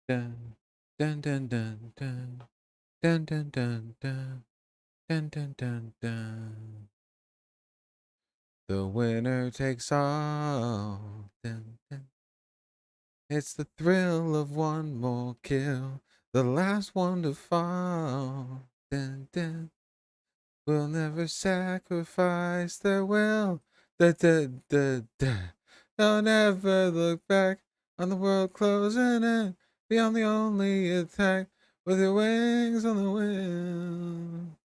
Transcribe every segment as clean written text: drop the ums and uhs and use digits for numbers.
dun, dun, dun, dun, dun, dun, dun, dun, dun, dun, dun, dun, dun. The winner takes all. Dun, dun. It's the thrill of one more kill, the last one to fall. Dun, dun. We'll never sacrifice their will. Da, da, da, da. They'll never look back on the world closing in. Beyond the only attack with your wings on the wind.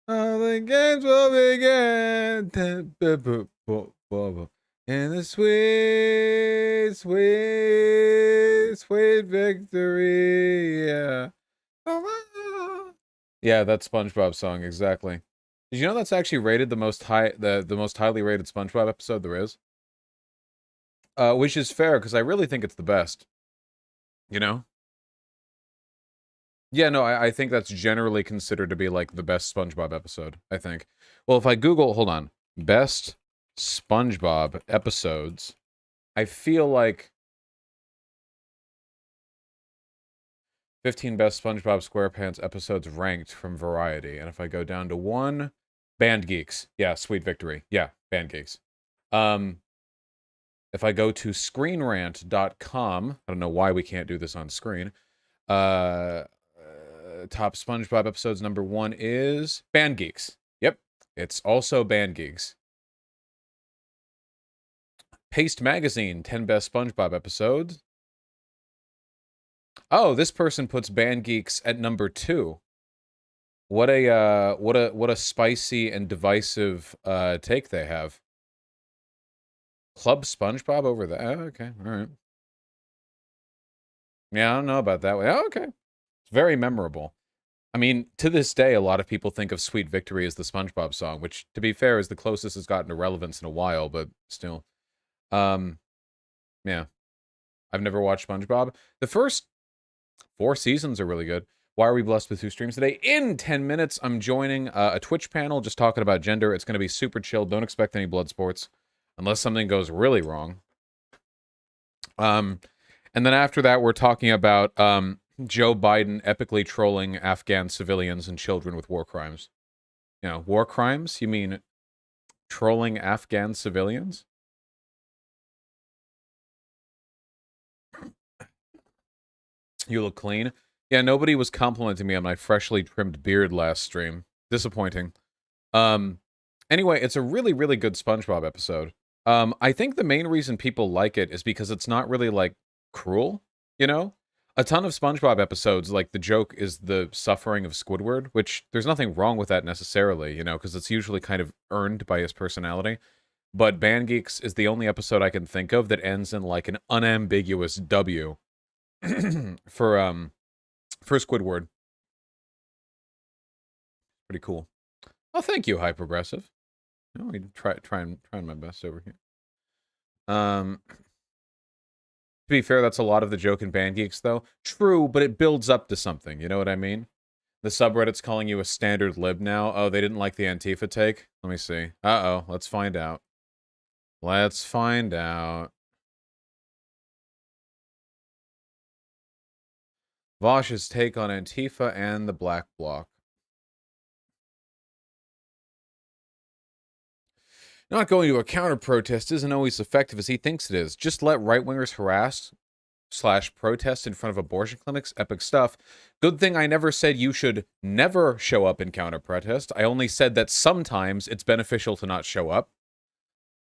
All the games will begin. In the sweet, sweet, sweet victory. Yeah. Yeah, that SpongeBob song, exactly. Did you know that's actually rated the most highly rated SpongeBob episode there is? Which is fair, because I really think it's the best. You know? Yeah, no, I think that's generally considered to be, like, the best SpongeBob episode, I think. Well, if I Google, hold on, best SpongeBob episodes, I feel like 15 best SpongeBob SquarePants episodes ranked from Variety. And if I go down to 1, Band Geeks. Yeah, Sweet Victory. Yeah, Band Geeks. If I go to screenrant.com, I don't know why we can't do this on screen. Top SpongeBob episodes number 1 is Band Geeks. Yep, it's also Band Geeks. Paste Magazine, 10 best SpongeBob episodes. Oh, this person puts Band Geeks at number 2. What a spicy and divisive take they have. Club SpongeBob over there. Oh, okay, all right. Yeah, I don't know about that way. Oh, okay. It's very memorable. I mean, to this day, a lot of people think of Sweet Victory as the SpongeBob song, which, to be fair, is the closest it's gotten to relevance in a while, but still. Yeah. I've never watched SpongeBob. The first 4 seasons are really good. Why are we blessed with 2 streams today? In 10 minutes, I'm joining a Twitch panel just talking about gender. It's going to be super chill. Don't expect any blood sports unless something goes really wrong. And then after that, we're talking about Joe Biden epically trolling Afghan civilians and children with war crimes. You know, war crimes? You mean trolling Afghan civilians? You look clean. Yeah, nobody was complimenting me on my freshly trimmed beard last stream. Disappointing. Anyway, it's a really, really good SpongeBob episode. I think the main reason people like it is because it's not really, like, cruel, you know? A ton of SpongeBob episodes, like, the joke is the suffering of Squidward, which there's nothing wrong with that necessarily, you know, because it's usually kind of earned by his personality. But Band Geeks is the only episode I can think of that ends in, like, an unambiguous W for Squidward. Pretty cool. Oh, thank you, High Progressive. No, I'm trying my best over here. To be fair, that's a lot of the joke in Band Geeks, though. True, but it builds up to something, you know what I mean? The subreddit's calling you a standard lib now. Oh, they didn't like the Antifa take? Let me see. Uh-oh, let's find out. Let's find out. Vosh's take on Antifa and the Black Bloc. Not going to a counter-protest isn't always effective as he thinks it is. Just let right-wingers harass / protest in front of abortion clinics. Epic stuff. Good thing I never said you should never show up in counter-protest. I only said that sometimes it's beneficial to not show up.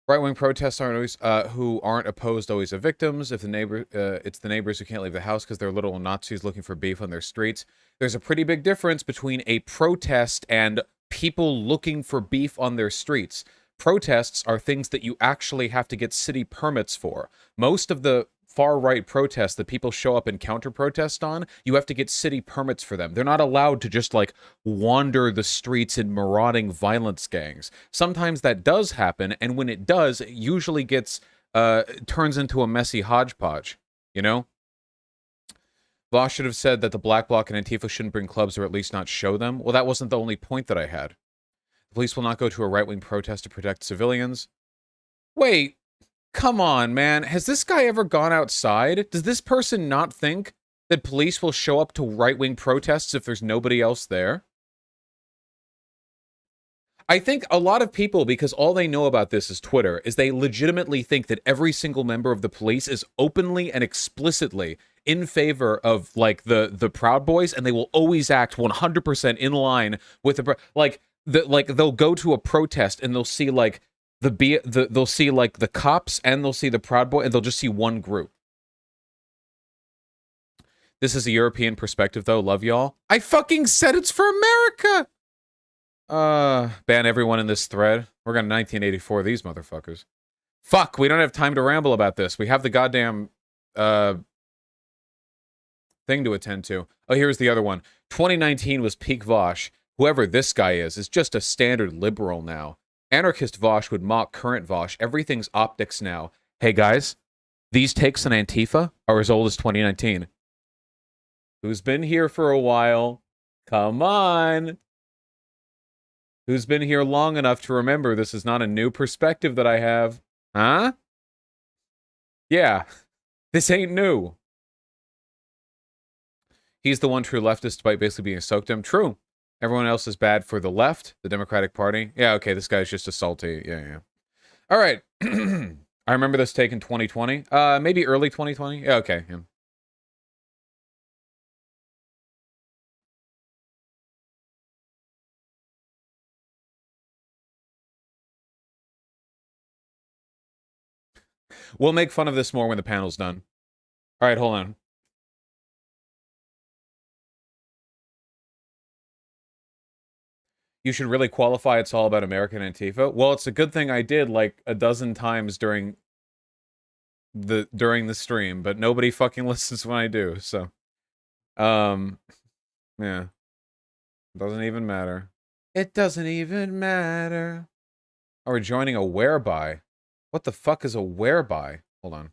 Right-wing protests aren't always, who aren't opposed always are victims. If the neighbor, it's the neighbors who can't leave the house because they're little Nazis looking for beef on their streets. There's a pretty big difference between a protest and people looking for beef on their streets. Protests are things that you actually have to get city permits for. Most of the far-right protests that people show up and counter-protest on, you have to get city permits for them. They're not allowed to just, like, wander the streets in marauding violence gangs. Sometimes that does happen, and when it does, it usually gets, turns into a messy hodgepodge, you know? Voss should have said that the Black Bloc and Antifa shouldn't bring clubs or at least not show them. Well, that wasn't the only point that I had. The police will not go to a right-wing protest to protect civilians. Wait, come on, man. Has this guy ever gone outside? Does this person not think that police will show up to right-wing protests if there's nobody else there? I think a lot of people, because all they know about this is Twitter, is they legitimately think that every single member of the police is openly and explicitly in favor of, like, the Proud Boys, and they will always act 100% in line with they'll go to a protest and they'll see like they'll see like the cops and they'll see the Proud Boy and they'll just see one group. This is a European perspective, though. Love y'all. I fucking said it's for America. Ban everyone in this thread. We're gonna 1984 these motherfuckers. Fuck, we don't have time to ramble about this. We have the goddamn thing to attend to. Oh, here's the other one. 2019 was peak Vosh. Whoever this guy is just a standard liberal now. Anarchist Vosh would mock current Vosh. Everything's optics now. Hey guys, these takes on Antifa are as old as 2019. Who's been here for a while? Come on. Who's been here long enough to remember this is not a new perspective that I have? Huh? Yeah, this ain't new. He's the one true leftist despite basically being a soakdom. True. Everyone else is bad for the left, the Democratic Party. Yeah, okay, this guy's just a salty. Yeah. All right. I remember this take in 2020. Maybe early 2020. Yeah, okay. Yeah. We'll make fun of this more when the panel's done. All right, hold on. You should really qualify it's all about American Antifa. Well, it's a good thing I did like a dozen times during the stream, but nobody fucking listens when I do, so. Yeah. Doesn't even matter. It doesn't even matter. Oh, we're joining a whereby. What the fuck is a whereby? Hold on.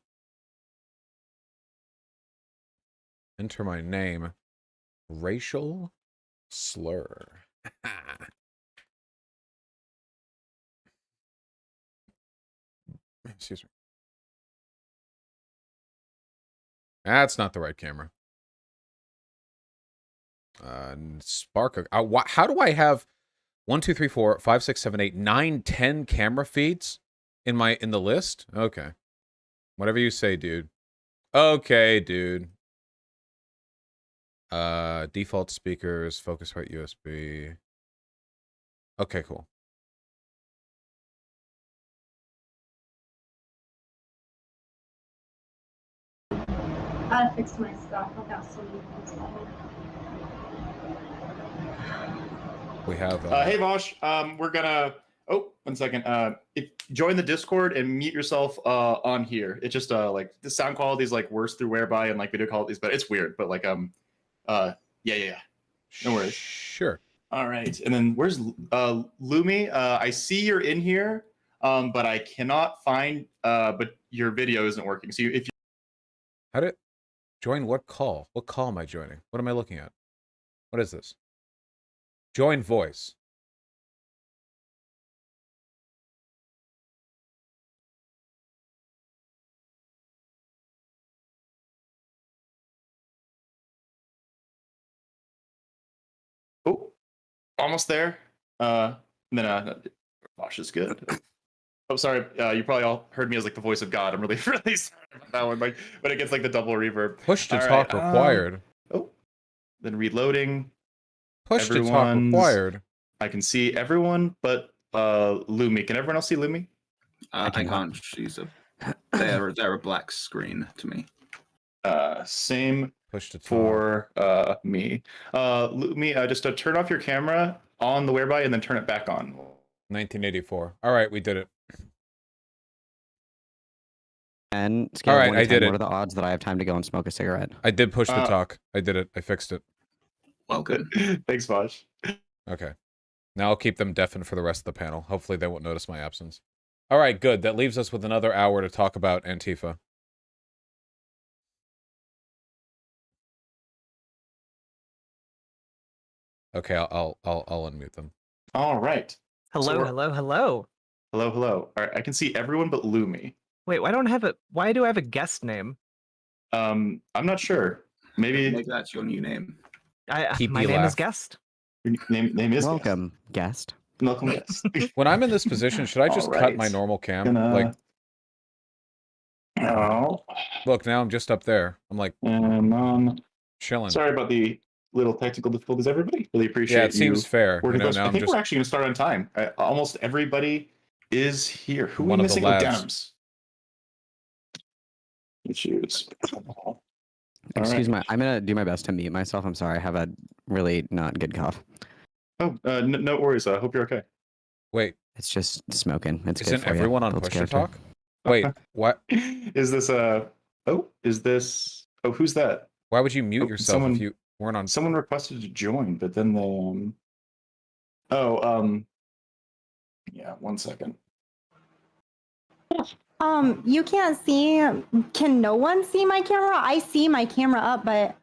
Enter my name. Racial slur. Excuse me. That's not the right camera. Spark. How do I have 1, 2, 3, 4, 5, 6, 7, 8, 9, 10 camera feeds in the list? Okay. Whatever you say, dude. Okay, dude. Default speakers, Focusrite USB. Okay, cool. I fixed my stuff. I've got some We have. Hey, Vosh. We're gonna. Oh, 1 second. Join the Discord and mute yourself on here. It's just like the sound quality is like worse through whereby and like video qualities, but it's weird. But like yeah. No worries. Sure. All right. And then where's Lumi? I see you're in here, but I cannot find. But your video isn't working. So if you How did join what call? What call am I joining? What am I looking at? What is this? Join voice. Oh, almost there. Then Vosh is good. Oh, sorry. You probably all heard me as like the voice of God. I'm really, really sorry about that one. Like when it gets like the double reverb. Push to talk required. Then reloading. Push to talk required. I can see everyone, but Lumi. Can everyone else see Lumi? I can't. She's they're a black screen to me. Same. Push to talk. For me. Lumi, just turn off your camera on the whereby and then turn it back on. 1984. All right, we did it. And all right, I did it. What are the odds that I have time to go and smoke a cigarette? I did push to talk. I did it. I fixed it. Well, good. Thanks, Vosh. Okay. Now I'll keep them deafened for the rest of the panel. Hopefully they won't notice my absence. All right, good. That leaves us with another hour to talk about Antifa. Okay, I'll unmute them. All right. Hello. Hello. All right, I can see everyone but Lumi. Wait, why do I have a guest name? I'm not sure. Maybe Maybe that's your new name. Keep My me name is laugh. Guest. your name is Welcome, guest. Guest. Welcome, guest. When I'm in this position, should I just cut Alright. my normal cam? Gonna... Like, Oh, look, now I'm just up there. I'm like chilling. sorry about the little technical difficulties, everybody. Really appreciate Yeah, it seems fair. working close. Now I I'm think just we're actually going to start on time. Almost everybody is here. Who One are we of the missing? Oh, lads. Denims. You choose. Excuse me. I'm gonna do my best to mute myself. I'm sorry. I have a really not good cough. Oh, no worries. I hope you're okay. wait. It's just smoking. It's good Isn't for you. everyone on Builds push to character. talk? Wait, what? Is this is this? Oh, who's that? Why would you mute Oh, yourself someone- if you weren't on? Someone requested to join, but then they yeah, 1 second. You can't see. Can no one see my camera? I see my camera up, but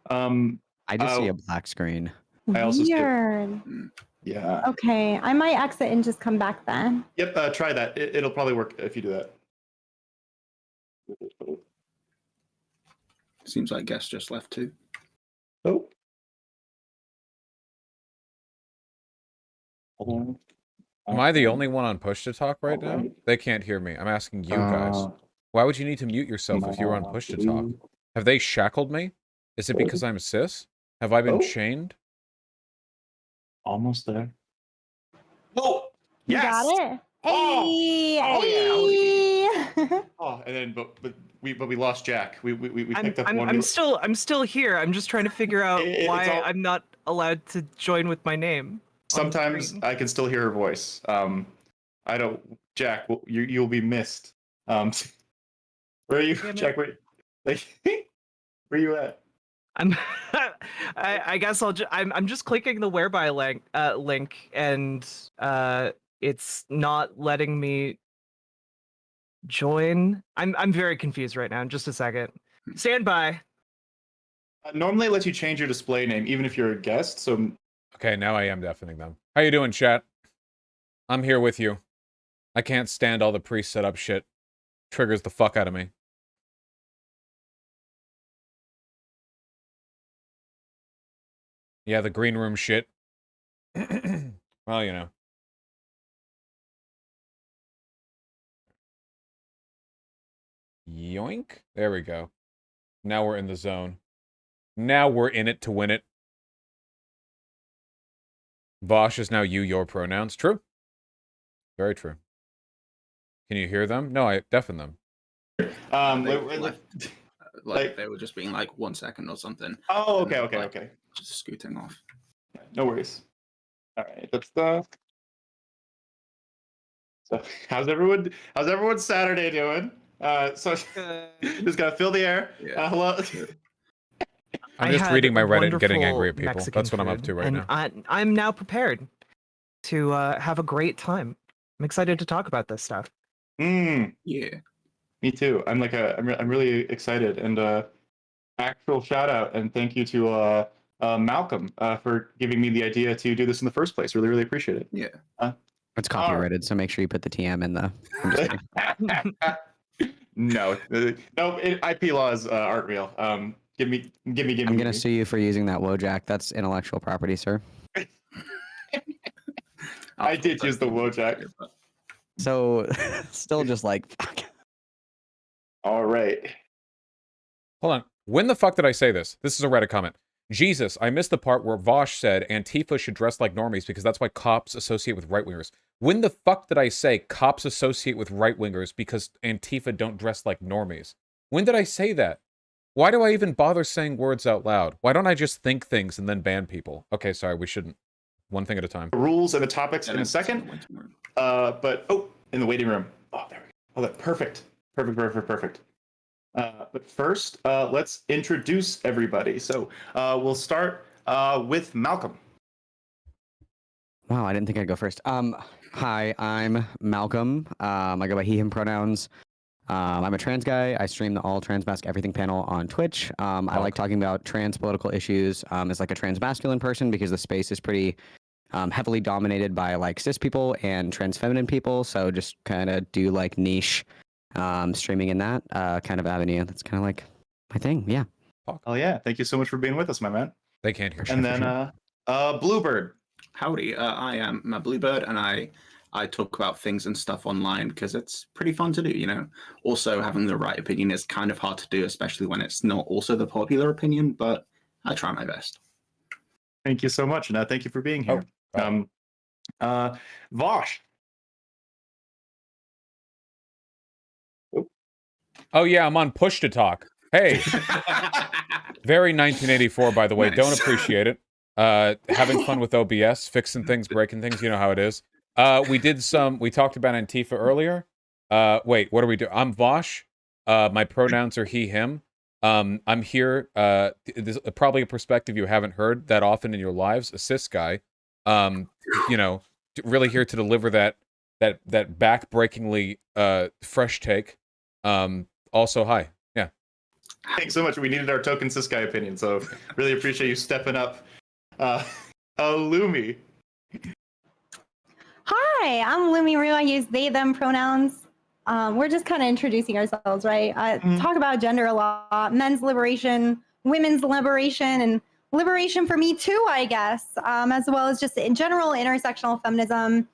I just see Oh. a black screen. I also see- weird. Yeah. Okay, I might exit and just come back then. Yep. Try that. It'll probably work if you do that. Seems like Guest just left too. Oh. Hold on. Am I the only one on push to talk right now? Alright. They can't hear me. I'm asking you guys. Why would you need to mute yourself if you were on push to talk? Have they shackled me? Is it because I'm cis? Have I been Oh. chained? Almost there. Oh, You yes. got it. Oh! Hey, Oh, hey. Oh, and then but we lost Jack. We picked up one. I'm still here. I'm just trying to figure out It's why all- I'm not allowed to join with my name. on Sometimes screen. I can still hear her voice. I don't. Jack, you'll be missed. Where are you, Damn it. Jack? Where are you at? I'm I guess I'm just clicking the whereby link and it's not letting me join. I'm very confused right now. In just a second. Stand by. Normally, it lets you change your display name even if you're a guest. So Okay, now I am deafening them. How you doing, chat? I'm here with you. I can't stand all the pre-set up shit. Triggers the fuck out of me. Yeah, the green room shit. Well, you know. Yoink. There we go. Now we're in the zone. Now we're in it to win it. Vosh is now you, your pronouns. True. Very true. Can you hear them? No, I deafened them. Like- They were just being like 1 second or something. Oh, And then, okay. like, Just scooting off. No worries. All right, that's the. So how's everyone's Saturday doing? So just gotta fill the air. Yeah. Hello. I'm I just had reading my Reddit and getting wonderful angry at people. Mexican That's what I'm up food, to right and now. I'm now prepared to have a great time. I'm excited to talk about this stuff. Mm, Yeah. me too. I'm really excited, and actual shout out and thank you to Malcolm for giving me the idea to do this in the first place. Really appreciate it. Yeah. It's copyrighted, so make sure you put the TM in the. I'm just kidding. No, IP laws aren't real. Give me. I'm gonna sue you for using that Wojak. That's intellectual property, sir. I did use the Wojak. So, still just like. Fuck. All right. Hold on. When the fuck did I say this? This is a Reddit comment. Jesus, I missed the part where Vosh said Antifa should dress like normies because that's why cops associate with right-wingers. When the fuck did I say cops associate with right-wingers because Antifa don't dress like normies? When did I say that? Why do I even bother saying words out loud? Why don't I just think things and then ban people? Okay, sorry, we shouldn't. One thing at a time. The rules and the topics in a second. But in the waiting room. Oh, there we go. Oh, that perfect. But first, let's introduce everybody. So we'll start with Malcolm. Wow, I didn't think I'd go first. Hi, I'm Malcolm. I go by he, him pronouns. I'm a trans guy. I stream the All Trans Mask Everything panel on Twitch. I like talking about trans political issues as like a trans masculine person because the space is pretty heavily dominated by like cis people and trans feminine people. So just kind of do like niche streaming in that kind of avenue. That's kind of like my thing. Yeah. Oh yeah, thank you so much for being with us, my man. They can't hear. And then Bluebird. Howdy, I am Matt Bluebird, and I talk about things and stuff online because it's pretty fun to do, you know. Also, having the right opinion is kind of hard to do, especially when it's not also the popular opinion, but I try my best. Thank you so much, and thank you for being here. Vosh. Oh yeah, I'm on push to talk. Hey, very 1984, by the way. Nice. Don't appreciate it. Having fun with OBS, fixing things, breaking things. You know how it is. We talked about Antifa earlier. Wait, what are we doing? I'm Vosh. My pronouns are he, him. I'm here. This is probably a perspective you haven't heard that often in your lives. A cis guy. You know, really here to deliver that back-breakingly fresh take. Also, hi. Yeah. Thanks so much. We needed our token cis guy opinion, so really appreciate you stepping up. Lumi. Hi, I'm Lumi Rue. I use they, them pronouns. We're just kind of introducing ourselves, right? Talk about gender a lot, men's liberation, women's liberation, and liberation for me too, I guess, as well as just in general intersectional feminism.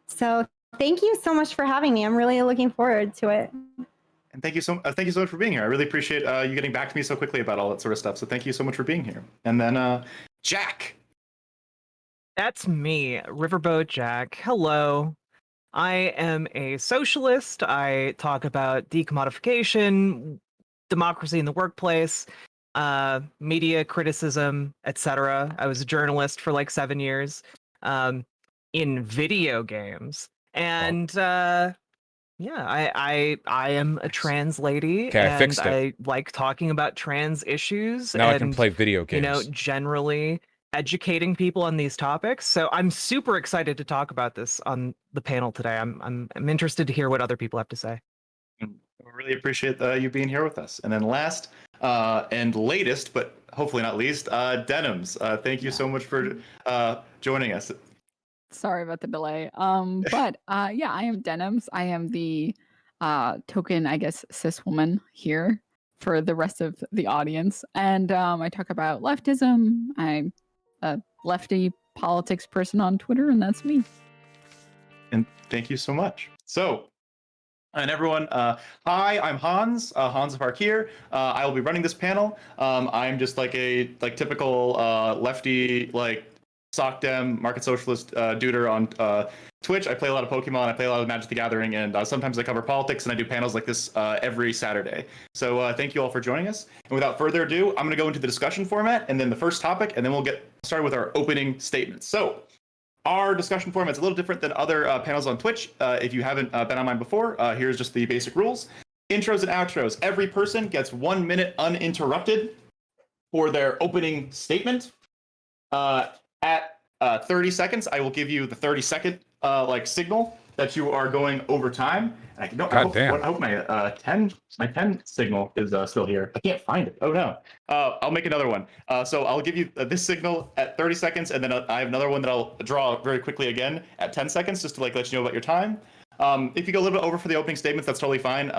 So thank you so much for having me. I'm really looking forward to it. And thank you so much for being here. I really appreciate you getting back to me so quickly about all that sort of stuff. So thank you so much for being here. And then Jack. That's me, Riverboat Jack. Hello. I am a socialist. I talk about decommodification, democracy in the workplace, media criticism, etc. I was a journalist for like 7 years in video games. And yeah, I am a trans lady, Okay, I and fixed it. I like talking about trans issues. Now and, I can play video games. You know, generally educating people on these topics. So I'm super excited to talk about this on the panel today. I'm interested to hear what other people have to say. We really appreciate you being here with us. And then last and latest, but hopefully not least, Denims. Thank you so much for joining us. Sorry about the delay. But yeah, I am Denims. I am the token, I guess, cis woman here for the rest of the audience. And I talk about leftism. I'm a lefty politics person on Twitter, and that's me. And thank you so much. So, and everyone, hi, I'm Hanz, Hanz Park here. I will be running this panel. I'm just like a typical lefty, sock dem, market socialist duder on Twitch. I play a lot of Pokemon, I play a lot of Magic the Gathering, and sometimes I cover politics, and I do panels like this every Saturday. So thank you all for joining us. And without further ado, I'm going to go into the discussion format, and then the first topic, and then we'll get started with our opening statements. So our discussion format is a little different than other panels on Twitch. If you haven't been on mine before, here's just the basic rules. Intros and outros. Every person gets 1 minute uninterrupted for their opening statement. At 30 seconds, I will give you the 30-second signal that you are going over time. And I hope my 10 signal is still here. I can't find it. Oh no. I'll make another one. So I'll give you this signal at 30 seconds, and then I have another one that I'll draw very quickly again at 10 seconds, just to let you know about your time. If you go a little bit over for the opening statements, that's totally fine.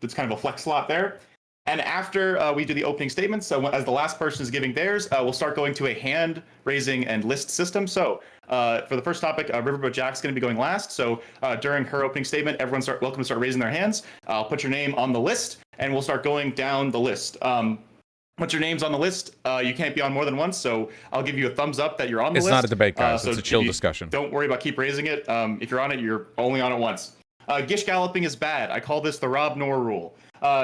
It's kind of a flex slot there. And after we do the opening statements, so as the last person is giving theirs, we'll start going to a hand raising and list system. So for the first topic, Riverboat Jack's going to be going last. So during her opening statement, everyone's welcome to start raising their hands. I'll put your name on the list, and we'll start going down the list. Once your name's on the list, you can't be on more than once. So I'll give you a thumbs up that you're on the list. It's not a debate, guys. So it's a chill discussion. Don't worry about keep raising it. If you're on it, you're only on it once. Gish galloping is bad. I call this the Rob Noor rule.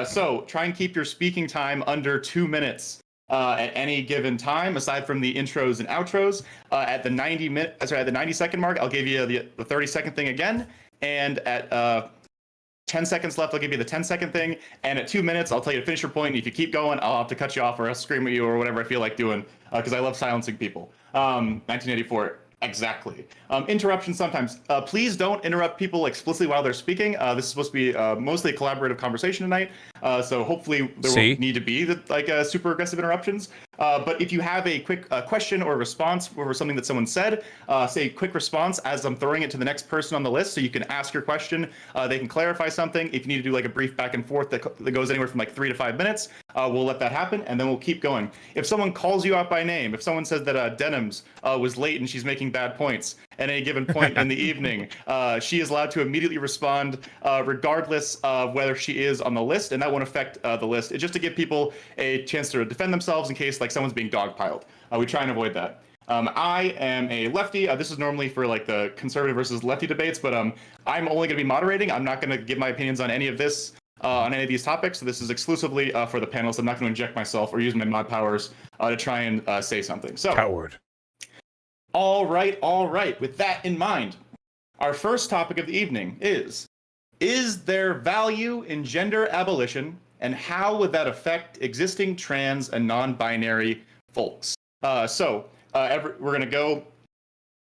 So try and keep your speaking time under 2 minutes at any given time, aside from the intros and outros. At the 90-second mark, I'll give you the 30-second thing again. And at 10 seconds left, I'll give you the 10-second thing. And at 2 minutes, I'll tell you to finish your point. And if you keep going, I'll have to cut you off, or I'll scream at you, or whatever I feel like doing, because I love silencing people. 1984. Exactly. Interruptions sometimes. Please don't interrupt people explicitly while they're speaking. This is supposed to be mostly a collaborative conversation tonight. So hopefully there won't need to be super aggressive interruptions. But if you have a quick question or response for something that someone said, say quick response as I'm throwing it to the next person on the list, so you can ask your question. They can clarify something. If you need to do like a brief back and forth that goes anywhere from like 3 to 5 minutes, we'll let that happen, and then we'll keep going. If someone calls you out by name, if someone says that Denims was late and she's making bad points at any given point in the evening, she is allowed to immediately respond regardless of whether she is on the list, and that won't affect the list. It's just to give people a chance to defend themselves in case like someone's being dogpiled. We try and avoid that. I am a lefty. This is normally for like the conservative versus lefty debates, but I'm only going to be moderating. I'm not going to give my opinions on any of this, on any of these topics. So this is exclusively for the panelists. I'm not going to inject myself or use my mod powers to try and say something. So, Coward. All right. With that in mind, our first topic of the evening is there value in gender abolition, and how would that affect existing trans and non-binary folks? We're going to go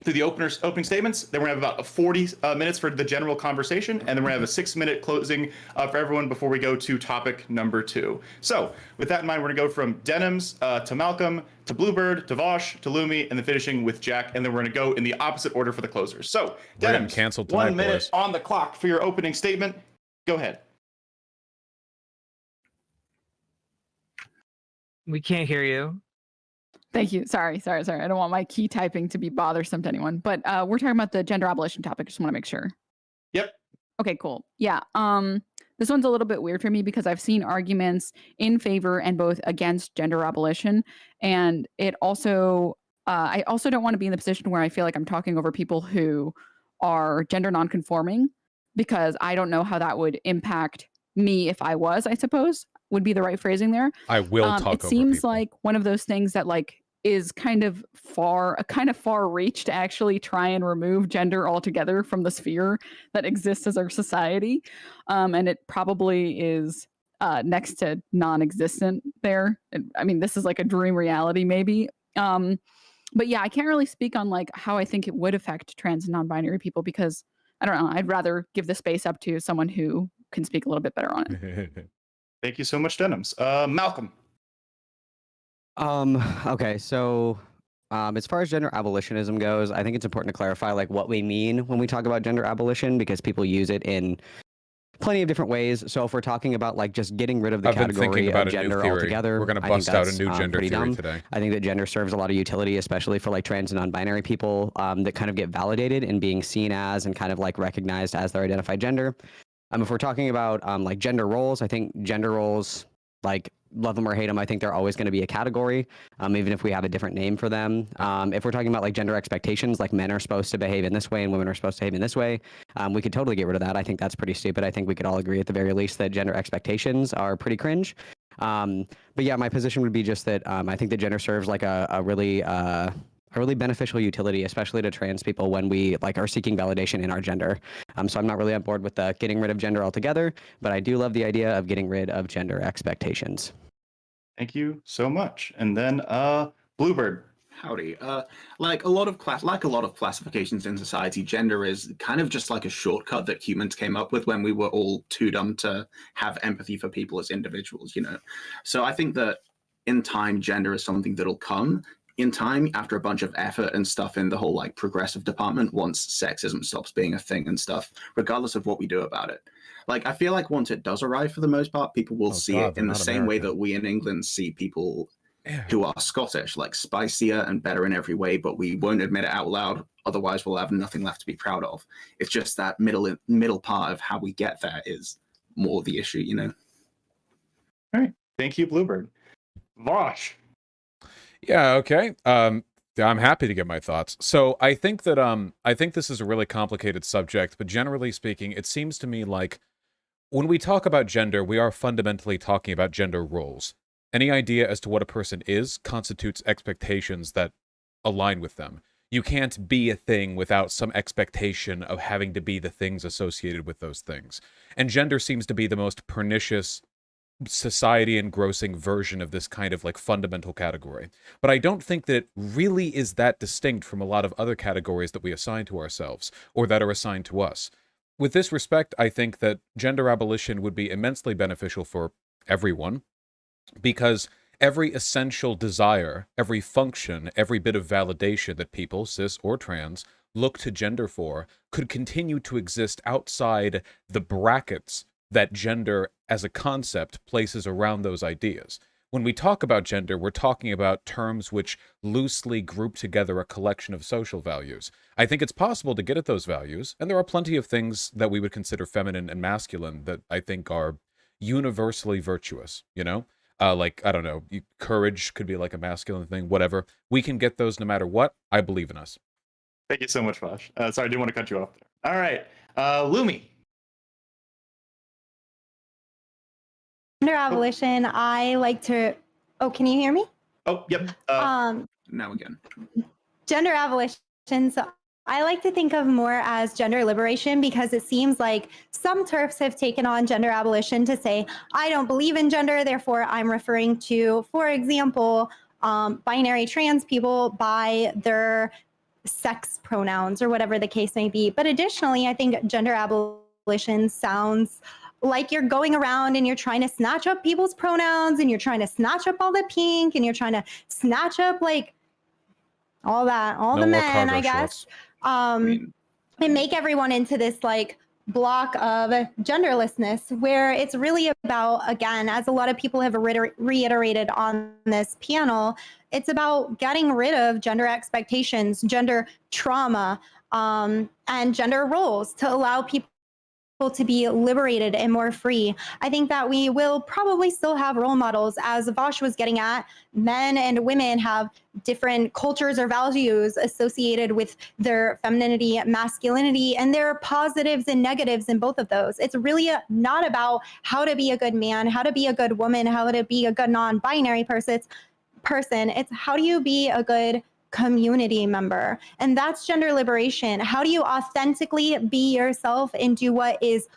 through the opening statements. Then we're going to have about 40 minutes for the general conversation, and then we're going to have a 6-minute closing for everyone before we go to topic number 2. So with that in mind, we're going to go from Denims to Malcolm to Bluebird to Vosh to Lumi, and then finishing with Jack, and then we're going to go in the opposite order for the closers. So Denims, canceled tonight, 1 minute boys. on the clock for your opening statement. Go ahead. We can't hear you. Thank you. Sorry. I don't want my key typing to be bothersome to anyone, but we're talking about the gender abolition topic. Just want to make sure. Yep. Okay, cool. Yeah. This one's a little bit weird for me because I've seen arguments in favor and both against gender abolition. And it also, I also don't want to be in the position where I feel like I'm talking over people who are gender nonconforming, because I don't know how that would impact me if I was, I suppose, would be the right phrasing there. I will talk It over seems people. like one of those things that like is kind of far reach to actually try and remove gender altogether from the sphere that exists as our society. And it probably is next to non-existent there. I mean, this is like a dream reality maybe. But yeah, I can't really speak on like how I think it would affect trans and non-binary people, because I don't know. I'd rather give the space up to someone who can speak a little bit better on it. Thank you so much, Denims. Malcolm. Okay, so as far as gender abolitionism goes, I think it's important to clarify like what we mean when we talk about gender abolition, because people use it in plenty of different ways. So if we're talking about like just getting rid of the I've been thinking category about of a new gender theory. altogether, We're going to I think bust out a that's, new gender pretty theory dumb. today. I think that gender serves a lot of utility, especially for like trans and non-binary people that kind of get validated and being seen as and kind of like recognized as their identified gender. If we're talking about like gender roles, I think gender roles, like love them or hate them, I think they're always going to be a category, even if we have a different name for them. If we're talking about like gender expectations, like men are supposed to behave in this way and women are supposed to behave in this way, we could totally get rid of that. I think that's pretty stupid. I think we could all agree at the very least that gender expectations are pretty cringe. But yeah, my position would be just that I think that gender serves like a really beneficial utility, especially to trans people when we like are seeking validation in our gender. So I'm not really on board with the getting rid of gender altogether, but I do love the idea of getting rid of gender expectations. Thank you so much. And then Bluebird. Howdy. Like a lot of classifications in society, gender is kind of just like a shortcut that humans came up with when we were all too dumb to have empathy for people as individuals, you know. So I think that in time, gender is something that'll come in time after a bunch of effort and stuff in the whole like progressive department, once sexism stops being a thing and stuff, regardless of what we do about it. Like, I feel like once it does arrive, for the most part, people will see it in the same way that we in England see people who are Scottish, like spicier and better in every way, but we won't admit it out loud. Otherwise, we'll have nothing left to be proud of. It's just that middle part of how we get there is more the issue, you know? All right. Thank you, Bluebird. Vosh. Yeah, okay. I'm happy to get my thoughts. So I think that I think this is a really complicated subject, but generally speaking, it seems to me like when we talk about gender, we are fundamentally talking about gender roles. Any idea as to what a person is constitutes expectations that align with them. You can't be a thing without some expectation of having to be the things associated with those things. And gender seems to be the most pernicious, society engrossing version of this kind of like fundamental category. But I don't think that it really is that distinct from a lot of other categories that we assign to ourselves or that are assigned to us. With this respect, I think that gender abolition would be immensely beneficial for everyone, because every essential desire, every function, every bit of validation that people, cis or trans, look to gender for could continue to exist outside the brackets that gender as a concept places around those ideas. When we talk about gender, we're talking about terms which loosely group together a collection of social values. I think it's possible to get at those values, and there are plenty of things that we would consider feminine and masculine that I think are universally virtuous, you know? Like, I don't know, courage could be like a masculine thing, whatever. We can get those no matter what. I believe in us. Thank you so much, Vosh. Sorry, I didn't want to cut you off there. All right, Lumi. Gender abolition, I like to. Oh, can you hear me? Oh, yep. Now again. Gender abolition. So I like to think of more as gender liberation because it seems like some TERFs have taken on gender abolition to say, I don't believe in gender, therefore I'm referring to, for example, binary trans people by their sex pronouns or whatever the case may be. But additionally, I think gender abolition sounds like you're going around and you're trying to snatch up people's pronouns and you're trying to snatch up all the pink and you're trying to snatch up like all that, all No the more men, cargo I guess, and make everyone into this like block of genderlessness where it's really about, again, as a lot of people have reiterated on this panel, it's about getting rid of gender expectations, gender trauma, and gender roles to allow people to be liberated and more free. I think that we will probably still have role models, as Vosh was getting at. Men and women have different cultures or values associated with their femininity, masculinity, and there are positives and negatives in both of those. It's really not about how to be a good man, how to be a good woman, how to be a good non-binary person. It's how do you be a good community member? And that's gender liberation. How do you authentically be yourself and do what is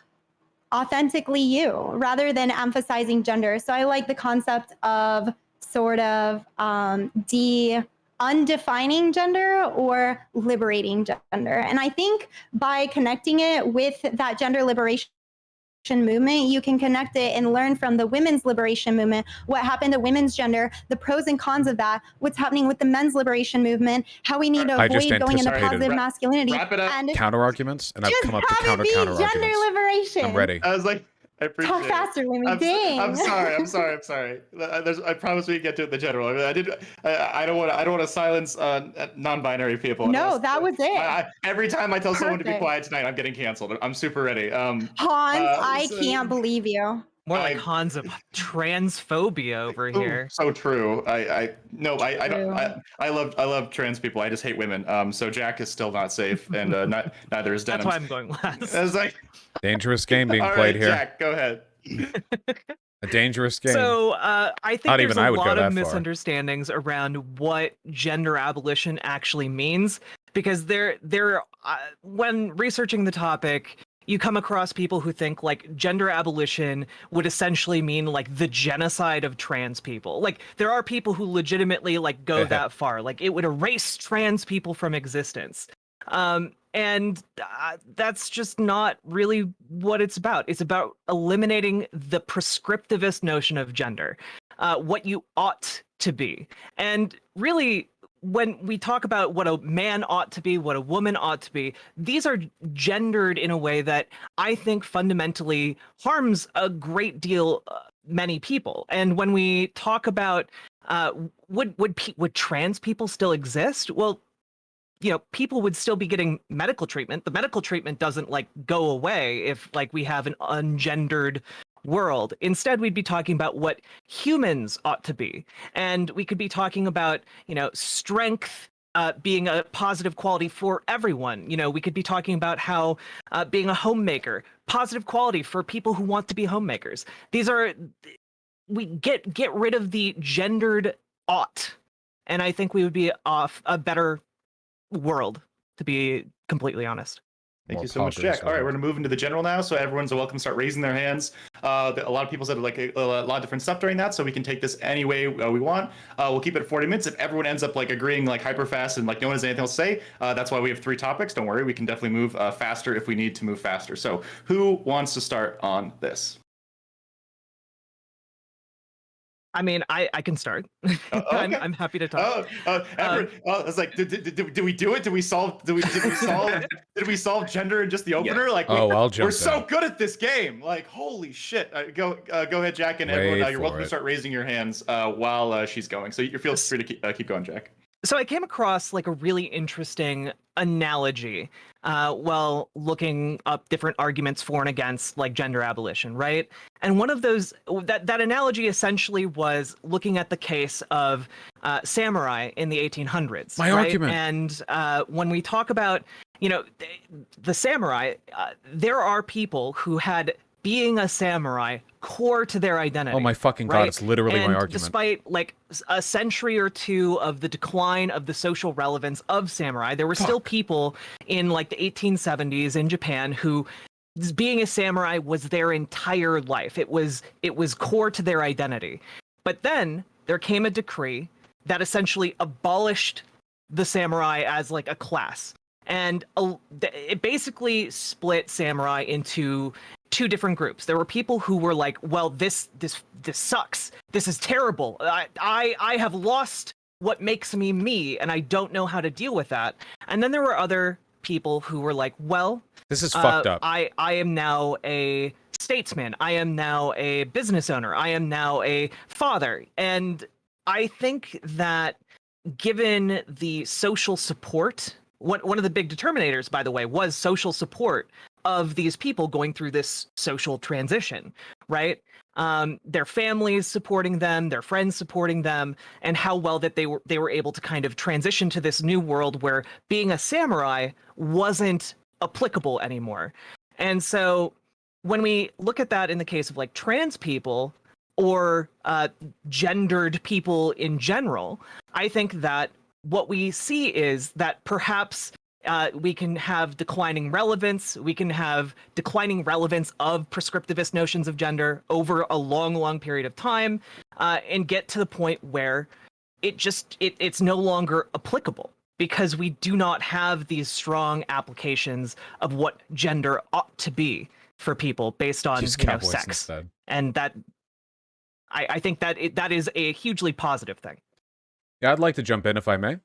authentically you rather than emphasizing gender? So I like the concept of sort of undefining gender or liberating gender. And I think by connecting it with that gender liberation movement, you can connect it and learn from the women's liberation movement, what happened to women's gender, the pros and cons of that, what's happening with the men's liberation movement, how we need to I just avoid going into anticipated positive masculinity. Wrap it up. And Counter arguments, and I've just come up to have it be counter gender arguments. liberation. I'm ready. I was like, I appreciate Talk it. faster, Lumi. Dang. I'm sorry. I promise we can get to it in the general. I don't want to silence non-binary people. No, that was it. Every time I tell someone to be Perfect. quiet tonight, I'm getting canceled. I'm super ready. Hans, I so- can't believe you. More like I- Hanz of transphobia over Ooh, here. so true. I don't. True. I love trans people. I just hate women. So Jack is still not safe, and neither is That's Denim. why I'm going last. I was like, Dangerous game being all played right, here. Jack, go ahead. A dangerous game. So I think Not there's even I a would go lot that of far. misunderstandings around what gender abolition actually means, because when researching the topic, you come across people who think like gender abolition would essentially mean like the genocide of trans people. Like there are people who legitimately like go that far, like it would erase trans people from existence. And that's just not really what it's about. It's about eliminating the prescriptivist notion of gender, what you ought to be. And really, when we talk about what a man ought to be, what a woman ought to be, these are gendered in a way that I think fundamentally harms a great deal, many people. And when we talk about would trans people still exist? Well, people would still be getting medical treatment. The medical treatment doesn't like go away if like we have an ungendered world. Instead, we'd be talking about what humans ought to be. And we could be talking about, strength being a positive quality for everyone. We could be talking about how being a homemaker, positive quality for people who want to be homemakers. We get rid of the gendered ought. And I think we would be off a better world, to be completely honest. Thank More you so much, progress Jack. All right, on we're going to move into the general now, so everyone's welcome to start raising their hands. A lot of people said like a lot of different stuff during that, so we can take this any way we want. We'll keep it 40 minutes. If everyone ends up like agreeing like hyper fast and like no one has anything else to say, that's why we have 3 topics. Don't worry, we can definitely move faster if we need to move faster. So who wants to start on this? I mean, I can start. Okay. I'm happy to talk. Everett, I was like, did we do it? Did we solve? Did we solve gender in just the opener? Like, I'll jump we're so in. good at this game. Like, holy shit! Go ahead, Jack, and Wait everyone. You're for welcome to it. start raising your hands while she's going. So you feel free to keep going, Jack. So I came across like a really interesting analogy while looking up different arguments for and against like gender abolition, right? And one of those that analogy essentially was looking at the case of samurai in the 1800s. My right? argument. And when we talk about, you know, the samurai, there are people who had being a samurai core to their identity. Oh my fucking god, right? it's literally And my argument. despite like a century or two of the decline of the social relevance of samurai, there were still people in like the 1870s in Japan who being a samurai was their entire life. It was core to their identity. But then there came a decree that essentially abolished the samurai as like a class. And it basically split samurai into two different groups. There were people who were like, well, this sucks. This is terrible. I have lost what makes me me, and I don't know how to deal with that. And then there were other people who were like, well, This is fucked up. I am now a statesman. I am now a business owner. I am now a father. And I think that given the social support, one of the big determinators, by the way, was social support of these people going through this social transition, right? Their families supporting them, their friends supporting them, and how well that they were able to kind of transition to this new world where being a samurai wasn't applicable anymore. And so when we look at that in the case of like trans people or gendered people in general, I think that what we see is that perhaps we can have declining relevance. We can have declining relevance of prescriptivist notions of gender over a long, long period of time, and get to the point where it's no longer applicable because we do not have these strong applications of what gender ought to be for people based on sex. Instead. And that I think that that is a hugely positive thing. Yeah, I'd like to jump in if I may.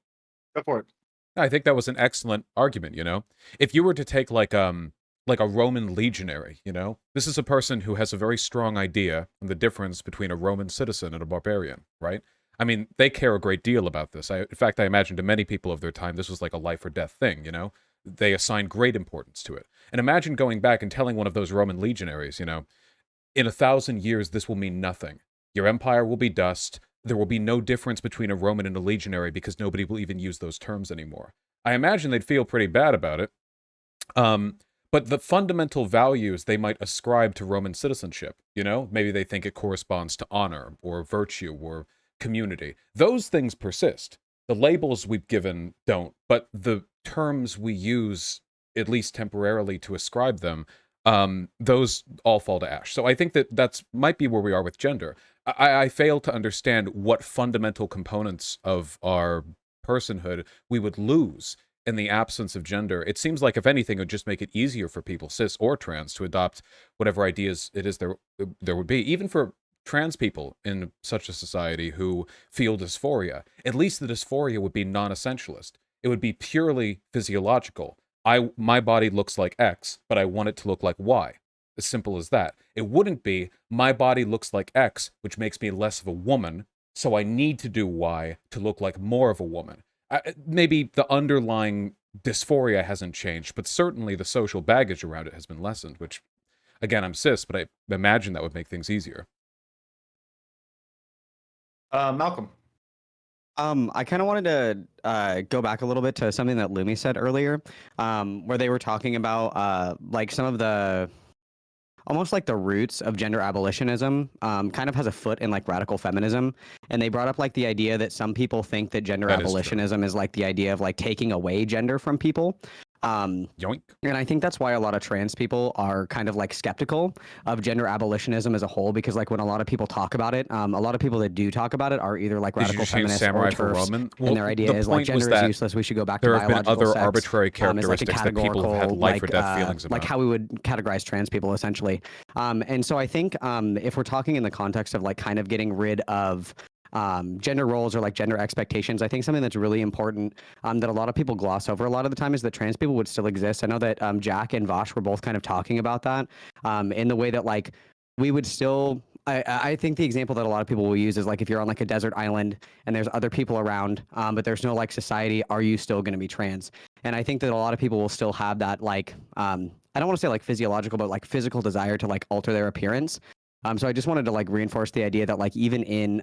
Go for it. I think that was an excellent argument, you know? If you were to take like a Roman legionary, you know? This is a person who has a very strong idea on the difference between a Roman citizen and a barbarian, right? I mean, they care a great deal about this. In fact, I imagine to many people of their time, this was like a life or death thing, you know? They assign great importance to it. And imagine going back and telling one of those Roman legionaries, you know, in 1,000 years, this will mean nothing. Your empire will be dust. There will be no difference between a Roman and a legionary because nobody will even use those terms anymore. I imagine they'd feel pretty bad about it. But the fundamental values they might ascribe to Roman citizenship, you know, maybe they think it corresponds to honor or virtue or community. Those things persist. The labels we've given don't, but the terms we use, at least temporarily, to ascribe them, those all fall to ash. So I think that might be where we are with gender. I fail to understand what fundamental components of our personhood we would lose in the absence of gender. It seems like, if anything, it would just make it easier for people, cis or trans, to adopt whatever ideas it is there would be. Even for trans people in such a society who feel dysphoria, at least the dysphoria would be non-essentialist. It would be purely physiological. My body looks like X, but I want it to look like Y. As simple as that. It wouldn't be, my body looks like X, which makes me less of a woman, so I need to do Y to look like more of a woman. Maybe the underlying dysphoria hasn't changed, but certainly the social baggage around it has been lessened, which, again, I'm cis, but I imagine that would make things easier. Malcolm. I kind of wanted to go back a little bit to something that Lumi said earlier, where they were talking about like some of the almost like the roots of gender abolitionism kind of has a foot in like radical feminism. And they brought up like the idea that some people think that gender abolitionism is like the idea of like taking away gender from people. Yoink. And I think that's why a lot of trans people are kind of like skeptical of gender abolitionism as a whole, because like when a lot of people talk about it, a lot of people that do talk about it are either like Did you radical just change feminists samurai or for TERFs, Roman? and their idea the is like point was gender is that useless. We should go back to there have been biological other sex. arbitrary It's like a characteristics that people have had categorical, life or death feelings about. like how we would categorize trans people essentially. And so I think if we're talking in the context of like kind of getting rid of gender roles or like gender expectations, I think something that's really important that a lot of people gloss over a lot of the time is that trans people would still exist. I know that Jack and Vosh were both kind of talking about that in the way that like we would still. I think the example that a lot of people will use is like if you're on like a desert island and there's other people around, but there's no like society, are you still going to be trans? And I think that a lot of people will still have that like I don't want to say like physiological, but like physical desire to like alter their appearance. So I just wanted to like reinforce the idea that like even in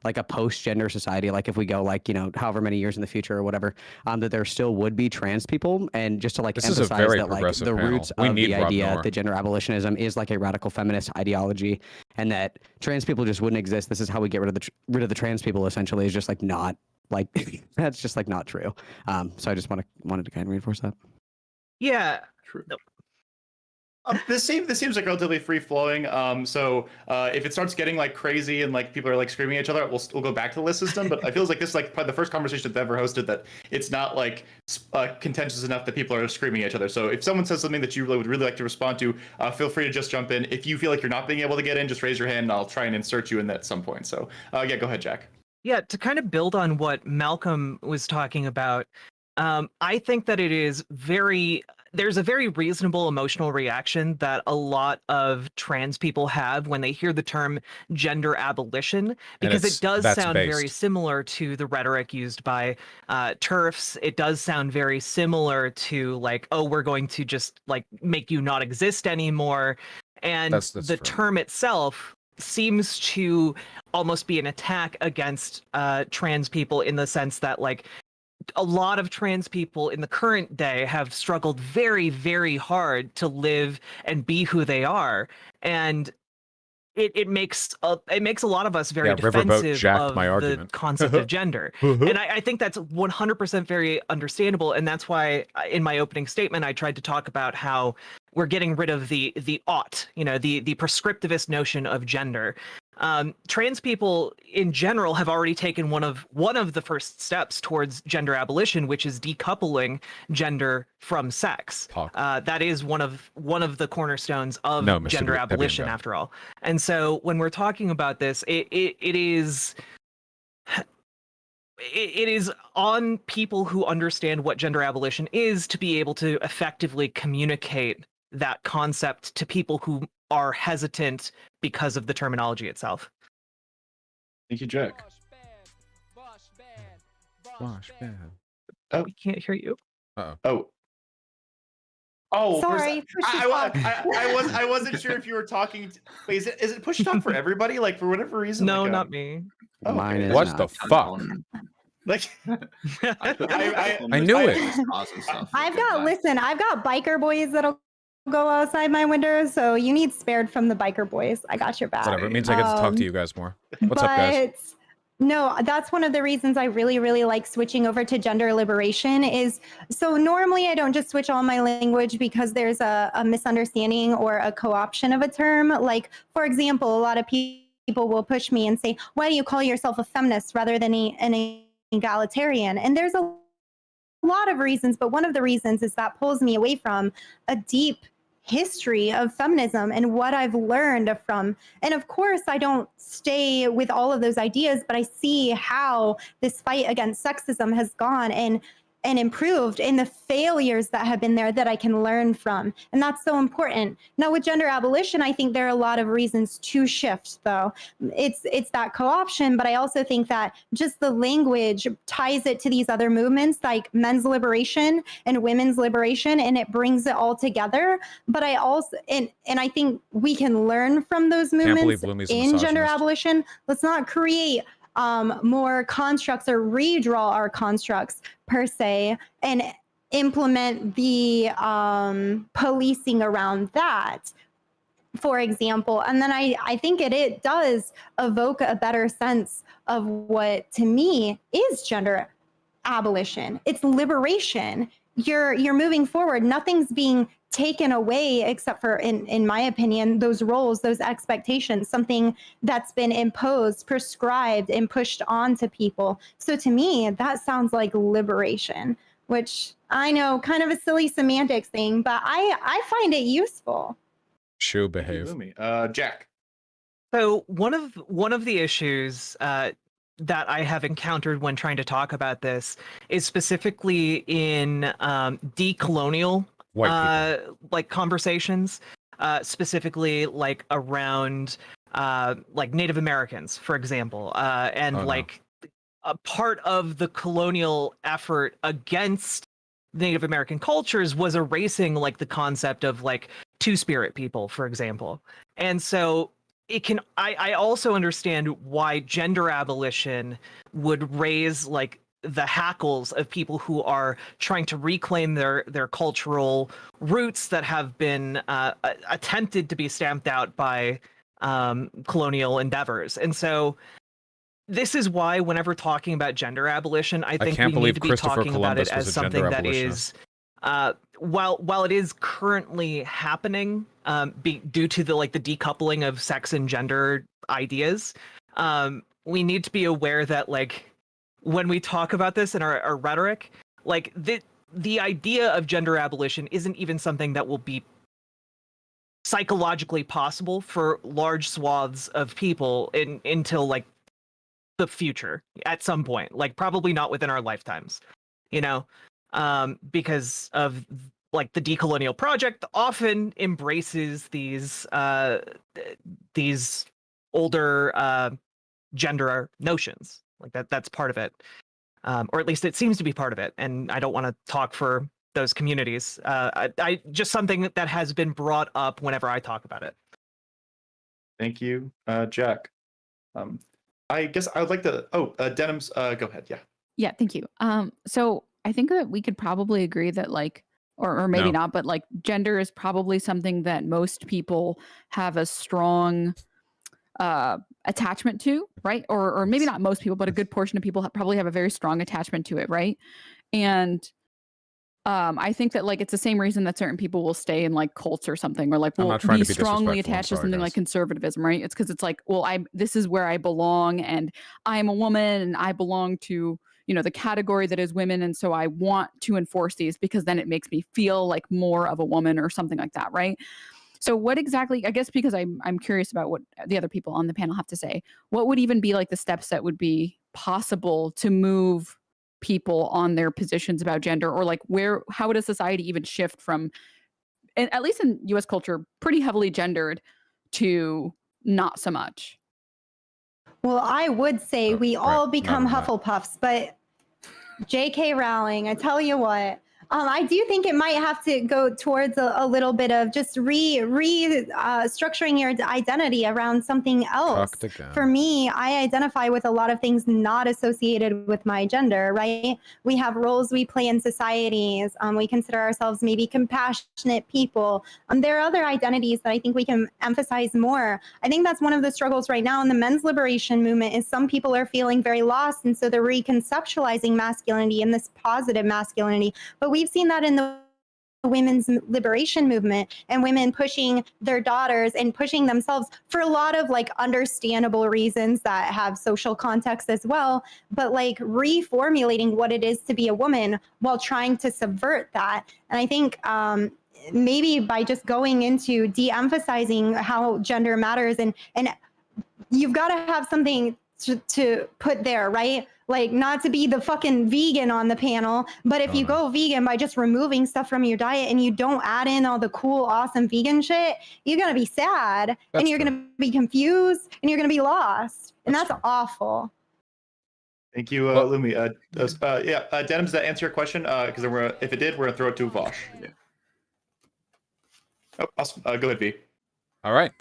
like a post-gender society, like if we go like, you know, however many years in the future or whatever, that there still would be trans people. And just to like emphasize that like the roots of the idea that gender abolitionism is like a radical feminist ideology and that trans people just wouldn't exist. This is how we get rid of the trans people essentially is just like not like that's just like not true. So I just wanted to kind of reinforce that. Yeah. True. This seems like relatively free flowing. So if it starts getting like crazy and like people are like screaming at each other, we'll go back to the list system. But I feel like this is like probably the first conversation I've ever hosted that it's not like contentious enough that people are screaming at each other. So if someone says something that you would really like to respond to, feel free to just jump in. If you feel like you're not being able to get in, just raise your hand and I'll try and insert you in that at some point. So yeah, go ahead, Jack. Yeah, to kind of build on what Malcolm was talking about, I think that there's a very reasonable emotional reaction that a lot of trans people have when they hear the term gender abolition, because it does sound very similar to the rhetoric used by TERFs. It does sound very similar to like, oh, we're going to just like make you not exist anymore. And the term itself seems to almost be an attack against trans people in the sense that like a lot of trans people in the current day have struggled very, very hard to live and be who they are, and it makes a lot of us very defensive of the concept of gender. And I think that's 100% very understandable, and that's why in my opening statement I tried to talk about how we're getting rid of the ought, you know, the prescriptivist notion of gender. Trans people in general have already taken one of the first steps towards gender abolition, which is decoupling gender from sex. That is one of the cornerstones of gender abolition, after all. And so when we're talking about this, it is on people who understand what gender abolition is to be able to effectively communicate that concept to people who are hesitant because of the terminology itself. Thank you, Jack. Gosh, man. Oh, we can't hear you. Oh. Oh, sorry. I wasn't sure if you were talking. Wait, is it push talk for everybody? Like for whatever reason? No, like not me. Oh, Mine is what not. the fuck? Like I knew it. I've got biker boys that'll go outside my window, so you need spared from the biker boys. I got your back. Whatever. It means I get to talk to you guys more. What's up, guys? No, that's one of the reasons I really, really like switching over to gender liberation is, so normally I don't just switch all my language because there's a misunderstanding or a co-option of a term. Like, for example, a lot of people will push me and say, why do you call yourself a feminist rather than an egalitarian? And there's a lot of reasons, but one of the reasons is that pulls me away from a deep history of feminism and what I've learned from. And of course, I don't stay with all of those ideas, but I see how this fight against sexism has gone and improved, and the failures that have been there that I can learn from. And that's so important. Now with gender abolition, I think there are a lot of reasons to shift though. It's that co-option, but I also think that just the language ties it to these other movements like men's liberation and women's liberation, and it brings it all together. But I also, and I think we can learn from those movements in gender abolition. Let's not create more constructs or redraw our constructs per se and implement the policing around that, for example. And then I think it does evoke a better sense of what to me is gender abolition. It's liberation. you're moving forward. Nothing's being taken away except for, in my opinion, those roles, those expectations, something that's been imposed, prescribed, and pushed onto people. So to me, that sounds like liberation, which I know, kind of a silly semantics thing, but I find it useful. Shoe Thank you, behave. Lumi. Jack. So one of the issues that I have encountered when trying to talk about this is specifically in decolonial White people. like conversations, specifically like around like Native Americans, for example, and Oh, no. like a part of the colonial effort against Native American cultures was erasing like the concept of like two-spirit people, for example. And so it can I also understand why gender abolition would raise like the hackles of people who are trying to reclaim their cultural roots that have been attempted to be stamped out by colonial endeavors. And so this is why whenever talking about gender abolition, I think can't we believe need to be Christopher talking about it Columbus was as a gender something that abolitionist. is while it is currently happening due to the decoupling of sex and gender ideas, we need to be aware that like when we talk about this in our rhetoric, like the idea of gender abolition isn't even something that will be psychologically possible for large swaths of people until like the future at some point, like probably not within our lifetimes, you know, because of like the decolonial project often embraces these older gender notions, like that's part of it, or at least it seems to be part of it. And I don't want to talk for those communities. I just something that has been brought up whenever I talk about it. Thank you, Jack. I guess I would like to. Denim's. Go ahead. Yeah. Yeah, thank you. So I think that we could probably agree that like, or maybe No. not, but like gender is probably something that most people have a strong attachment to, right? Or maybe not most people, but a good portion of people probably have a very strong attachment to it, right? And I think that like it's the same reason that certain people will stay in like cults or something, or like I'm will not trying be to be strongly disrespectful, I'm attached to sorry, something like guys. conservatism, right? It's because it's like, well, this is where I belong, and I'm a woman, and I belong to the category that is women, and so I want to enforce these because then it makes me feel like more of a woman or something like that, right? So what exactly? I guess because I'm curious about what the other people on the panel have to say. What would even be like the steps that would be possible to move people on their positions about gender, or like how would a society even shift from, at least in US culture, pretty heavily gendered to not so much? Well, I would say we all become not. Hufflepuffs, but J.K. Rowling, I tell you what, I do think it might have to go towards a little bit of just structuring your identity around something else. Cocked again. For me, I identify with a lot of things not associated with my gender, right? We have roles we play in societies. We consider ourselves maybe compassionate people. There are other identities that I think we can emphasize more. I think that's one of the struggles right now in the men's liberation movement is some people are feeling very lost, and so they're reconceptualizing masculinity and this positive masculinity. But we've seen that in the women's liberation movement and women pushing their daughters and pushing themselves for a lot of like understandable reasons that have social context as well, but like reformulating what it is to be a woman while trying to subvert that. And I think maybe by just going into de-emphasizing how gender matters, and you've got to have something to put there, right? Like not to be the fucking vegan on the panel, but if you go vegan by just removing stuff from your diet and you don't add in all the cool, awesome vegan shit, you're going to be sad and you're going to be confused and you're going to be lost. And that's awful. Thank you, Lumi. Denim, does that answer your question? Because if it did, we're going to throw it to Vosh. Yeah. Oh, awesome. Go ahead, V. All right.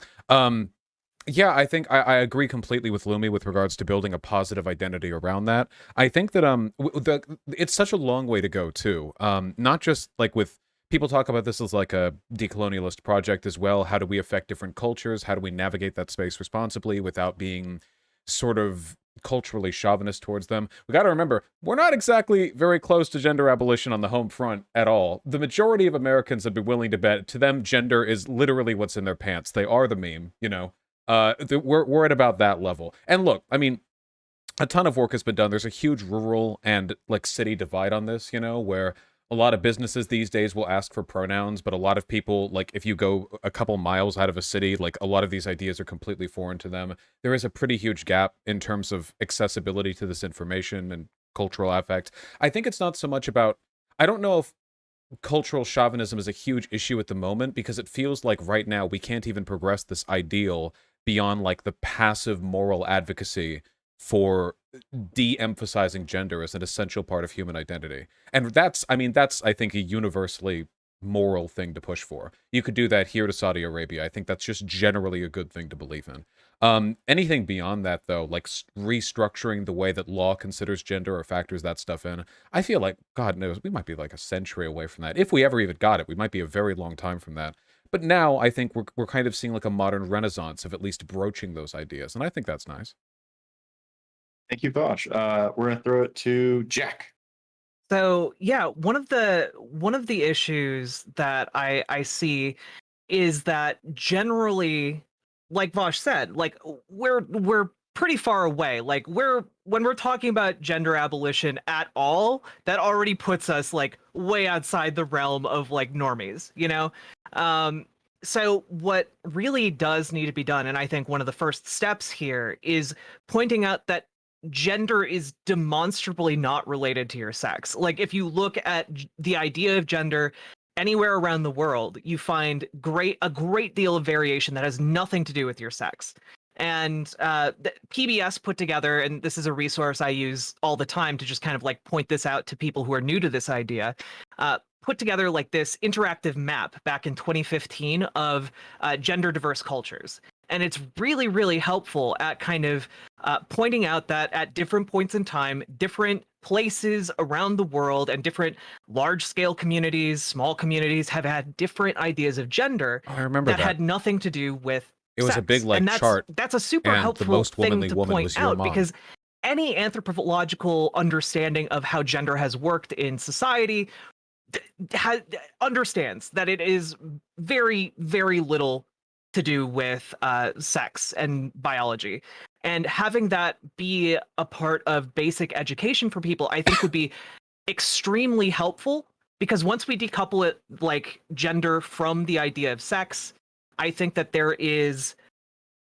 Yeah, I think I agree completely with Lumi with regards to building a positive identity around that. I think that it's such a long way to go too. Not just like with people talk about this as like a decolonialist project as well. How do we affect different cultures? How do we navigate that space responsibly without being sort of culturally chauvinist towards them. We got to remember, we're not exactly very close to gender abolition on the home front at all. The majority of Americans would be willing to bet, to them, gender is literally what's in their pants. They are the meme, you know. We're at about that level. And look, I mean, a ton of work has been done. There's a huge rural and like city divide on this, you know, where a lot of businesses these days will ask for pronouns, but a lot of people, like if you go a couple miles out of a city, like a lot of these ideas are completely foreign to them. There is a pretty huge gap in terms of accessibility to this information and cultural affect. I think it's not so much about, I don't know if cultural chauvinism is a huge issue at the moment, because it feels like right now we can't even progress this ideal beyond like the passive moral advocacy for de-emphasizing gender as an essential part of human identity. And that's, I think, a universally moral thing to push for. You could do that here to Saudi Arabia. I think that's just generally a good thing to believe in. Anything beyond that, though, like restructuring the way that law considers gender or factors that stuff in, I feel like, God knows, we might be like a century away from that. If we ever even got it, we might be a very long time from that. But now I think we're kind of seeing like a modern renaissance of at least broaching those ideas, and I think that's nice. Thank you, Vosh. We're gonna throw it to Jack. So yeah, one of the issues that I see is that generally, like Vosh said, like we're pretty far away. Like when we're talking about gender abolition at all, that already puts us like way outside the realm of like normies, you know? So what really does need to be done, and I think one of the first steps here, is pointing out that gender is demonstrably not related to your sex. Like if you look at the idea of gender anywhere around the world, you find a great deal of variation that has nothing to do with your sex. And PBS put together, and this is a resource I use all the time to just kind of like point this out to people who are new to this idea, put together like this interactive map back in 2015 of gender diverse cultures. And it's really, really helpful at kind of pointing out that at different points in time, different places around the world and different large-scale communities, small communities have had different ideas of gender that had nothing to do with it was sex. a big like and chart. That's a super and helpful the most thing womanly to woman point was your out, mom. because any anthropological understanding of how gender has worked in society understands that it is very, very little to do with sex and biology. And having that be a part of basic education for people, I think would be extremely helpful, because once we decouple it, like gender from the idea of sex, I think that there is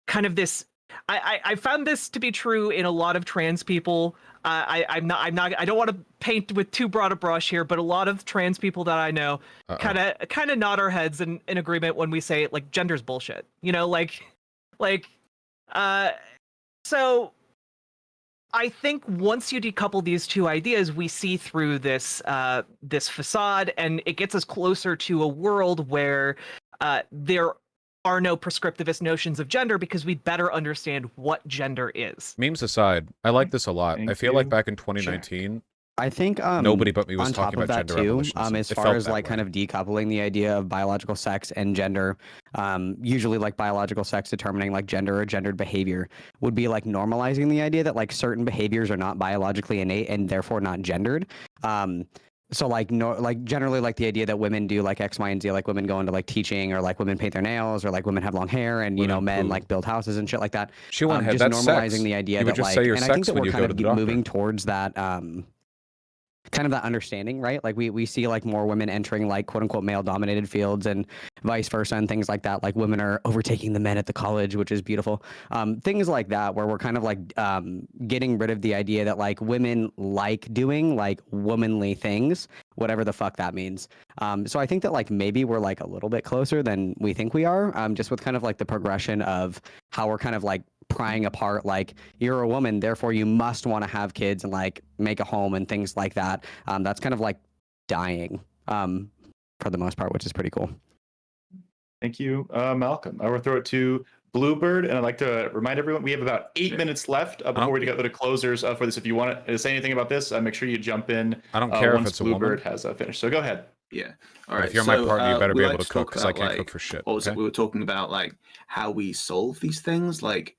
kind of this, I found this to be true in a lot of trans people. I don't want to paint with too broad a brush here, but a lot of trans people that I know kind of nod our heads in agreement when we say like gender's bullshit, you know, so I think once you decouple these two ideas, we see through this this facade, and it gets us closer to a world where there are no prescriptivist notions of gender, because we better understand what gender is. Memes aside, I like this a lot. Thank I feel like you, back in 2019, I think nobody but me was on top talking of about that gender too, abolitionism. as It far felt as that like way. kind of decoupling the idea of biological sex and gender, usually like biological sex determining like gender or gendered behavior would be like normalizing the idea that like certain behaviors are not biologically innate and therefore not gendered. So like like generally like the idea that women do like X, Y, and Z, like women go into like teaching, or like women paint their nails, or like women have long hair, and you know men like build houses and shit like that. She went ahead. Just That's normalizing sex. the idea You would that just like, say you're and I think sex that when we're you kind go to of the doctor. moving towards that kind of that understanding, right? Like we see like more women entering like quote unquote male dominated fields and vice versa and things like that. Like women are overtaking the men at the college, which is beautiful. Things like that, where we're kind of like getting rid of the idea that like women like doing like womanly things, whatever the fuck that means. So I think that like maybe we're like a little bit closer than we think we are, just with kind of like the progression of how we're kind of like prying apart like you're a woman, therefore you must want to have kids and like make a home and things like that. That's kind of like dying for the most part, which is pretty cool. Thank you, Malcolm. I will throw it to Bluebird, and I'd like to remind everyone we have about 8 minutes left before we go to closers for this. If you want to say anything about this, make sure you jump in. I don't care if once it's a Bluebird woman. has finished. So go ahead. Yeah. All right. If you're my partner, you better be we able like to cook, because I talk can't about, cook for shit. What was Okay? it? We were talking about like how we solve these things. Like,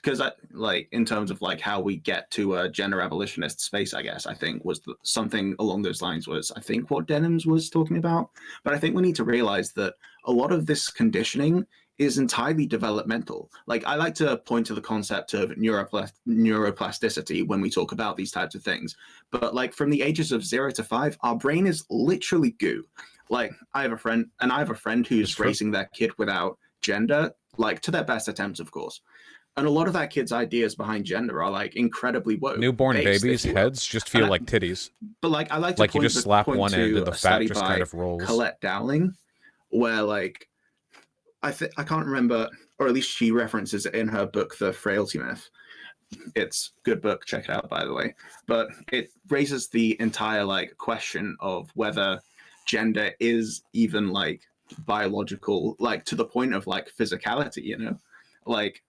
because like in terms of like how we get to a gender abolitionist space, I guess I think was something along those lines was I think what Denims was talking about. But I think we need to realize that a lot of this conditioning is entirely developmental. Like I like to point to the concept of neuroplasticity when we talk about these types of things. But like from the ages of 0 to 5, our brain is literally goo. Like I have a friend who's raising their kid without gender, like to their best attempts, of course. And a lot of that kid's ideas behind gender are like incredibly woke. Newborn babies' heads just feel like titties. But like I like to like you just slap one end and the fat just kind of rolls. Colette Dowling, where like I can't remember, or at least she references it in her book, The Frailty Myth. It's a good book, check it out, by the way. But it raises the entire like question of whether gender is even like biological, like to the point of like physicality, you know, like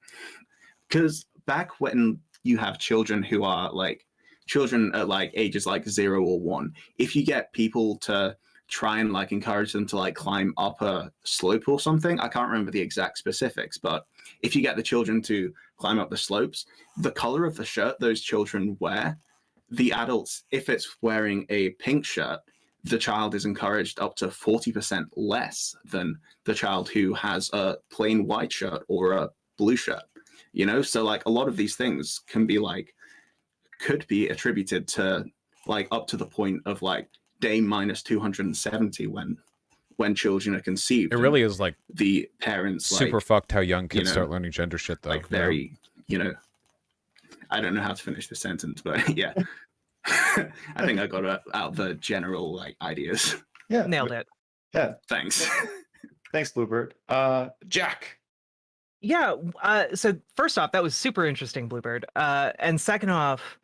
because back when you have children who are like children at like ages like 0 or 1, if you get people to try and like encourage them to like climb up a slope or something, I can't remember the exact specifics, but if you get the children to climb up the slopes, the color of the shirt those children wear, the adults, if it's wearing a pink shirt, the child is encouraged up to 40% less than the child who has a plain white shirt or a blue shirt, you know? So like a lot of these things can be like, could be attributed to like up to the point of like day minus 270 when children are conceived. It really is like the parents super like, fucked how young kids start learning gender shit though. Like very, you know, I don't know how to finish the sentence, but yeah. I think I got out the general like ideas. Yeah, Nailed it. Yeah, thanks. Thanks, Bluebird. Jack. Yeah. So first off, that was super interesting, Bluebird. And second off,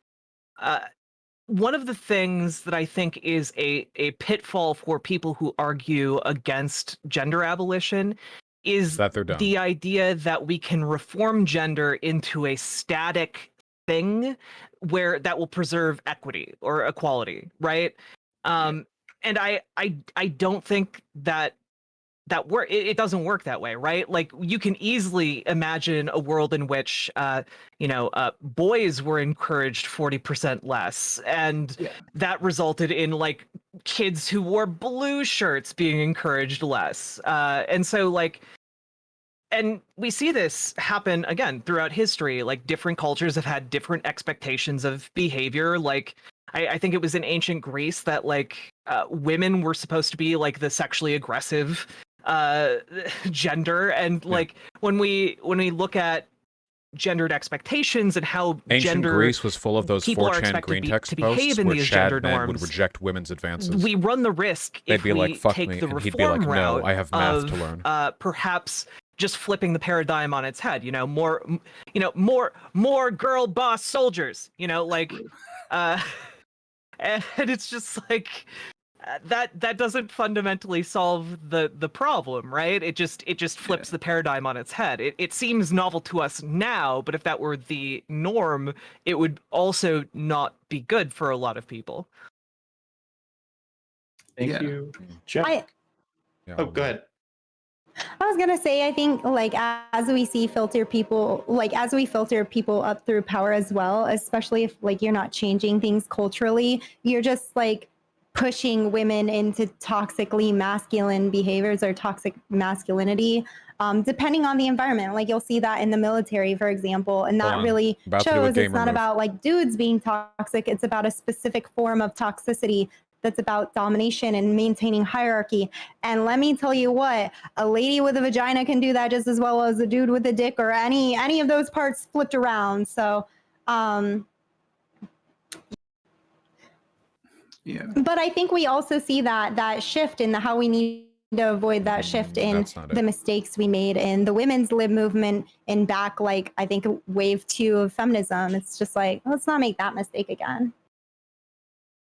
one of the things that I think is a pitfall for people who argue against gender abolition is that they're dumb. The idea that we can reform gender into a static thing where that will preserve equity or equality, right? And I don't think that work. It doesn't work that way, right? Like you can easily imagine a world in which boys were encouraged 40% less, and that resulted in like kids who wore blue shirts being encouraged less, and so like. And we see this happen again throughout history. Like different cultures have had different expectations of behavior. Like I think it was in ancient Greece that like women were supposed to be like the sexually aggressive gender, and like when we look at gendered expectations and how ancient Greece was full of those 4chan green text posts where Chad men would reject women's advances. We run the risk they'd if be we like, fuck take me, the and he'd reform be like, route no, I have math of, to learn. Perhaps just flipping the paradigm on its head, more girl boss soldiers, like, and it's just like that doesn't fundamentally solve the problem, right? It just flips the paradigm on its head. It seems novel to us now, but if that were the norm, it would also not be good for a lot of people. Thank you, Jack. Oh, go ahead. I was gonna say, I think like as we filter people up through power as well, especially if like you're not changing things culturally, you're just like pushing women into toxically masculine behaviors or toxic masculinity, depending on the environment. Like you'll see that in the military, for example, and that really shows it's not about like dudes being toxic. It's about a specific form of toxicity that's about domination and maintaining hierarchy. And let me tell you what, a lady with a vagina can do that just as well as a dude with a dick or any of those parts flipped around. So, yeah. But I think we also see that shift in how we need to avoid that shift in the mistakes we made in the women's lib movement in back, like I think wave 2 of feminism. It's just like, let's not make that mistake again.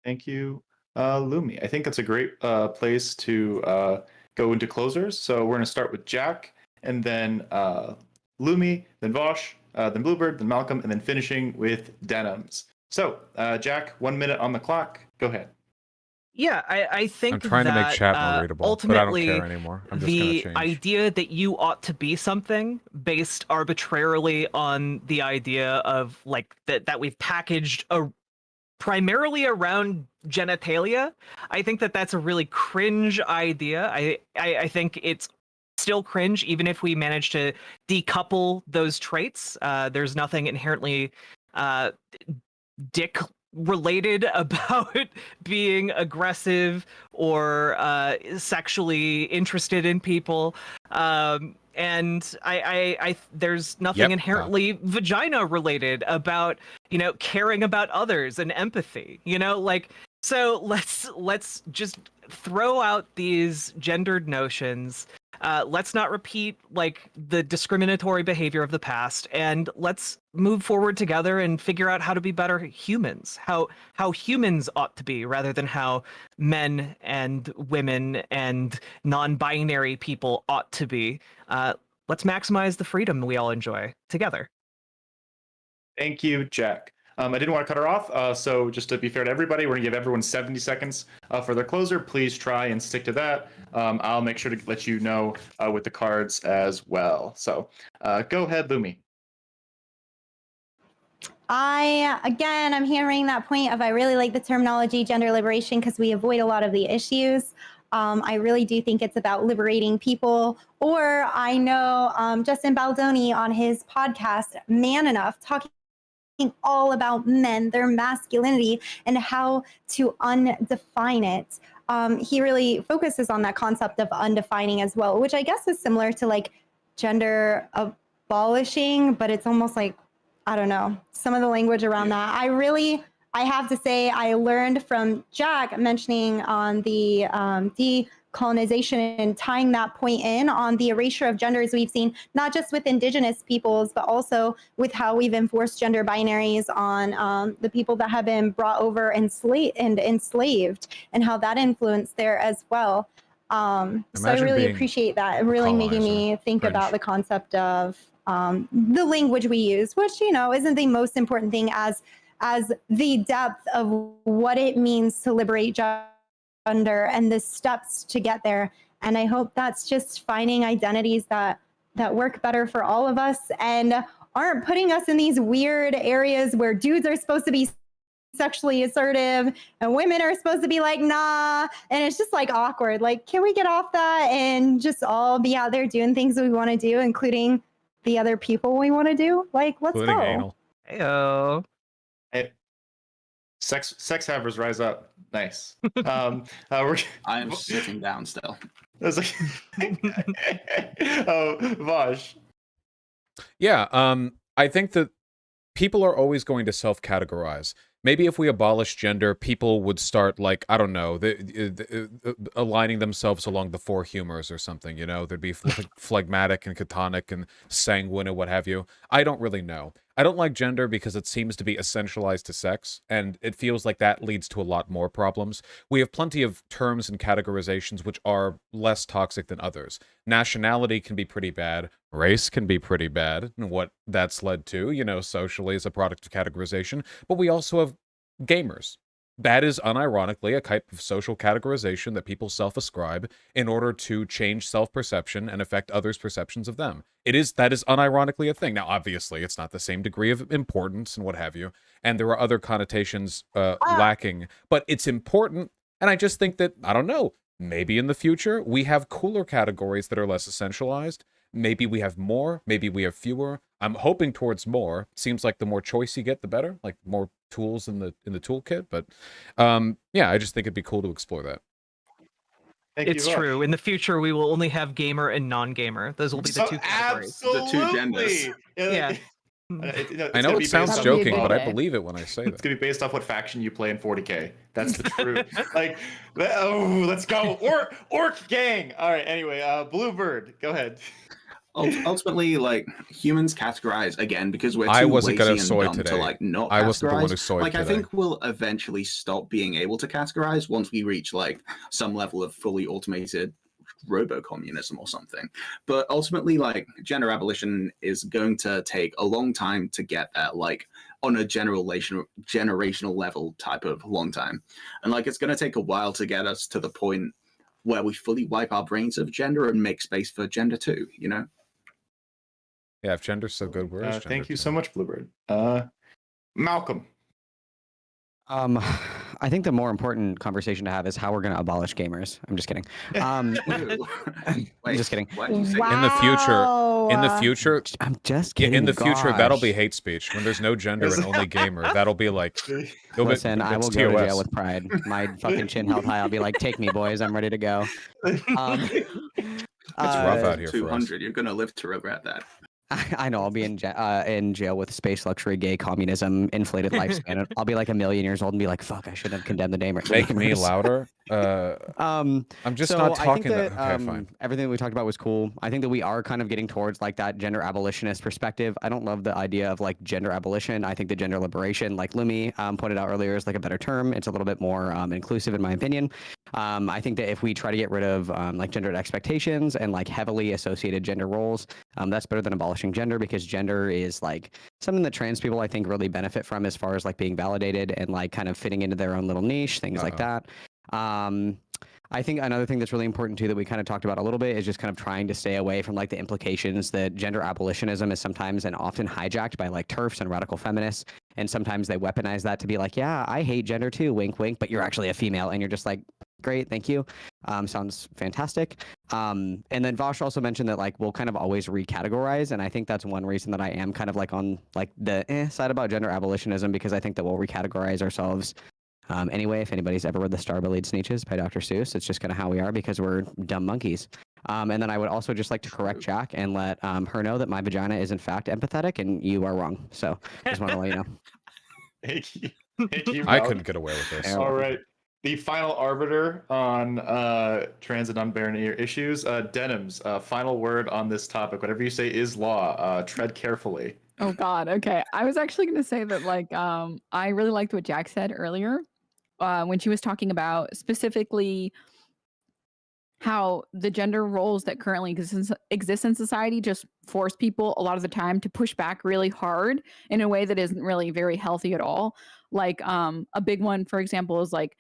Thank you. Lumi, I think that's a great place to go into closers. So we're going to start with Jack, and then Lumi, then Vosh, then Bluebird, then Malcolm, and then finishing with Denims. So, Jack, 1 minute on the clock. Go ahead. Yeah, I think I'm trying to make that, chat more readable, but I don't ultimately care anymore. I'm just gonna the change. idea that you ought to be something based arbitrarily on the idea of like that we've packaged primarily around genitalia, I think that that's a really cringe idea. I think it's still cringe even if we manage to decouple those traits. There's nothing inherently dick related about being aggressive or sexually interested in people. And I there's nothing Yep, inherently vagina related about, you know, caring about others and empathy, you know, like, so let's just throw out these gendered notions. Let's not repeat like the discriminatory behavior of the past, and let's move forward together and figure out how to be better humans, how humans ought to be, rather than how men and women and non-binary people ought to be. Let's maximize the freedom we all enjoy together. Thank you, Jack. I didn't want to cut her off, so just to be fair to everybody, we're going to give everyone 70 seconds for their closer. Please try and stick to that. I'll make sure to let you know with the cards as well. So go ahead, Lumi. I'm hearing that point of I really like the terminology gender liberation because we avoid a lot of the issues. I really do think it's about liberating people. Or I know Justin Baldoni on his podcast, Man Enough, talking all about men, their masculinity, and how to undefine it. He really focuses on that concept of undefining as well, which I guess is similar to like gender abolishing, but it's almost like, I don't know, some of the language around that. I have to say, I learned from Jack mentioning on the decolonization and tying that point in on the erasure of genders we've seen, not just with indigenous peoples, but also with how we've enforced gender binaries on the people that have been brought over and enslaved, and how that influenced there as well. So I really appreciate that. Really making me think about the concept of the language we use, which, you know, isn't the most important thing as the depth of what it means to liberate gender and the steps to get there. And I hope that's just finding identities that work better for all of us and aren't putting us in these weird areas where dudes are supposed to be sexually assertive and women are supposed to be like, nah, and it's just like awkward. Like, can we get off that and just all be out there doing things we want to do, including the other people we want to do? Like, let's Including go. anal. Heyo. Hey, sex havers rise up. Nice. I am sitting down still. I was like, oh, Vaj. Yeah, I think that people are always going to self-categorize. Maybe if we abolish gender, people would start, like, I don't know, aligning themselves along the four humors or something, you know? There'd be phlegmatic and catonic and sanguine and what have you. I don't really know. I don't like gender because it seems to be essentialized to sex, and it feels like that leads to a lot more problems. We have plenty of terms and categorizations which are less toxic than others. Nationality can be pretty bad. Race can be pretty bad, and what that's led to, you know, socially as a product of categorization. But we also have gamers. That is unironically a type of social categorization that people self-ascribe in order to change self-perception and affect others' perceptions of them. That is unironically a thing. Now, obviously, it's not the same degree of importance and what have you, and there are other connotations lacking, but it's important, and I just think that, I don't know, maybe in the future, we have cooler categories that are less essentialized. Maybe we have more, maybe we have fewer. I'm hoping towards more. Seems like the more choice you get, the better, like more tools in the toolkit, but yeah, I just think it'd be cool to explore that. It's true. In the future, we will only have gamer and non-gamer. Those will be the two categories. Absolutely. The two genders. Yeah. I know it sounds joking, but I believe it when I say that. It's going to be based off what faction you play in 40K. That's the truth. Like, oh, let's go. Orc gang. All right, anyway, Bluebird, go ahead. Ultimately, like, humans categorize again because we're too I wasn't lazy gonna and soy dumb today. to like not I categorize. wasn't the one who soyed like, today. I think we'll eventually stop being able to categorize once we reach like some level of fully automated robo-communism or something. But ultimately, like, gender abolition is going to take a long time to get there, like on a generational level type of long time. And like, it's going to take a while to get us to the point where we fully wipe our brains of gender and make space for gender too, you know? Yeah, if gender's so good, where is gender? Thank you so much, Bluebird. Malcolm. I think the more important conversation to have is how we're going to abolish gamers. I'm just kidding. Wait, just kidding. What did you say? In the future, I'm just kidding. in the future, that'll be gosh. hate speech. When there's no gender and only gamer, that'll be like, Listen, I will it's go to TOS. jail with pride. My fucking chin held high. I'll be like, take me, boys. I'm ready to go. It's rough out here for us. 200. You're gonna live to regret that. I know. I'll be in jail with space, luxury, gay, communism, inflated lifespan. I'll be like 1,000,000 years old and be like, "Fuck, I should have condemned the name." Make me louder. I'm just so not I talking. think that, Okay, fine. everything we talked about was cool. I think that we are kind of getting towards like that gender abolitionist perspective. I don't love the idea of like gender abolition. I think the gender liberation, like Lumi pointed out earlier, is like a better term. It's a little bit more inclusive, in my opinion. I think that if we try to get rid of like gendered expectations and like heavily associated gender roles, that's better than abolishing gender, because gender is like something that trans people, I think, really benefit from as far as like being validated and like kind of fitting into their own little niche, things like that. I think another thing that's really important too that we kind of talked about a little bit is just kind of trying to stay away from like the implications that gender abolitionism is sometimes and often hijacked by like TERFs and radical feminists. And sometimes they weaponize that to be like, yeah, I hate gender too, wink, wink, but you're actually a female. And you're just like, great, thank you. Sounds fantastic. And then Vosh also mentioned that like we'll kind of always recategorize. And I think that's one reason that I am kind of like on like the side about gender abolitionism, because I think that we'll recategorize ourselves. Anyway, if anybody's ever read The Star-Bellied Sneetches by Dr. Seuss, it's just kind of how we are because we're dumb monkeys. And then I would also just like to correct Jack and let her know that my vagina is in fact empathetic and you are wrong. So just want to let you know. Thank you. Thank you, I Malcolm. couldn't get away with this. All right. The final arbiter on trans and non-binary issues, Denims, final word on this topic. Whatever you say is law. Tread carefully. Oh God. Okay. I was actually going to say that like I really liked what Jack said earlier when she was talking about specifically how the gender roles that currently exist in society just force people a lot of the time to push back really hard in a way that isn't really very healthy at all. Like a big one, for example, is like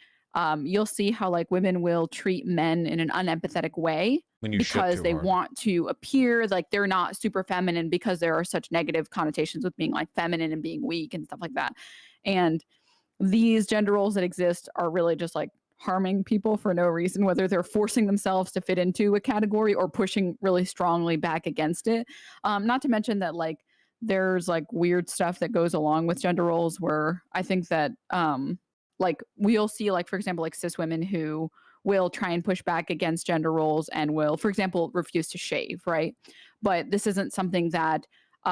you'll see how like women will treat men in an unempathetic way because they want to appear like they're not super feminine, because there are such negative connotations with being like feminine and being weak and stuff like that. And these gender roles that exist are really just like harming people for no reason, whether they're forcing themselves to fit into a category or pushing really strongly back against it. Not to mention that like there's like weird stuff that goes along with gender roles where I think that like we'll see like, for example, like cis women who will try and push back against gender roles and will, for example, refuse to shave, right? But this isn't something that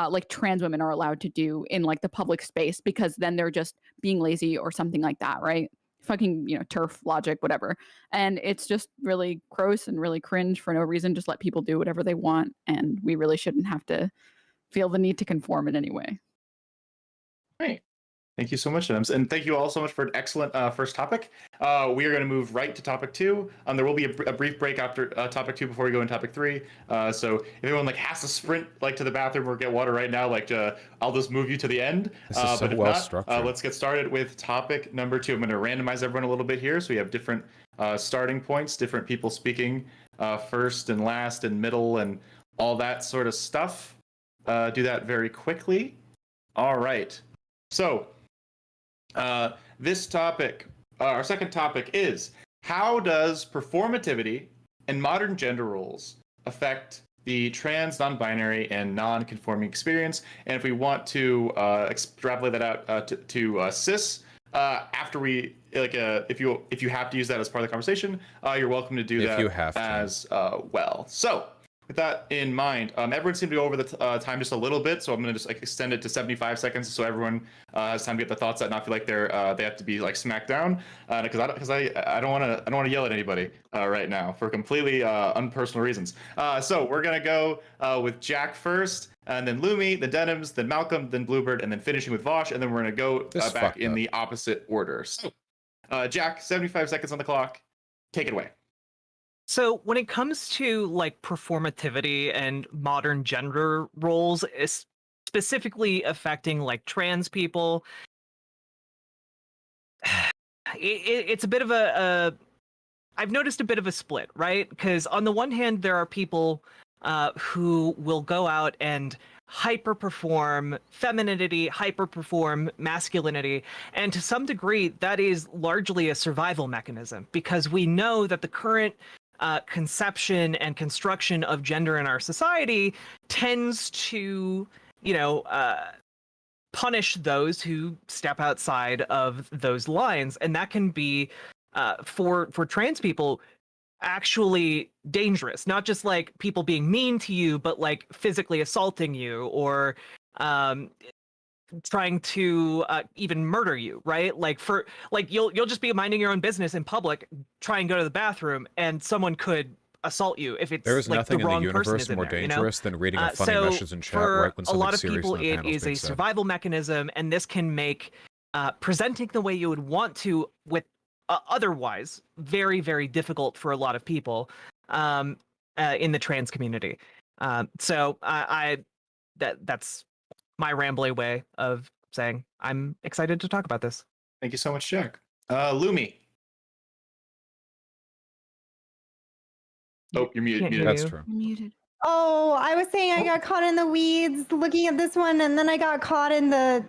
like trans women are allowed to do in like the public space, because then they're just being lazy or something like that, right? Fucking, you know, TERF logic, whatever. And it's just really gross and really cringe for no reason. Just let people do whatever they want, and we really shouldn't have to feel the need to conform in any way. Right. Thank you so much, Adams. And thank you all so much for an excellent first topic. We are going to move right to topic 2. There will be a brief break after topic 2 before we go into topic 3. So if anyone like has to sprint like to the bathroom or get water right now, like I'll just move you to the end. This is so but if well not, structured. let's get started with topic number 2. I'm going to randomize everyone a little bit here, so we have different starting points, different people speaking first and last and middle and all that sort of stuff. Do that very quickly. All right. So this topic, our second topic, is how does performativity and modern gender roles affect the trans, non-binary, and non-conforming experience? And if we want to extrapolate that out to cis, after we if you have to use that as part of the conversation, you're welcome to do that you have to. as well. So with that in mind, everyone seemed to go over the time just a little bit, so I'm going to just like extend it to 75 seconds so everyone has time to get the thoughts out, not feel like they have to be like smacked down, because I don't want to yell at anybody right now for completely unpersonal reasons. So we're going to go with Jack first, and then Lumi, then Denims, then Malcolm, then Bluebird, and then finishing with Vosh, and then we're going to go back in the opposite order. So Jack, 75 seconds on the clock. Take it away. So when it comes to like performativity and modern gender roles, specifically affecting like trans people, it's a bit of I've noticed a bit of a split, right? Because on the one hand, there are people who will go out and hyper perform femininity, hyper perform masculinity, and to some degree, that is largely a survival mechanism because we know that the current conception and construction of gender in our society tends to, punish those who step outside of those lines, and that can be for trans people actually dangerous. Not just like people being mean to you, but like physically assaulting you or trying to even murder you, right? Like for like you'll just be minding your own business in public, try and go to the bathroom, and someone could assault you if it's There's like nothing the in the wrong person universe is in more there, dangerous than reading a funny message in chat for right when a something lot of serious people, in the it panel is is being a said. survival mechanism, and this can make presenting the way you would want to with otherwise very, very difficult for a lot of people in the trans community. So that's my rambly way of saying I'm excited to talk about this. Thank you so much, Jack. Lumi. Oh, you're muted. Can't hear That's you. true. Muted. Oh, I was saying I got caught in the weeds looking at this one, and then I got caught in the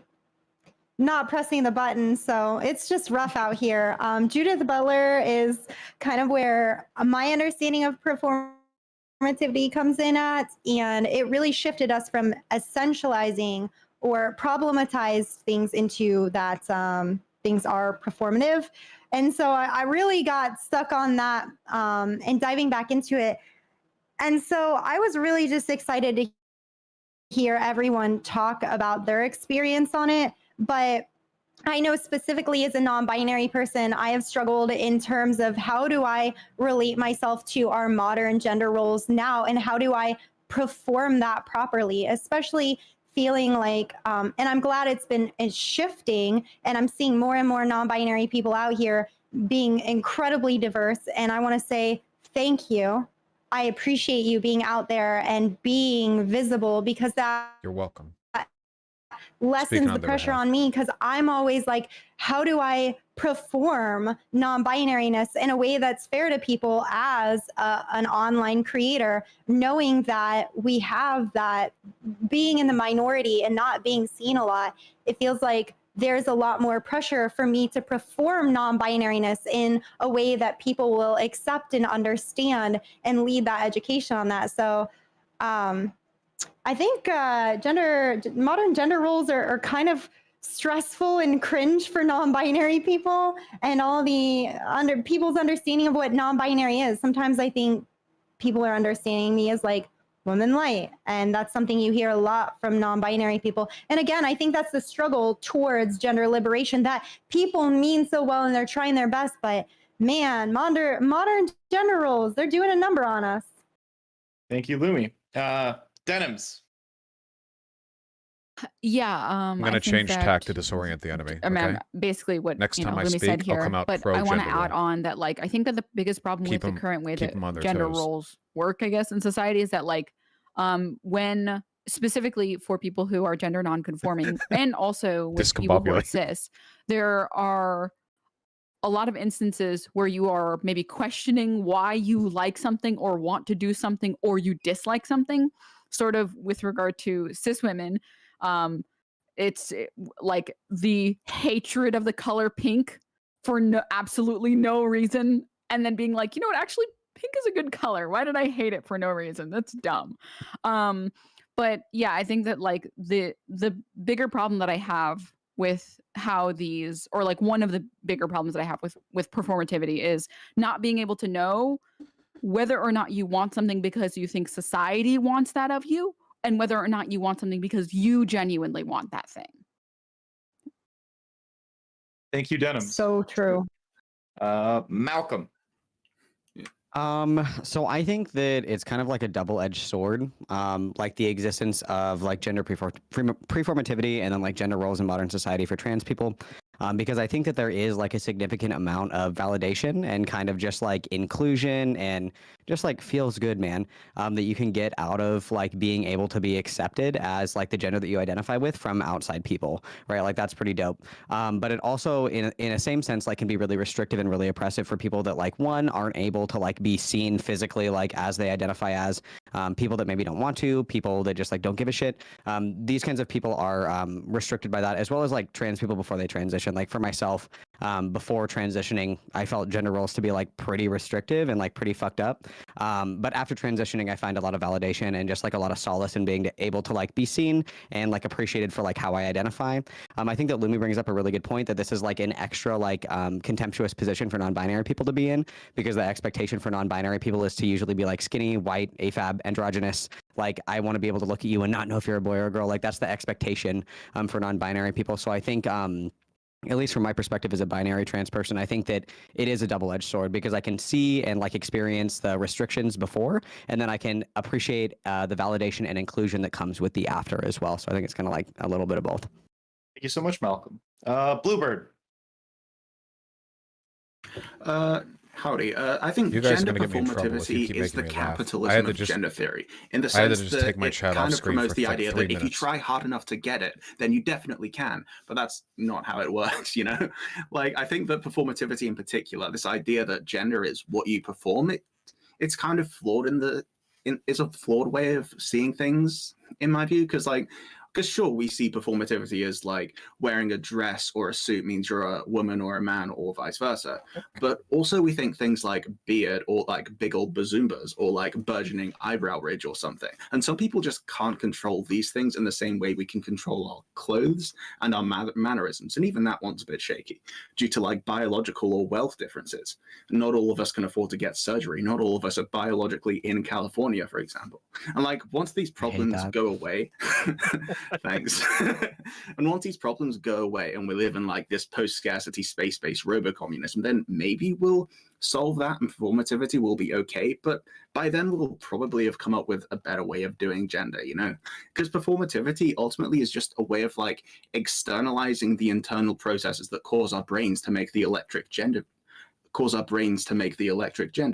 not pressing the button. So it's just rough out here. Judith Butler is kind of where my understanding of performativity comes in at, and it really shifted us from essentializing or problematized things into that things are performative. And so I really got stuck on that and diving back into it. And so I was really just excited to hear everyone talk about their experience on it. But I know specifically as a non-binary person, I have struggled in terms of how do I relate myself to our modern gender roles now, and how do I perform that properly, especially feeling like, and I'm glad it's shifting, and I'm seeing more and more non-binary people out here being incredibly diverse. And I want to say thank you. I appreciate you being out there and being visible, because that You're welcome. lessens the on their pressure behalf. on me, because I'm always like, how do I perform non-binariness in a way that's fair to people as an online creator, knowing that we have that being in the minority and not being seen a lot. It feels like there's a lot more pressure for me to perform non-binariness in a way that people will accept and understand and lead that education on that. So I think modern gender roles are kind of stressful and cringe for non-binary people, and all the people's understanding of what non-binary is. Sometimes I think people are understanding me as like woman light, and that's something you hear a lot from non-binary people. And again, I think that's the struggle towards gender liberation, that people mean so well and they're trying their best, but man, modern gender roles, they're doing a number on us. Thank you, Lumi. Denims. Yeah, I'm going to change tack to disorient the enemy. Okay? Basically what Next time I Lumi speak, said I'll here, come out but I want to pro-gender add role. on that, like, I think that the biggest problem Keep with 'em- the current way keep 'em on that their gender toes. roles work, I guess, in society is that, like, when specifically for people who are gender non-conforming and also with people who are Discombobulated. cis, there are a lot of instances where you are maybe questioning why you like something or want to do something or you dislike something. Sort of with regard to cis women, it's like the hatred of the color pink for absolutely no reason, and then being like, you know what, actually pink is a good color. Why did I hate it for no reason? That's dumb. But yeah, I think that like the bigger problem that I have with how these, or like one of the bigger problems that I have with performativity is not being able to know whether or not you want something because you think society wants that of you, and whether or not you want something because you genuinely want that thing. Thank you, Denims. So true. Malcolm. So I think that it's kind of like a double-edged sword, like the existence of like gender performativity and then like gender roles in modern society for trans people. because I think that there is like a significant amount of validation and kind of just like inclusion and just like feels good, man, that you can get out of like being able to be accepted as like the gender that you identify with from outside people, right? Like that's pretty dope. But it also, in a same sense, like can be really restrictive and really oppressive for people that like one aren't able to like be seen physically like as they identify as, people that maybe don't want to, people that just like don't give a shit. These kinds of people are restricted by that, as well as like trans people before they transition. Like for myself, before transitioning, I felt gender roles to be like pretty restrictive and like pretty fucked up. But after transitioning, I find a lot of validation and just like a lot of solace in being able to like be seen and like appreciated for like how I identify. I think that Lumi brings up a really good point that this is like an extra like contemptuous position for non-binary people to be in, because the expectation for non-binary people is to usually be like skinny, white, AFAB, androgynous. Like I want to be able to look at you and not know if you're a boy or a girl. Like that's the expectation for non-binary people. So I think at least from my perspective as a binary trans person, I think that it is a double-edged sword, because I can see and like experience the restrictions before, and then I can appreciate the validation and inclusion that comes with the after as well. So I think it's kind of like a little bit of both. Thank you so much, Malcolm. Bluebird. Howdy. I think You guys are gender gonna get me in trouble if you performativity keep is the making me laugh. I capitalism had to of just- gender theory, in the I had to sense just take that my it chat off kind of screen promotes for the like idea 3 that if you minutes. try hard enough to get it, then you definitely can. But that's not how it works, you know? Like, I think that performativity in particular, this idea that gender is what you perform, it's kind of flawed it's a flawed way of seeing things, in my view, because sure, we see performativity as like wearing a dress or a suit means you're a woman or a man or vice versa. But also we think things like beard or like big old bazoombas or like burgeoning eyebrow ridge or something. And some people just can't control these things in the same way we can control our clothes and our mannerisms. And even that one's a bit shaky due to like biological or wealth differences. Not all of us can afford to get surgery. Not all of us are biologically in California, for example. And like once these problems go away, thanks. And once these problems go away and we live in like this post-scarcity space-based robo-communism, then maybe we'll solve that and performativity will be okay. But by then we'll probably have come up with a better way of doing gender, you know? Because performativity ultimately is just a way of like externalizing the internal processes that cause our brains to make the electric gender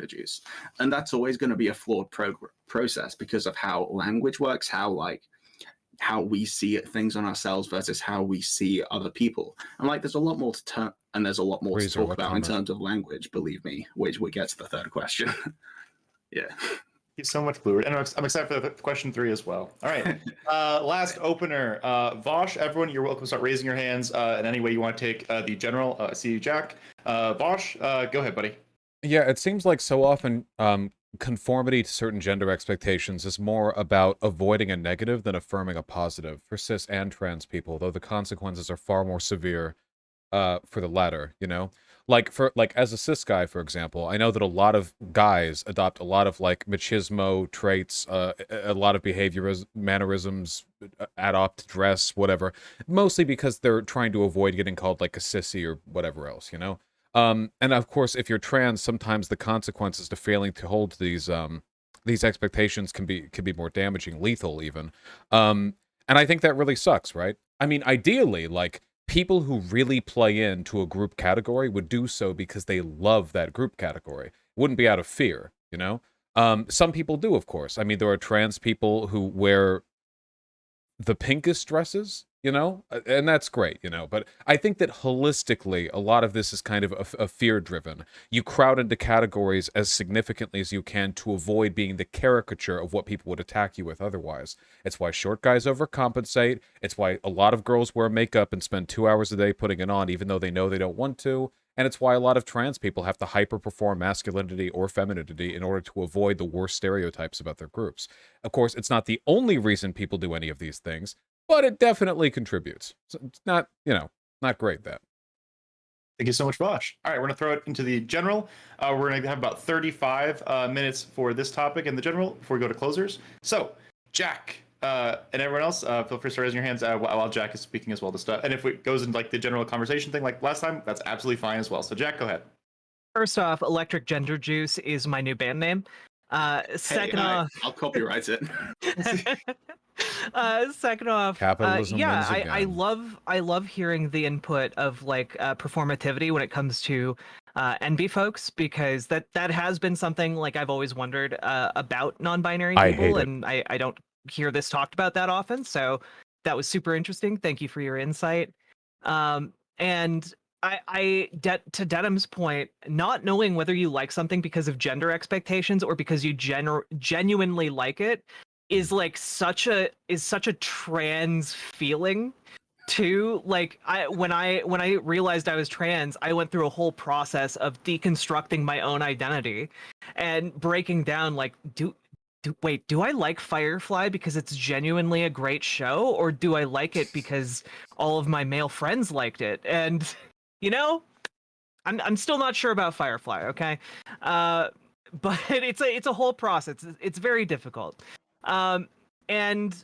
juice. And that's always going to be a flawed process because of how language works, how we see things on ourselves versus how we see other people. And like there's a lot more to talk about in terms of language, believe me, which we get to the third question. Yeah. Thank you so much, Bluebird. And I'm excited for the question 3 as well. All right. Last opener. Vosh, everyone, you're welcome to start raising your hands in any way you want to take the general. I see you, Jack. Vosh, go ahead, buddy. Yeah, it seems like so often conformity to certain gender expectations is more about avoiding a negative than affirming a positive for cis and trans people, though the consequences are far more severe for the latter, you know? Like as a cis guy, for example, I know that a lot of guys adopt a lot of like machismo traits, a lot of behaviors, mannerisms, adopt dress, whatever, mostly because they're trying to avoid getting called like a sissy or whatever else, you know? And of course, if you're trans, sometimes the consequences to failing to hold to these expectations can be more damaging, lethal even. And I think that really sucks, right? I mean, ideally, like people who really play into a group category would do so because they love that group category. It wouldn't be out of fear, you know? Some people do, of course. I mean, there are trans people who wear the pinkest dresses, you know, and that's great, you know, but I think that holistically, a lot of this is kind of a fear-driven. You crowd into categories as significantly as you can to avoid being the caricature of what people would attack you with otherwise. It's why short guys overcompensate. It's why a lot of girls wear makeup and spend 2 hours a day putting it on, even though they know they don't want to. And it's why a lot of trans people have to hyper-perform masculinity or femininity in order to avoid the worst stereotypes about their groups. Of course, it's not the only reason people do any of these things, but it definitely contributes. So it's not, you know, not great, that. Thank you so much, Vosh. All right, we're going to throw it into the general. We're going to have about 35 minutes for this topic in the general before we go to closers. So, Jack and everyone else, feel free to start raising your hands while Jack is speaking as well to stuff. And if it goes into like the general conversation thing like last time, that's absolutely fine as well. So, Jack, go ahead. First off, Electric Gender Juice is my new band name. Second off, I'll copyright it. Second off, Capitalism yeah, wins I again. love hearing the input of like performativity when it comes to NB folks, because that has been something like I've always wondered about non-binary I people, hate it. and I don't hear this talked about that often. So that was super interesting. Thank you for your insight. And to Denham's point, not knowing whether you like something because of gender expectations or because you genuinely like it is like such a trans feeling too. Like when I realized I was trans, I went through a whole process of deconstructing my own identity and breaking down like do I like Firefly because it's genuinely a great show, or do I like it because all of my male friends liked it? And you know, I'm still not sure about Firefly, okay? But it's a whole process. It's very difficult. And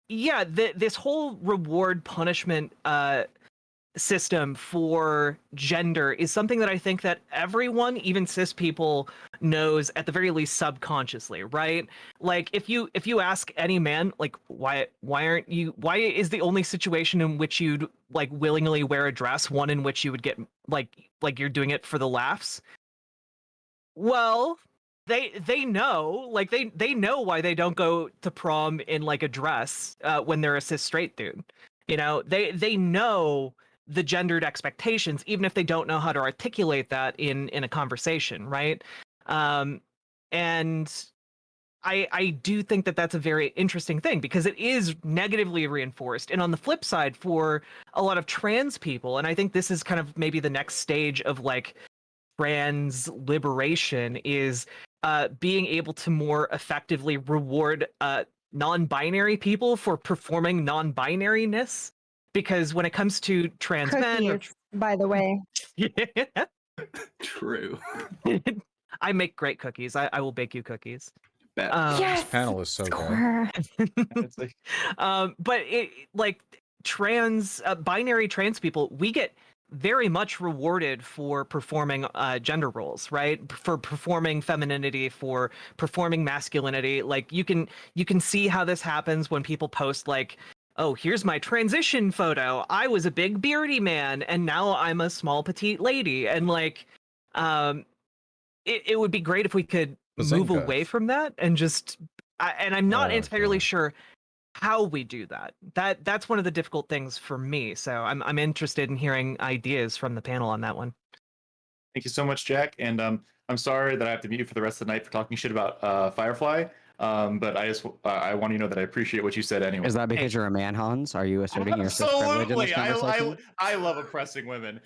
yeah, this whole reward punishment system for gender is something that I think that everyone, even cis people, knows at the very least subconsciously, right? Like if you ask any man, like why is the only situation in which you'd like willingly wear a dress one in which you would get like you're doing it for the laughs? Well, they know, like they know why they don't go to prom in like a dress when they're a cis straight dude. You know, they know the gendered expectations, even if they don't know how to articulate that in a conversation, right? And I do think that that's a very interesting thing because it is negatively reinforced. And on the flip side, for a lot of trans people, and I think this is kind of maybe the next stage of like trans liberation, is being able to more effectively reward non-binary people for performing non-binariness. Because when it comes to trans men, Cookies, by the way. yeah, True. I make great cookies. I will bake you cookies. Bet. This panel is so good. Score. It's like, But it like binary trans people, we get very much rewarded for performing gender roles, right? For performing femininity, for performing masculinity. Like you can see how this happens when people post like, oh, here's my transition photo. I was a big beardy man and now I'm a small petite lady. And like it would be great if we could move Bazinga. away from that and just and I'm not Oh, entirely God. sure how we do that. That's one of the difficult things for me. So I'm interested in hearing ideas from the panel on that one. thank you so much, Jack. And I'm sorry that I have to mute you for the rest of the night for talking shit about Firefly. But I want you to know that I appreciate what you said anyway. Is that because you're a man, Hans? Are you asserting your cis privilege in this Absolutely. conversation? I love oppressing women.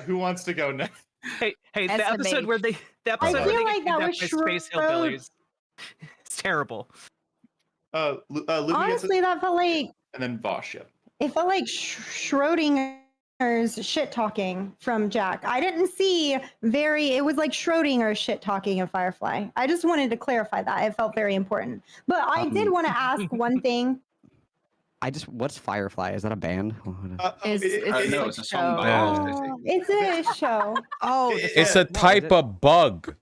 Who wants to go next? Hey, the episode where they I where they feel get like that was kidnapped by space Schroed. hillbillies. It's terrible. Louis Honestly, that felt like and then Vosh. Yeah. it felt like Schrodinger's shit talking from Jack. I didn't see it was like Schrodinger's shit talking in Firefly. I just wanted to clarify that. It felt very important. But I did want to ask one thing. What's Firefly? Is that a band? No, it's a song by Oh. Owl. It's a show. Oh, It's a type of bug.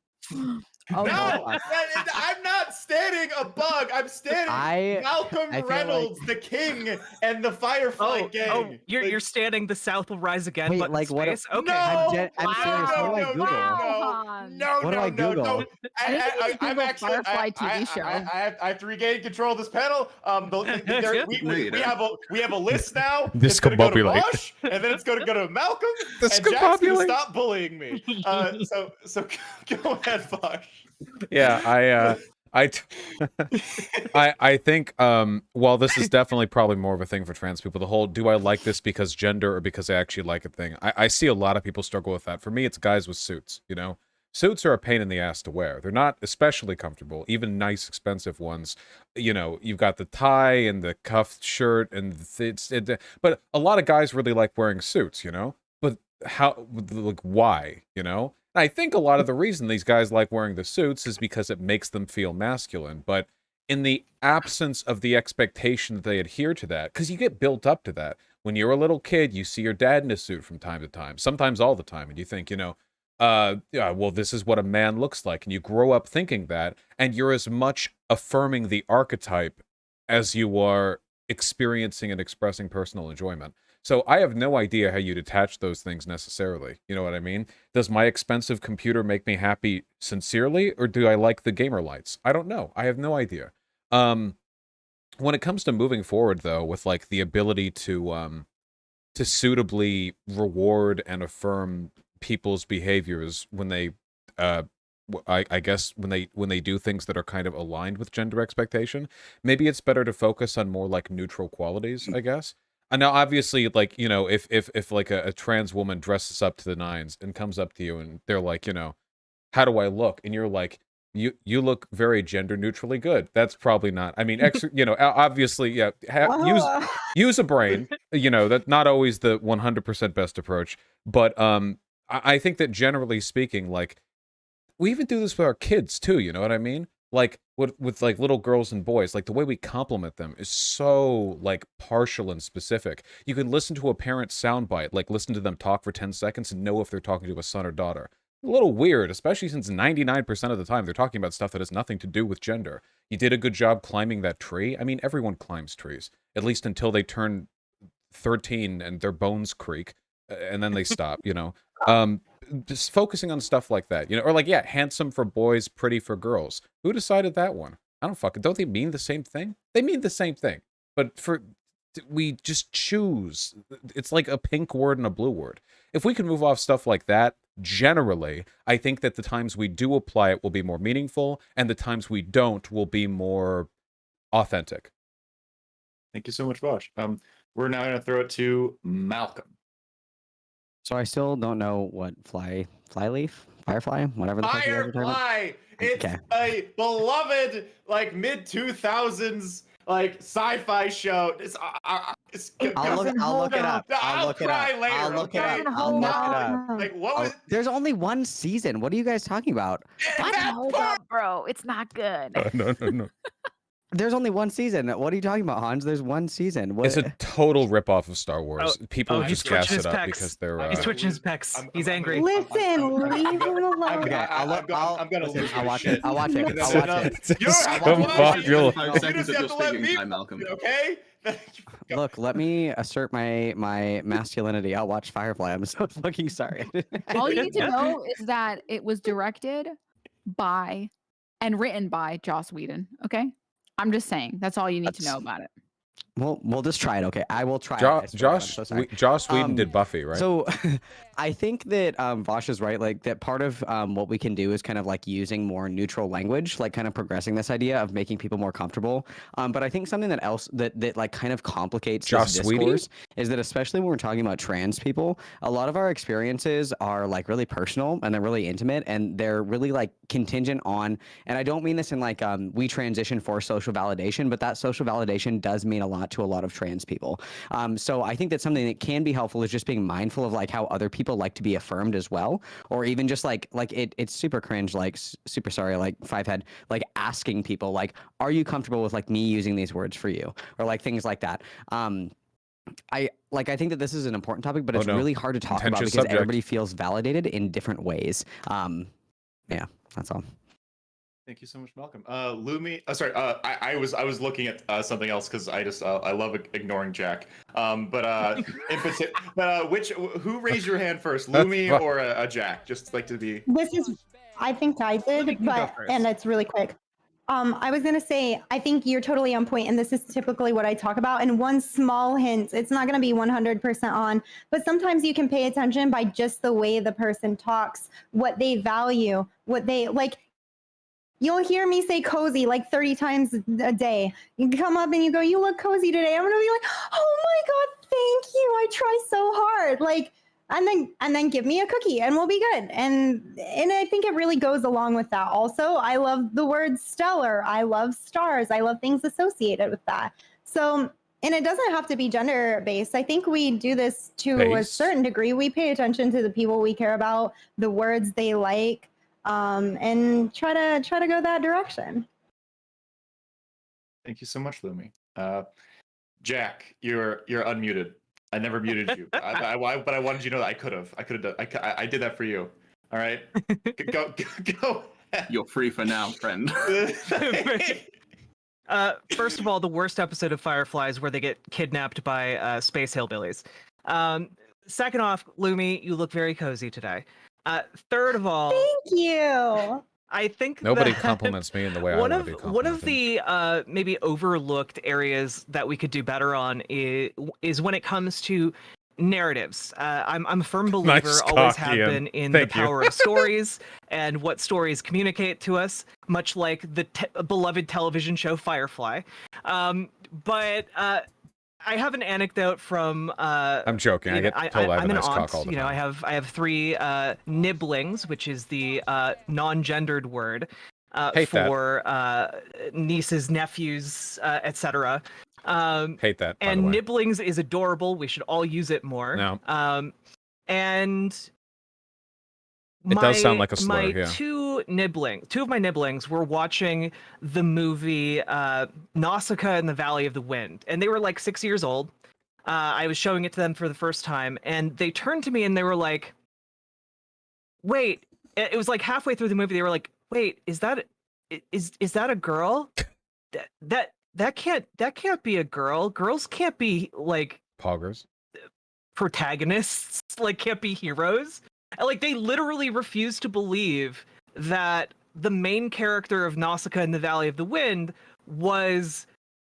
Oh, No, no. I'm not standing a bug. I'm standing Malcolm I feel Reynolds, the king, and the Firefly gang. You're standing The South Will Rise Again, Wait, but like, in what space? Okay. I'm serious. What do I Google? What do I Google? I think you just I'm Google actually Firefly TV show. I have to regain control of this panel. We have a list now. It's going to go to Discombobulate. Bosch, and then it's going to go to Malcolm, and Jack's Discombobulate. going to stop bullying me. So go ahead, Bosch. Yeah, I think while this is definitely probably more of a thing for trans people, the whole do I like this because gender or because I actually like a thing, I see a lot of people struggle with that. For me, it's guys with suits, you know? Suits are a pain in the ass to wear. They're not especially comfortable, even nice, expensive ones. You know, you've got the tie and the cuffed shirt, and but a lot of guys really like wearing suits, you know? But why, you know? I think a lot of the reason these guys like wearing the suits is because it makes them feel masculine. But in the absence of the expectation that they adhere to that, because you get built up to that. When you're a little kid, you see your dad in a suit from time to time, sometimes all the time, and you think, you know, well, this is what a man looks like. And you grow up thinking that, and you're as much affirming the archetype as you are experiencing and expressing personal enjoyment. So I have no idea how you'd attach those things necessarily. You know what I mean? Does my expensive computer make me happy sincerely, or do I like the gamer lights? I don't know. I have no idea. When it comes to moving forward, though, with like the ability to suitably reward and affirm people's behaviors when they, I guess when they do things that are kind of aligned with gender expectation, maybe it's better to focus on more like neutral qualities, I guess. And now, obviously, like, you know, if like a trans woman dresses up to the nines and comes up to you and they're like, you know, how do I look? And you're like, you look very gender neutrally good. That's probably not. I mean, you know, obviously, yeah. Use a brain. You know, that's not always the 100% best approach. But I think that generally speaking, like, we even do this with our kids too. You know what I mean? Like with like little girls and boys, like the way we compliment them is so like partial and specific. You can listen to a parent's soundbite, like listen to them talk for 10 seconds and know if they're talking to a son or daughter. A little weird, especially since 99% of the time they're talking about stuff that has nothing to do with gender. You did a good job climbing that tree. I mean, everyone climbs trees, at least until they turn 13 and their bones creak, and then they stop, you know. Just focusing on stuff like that, you know, or like, yeah, handsome for boys, pretty for girls. Who decided that one? I don't fucking, don't they mean the same thing? They mean the same thing, but we just choose. It's like a pink word and a blue word. If we can move off stuff like that, generally, I think that the times we do apply it will be more meaningful, and the times we don't will be more authentic. Thank you so much, Vosh. We're now going to throw it to Malcolm. So I still don't know what flyleaf, firefly, whatever the fuck you guys are talking about. Firefly! It's a beloved, like, mid-2000s, like, sci-fi show. I'll look it up. I'll cry later, I'll look it okay? up. I'll look it up. Like, what was... There's only one season. What are you guys talking about? Hold up, bro. It's not good. No. There's only one season. What are you talking about, Hans? There's one season. What? It's a total ripoff of Star Wars. People he's just gas twitching it his up pecs. because they're. He's twitching his pecs. He's angry. Listen, leave him alone. Okay, I'm gonna listen, lose I'll your watch shit. it. I'll watch it. That's I'll enough. watch it. You're Scumfuck, you'll- you just have to let me Malcolm. okay? Look, let me assert my masculinity. I'll watch Firefly. I'm so fucking sorry. All you need to know is that it was directed by and written by Joss Whedon. Okay, I'm just saying. That's all you need to know about it. We'll just try it. Okay, I will try it. I swear, I'm so sorry. Joss Whedon did Buffy, right? So I think that Vosh is right. Like that part of what we can do is kind of like using more neutral language, like kind of progressing this idea of making people more comfortable. But I think something that like kind of complicates Joss this Whedon? discourse is that especially when we're talking about trans people, a lot of our experiences are like really personal and they're really intimate and they're really like contingent on, and I don't mean this in like we transition for social validation, but that social validation does mean a lot to a lot of trans people. So I think that something that can be helpful is just being mindful of like how other people like to be affirmed as well, or even just like it's super cringe, like super sorry, like Fivehead, like asking people like, are you comfortable with like me using these words for you, or like things like that. I think that this is an important topic, but it's really hard to talk about because everybody feels validated in different ways. Yeah, that's all. Thank you so much, Malcolm. Lumi, sorry, I was looking at something else because I love ignoring Jack. But who raised your hand first, Lumi or a Jack? Just like to be. This is, I think I did, and it's really quick. I was gonna say, I think you're totally on point, and this is typically what I talk about. And one small hint, it's not gonna be 100% on, but sometimes you can pay attention by just the way the person talks, what they value, what they like. You'll hear me say cozy like 30 times a day. You come up and you go, you look cozy today. I'm gonna be like, oh my God, thank you. I try so hard. Like, and then give me a cookie and we'll be good. And I think it really goes along with that. Also, I love the word stellar. I love stars. I love things associated with that. So, and it doesn't have to be gender based. I think we do this to a certain degree. We pay attention to the people we care about, the words they like. And try to go that direction. Thank you so much, Lumi. Jack, you're unmuted. I never muted you, but I wanted you to know that I could have. I did that for you. All right, go. You're free for now, friend. First of all, the worst episode of Firefly is where they get kidnapped by space hillbillies. Second off, Lumi, you look very cozy today. Third of all, Thank you. I think Nobody that compliments me in the way I one want of to be one of complimented. the maybe overlooked areas that we could do better on is when it comes to narratives. I'm a firm believer, Nice always cock, have Ian. been, in Thank the you. power of stories and what stories communicate to us, much like the beloved television show Firefly. But I have an anecdote from. I'm joking. I get told I have a I'm an nice aunt. cock all the time. I have 3 nibblings, which is the non-gendered word Hate that. for nieces, nephews, etc. Hate that, by the And way. nibblings is adorable. We should all use it more. No. And It does sound like a slur, my yeah. two of my nibblings were watching the movie Nausicaa in the Valley of the Wind, and they were like 6 years old. I was showing it to them for the first time, and they turned to me and they were like, "Wait!" It was like halfway through the movie. They were like, "Wait, is that a girl? That can't be a girl. Girls can't be like Poggers. protagonists. Like, can't be heroes." And, like, they literally refused to believe that the main character of Nausicaa in the Valley of the Wind was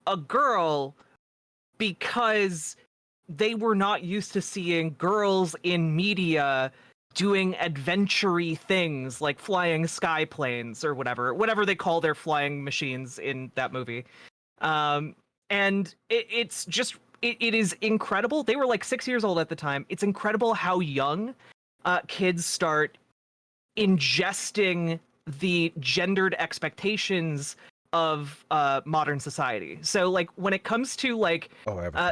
a girl, because they were not used to seeing girls in media doing adventure-y things like flying sky planes or whatever they call their flying machines in that movie. And it's just it is incredible. They were like 6 years old at the time. It's incredible how young kids start ingesting the gendered expectations of modern society. So, like, when it comes to, like,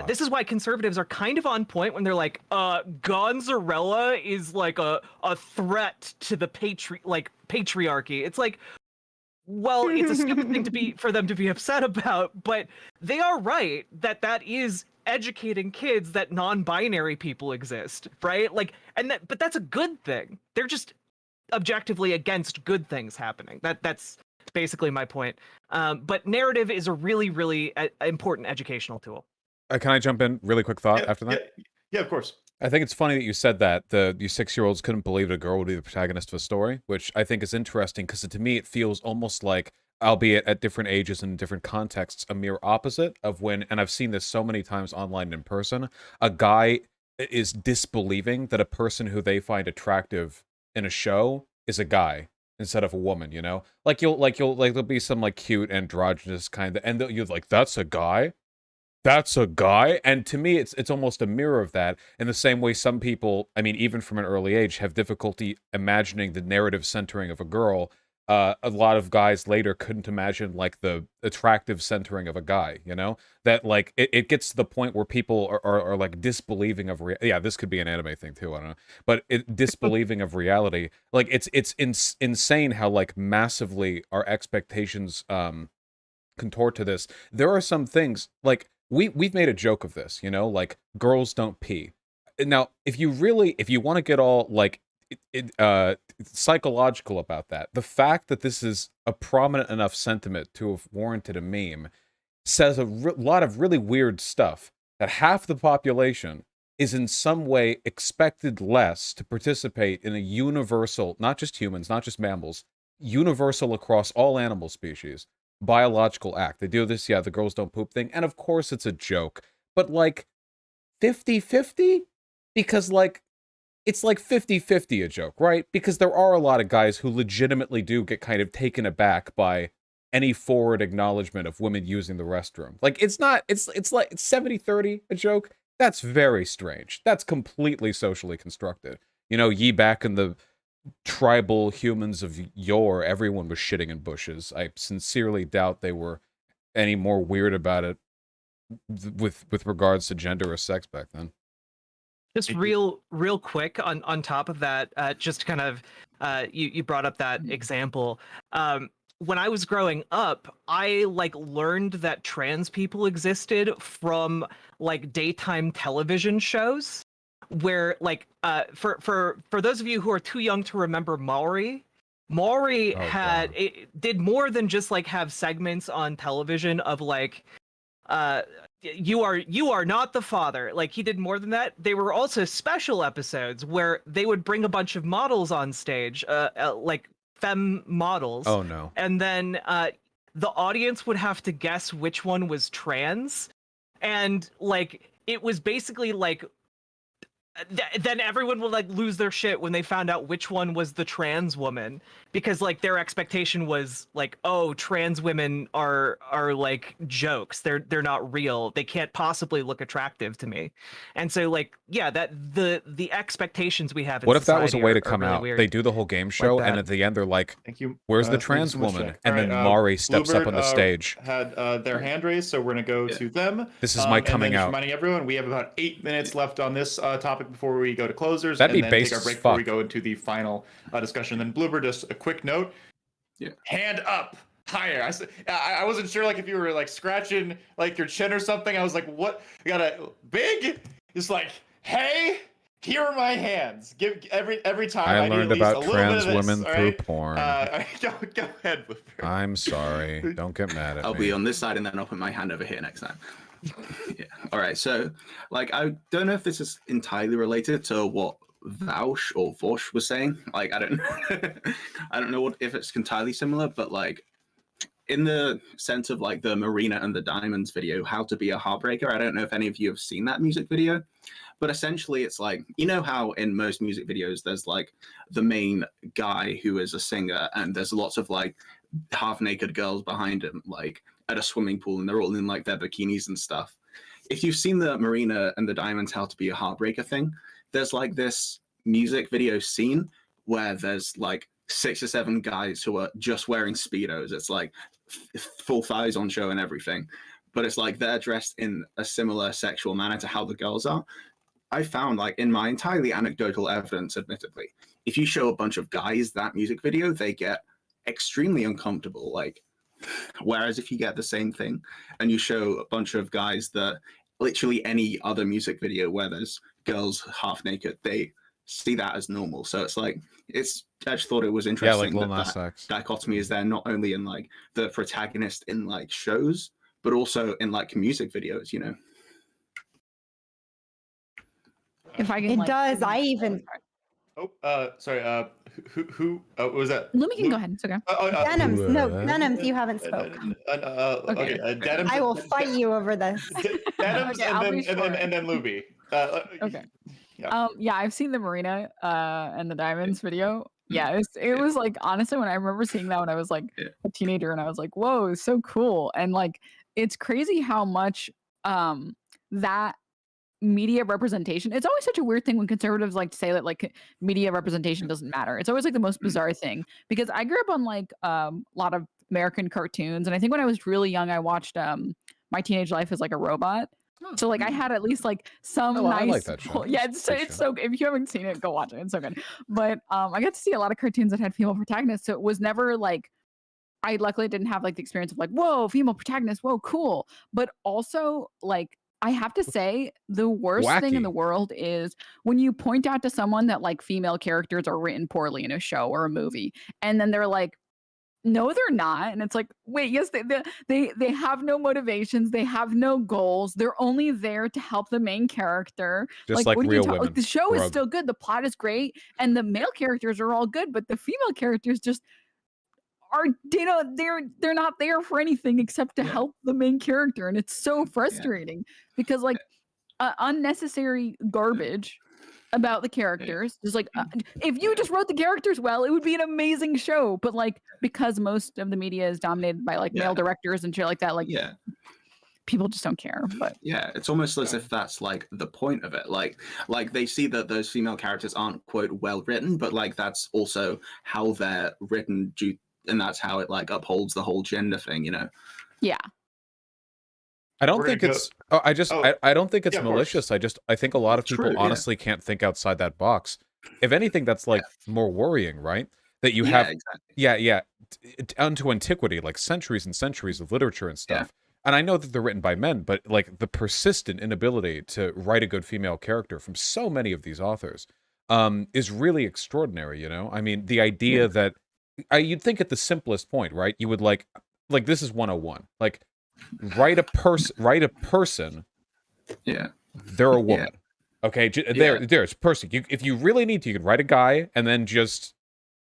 this is why conservatives are kind of on point when they're like, Gonzarella is like a threat to the patriarchy. It's like, well, it's a stupid thing for them to be upset about, but they are right that is educating kids that non-binary people exist, right? Like, but that's a good thing. They're just objectively against good things happening. That's basically my point. But narrative is a really, really important educational tool. Can I jump in? Really quick thought after that? Yeah, of course. I think it's funny that you said that you 6-year-olds couldn't believe a girl would be the protagonist of a story, which I think is interesting because to me it feels almost like, albeit at different ages and different contexts, a mere opposite of when, and I've seen this so many times online and in person, a guy is disbelieving that a person who they find attractive in a show is a guy instead of a woman, you know? Like there'll be some like cute androgynous kind of, and you're like, that's a guy? That's a guy? And to me, it's almost a mirror of that. In the same way some people, I mean, even from an early age, have difficulty imagining the narrative centering of a girl. A lot of guys later couldn't imagine, like, the attractive centering of a guy, you know? That, like, it gets to the point where people are like, disbelieving of yeah, this could be an anime thing, too, I don't know. But disbelieving of reality. Like, it's insane how, like, massively our expectations contort to this. There are some things, like, we've made a joke of this, you know? Like, girls don't pee. Now, if you want to get all, like, psychological about that, the fact that this is a prominent enough sentiment to have warranted a meme says a lot of really weird stuff, that half the population is in some way expected less to participate in a universal, not just humans, not just mammals, universal across all animal species, biological act. They do this, yeah, the girls don't poop thing, and of course it's a joke, but like 50-50? Because, like, it's like 50-50 a joke, right? Because there are a lot of guys who legitimately do get kind of taken aback by any forward acknowledgement of women using the restroom. Like, it's like it's 70-30 a joke. That's very strange. That's completely socially constructed. You know, ye back in the tribal humans of yore, everyone was shitting in bushes. I sincerely doubt they were any more weird about it with regards to gender or sex back then. Just real quick on top of that, just kind of, you brought up that example. When I was growing up, I like learned that trans people existed from like daytime television shows, where like for those of you who are too young to remember Maori, Maury Oh, had God. it did more than just like have segments on television of like you are not the father. Like he did more than that. They were also special episodes where they would bring a bunch of models on stage, like femme models, Oh no. and then the audience would have to guess which one was trans, and like it was basically like then everyone will like lose their shit when they found out which one was the trans woman, because like their expectation was like, oh, trans women are like jokes, they're not real, they can't possibly look attractive to me. And so like yeah, that the expectations we have in What if that was a society way to are come really out? weird. They do the whole game show, and that. at the end they're like, Thank you. "Where's the Thank you trans so much, woman?" Jack. And All then right, Mari steps up Bluebird, on the stage. had their hand raised, so we're gonna go to them. This is my And coming then just out. reminding everyone, we have about 8 minutes left on this topic before we go to closers, That'd be and then base take our as break before we fuck. go into the final discussion. Then Bluebird, just a quick note. Yeah. Hand up. Higher. I wasn't sure like if you were like scratching like your chin or something. I was like, what? You got a big? Just like, hey, here are my hands. Give every time I need learned at least about a little bit trans of this, women all through right? porn. Go ahead, Bluebird. I'm sorry. Don't get mad at I'll me. be on this side and then I'll put my hand over here next time. Yeah. All right. So, like, I don't know if this is entirely related to what Vaush or Vosh was saying. Like, I don't, I don't know if it's entirely similar, but like, in the sense of like the Marina and the Diamonds video, How to Be a Heartbreaker. I don't know if any of you have seen that music video, but essentially it's like, you know how in most music videos there's like the main guy who is a singer and there's lots of like half naked girls behind him, like at a swimming pool, and they're all in like their bikinis and stuff. If you've seen the Marina and the Diamonds How to Be a Heartbreaker thing, there's like this music video scene where there's like 6 or 7 guys who are just wearing Speedos. It's like full thighs on show and everything, but it's like they're dressed in a similar sexual manner to how the girls are. I found, like, in my entirely anecdotal evidence, admittedly, if you show a bunch of guys that music video, they get extremely uncomfortable. Like, whereas if you get the same thing and you show a bunch of guys that literally any other music video where there's girls half naked, they see that as normal. So it's like, I just thought it was interesting like Lil that Nas X. dichotomy is there not only in like the protagonist in like shows, but also in like music videos, you know? If I can, It like, does. I even Sorry. Who was that? Lumi can go ahead. It's okay. Denims. No, What? Denims. You haven't spoke. Okay. Denims. I will fight you over this. Denims, Okay, I'll be short. and then Luby. Okay. Yeah. Yeah, I've seen the Marina and the Diamonds video. Yeah, it was like, honestly, when I remember seeing that when I was like a teenager, and I was like, whoa, it's so cool. And like, it's crazy how much that media representation, it's always such a weird thing when conservatives like to say that like media representation doesn't matter. It's always like the most bizarre thing, because I grew up on like a lot of American cartoons, and I think when I was really young I watched My Teenage Life as like a Robot. So like I had at least like some nice. I like that show. Yeah, It's it's a good it's show. so, if you haven't seen it, go watch it. It's so good. But I got to see a lot of cartoons that had female protagonists, so it was never like, I luckily didn't have like the experience of like, whoa, female protagonist, whoa, cool. But also like, I have to say the worst thing in Wacky. the world is when you point out to someone that like female characters are written poorly in a show or a movie, and then they're like, no, they're not. And it's like, wait, yes, they have no motivations, they have no goals, they're only there to help the main character. Just like what are you real Like, women. the show is Rub. still good, the plot is great, and the male characters are all good, but the female characters just are, you know, they're not there for anything except to help the main character, and it's so frustrating because like unnecessary garbage about the characters. Just like if you just wrote the characters well, it would be an amazing show. But like, because most of the media is dominated by like male directors and shit like that, like people just don't care. But yeah, it's almost as if that's like the point of it. Like they see that those female characters aren't quote well written, but like that's also how they're written, and that's how it like upholds the whole gender thing, you know? Yeah. I don't We're think gonna it's. Oh, I don't think it's Yeah, of course. malicious. I think a lot of people True, yeah. honestly can't think outside that box. If anything, that's like more worrying, right? That you have, exactly. down to antiquity, like centuries and centuries of literature and stuff. And I know that they're written by men, but like the persistent inability to write a good female character from so many of these authors, is really extraordinary. You know, I mean, the idea that you'd think at the simplest point, right? You would like this is 101. Like, write a person. Yeah. They're a woman. Okay, there's a person. If you really need to, you could write a guy and then just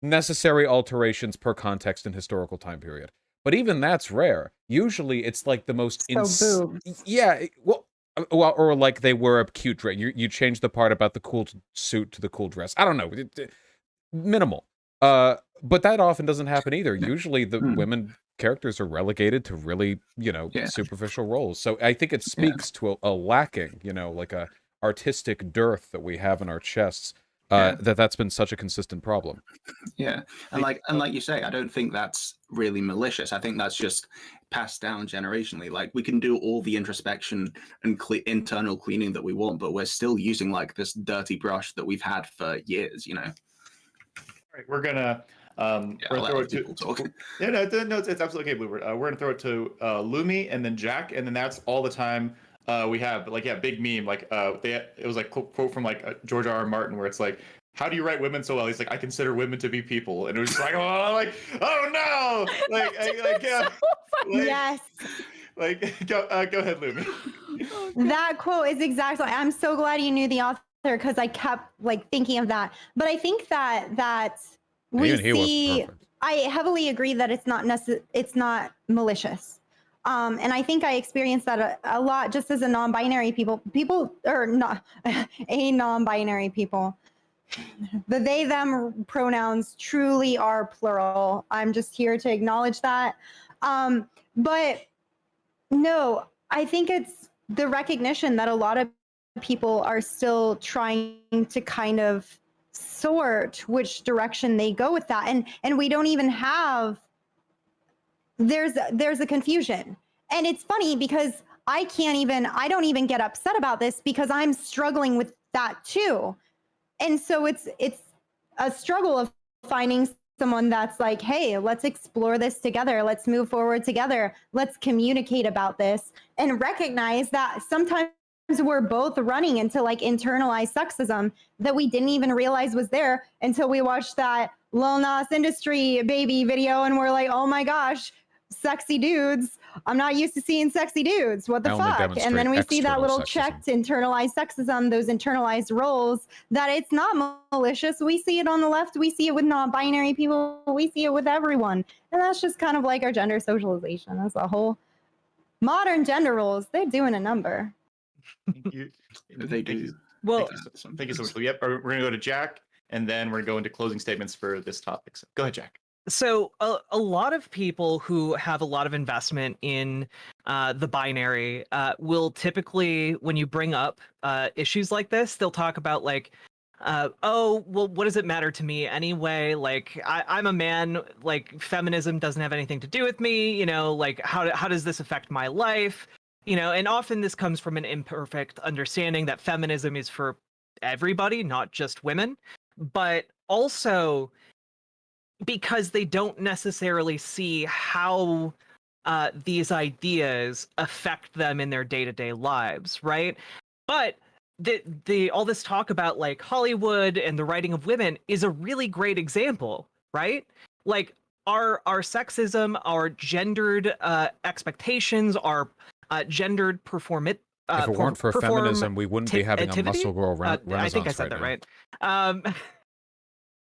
necessary alterations per context and historical time period. But even that's rare. Usually, it's like the most boobs. or like they wear a cute dress. You change the part about the cool suit to the cool dress. I don't know. Minimal. But that often doesn't happen either. Usually, the women characters are relegated to really, superficial roles. So I think it speaks to a lacking, like a artistic dearth that we have in our chests. That's been such a consistent problem. Yeah, and like you say, I don't think that's really malicious. I think that's just passed down generationally. Like, we can do all the introspection and internal cleaning that we want, but we're still using like this dirty brush that we've had for years. All right, we're gonna throw it to yeah, no, it's absolutely okay, Bluebird. We're gonna throw it to Lumi and then Jack, and then that's all the time we have. But like, big meme. Like, it was like quote from like George R.R. Martin, where it's like, "How do you write women so well?" He's like, "I consider women to be people," and it was just like, oh no, yes. Like, go ahead, Lumi. That quote is exactly. I'm so glad you knew the author, because I kept like thinking of that. But I think that we see. I heavily agree that it's not malicious. And I think I experienced that a lot just as a non-binary people or not a non-binary people. The they them pronouns truly are plural. I'm just here to acknowledge that. But no, I think it's the recognition that a lot of people are still trying to kind of sort which direction they go with that, and we don't even have. There's a confusion, and it's funny because I don't even get upset about this because I'm struggling with that too. And so it's a struggle of finding someone that's like, hey, let's explore this together. Let's move forward together. Let's communicate about this and recognize that sometimes we're both running into like internalized sexism that we didn't even realize was there until we watched that Lil Nas Industry baby video and we're like, oh my gosh, sexy dudes. I'm not used to seeing sexy dudes. What the fuck? And then we see that little checked internalized sexism, those internalized roles, that it's not malicious. We see it on the left. We see it with non-binary people. We see it with everyone. And that's just kind of like our gender socialization as a whole. Modern gender roles, they're doing a number. Thank you. They do. Well, thank you so much. Yep, we're going to go to Jack, and then we're going to go into closing statements for this topic. So go ahead, Jack. So a lot of people who have a lot of investment in the binary will typically, when you bring up issues like this, they'll talk about like, oh, well, what does it matter to me anyway? Like, I'm a man, like feminism doesn't have anything to do with me, like how does this affect my life? And often this comes from an imperfect understanding that feminism is for everybody, not just women, but also because they don't necessarily see how these ideas affect them in their day-to-day lives, right? But all this talk about like Hollywood and the writing of women is a really great example, right? Like our sexism, our gendered expectations, our gendered performance. If it weren't for feminism, we wouldn't be having a muscle girl renaissance. I think I said that right.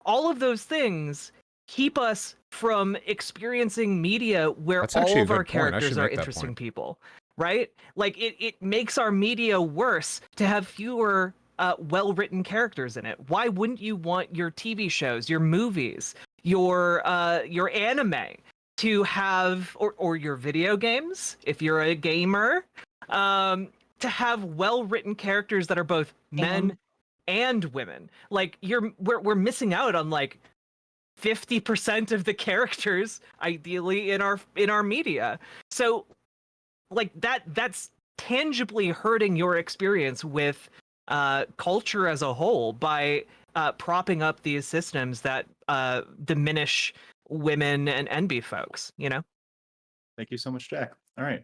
All of those things keep us from experiencing media where all of our characters are interesting people, right? Like it makes our media worse to have fewer well-written characters in it. Why wouldn't you want your TV shows, your movies, your anime to have, or your video games, if you're a gamer, to have well-written characters that are both men and women? Like we're missing out on like 50% of the characters ideally in our media. So like that's tangibly hurting your experience with culture as a whole by propping up these systems that diminish women and NB folks, Thank you so much, Jack. All right.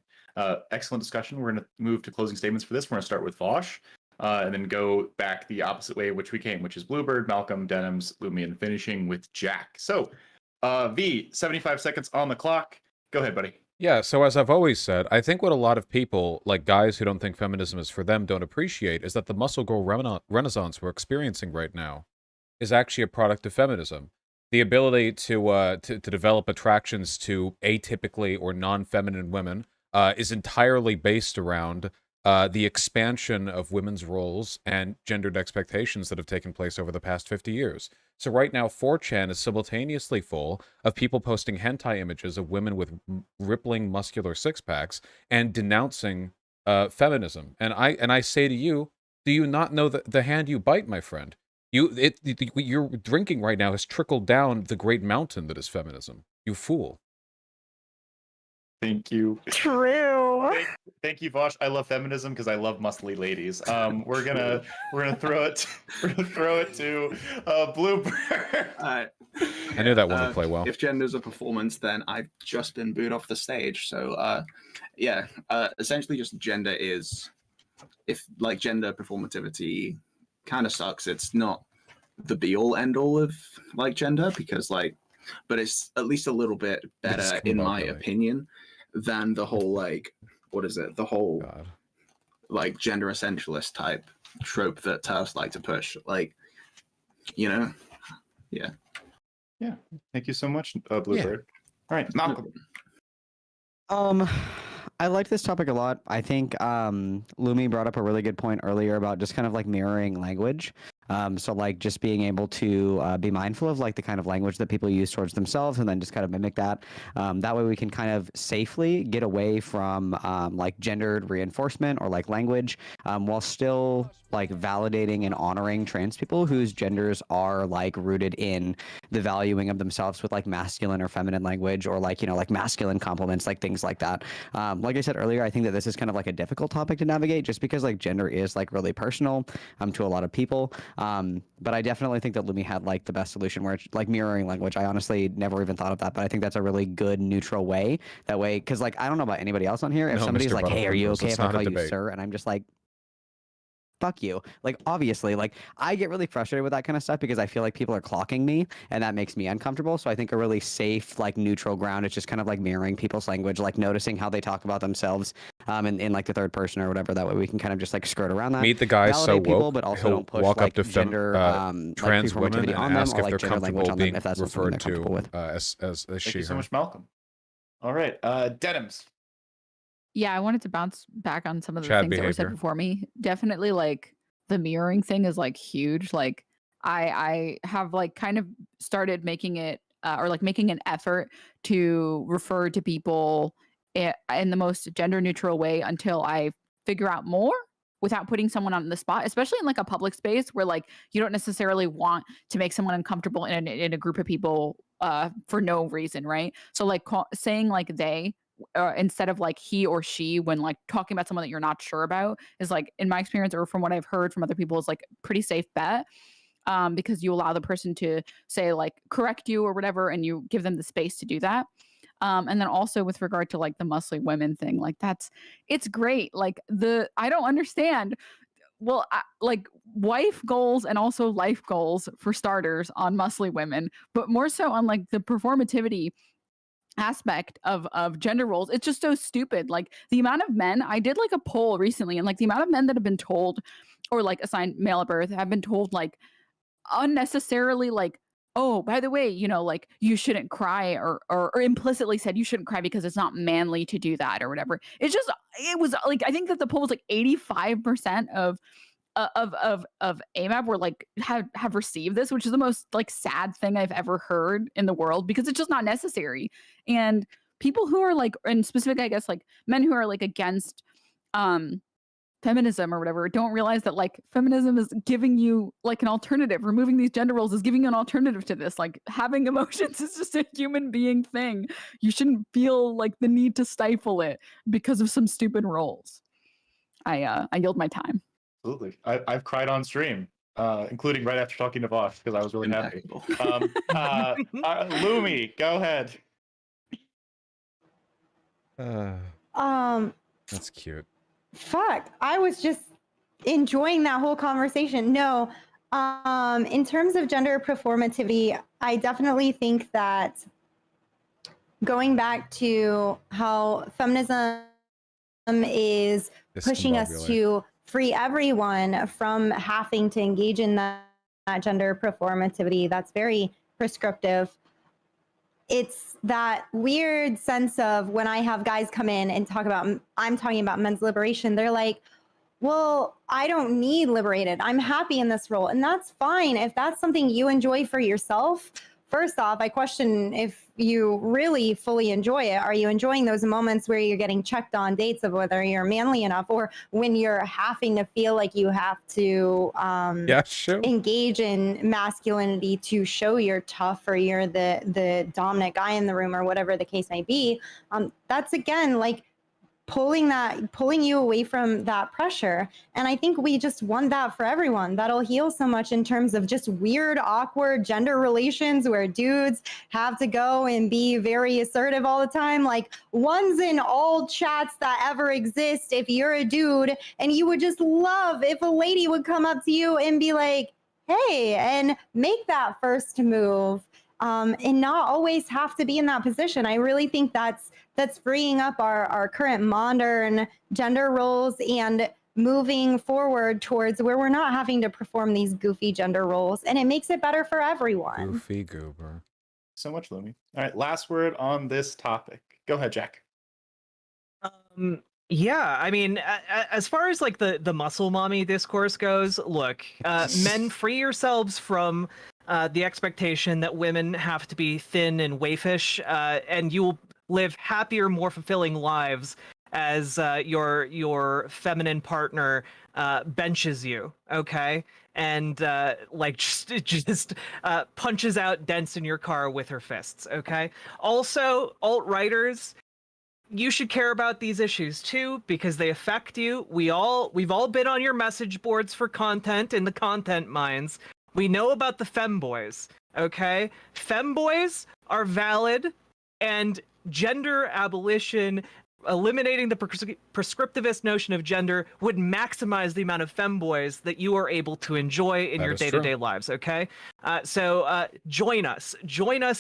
Excellent discussion. We're going to move to closing statements for this. We're going to start with Vosh. And then go back the opposite way which we came, which is Bluebird, Malcolm, Denims, Lumi, and finishing with Jack. So V, 75 seconds on the clock. Go ahead, buddy. Yeah, so as I've always said, I think what a lot of people, like guys who don't think feminism is for them, don't appreciate is that the muscle girl renaissance we're experiencing right now is actually a product of feminism. The ability to develop attractions to atypically or non-feminine women is entirely based around the expansion of women's roles and gendered expectations that have taken place over the past 50 years. So right now, 4chan is simultaneously full of people posting hentai images of women with rippling muscular six-packs and denouncing feminism. And I say to you, do you not know the hand you bite, my friend? Your drinking right now has trickled down the great mountain that is feminism. You fool. Thank you. True. Thank you, Vosh. I love feminism because I love muscly ladies. We're gonna throw it to Bluebird. I knew that one would play well. If gender's a performance, then I've just been booed off the stage. So essentially just gender is, if like gender performativity kind of sucks. It's not the be all end all of like gender because like, but it's at least a little bit better in my opinion than the whole like, what is it? The whole like gender essentialist type trope that terrorists like to push. Like, you know, yeah. Thank you so much, Bluebird. All right, Malcolm. I liked this topic a lot. I think Lumi brought up a really good point earlier about just kind of like mirroring language. So like just being able to be mindful of like the kind of language that people use towards themselves and then just kind of mimic that. That way we can kind of safely get away from like gendered reinforcement or like language while still like validating and honoring trans people whose genders are like rooted in the valuing of themselves with like masculine or feminine language or like, you know, like masculine compliments, like things like that. Like I said earlier, I think that this is kind of like a difficult topic to navigate just because like gender is like really personal to a lot of people. But I definitely think that Lumi had like the best solution where it's like mirroring language. I honestly never even thought of that, but I think that's a really good neutral way. That way, because like I don't know about anybody else on here. If somebody's like, "Hey, are you okay if I call you sir?" and I'm just like, fuck you. Like, obviously, like, I get really frustrated with that kind of stuff because I feel like people are clocking me and that makes me uncomfortable. So I think a really safe, like, neutral ground is just kind of like mirroring people's language, like noticing how they talk about themselves in like the third person or whatever. That way we can kind of just like skirt around that. Meet the guy so people, woke, but also he'll don't push walk like up to gender, trans like, women and on them, ask or, if like, they're gender language comfortable on them, being if that's something referred they're comfortable to with. as Thank she, you so her. much, Malcolm. All right, Denims. Yeah, I wanted to bounce back on some of the Chad things that were said behavior. before me. Definitely, like the mirroring thing is like huge. Like I have like kind of started making it or like making an effort to refer to people in the most gender neutral way until I figure out more without putting someone on the spot, especially in like a public space where like you don't necessarily want to make someone uncomfortable in a group of people for no reason, right? So like saying like they instead of like he or she when like talking about someone that you're not sure about is like in my experience or from what I've heard from other people is like pretty safe bet because you allow the person to say like correct you or whatever and you give them the space to do that. And then also with regard to like the muscly women thing, like it's great. Like I don't understand. Well, like wife goals and also life goals for starters on muscly women, but more so on like the performativity aspect of gender roles. It's just so stupid. Like the amount of men, I did like a poll recently and like the amount of men that have been told or like assigned male at birth have been told like unnecessarily like, oh, by the way, you know, like you shouldn't cry or implicitly said you shouldn't cry because it's not manly to do that or whatever. It was like I think that the poll was like 85% of AMAB were like have received this, which is the most like sad thing I've ever heard in the world because it's just not necessary. And people who are like, and specific, I guess, like men who are like against feminism or whatever, don't realize that like feminism is giving you like an alternative. Removing these gender roles is giving you an alternative to this. Like having emotions is just a human being thing. You shouldn't feel like the need to stifle it because of some stupid roles. I yield my time. Absolutely. I've cried on stream, including right after talking to Vosh because I was really happy. Lumi, go ahead. That's cute. Fuck, I was just enjoying that whole conversation. No, in terms of gender performativity, I definitely think that going back to how feminism is pushing us Discombobulate. to free everyone from having to engage in that gender performativity that's very prescriptive. It's that weird sense of when I have guys come in and talk about, I'm talking about men's liberation, they're like, well, I don't need liberated. I'm happy in this role. And that's fine. If that's something you enjoy for yourself, first off, I question if you really fully enjoy it. Are you enjoying those moments where you're getting checked on dates of whether you're manly enough, or when you're having to feel like you have to Yeah, sure. engage in masculinity to show you're tough or you're the dominant guy in the room or whatever the case may be? That's again like pulling you away from that pressure. And I think we just want that for everyone. That'll heal so much in terms of just weird, awkward gender relations where dudes have to go and be very assertive all the time. Like ones in all chats that ever exist, if you're a dude, and you would just love if a lady would come up to you and be like, hey, and make that first move. And not always have to be in that position. I really think that's freeing up our current modern gender roles and moving forward towards where we're not having to perform these goofy gender roles, and it makes it better for everyone. Goofy goober. So much, Lumi. All right, last word on this topic. Go ahead, Jack. Yeah, I mean, as far as like the muscle mommy discourse goes, look, men, free yourselves from the expectation that women have to be thin and waifish, and you will live happier, more fulfilling lives as your feminine partner benches you, okay, and like just punches out dents in your car with her fists, okay. Also, alt-righters, you should care about these issues too, because they affect you. We've all been on your message boards for content in the content mines. We know about the femboys, okay? Femboys are valid, and gender abolition, eliminating the prescriptivist notion of gender, would maximize the amount of femboys that you are able to enjoy in That your is day-to-day true. lives, okay? So join us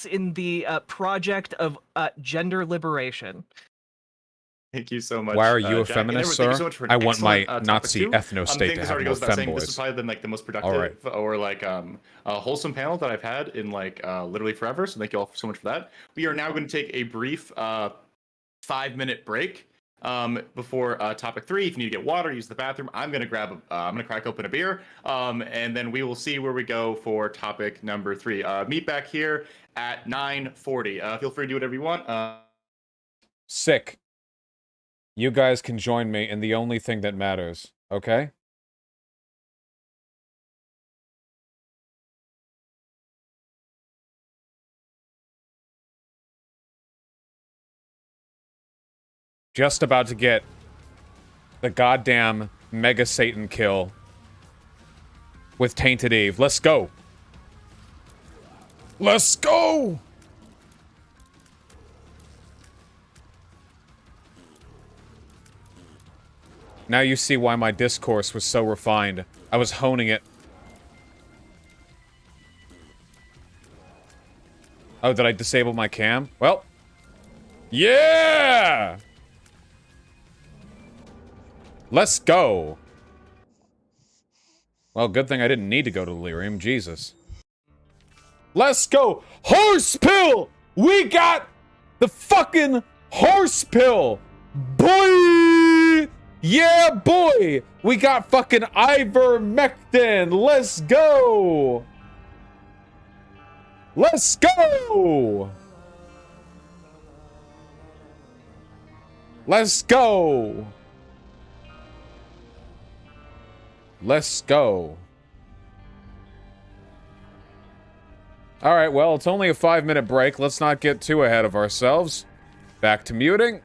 in the project of gender liberation. Thank you so much. Why are you a Jack. And feminist, thank you sir? so much for an I want my excellent, topic Nazi two. ethno-state I think to this have already more goes without saying. This has femboys. probably been like the most All productive right. or like a wholesome panel that I've had in like literally forever. So thank you all so much for that. We are now going to take a brief 5-minute break before topic 3. If you need to get water, use the bathroom. I'm gonna crack open a beer, and then we will see where we go for topic number 3. Meet back here at 9:40. Feel free to do whatever you want. Sick. You guys can join me in the only thing that matters, okay? Just about to get the goddamn Mega Satan kill with Tainted Eve. Let's go. Let's go! Now you see why my discourse was so refined. I was honing it. Oh, did I disable my cam? Well. Yeah! Let's go. Well, good thing I didn't need to go to Delirium. Jesus. Let's go! Horse pill! We got the fucking horse pill! Boy! Yeah, boy! We got fucking ivermectin! Let's go! Let's go! Let's go! Let's go. Alright, well, it's only a 5-minute break. Let's not get too ahead of ourselves. Back to muting.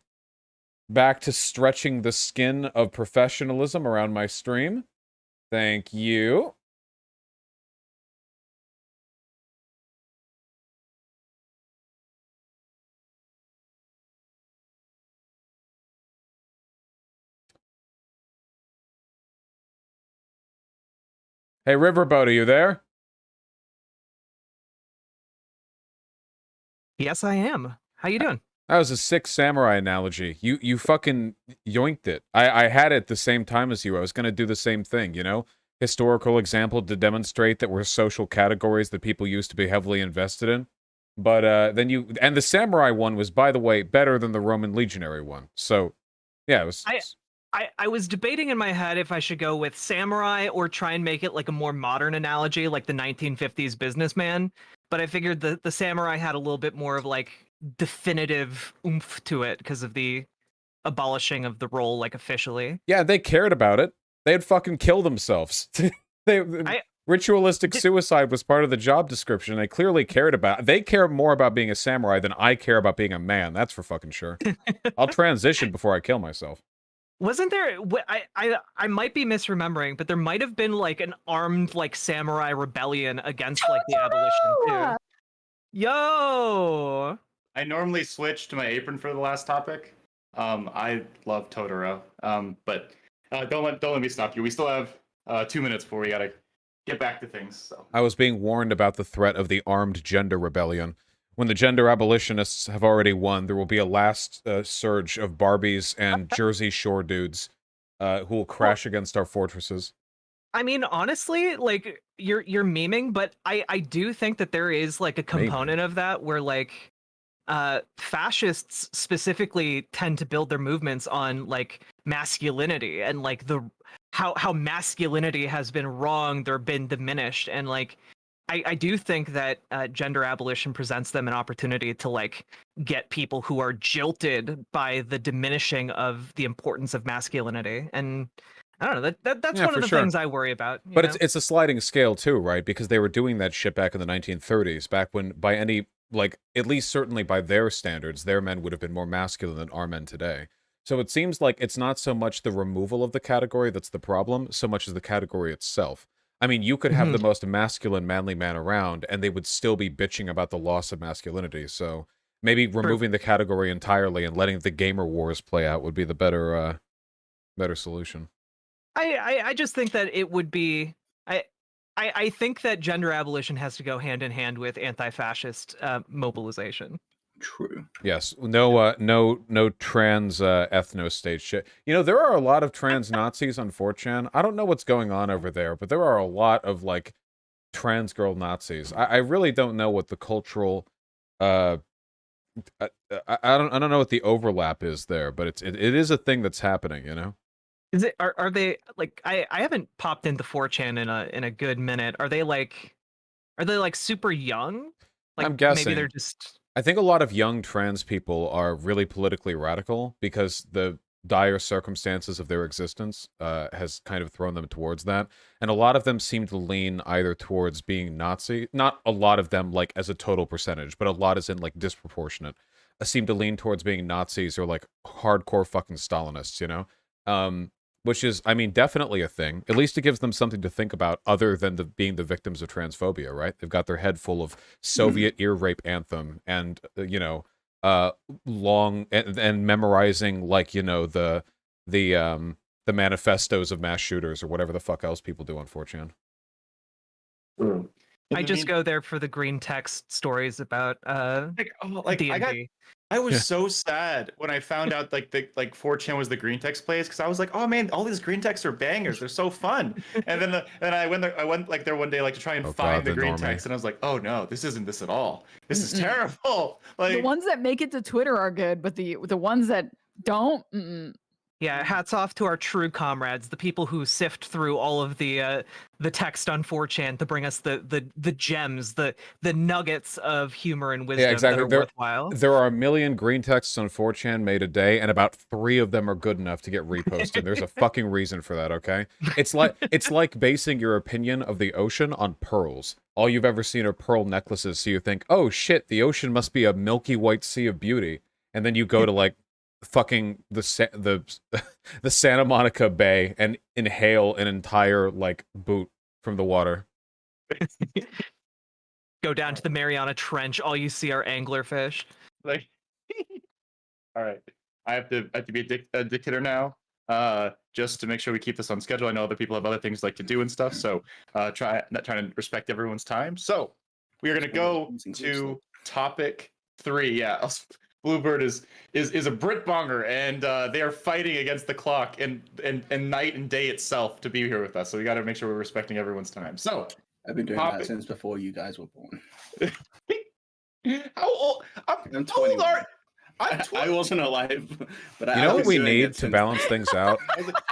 Back to stretching the skin of professionalism around my stream. Thank you. Hey, Riverboat, are you there? Yes, I am. How you doing? That was a sick samurai analogy. You fucking yoinked it. I had it at the same time as you. I was gonna do the same thing, you know? Historical example to demonstrate that we're social categories that people used to be heavily invested in. But then and the samurai one was, by the way, better than the Roman legionary one. So yeah, it was I was debating in my head if I should go with samurai or try and make it like a more modern analogy, like the 1950s businessman. But I figured the samurai had a little bit more of like definitive oomph to it because of the abolishing of the role, like officially. Yeah, they cared about it. They'd fucking kill themselves. Ritualistic suicide was part of the job description. They clearly cared about it. They care more about being a samurai than I care about being a man. That's for fucking sure. I'll transition before I kill myself. Wasn't there? I might be misremembering, but there might have been like an armed like samurai rebellion against like the abolition too. Yo! I normally switch to my apron for the last topic. I love Totoro. But don't let me stop you. We still have 2 minutes before we gotta get back to things. So I was being warned about the threat of the armed gender rebellion. When the gender abolitionists have already won, there will be a last surge of Barbies and Jersey Shore dudes who will crash against our fortresses. I mean, honestly, like you're memeing, but I do think that there is like a component of that where like fascists specifically tend to build their movements on like masculinity and like the how masculinity has been wronged or been diminished, and like I do think that gender abolition presents them an opportunity to like get people who are jilted by the diminishing of the importance of masculinity. And I don't know, that's one of the things I worry about. But it's a sliding scale too, right? Because they were doing that shit back in the 1930s, back when by any, like, at least certainly by their standards, their men would have been more masculine than our men today. So it seems like it's not so much the removal of the category that's the problem, so much as the category itself. I mean, you could have the most masculine, manly man around, and they would still be bitching about the loss of masculinity. So maybe removing the category entirely and letting the gamer wars play out would be the better solution. I just think that it would be. I think that gender abolition has to go hand in hand with anti-fascist mobilization. True. Yes. No trans ethno state shit. You know, there are a lot of trans Nazis on 4chan. I don't know what's going on over there, but there are a lot of like trans girl Nazis. I really don't know what the cultural I don't know what the overlap is there, but it is a thing that's happening, you know? Is it are they like I haven't popped into 4chan in a good minute. Are they like super young? Like I'm guessing. Maybe they're just I think a lot of young trans people are really politically radical because the dire circumstances of their existence has kind of thrown them towards that. And a lot of them seem to lean either towards being Nazi, not a lot of them like as a total percentage, but a lot as in like disproportionate, seem to lean towards being Nazis or like hardcore fucking Stalinists, you know? Which is, I mean, definitely a thing. At least it gives them something to think about other than being the victims of transphobia, right? They've got their head full of Soviet ear rape anthem and, you know, long and memorizing like, you know, the manifestos of mass shooters or whatever the fuck else people do on 4chan. I just go there for the green text stories about D&D. I was so sad when I found out like 4chan was the green text place, because I was like, oh man, all these green texts are bangers, they're so fun. And then I went like there one day like to try and find the green text, and I was like, oh no, this isn't this at all. This is terrible. Like the ones that make it to Twitter are good, but the ones that don't. Yeah, hats off to our true comrades, the people who sift through all of the text on 4chan to bring us the gems, the nuggets of humor and wisdom that are worthwhile. There are 1 million green texts on 4chan made a day, and about 3 of them are good enough to get reposted. There's a fucking reason for that, okay? It's like basing your opinion of the ocean on pearls. All you've ever seen are pearl necklaces, so you think, oh shit, the ocean must be a milky white sea of beauty. And then you go to like fucking the Santa Monica Bay and inhale an entire like boot from the water. Go down to the Mariana Trench, all you see are anglerfish. Like all right, I have to be a dictator now, just to make sure we keep this on schedule. I know other people have other things like to do and stuff, so trying to respect everyone's time. So we are going to go to topic 3. Yeah, Bluebird is a Brit bonger, and they are fighting against the clock and night and day itself to be here with us. So we got to make sure we're respecting everyone's time. So I've been doing Pop that it. since before you guys were born. how old? I'm How old 21. are? I'm I 20. wasn't alive, but You I know was what we doing need it to since balance things out?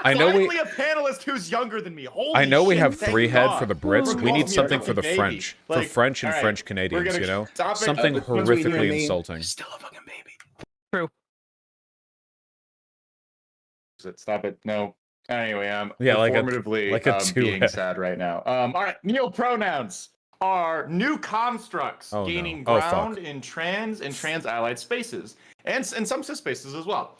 I know Finally we a panelist who's younger than me. Holy I know we shit, have thank 3 head for God. the Brits. We're We need calling me a something for fucking the baby. French. For Like, French and all right, French we're Canadians, gonna you know? stop it. Something between you and horrifically me, insulting. you're still a fucking baby. Stop it. No. Anyway, Yeah, like a informatively being two-head. sad right now. All right, neopronouns are new constructs Oh, no. gaining Oh, fuck. ground in trans and trans-allied spaces, and some cis spaces as well.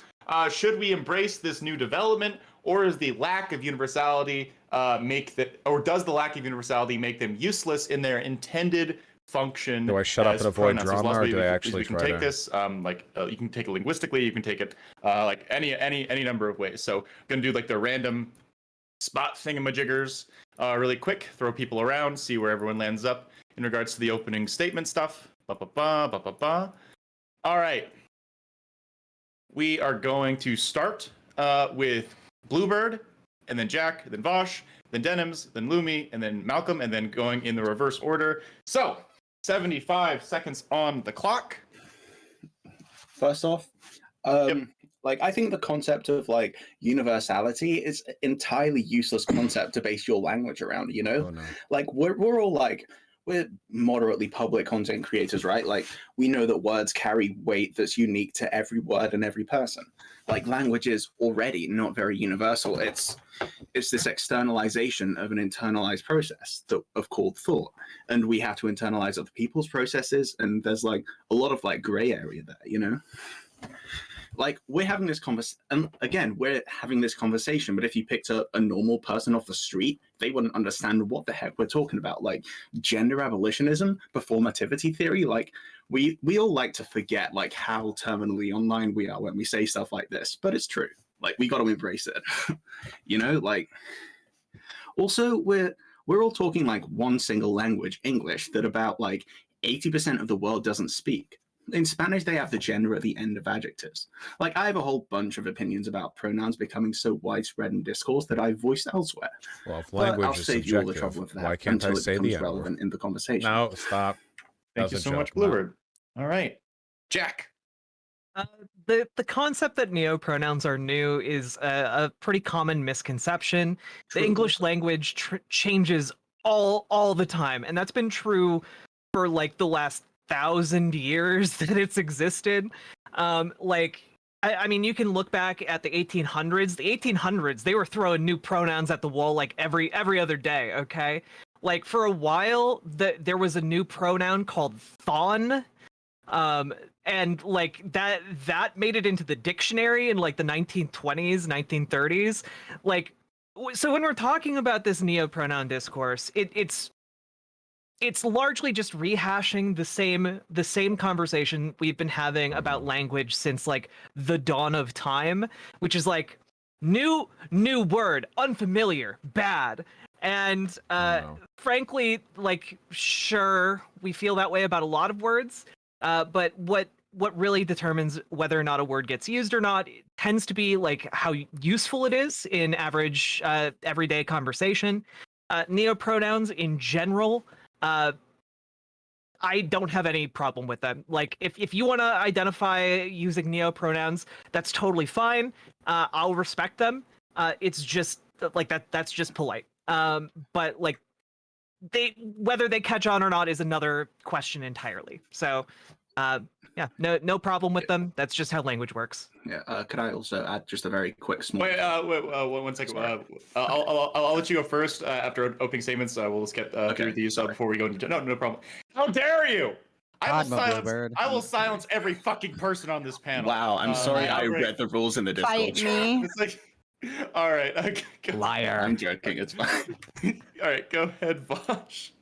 Should we embrace this new development, or is the lack of universality or does the lack of universality make them useless in their intended function? Do I shut up as and avoid pronouns? There's drama, lots of or ways do I we actually can try take to- this? You can take it linguistically. You can take it like any number of ways. So, gonna do like the random spot thingamajiggers really quick. Throw people around, see where everyone lands up in regards to the opening statement stuff. Ba ba ba ba ba ba. All right. We are going to start with Bluebird, and then Jack, then Vosh, then Denims, then Lumi, and then Malcolm, and then going in the reverse order. So, 75 seconds on the clock. First off, like I think the concept of like universality is an entirely useless concept to base your language around. You know, Oh, no. like we're all like we're moderately public content creators, right? Like we know that words carry weight that's unique to every word and every person. Like language is already not very universal. It's this externalization of an internalized process of called thought, and we have to internalize other people's processes, and there's like a lot of like gray area there, you know. Like we're having this conversation, and again, we're having this conversation, but if you picked up a normal person off the street, they wouldn't understand what the heck we're talking about. Like gender abolitionism, performativity theory, like we all like to forget like how terminally online we are when we say stuff like this, but it's true. Like we got to embrace it. You know, like also we're all talking like one single language, English, that about like 80% of the world doesn't speak. In Spanish, they have the gender at the end of adjectives. Like, I have a whole bunch of opinions about pronouns becoming so widespread in discourse that I've voiced elsewhere. Well, if But language I'll is save you all the subjective, trouble of that why can't I until it say the becomes N-word? relevant in the conversation. No, stop. Thank you That's so a much, joke, no. Bluebird. All right, Jack. The concept that neopronouns are new is a pretty common misconception. True. The English language changes all the time, and that's been true for like the last 1,000 years that it's existed. I mean, you can look back at the 1800s. The 1800s, they were throwing new pronouns at the wall like every other day. Okay, like for a while, there was a new pronoun called thon. And like that made it into the dictionary in like the 1920s, 1930s. Like, so when we're talking about this neopronoun discourse, it's largely just rehashing the same conversation we've been having about language since like the dawn of time, which is like new word, unfamiliar, bad. And frankly, like, sure, we feel that way about a lot of words. But what really determines whether or not a word gets used or not tends to be like how useful it is in average everyday conversation. Neopronouns in general, I don't have any problem with them. Like if you want to identify using neopronouns, that's totally fine. I'll respect them. It's just like that's just polite. But like whether they catch on or not is another question entirely. So yeah, no problem with them. That's just how language works. Yeah. Could I also add just a very quick small? Wait, 1 second. I'll let you go first after opening statements. We'll just get through these before we go into. No problem. How dare you! I will silence every fucking person on this panel. Wow, I'm sorry I read the rules in the Discord. Fight me. It's like, all right. Liar. I'm joking. It's fine. All right, go ahead, Vosh.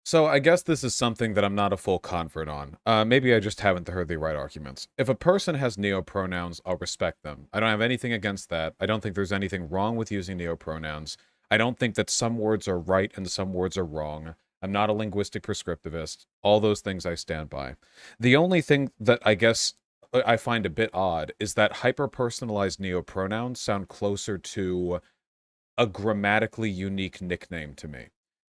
So I guess this is something that I'm not a full convert on. Maybe I just haven't heard the right arguments. If a person has neopronouns, I'll respect them. I don't have anything against that. I don't think there's anything wrong with using neopronouns. I don't think that some words are right and some words are wrong. I'm not a linguistic prescriptivist. All those things I stand by. The only thing that I guess I find a bit odd is that hyper-personalized neopronouns sound closer to a grammatically unique nickname to me.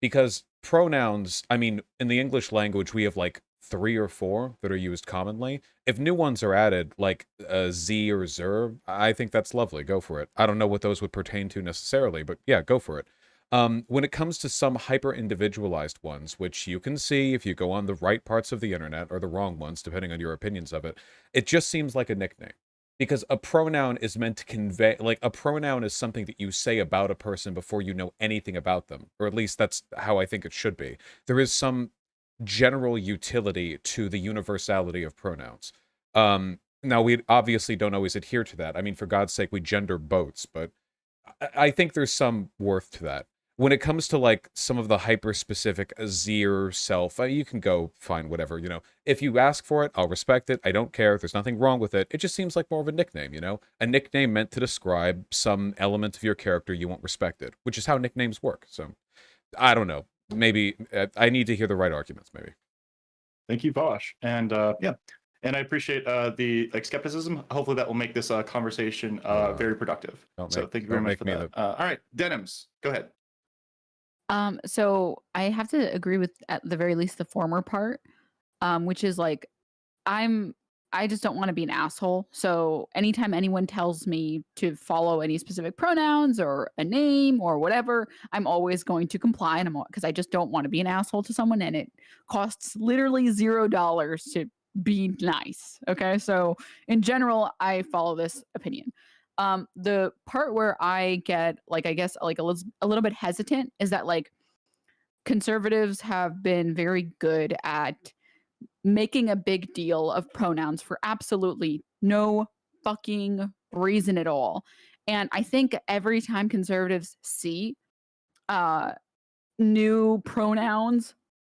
Because pronouns, I mean, in the English language, we have like 3 or 4 that are used commonly. If new ones are added, like Z or Zer, I think that's lovely. Go for it. I don't know what those would pertain to necessarily, but yeah, go for it. When it comes to some hyper-individualized ones, which you can see if you go on the right parts of the internet, or the wrong ones, depending on your opinions of it, it just seems like a nickname. Because a pronoun is meant to convey, like, a pronoun is something that you say about a person before you know anything about them. Or at least that's how I think it should be. There is some general utility to the universality of pronouns. Now, we obviously don't always adhere to that. I mean, for God's sake, we gender boats, but I think there's some worth to that. When it comes to, like, some of the hyper-specific Azir self, you can go find whatever, you know. If you ask for it, I'll respect it. I don't care. There's nothing wrong with it. It just seems like more of a nickname, you know? A nickname meant to describe some element of your character you want respected, which is how nicknames work. So, I don't know. Maybe I need to hear the right arguments, maybe. Thank you, Bosch. And yeah, and I appreciate the skepticism. Hopefully that will make this conversation very productive. So thank you very much for that. All right, Denims, go ahead. So I have to agree with at the very least the former part, which is like I just don't want to be an asshole. So anytime anyone tells me to follow any specific pronouns or a name or whatever, I'm always going to comply, and because I just don't want to be an asshole to someone, and it costs literally $0 to be nice. Okay, so in general, I follow this opinion. The part where I get like, I guess, like a little bit hesitant is that like conservatives have been very good at making a big deal of pronouns for absolutely no fucking reason at all. And I think every time conservatives see new pronouns,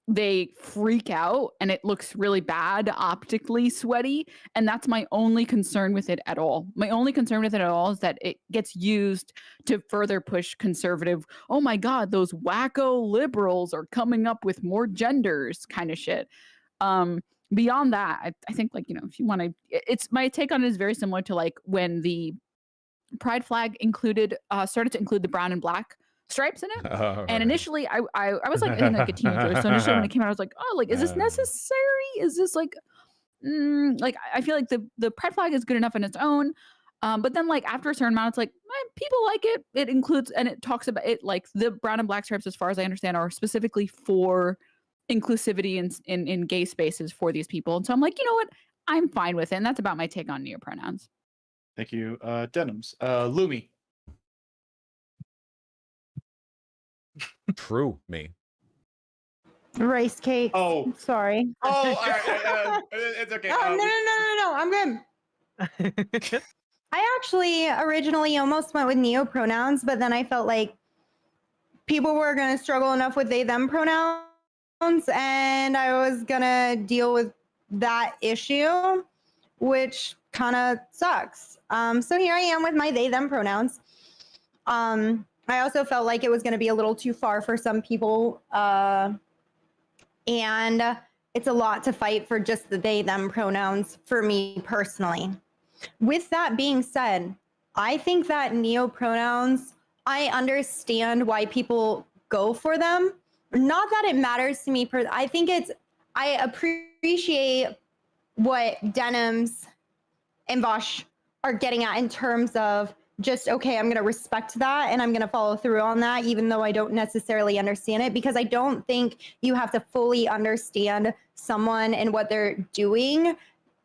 they freak out and it looks really bad, optically sweaty. And that's my only concern with it at all. My only concern with it at all is that it gets used to further push conservative, oh my God, those wacko liberals are coming up with more genders kind of shit. Beyond that, I think, like, you know, if you want to, it's my take on it is very similar to like when the pride flag started to include the brown and black stripes in it. And initially I was like, I think like a teenager. So initially when it came out, I was like, oh, like, is this necessary? Is this like I feel like the pride flag is good enough on its own. But then like after a certain amount, it's like people like it. It includes and it talks about it, like the brown and black stripes, as far as I understand, are specifically for inclusivity in gay spaces for these people. And so I'm like, you know what? I'm fine with it. And that's about my take on neopronouns. Thank you, Denims. Lumi. True me. Rice cake. Oh, sorry. Oh, all right. It's okay. No. I'm good. I actually originally almost went with neopronouns, but then I felt like people were going to struggle enough with they, them pronouns, and I was going to deal with that issue, which kind of sucks. So here I am with my they, them pronouns. I also felt like it was going to be a little too far for some people, and it's a lot to fight for just the they, them pronouns for me personally. With that being said, I think that neopronouns, I understand why people go for them. Not that it matters to me. I appreciate what Denims and Vosh are getting at in terms of just, okay, I'm going to respect that and I'm going to follow through on that, even though I don't necessarily understand it, because I don't think you have to fully understand someone and what they're doing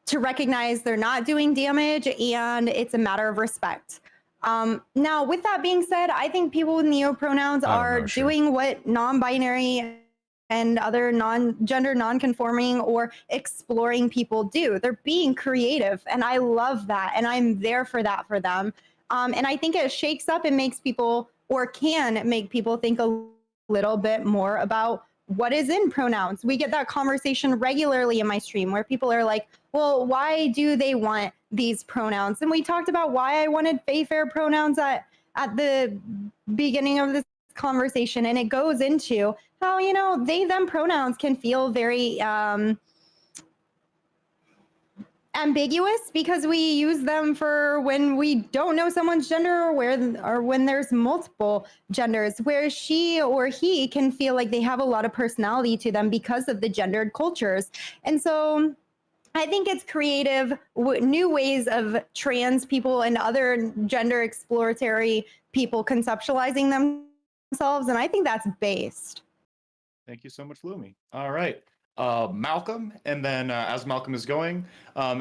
to recognize they're not doing damage, and it's a matter of respect. Now, with that being said, I think people with neopronouns are doing what non-binary and other non-gender, non-conforming or exploring people do. They're being creative, and I love that, and I'm there for that for them. And I think it shakes up and makes people, or can make people, think a little bit more about what is in pronouns. We get that conversation regularly in my stream where people are like, well, why do they want these pronouns? And we talked about why I wanted fair pronouns at the beginning of this conversation. And it goes into how, you know, they, them pronouns can feel very ambiguous because we use them for when we don't know someone's gender or when there's multiple genders, where she or he can feel like they have a lot of personality to them because of the gendered cultures. And so I think it's creative, new ways of trans people and other gender exploratory people conceptualizing themselves, and I think that's based. Thank you so much, Lumi. All right. Malcolm, and then as Malcolm is going,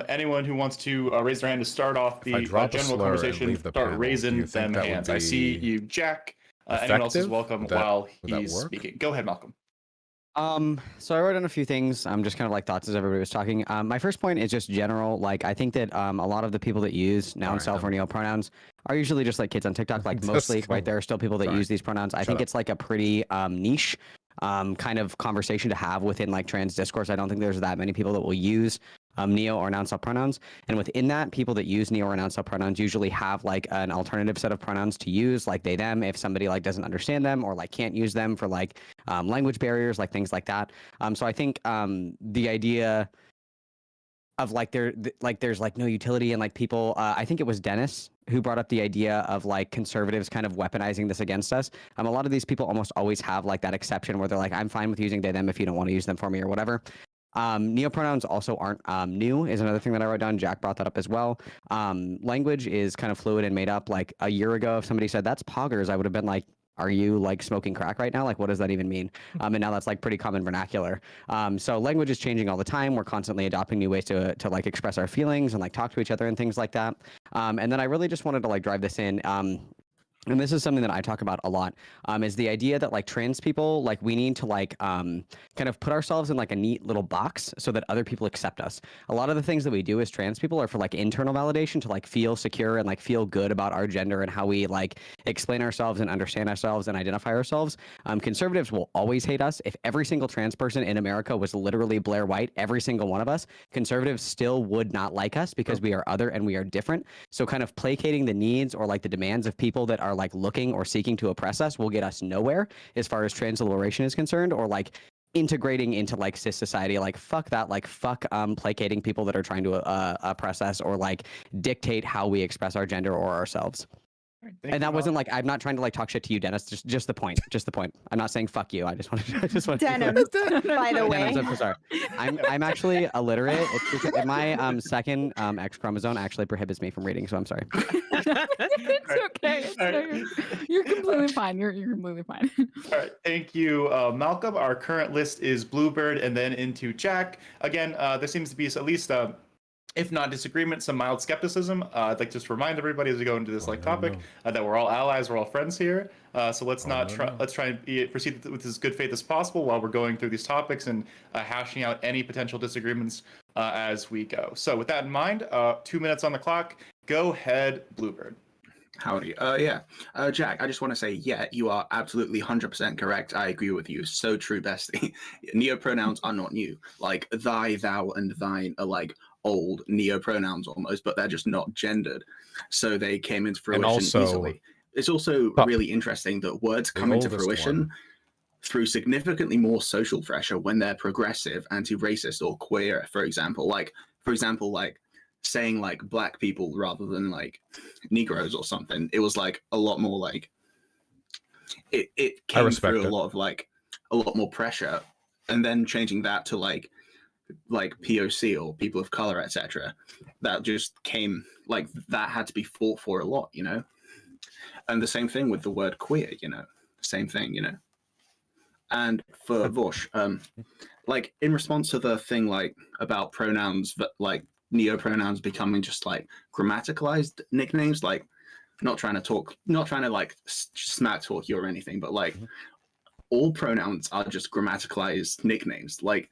anyone who wants to raise their hand to start off If I the drop a general slur and conversation, leave the start panel, do raising you think them that would hands. I see be you, Jack. Anyone else is effective? welcome Would that- while would that he's work? speaking. Go ahead, Malcolm. So I wrote down a few things. Just kind of like thoughts as everybody was talking. My first point is just general. Like, I think that a lot of the people that use noun, Alright, self, or neo pronouns are usually just like kids on TikTok. Like Just mostly, go. right? There are still people that Sorry. use these pronouns. I Shut think up. it's like a pretty niche kind of conversation to have within like trans discourse. I don't think there's that many people that will use neo or noun self pronouns, and within that, people that use neo or noun self pronouns usually have like an alternative set of pronouns to use, like they them, if somebody like doesn't understand them or like can't use them for like language barriers, like things like that. So I think the idea of like there's like no utility and like people I think it was Dennis who brought up the idea of like conservatives kind of weaponizing this against us. A lot of these people almost always have like that exception where they're like, I'm fine with using they them if you don't want to use them for me or whatever. Neopronouns also aren't new is another thing that I wrote down. Jack brought that up as well. Language is kind of fluid and made up. Like a year ago, if somebody said that's poggers, I would have been like, are you like smoking crack right now? Like, what does that even mean? And now that's like pretty common vernacular. So language is changing all the time. We're constantly adopting new ways to like express our feelings and like talk to each other and things like that. And then I really just wanted to like drive this in. And this is something that I talk about a lot, is the idea that like trans people, like we need to like kind of put ourselves in like a neat little box so that other people accept us. A lot of the things that we do as trans people are for like internal validation to like feel secure and like feel good about our gender and how we like explain ourselves and understand ourselves and identify ourselves. Conservatives will always hate us. If every single trans person in America was literally Blair White, every single one of us, conservatives still would not like us because we are other and we are different. So kind of placating the needs or like the demands of people that are like looking or seeking to oppress us will get us nowhere as far as trans liberation is concerned, or like integrating into like cis society. Like fuck that, like fuck placating people that are trying to oppress us or like dictate how we express our gender or ourselves. And that wasn't like, I'm not trying to like talk shit to you, Dennis. Just the point. Just the point. I'm not saying fuck you. I just want to. Denim, by the way. Dennis, I'm so sorry. I'm actually illiterate. It's my second X chromosome actually prohibits me from reading, so I'm sorry. It's okay. It's okay. You're completely fine. You're completely fine. All right, thank you, Malcolm. Our current list is Bluebird and then into Jack. Again, there seems to be at least, if not disagreement, some mild skepticism. I'd like to just remind everybody as we go into this topic that we're all allies, we're all friends here. So let's let's try and proceed with as good faith as possible while we're going through these topics and hashing out any potential disagreements as we go. So with that in mind, 2 minutes on the clock. Go ahead, Bluebird. Howdy. Jack, I just want to say, yeah, you are absolutely 100% correct. I agree with you. So true, bestie. Neopronouns are not new. Like thy, thou, and thine are like old neopronouns almost, but they're just not gendered. So they came into fruition easily. It's also really interesting that words come into fruition through significantly more social pressure when they're progressive, anti-racist, or queer, for example. Like saying like black people rather than like Negroes or something. It was like a lot more like it came through a lot more pressure, and then changing that to like POC or people of color, etc. That just came like that had to be fought for a lot, you know. And the same thing with the word queer, you know, same thing, you know. And for Vosh, like in response to the thing like about pronouns, that like neopronouns becoming just like grammaticalized nicknames, like not trying to like smack talk you or anything, but like all pronouns are just grammaticalized nicknames. Like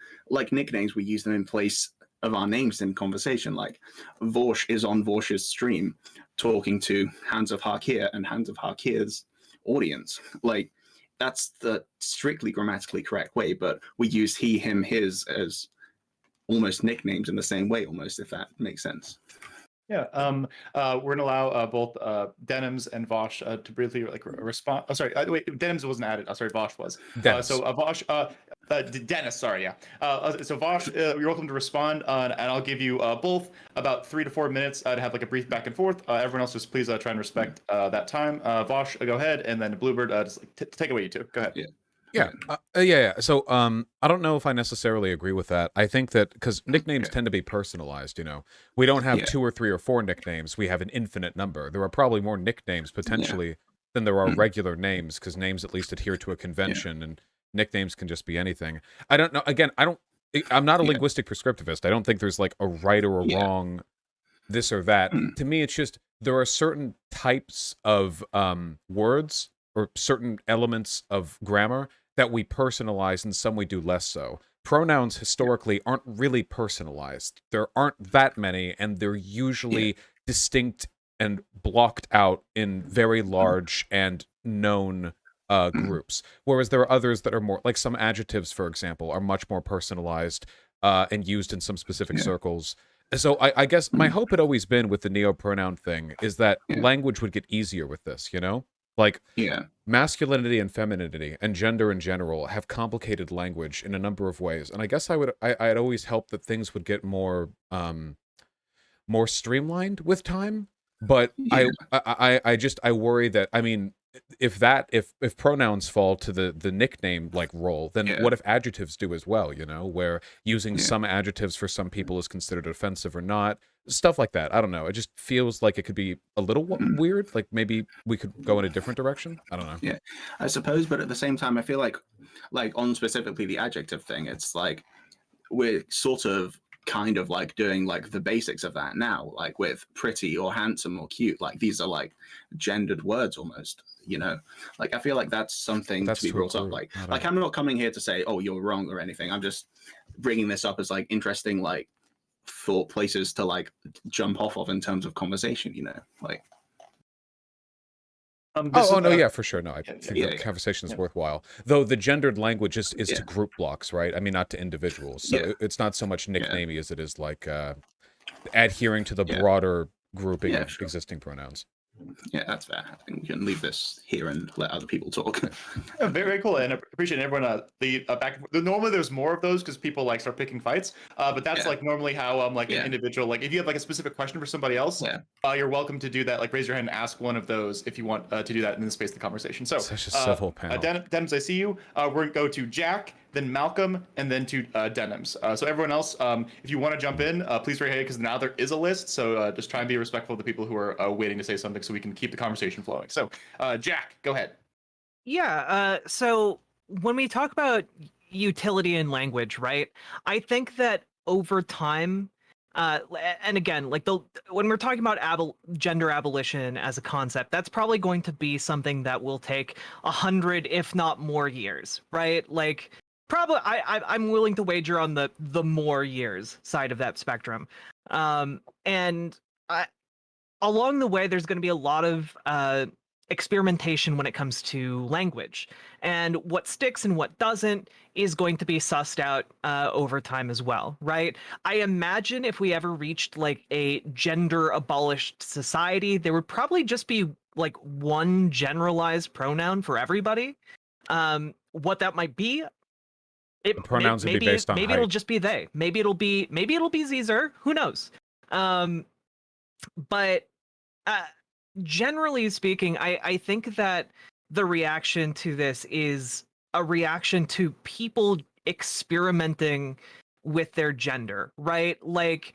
nicknames, we use them in place of our names in conversation. Like Vosh is on Vosh's stream talking to Hanz of Harkir and Hanz of Harkir's audience. Like that's the strictly grammatically correct way, but we use he, him, his as almost nicknames in the same way, almost, if that makes sense. Yeah. We're gonna allow both Denims and Vosh to briefly respond. Oh, sorry. Wait, Denims wasn't added. Oh, sorry, Vosh was. Dennis. So Vosh, Dennis. Sorry, yeah. So Vosh, you're welcome to respond, and I'll give you both about 3 to 4 minutes to have like a brief back and forth. Everyone else, just please try and respect that time. Vosh, go ahead, and then Bluebird, just take away, you two. Go ahead. Yeah. Yeah. So, I don't know if I necessarily agree with that. I think that because nicknames tend to be personalized, we don't have 2 or 3 or 4 nicknames. We have an infinite number. There are probably more nicknames potentially than there are regular names, because names at least adhere to a convention, and nicknames can just be anything. I don't know. Again, I'm not a linguistic prescriptivist. I don't think there's like a right or a wrong this or that. To me, it's just there are certain types of words or certain elements of grammar that we personalize, and some we do less so. Pronouns historically aren't really personalized. There aren't that many, and they're usually distinct and blocked out in very large and known groups. Whereas there are others that are more, like some adjectives, for example, are much more personalized and used in some specific circles. So I guess my hope had always been with the neo-pronoun thing is that language would get easier with this, Like, masculinity and femininity and gender in general have complicated language in a number of ways, and I guess I'd always hoped that things would get more streamlined with time. But I worry that, I mean, if pronouns fall to the nickname like role, then what if adjectives do as well? Where using some adjectives for some people is considered offensive or not. Stuff like that. I don't know. It just feels like it could be a little weird. Like maybe we could go in a different direction. I don't know. Yeah, I suppose, but at the same time, I feel like on specifically the adjective thing, it's like we're sort of kind of like doing like the basics of that now, like with pretty or handsome or cute. Like these are like gendered words almost. Like I feel like that's something to be brought up. Like I'm not coming here to say, oh, you're wrong or anything. I'm just bringing this up as like interesting, like thought places to like jump off of in terms of conversation, like no, yeah, for sure. No, I think the conversation is worthwhile. Though the gendered language is to group blocks, right? I mean, not to individuals. So it's not so much nicknamey as it is like adhering to the broader grouping of existing pronouns. Yeah, that's fair. I think we can leave this here and let other people talk. Very, very cool, and I appreciate everyone. The back. Normally, there's more of those because people like start picking fights. But that's like normally how an individual, like if you have like a specific question for somebody else, you're welcome to do that. Like raise your hand and ask one of those if you want to do that in the space of the conversation. So such a civil panel. Denims, I see you. We're gonna go to Jack, then Malcolm, and then to Denims. So everyone else, if you want to jump in, please raise your hand because now there is a list. So just try and be respectful of the people who are waiting to say something so we can keep the conversation flowing. So Jack, go ahead. Yeah, so when we talk about utility in language, right, I think that over time, and again, like when we're talking about gender abolition as a concept, that's probably going to be something that will take 100, if not more years, right? Like, probably, I'm willing to wager on the more years side of that spectrum. And along the way, there's going to be a lot of experimentation when it comes to language, and what sticks and what doesn't is going to be sussed out over time as well, right? I imagine if we ever reached like a gender abolished society, there would probably just be like one generalized pronoun for everybody. What that might be, the pronouns would be based on maybe height. It'll just be they. Maybe it'll be Caesar. Who knows? But generally speaking, I think that the reaction to this is a reaction to people experimenting with their gender, right? Like,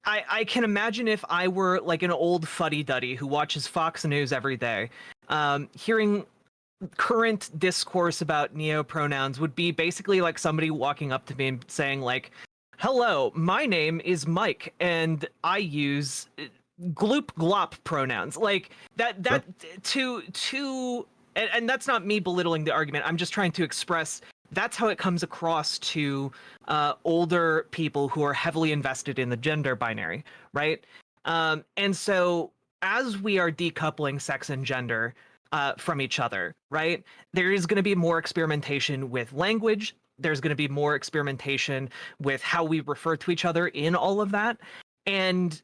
I can imagine if I were like an old fuddy-duddy who watches Fox News every day, hearing current discourse about neo-pronouns would be basically like somebody walking up to me and saying like, hello, my name is Mike, and I use gloop glop pronouns. Like that and that's not me belittling the argument. I'm just trying to express that's how it comes across to older people who are heavily invested in the gender binary, right? And so as we are decoupling sex and gender from each other, right, there is going to be more experimentation with language. There's going to be more experimentation with how we refer to each other in all of that. And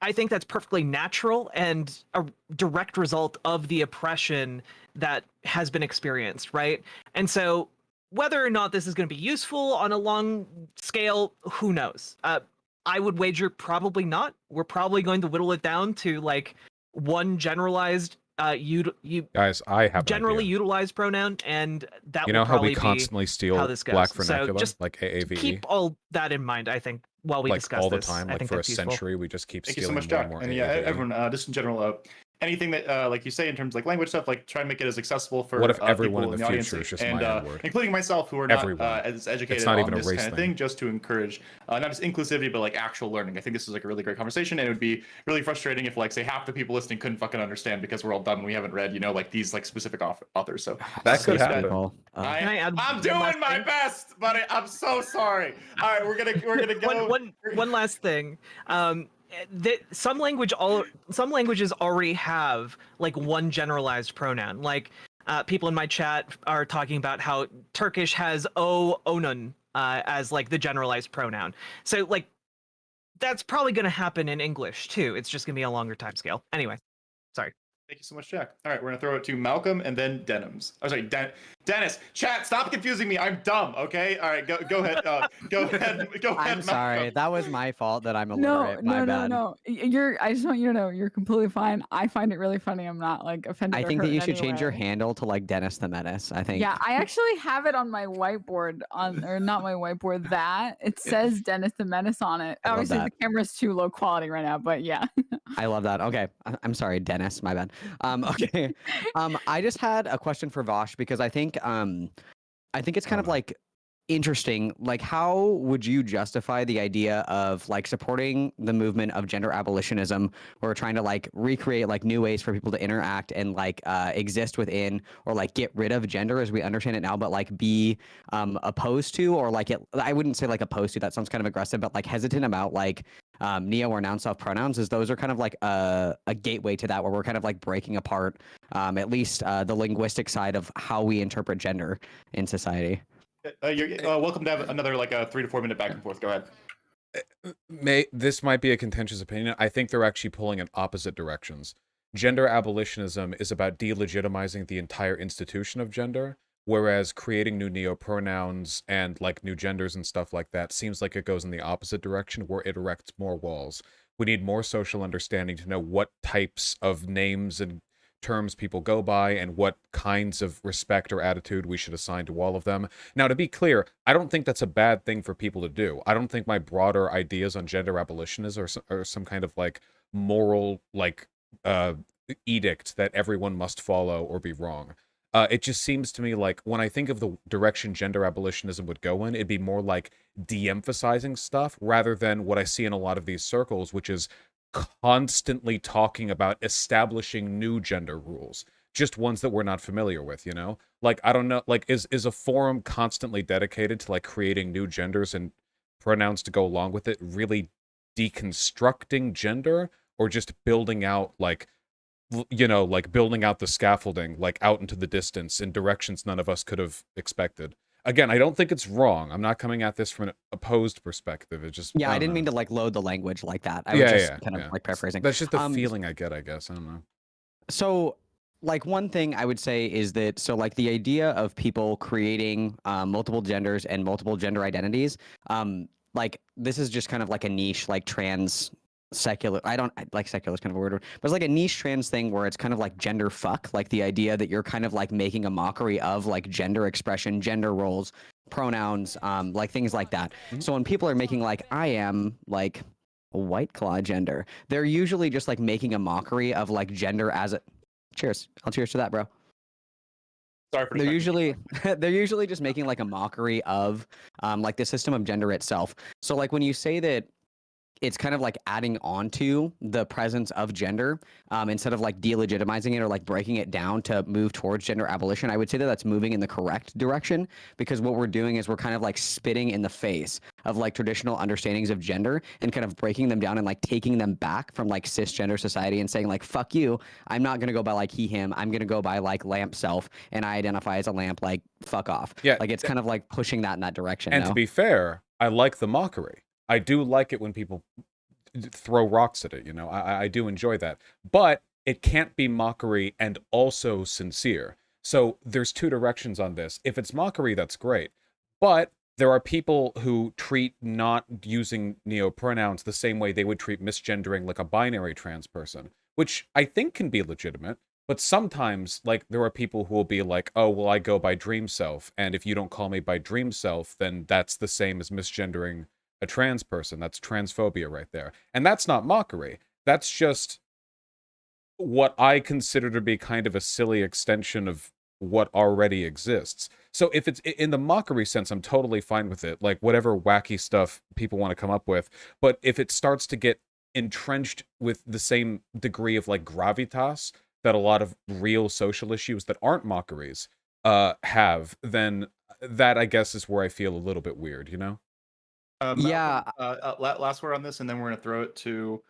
I think that's perfectly natural and a direct result of the oppression that has been experienced, right? And so whether or not this is going to be useful on a long scale, who knows? I would wager probably not. We're probably going to whittle it down to like one generalized Guys, I have generally an idea. utilized pronoun, and that You will know how probably we constantly be steal how this goes. black So vernacular, just like AAVE, keep all that in mind, I think, while we like discuss all the this. time, I like think for a that's useful. century, we just keep Thank you so stealing much, more Jack. and more And yeah, AAVE. everyone, just in general, anything that like you say in terms of like language stuff, like try and make it as accessible for What if everyone people in the the audience, future is just and my N-word? including myself, who are not Everyone. as educated not on even a this race kind of thing. thing, just to encourage not just inclusivity but like actual learning. I think this is like a really great conversation, and it would be really frustrating if like say half the people listening couldn't fucking understand because we're all dumb and we haven't read like these like specific authors. So That could Space happen. people. Can I add I'm one doing last my thing? best, buddy. I'm so sorry. All right, we're gonna go. One last thing. Some languages already have like one generalized pronoun. Like people in my chat are talking about how Turkish has onun as like the generalized pronoun. So like that's probably going to happen in English too. It's just going to be a longer time scale. Anyway, sorry. Thank you so much, Jack. All right, we're gonna throw it to Malcolm and then Denims. Oh, sorry, Dennis. Chat, stop confusing me. I'm dumb. Okay. All right, go ahead. Go ahead. Go ahead. I'm sorry. Malcolm. That was my fault that I'm No, illiterate. My bad. I just want you to know you're completely fine. I find it really funny. I'm not like offended. I or think hurt that you in should any change your way. handle to like Dennis the Menace. I think. Yeah, I actually have it on my whiteboard or not my whiteboard. That it says Dennis the Menace on it. I love Obviously, the that. camera's too low quality right now, but yeah. I love that. Okay. I'm sorry, Dennis. My bad. Okay. I just had a question for Vosh because I think it's kind of like interesting. Like, how would you justify the idea of like supporting the movement of gender abolitionism, or trying to like recreate like new ways for people to interact and like exist within, or like get rid of gender as we understand it now, but like be opposed to, or like I wouldn't say like opposed to, that sounds kind of aggressive, but like hesitant about like neo or noun self pronouns, as those are kind of like a gateway to that, where we're kind of like breaking apart at least the linguistic side of how we interpret gender in society. You're welcome to have another like a 3 to 4 minute back and forth. Go ahead. This might be a contentious opinion. I think they're actually pulling in opposite directions. Gender abolitionism is about delegitimizing the entire institution of gender, whereas creating new neopronouns and like new genders and stuff like that seems like it goes in the opposite direction, where it erects more walls. We need more social understanding to know what types of names and terms people go by and what kinds of respect or attitude we should assign to all of them. Now, to be clear, I don't think that's a bad thing for people to do. I don't think my broader ideas on gender abolitionism are some kind of like moral like edict that everyone must follow or be wrong. It just seems to me like when I think of the direction gender abolitionism would go in, it'd be more like de-emphasizing stuff rather than what I see in a lot of these circles, which is constantly talking about establishing new gender rules, just ones that we're not familiar with, you know? Like, I don't know, like, is a forum constantly dedicated to like creating new genders and pronouns to go along with it really deconstructing gender, or just building out like, you know, like building out the scaffolding like out into the distance in directions none of us could have expected? Again, I don't think it's wrong. I'm not coming at this from an opposed perspective. It just I didn't mean to like load the language like that. I was just kind of like paraphrasing. That's just the feeling I get, I guess. I don't know. So, like, one thing I would say is that, so like the idea of people creating multiple genders and multiple gender identities, like this is just kind of like a niche, like trans secular, I like secular is kind of a word, but it's like a niche trans thing where it's kind of like gender fuck, like the idea that you're kind of like making a mockery of like gender expression, gender roles, pronouns, like things like that. So when people are making like, I am like a white claw gender, they're usually just like making a mockery of like gender as a, cheers, I'll cheers to that, bro. Sorry for They're usually just making like a mockery of like the system of gender itself. So like when you say that it's kind of like adding on to the presence of gender instead of like delegitimizing it or like breaking it down to move towards gender abolition, I would say that that's moving in the correct direction, because what we're doing is we're kind of like spitting in the face of like traditional understandings of gender and kind of breaking them down and like taking them back from like cisgender society and saying like, fuck you, I'm not going to go by like he, him, I'm going to go by like lamp self, and I identify as a lamp, like fuck off. Yeah, like it's kind of like pushing that in that direction. And no? to be fair, I like the mockery. I do like it when people throw rocks at it. You know, I do enjoy that, but it can't be mockery and also sincere. So there's two directions on this. If it's mockery, that's great, but there are people who treat not using neopronouns the same way they would treat misgendering like a binary trans person, which I think can be legitimate. But sometimes, like, there are people who will be like, oh, well, I go by dream self, and if you don't call me by dream self, then that's the same as misgendering a trans person. That's transphobia right there. And that's not mockery. That's just what I consider to be kind of a silly extension of what already exists. So if it's in the mockery sense, I'm totally fine with it. Like, whatever wacky stuff people want to come up with. But if it starts to get entrenched with the same degree of, like, gravitas that a lot of real social issues that aren't mockeries have, then that, I guess, is where I feel a little bit weird, you know? Yeah. Last word on this, and then we're gonna throw it to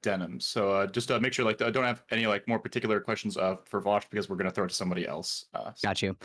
Denim. So just make sure, like, I don't have any, like, more particular questions for Vosh, because we're gonna throw it to somebody else. Got you.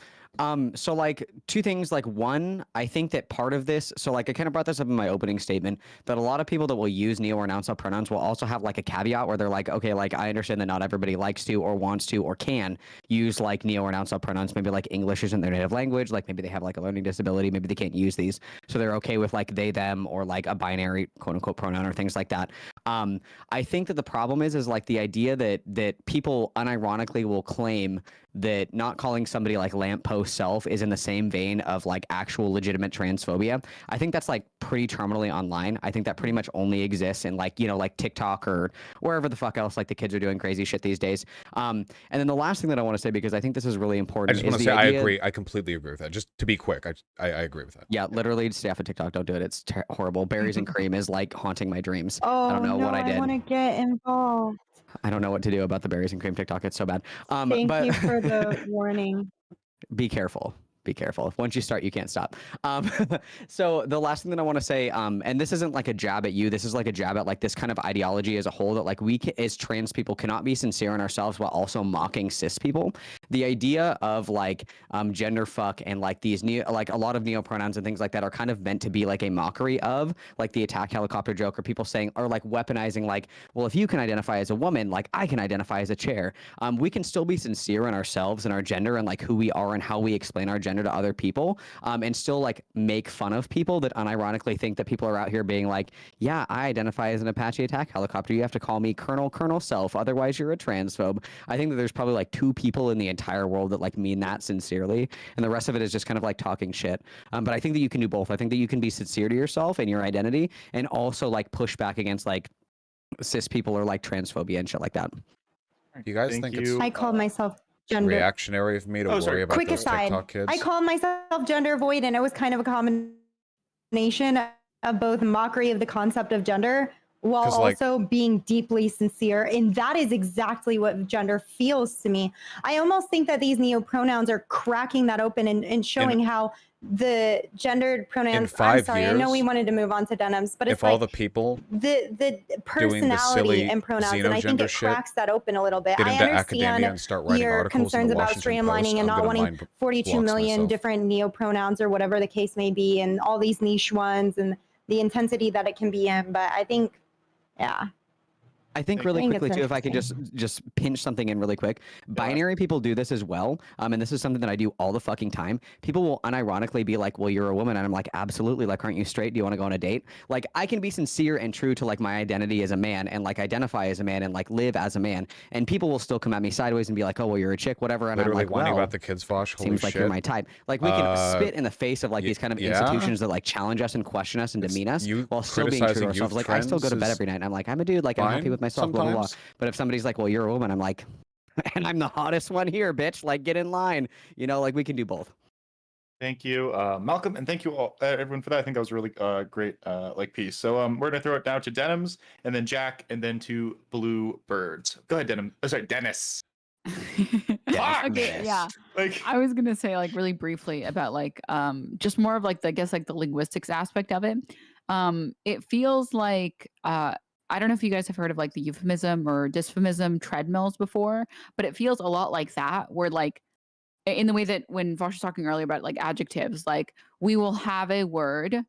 So like two things, like one, I think that part of this, so like I kind of brought this up in my opening statement, that a lot of people that will use neo or noun pronouns will also have like a caveat where they're like, okay, like I understand that not everybody likes to or wants to or can use like neo or noun pronouns. Maybe like English isn't their native language, like maybe they have like a learning disability, maybe they can't use these. So they're okay with like they, them, or like a binary quote unquote pronoun or things like that. I think that the problem is like the idea that people unironically will claim that not calling somebody like lamppost self is in the same vein of like actual legitimate transphobia. I think that's like pretty terminally online. I think that pretty much only exists in like, you know, like TikTok or wherever the fuck else like the kids are doing crazy shit these days. And then the last thing that I want to say, because I think this is really important, I just want to say I agree. I completely agree with that. Just to be quick, I agree with that. Yeah, literally stay off of TikTok. Don't do it. It's horrible. Berries and cream is like haunting my dreams. Oh, I don't know what I did. I want to get involved. I don't know what to do about the berries and cream TikTok. It's so bad. Thank but you for the warning. be careful. Be careful. Once you start, you can't stop. So the last thing that I want to say, and this isn't like a jab at you. This is like a jab at like this kind of ideology as a whole, that like we as trans people cannot be sincere in ourselves while also mocking cis people. The idea of like gender fuck and like these like a lot of neo pronouns and things like that are kind of meant to be like a mockery of like the attack helicopter joke, or people saying, or like weaponizing like, well, if you can identify as a woman, like I can identify as a chair. We can still be sincere in ourselves and our gender and like who we are and how we explain our gender to other people, and still like make fun of people that unironically think that people are out here being like, yeah, I identify as an Apache attack helicopter, you have to call me Colonel Self, otherwise you're a transphobe. I think that there's probably like 2 people in the entire world that like mean that sincerely, and the rest of it is just kind of like talking shit. But I think that you can do both. I think that you can be sincere to yourself and your identity, and also like push back against like cis people or like transphobia and shit like that. Do you guys think it's I called myself gender reactionary of me to worry about quick those aside, TikTok kids? I called myself gender void, and it was kind of a combination of both mockery of the concept of gender while 'Cause, like- also being deeply sincere. And that is exactly what gender feels to me. I almost think that these neo pronouns are cracking that open and showing how the gendered pronouns. 5 I'm sorry, I know we years, wanted to move on to denims, but it's if like all the people the doing the silly personality and pronouns, and I think xenogender it shit cracks that open a little bit. get I into academia understand and start writing your articles in concerns the about Washington streamlining Post, and I'm not gonna wanting mind 42 blocks million myself. different neo pronouns or whatever the case may be, and all these niche ones and the intensity that it can be in. But I think, yeah. I think really quickly too, if I can just pinch something in really quick. Binary people do this as well, and this is something that I do all the fucking time. People will unironically be like, "Well, you're a woman," and I'm like, "Absolutely! Like, aren't you straight? Do you want to go on a date?" Like, I can be sincere and true to like my identity as a man, and like identify as a man, and like live as a man, and people will still come at me sideways and be like, "Oh, well, you're a chick, whatever," and Literally I'm like, whining "Well, about the kids, Vosh. Holy seems like shit. you're my type." Like, we can spit in the face of like these kind of yeah. institutions that like challenge us and question us and demean us, you while still being true to criticizing ourselves. youth Like, I still go to bed trends every night, and I'm like, I'm a dude, like I'm happy fine with myself, blah blah blah. sometimes. But if somebody's like, well, you're a woman, I'm like, and I'm the hottest one here, bitch. Like, get in line. You know, like we can do both. Thank you, Malcolm, and thank you all, everyone, for that. I think that was a really great like piece. So we're gonna throw it down to Denims, and then Jack, and then to Blue Birds. Go ahead, Denim. Oh, sorry, Dennis. Okay, yeah. Like, I was gonna say like really briefly about like just more of like the, I guess like the linguistics aspect of it. It feels like I don't know if you guys have heard of like the euphemism or dysphemism treadmills before, but it feels a lot like that, where like in the way that when Vosh was talking earlier about like adjectives, like we will have a word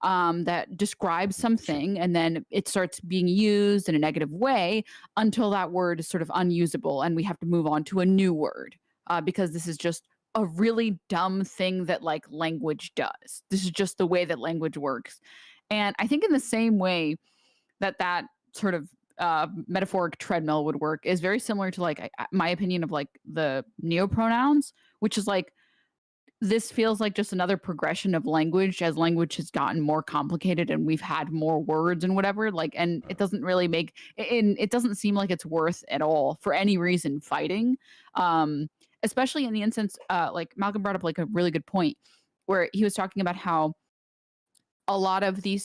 that describes something and then it starts being used in a negative way until that word is sort of unusable and we have to move on to a new word because this is just a really dumb thing that like language does. This is just the way that language works. And I think in the same way that sort of metaphoric treadmill would work is very similar to like my opinion of like the neopronouns, which is like this feels like just another progression of language as language has gotten more complicated and we've had more words and whatever, like, and it doesn't really make it doesn't seem like it's worth at all for any reason fighting, especially in the instance like Malcolm brought up like a really good point where he was talking about how a lot of the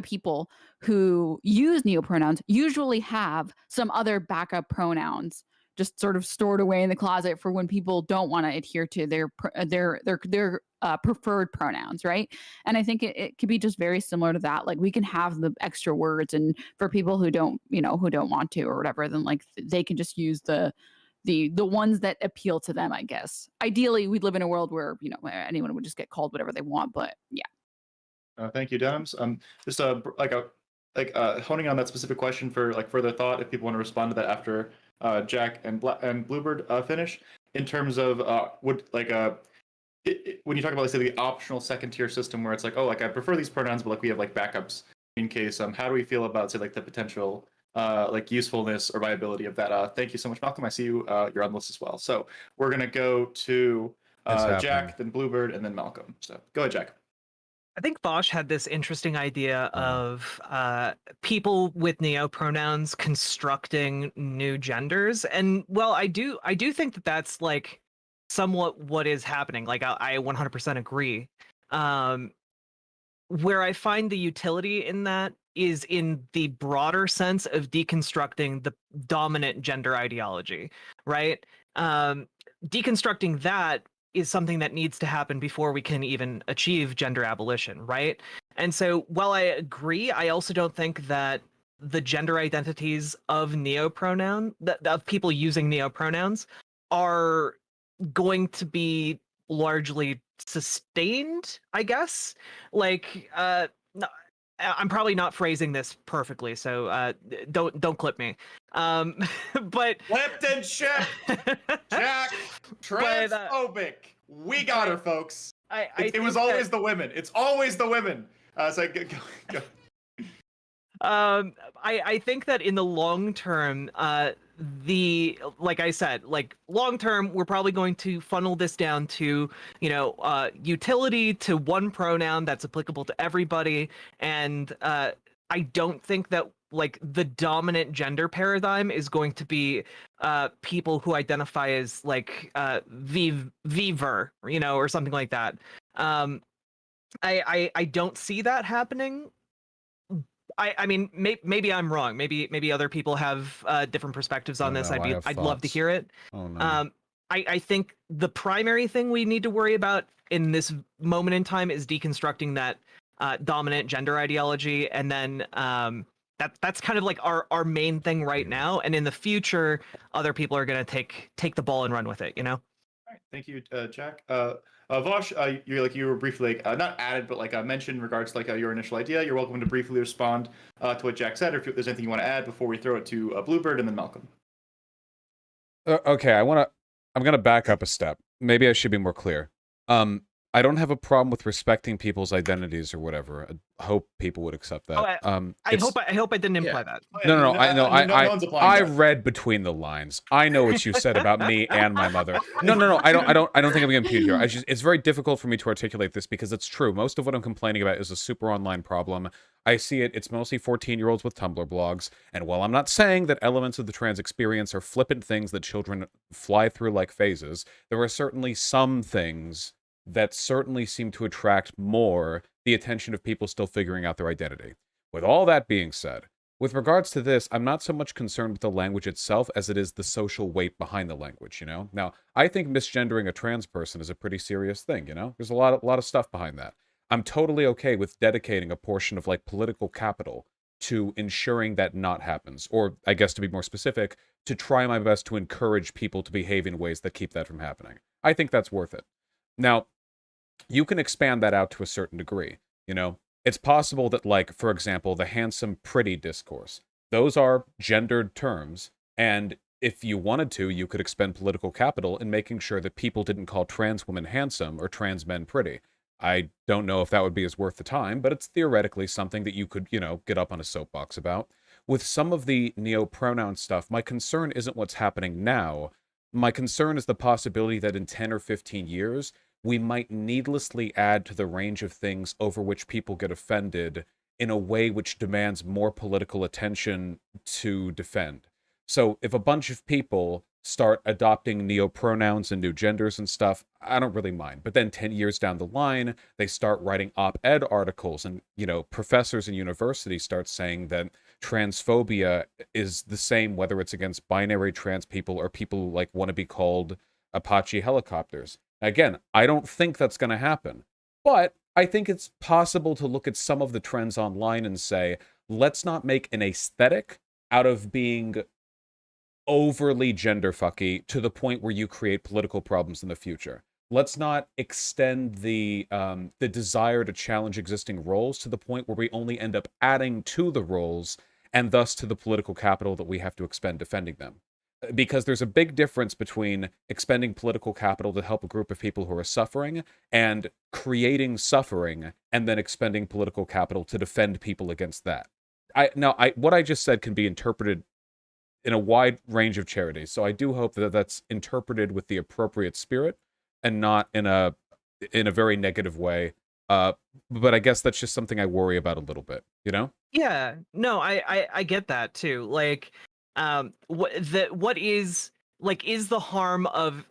people who use neopronouns usually have some other backup pronouns just sort of stored away in the closet for when people don't want to adhere to their preferred pronouns, right? And I think it could be just very similar to that. Like we can have the extra words, and for people who don't want to or whatever, then like they can just use the ones that appeal to them, I guess. Ideally, we'd live in a world where anyone would just get called whatever they want, but yeah. Thank you, Denims. Just honing on that specific question for like further thought, if people want to respond to that after Jack and Bluebird finish, in terms of when you talk about like say the optional second tier system where it's like, oh, like I prefer these pronouns, but like we have like backups in case. How do we feel about say like the potential like usefulness or viability of that? Thank you so much, Malcolm. I see you're on the list as well. So we're gonna go to Jack, then Bluebird, and then Malcolm. So go ahead, Jack. I think Bosch had this interesting idea of people with neopronouns constructing new genders, and well, I do think that that's like somewhat what is happening. Like I 100% agree. Where I find the utility in that is in the broader sense of deconstructing the dominant gender ideology, right? Deconstructing that is something that needs to happen before we can even achieve gender abolition, right? And so while I agree, I also don't think that the gender identities of of people using neopronouns are going to be largely sustained, I guess. Like no, I'm probably not phrasing this perfectly, so don't clip me. But Flipped and shipped. Jack, transphobic. We got her, folks. It was always the women. It's always the women. So go. I think that in the long term, like I said, like long term, we're probably going to funnel this down to, utility to one pronoun that's applicable to everybody. And I don't think that like the dominant gender paradigm is going to be people who identify as like viver, or something like that. I don't see that happening. I mean, maybe I'm wrong. Maybe other people have different perspectives on this. I'd love to hear it. Oh, no. I think the primary thing we need to worry about in this moment in time is deconstructing that dominant gender ideology, and then that's kind of like our main thing right now. And in the future, other people are going to take the ball and run with it. All right, thank you, Jack. Vosh, you were briefly not added, but mentioned in regards to your initial idea. You're welcome to briefly respond to what Jack said, or if there's anything you want to add before we throw it to Bluebird and then Malcolm. Okay, I'm gonna back up a step. Maybe I should be more clear. I don't have a problem with respecting people's identities or whatever. I hope people would accept that. I hope I didn't imply that. No, I read between the lines. I know what you said about me and my mother. No. I don't think I'm getting impute here. It's very difficult for me to articulate this because it's true. Most of what I'm complaining about is a super online problem. I see it. It's mostly 14-year-olds with Tumblr blogs. And while I'm not saying that elements of the trans experience are flippant things that children fly through like phases, there are certainly some things that certainly seem to attract more the attention of people still figuring out their identity. With all that being said, with regards to this, I'm not so much concerned with the language itself as it is the social weight behind the language, Now, I think misgendering a trans person is a pretty serious thing, There's a lot of stuff behind that. I'm totally okay with dedicating a portion of political capital to ensuring that not happens, or I guess to be more specific, to try my best to encourage people to behave in ways that keep that from happening. I think that's worth it. Now, you can expand that out to a certain degree. You know, it's possible that, like, for example, the handsome, pretty discourse, those are gendered terms, and if you wanted to, you could expend political capital in making sure that people didn't call trans women handsome or trans men pretty. I don't know if that would be as worth the time, but it's theoretically something that you could, you know, get up on a soapbox about. With some of the neo-pronoun stuff, my concern isn't what's happening now. My concern is the possibility that in 10 or 15 years, we might needlessly add to the range of things over which people get offended in a way which demands more political attention to defend. So if a bunch of people start adopting neo-pronouns and new genders and stuff, I don't really mind. But then 10 years down the line, they start writing op-ed articles, and, you know, professors in universities start saying that transphobia is the same whether it's against binary trans people or people who, like, want to be called Apache helicopters. Again, I don't think that's going to happen. But I think it's possible to look at some of the trends online and say, let's not make an aesthetic out of being overly gender fucky to the point where you create political problems in the future. Let's not extend the desire to challenge existing roles to the point where we only end up adding to the roles and thus to the political capital that we have to expend defending them. Because there's a big difference between expending political capital to help a group of people who are suffering and creating suffering and then expending political capital to defend people against that. What I just said can be interpreted in a wide range of charities. So I do hope that that's interpreted with the appropriate spirit and not in a very negative way. But I guess that's just something I worry about a little bit, you know? Yeah, no, I get that too. Like, what is the harm of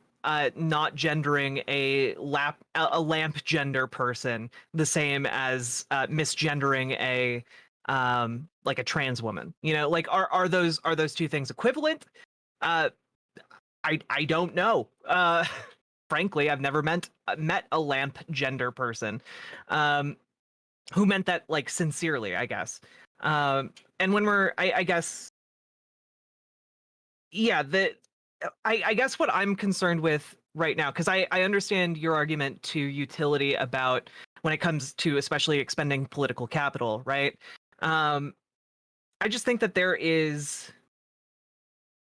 not gendering a lamp gender person the same as misgendering a like a trans woman? You know, like are those two things equivalent? I don't know. Frankly, I've never met a lamp gender person who meant that, like, sincerely, I guess. And when we're, I guess, yeah, I guess what I'm concerned with right now, because I understand your argument to utility about when it comes to especially expending political capital, right? I just think that there is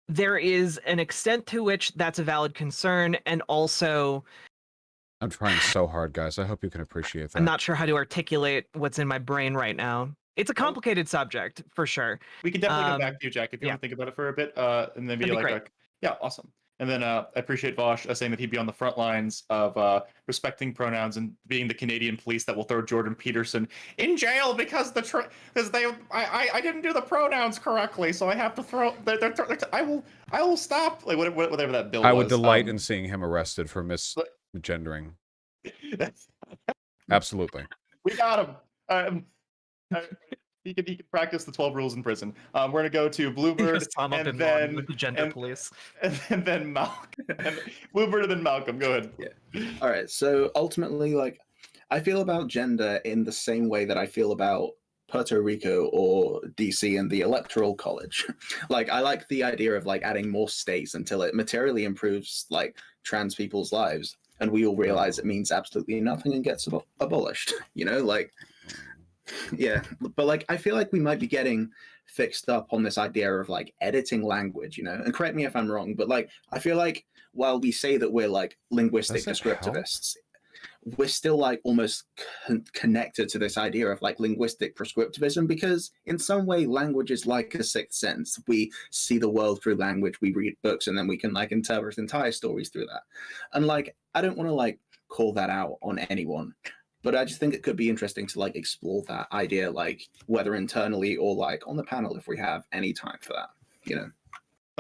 an extent to which that's a valid concern, and also I'm trying so hard, guys. I hope you can appreciate that. I'm not sure how to articulate what's in my brain right now. It's a complicated subject, for sure. We can definitely come back to you, Jack, if you want to think about it for a bit, and then be like, yeah, awesome. And then I appreciate Vosh saying that he'd be on the front lines of respecting pronouns and being the Canadian police that will throw Jordan Peterson in jail because I didn't do the pronouns correctly, so I have to throw. I will stop, like whatever that bill was. I would delight in seeing him arrested for misgendering. Absolutely. We got him. He can practice the 12 rules in prison. We're gonna go to Bluebird and then with the gender police, and then Malcolm. Bluebird and then Malcolm. Go ahead. Yeah. All right. So ultimately, like, I feel about gender in the same way that I feel about Puerto Rico or DC and the Electoral College. Like, I like the idea of like adding more states until it materially improves like trans people's lives, and we all realize it means absolutely nothing and gets abolished. You know, like. Yeah, but like I feel like we might be getting fixed up on this idea of like editing language, you know, and correct me if I'm wrong, but like I feel like while we say that we're like linguistic descriptivists, we're still like almost connected to this idea of like linguistic prescriptivism, because in some way language is like a sixth sense. We see the world through language, we read books, and then we can like interpret entire stories through that. And like I don't want to like call that out on anyone, but I just think it could be interesting to like explore that idea, like whether internally or like on the panel if we have any time for that, you know.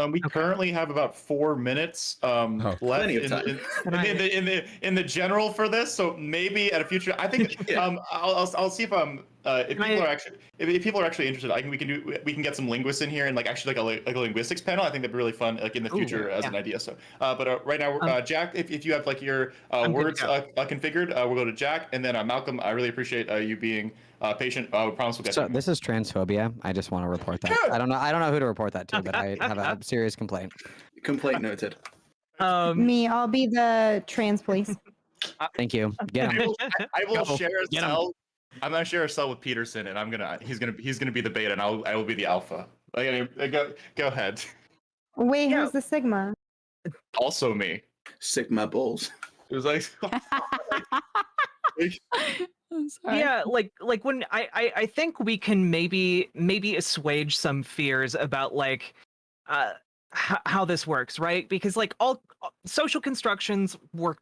We currently have about 4 minutes left in the general for this, so maybe at a future. I think I'll see if if people are actually interested, we can get some linguists in here and like actually like a linguistics panel. I think that'd be really fun, like in the future as an idea. So, but right now, Jack, if you have like your words configured, we'll go to Jack, and then Malcolm. I really appreciate you being patient. We promise we'll get. So this is transphobia. I just want to report that. I don't know who to report that to, but I have a serious complaint. Complaint noted. Me, I'll be the trans police. Thank you. Get him. I will share a cell. I'm gonna share a cell with Peterson, and he's gonna be the beta, and I will be the alpha. Go ahead. Wait, who's the Sigma? Also me. Sigma balls. It was like. I'm sorry. Yeah, like when I think we can maybe assuage some fears about like how this works, right? Because like all social constructions work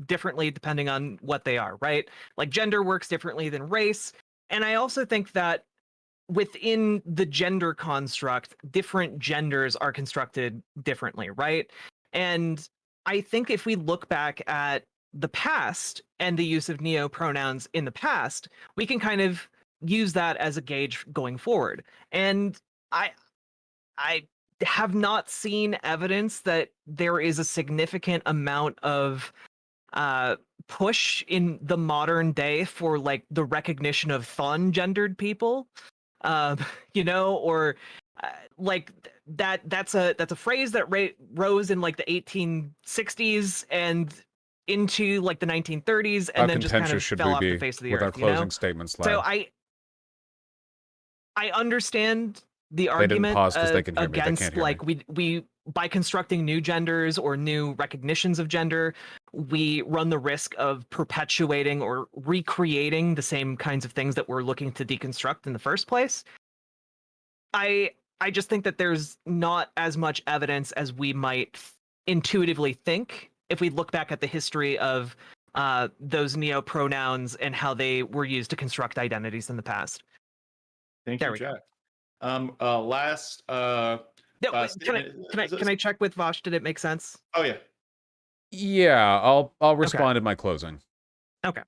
differently depending on what they are, right? Like gender works differently than race. And I also think that within the gender construct, different genders are constructed differently, right? And I think if we look back at the past and the use of neo pronouns in the past, we can kind of use that as a gauge going forward. And I have not seen evidence that there is a significant amount of push in the modern day for like the recognition of gendered people, or like that's a phrase that rose in like the 1860s and into like the 1930s and then just kind of fell off the face of the earth. With our closing statements, so I understand the argument against like we by constructing new genders or new recognitions of gender, we run the risk of perpetuating or recreating the same kinds of things that we're looking to deconstruct in the first place. I just think that there's not as much evidence as we might intuitively think if we look back at the history of those neo pronouns and how they were used to construct identities in the past. Thank you, Jack. Last. Can I check with Vosh? Did it make sense? Oh yeah. Yeah, I'll respond in my closing. Okay.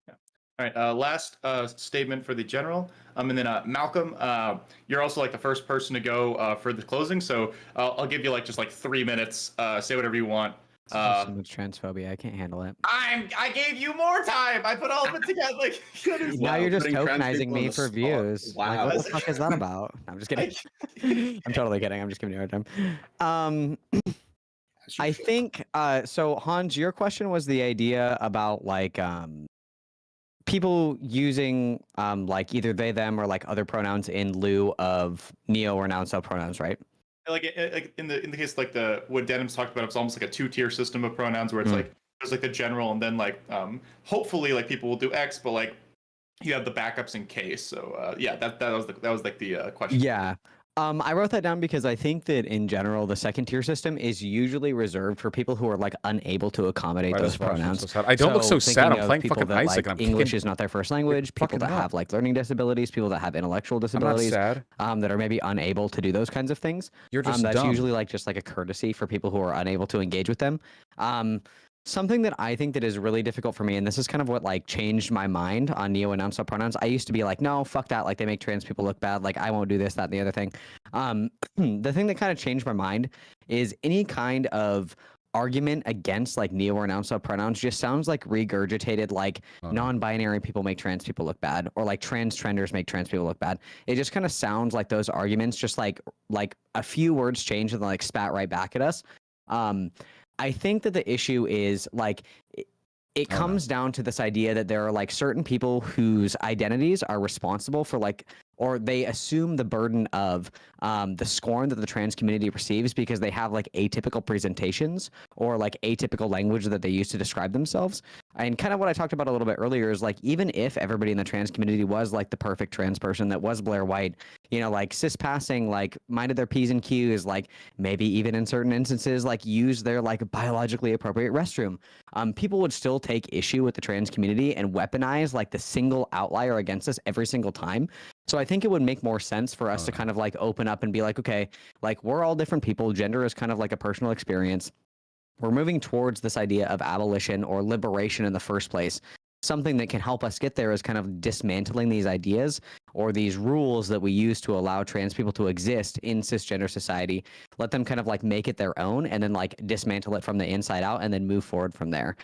Yeah. All right. Last statement for the general. And then Malcolm, you're also like the first person to go for the closing. So I'll give you like just like 3 minutes. Say whatever you want. So much transphobia. I can't handle it. I gave you more time. I put all of it together. Like, now you're just tokenizing me for views. Wow. Like, what the fuck is that about? I'm just kidding. I'm totally kidding. I'm just giving you a hard time. I think so Hans, your question was the idea about like people using like either they them or like other pronouns in lieu of neo or noun self pronouns, right? Like in the case like what Denham's talked about, it's almost like a 2-tier system of pronouns where it's like there's like the general and then like hopefully like people will do X, but like you have the backups in case. So yeah, that was like the question. Yeah. I wrote that down because I think that in general, the second tier system is usually reserved for people who are like unable to accommodate those pronouns. So I don't look so sad. I'm playing fucking that, Isaac. Like, and I'm English is not their first language. People that have like learning disabilities, people that have intellectual disabilities, that are maybe unable to do those kinds of things. You're just that's dumb. usually like just like a courtesy for people who are unable to engage with them. Something that I think that is really difficult for me, and this is kind of what like changed my mind on neo and noun pronouns. I used to be like, no, fuck that. Like they make trans people look bad. Like I won't do this, that, and the other thing. The thing that kind of changed my mind is any kind of argument against like neo or noun pronouns just sounds like regurgitated like non-binary people make trans people look bad or like trenders make trans people look bad. It just kind of sounds like those arguments just like a few words change and then like spat right back at us. I think that the issue is like it comes down to this idea that there are like certain people whose identities are responsible for like, or they assume the burden of the scorn that the trans community receives because they have like atypical presentations or like atypical language that they use to describe themselves. And kind of what I talked about a little bit earlier is like, even if everybody in the trans community was like the perfect trans person that was Blair White, you know, like cis passing, like minded their P's and Q's, like maybe even in certain instances, like use their like biologically appropriate restroom. People would still take issue with the trans community and weaponize like the single outlier against us every single time. So I think it would make more sense for us to kind of like open up and be like, okay, like we're all different people. Gender is kind of like a personal experience. We're moving towards this idea of abolition or liberation in the first place. something that can help us get there is kind of dismantling these ideas or these rules that we use to allow trans people to exist in cisgender society. Let them kind of like make it their own and then like dismantle it from the inside out and then move forward from there.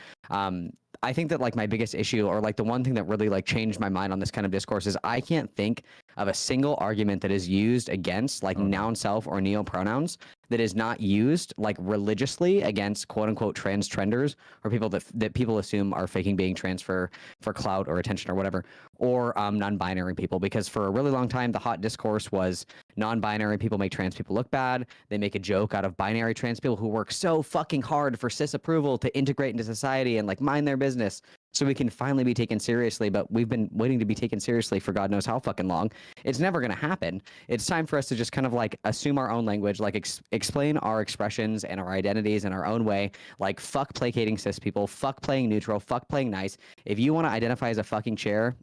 I think that like my biggest issue, or like the one thing that really like changed my mind on this kind of discourse, is I can't think of a single argument that is used against like noun self or neo pronouns that is not used like religiously against quote unquote trans trenders or people that people assume are faking being trans for clout or attention or whatever, or non-binary people. Because for a really long time the hot discourse was non-binary people make trans people look bad. They make a joke out of binary trans people who work so fucking hard for cis approval to integrate into society and like mind their business so we can finally be taken seriously. But we've been waiting to be taken seriously for God knows how fucking long. It's never going to happen. It's time for us to just kind of like assume our own language, like explain our expressions and our identities in our own way. Like fuck placating cis people, fuck playing neutral, fuck playing nice. If you want to identify as a fucking chair,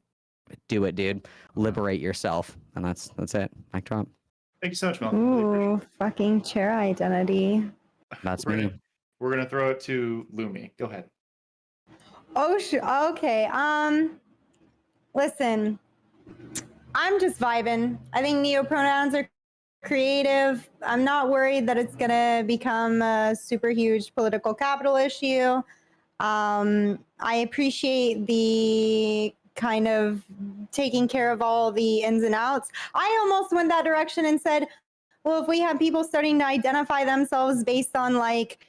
do it, dude. Liberate yourself. And that's it. Mic drop. Thank you so much, Malcolm. Really appreciate Ooh, fucking chair identity. That's We're me. We're gonna throw it to Lumi. Go ahead. Oh, okay. Listen, I'm just vibing. I think neopronouns are creative. I'm not worried that it's gonna become a super huge political capital issue. I appreciate the kind of taking care of all the ins and outs. I almost went that direction and said, well, if we have people starting to identify themselves based on like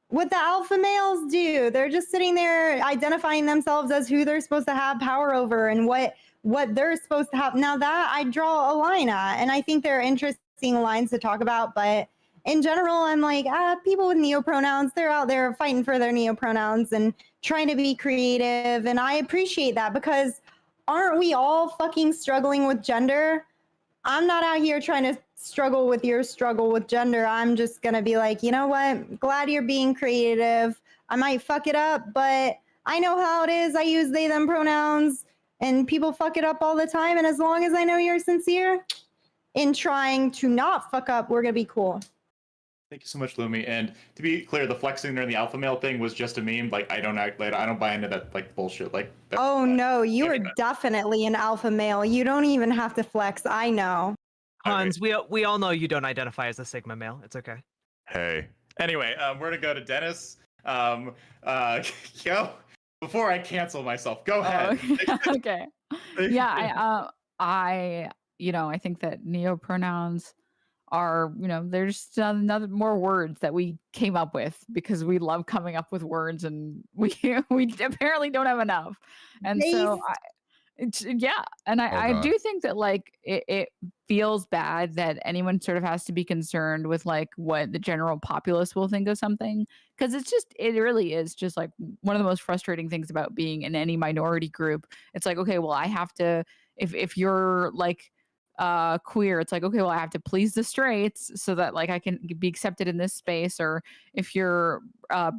what the alpha males do, they're just sitting there identifying themselves as who they're supposed to have power over and what they're supposed to have. Now that I draw a line at, and I think they're interesting lines to talk about, but in general, I'm like, people with neopronouns, they're out there fighting for their neopronouns and trying to be creative. And I appreciate that because aren't we all fucking struggling with gender? I'm not out here trying to struggle with your struggle with gender. I'm just going to be like, you know what? Glad you're being creative. I might fuck it up, but I know how it is. I use they, them pronouns and people fuck it up all the time. And as long as I know you're sincere in trying to not fuck up, we're going to be cool. Thank you so much, Lumi. And to be clear, the flexing during the alpha male thing was just a meme. Like I don't buy into that like bullshit. Like oh no, you are definitely an alpha male. You don't even have to flex. I know. Hanz, we all know you don't identify as a sigma male. It's okay. Hey. Anyway, we're gonna go to Dennis. Yo, before I cancel myself, go ahead. Okay. Yeah, I think that neopronouns are, they're just another more words that we came up with because we love coming up with words and we apparently don't have enough. And so I do think that like it feels bad that anyone sort of has to be concerned with like what the general populace will think of something, because it really is just like one of the most frustrating things about being in any minority group. It's like, okay, well, I have to, if you're like queer, it's like, okay, well, I have to please the straights so that like I can be accepted in this space. Or if you're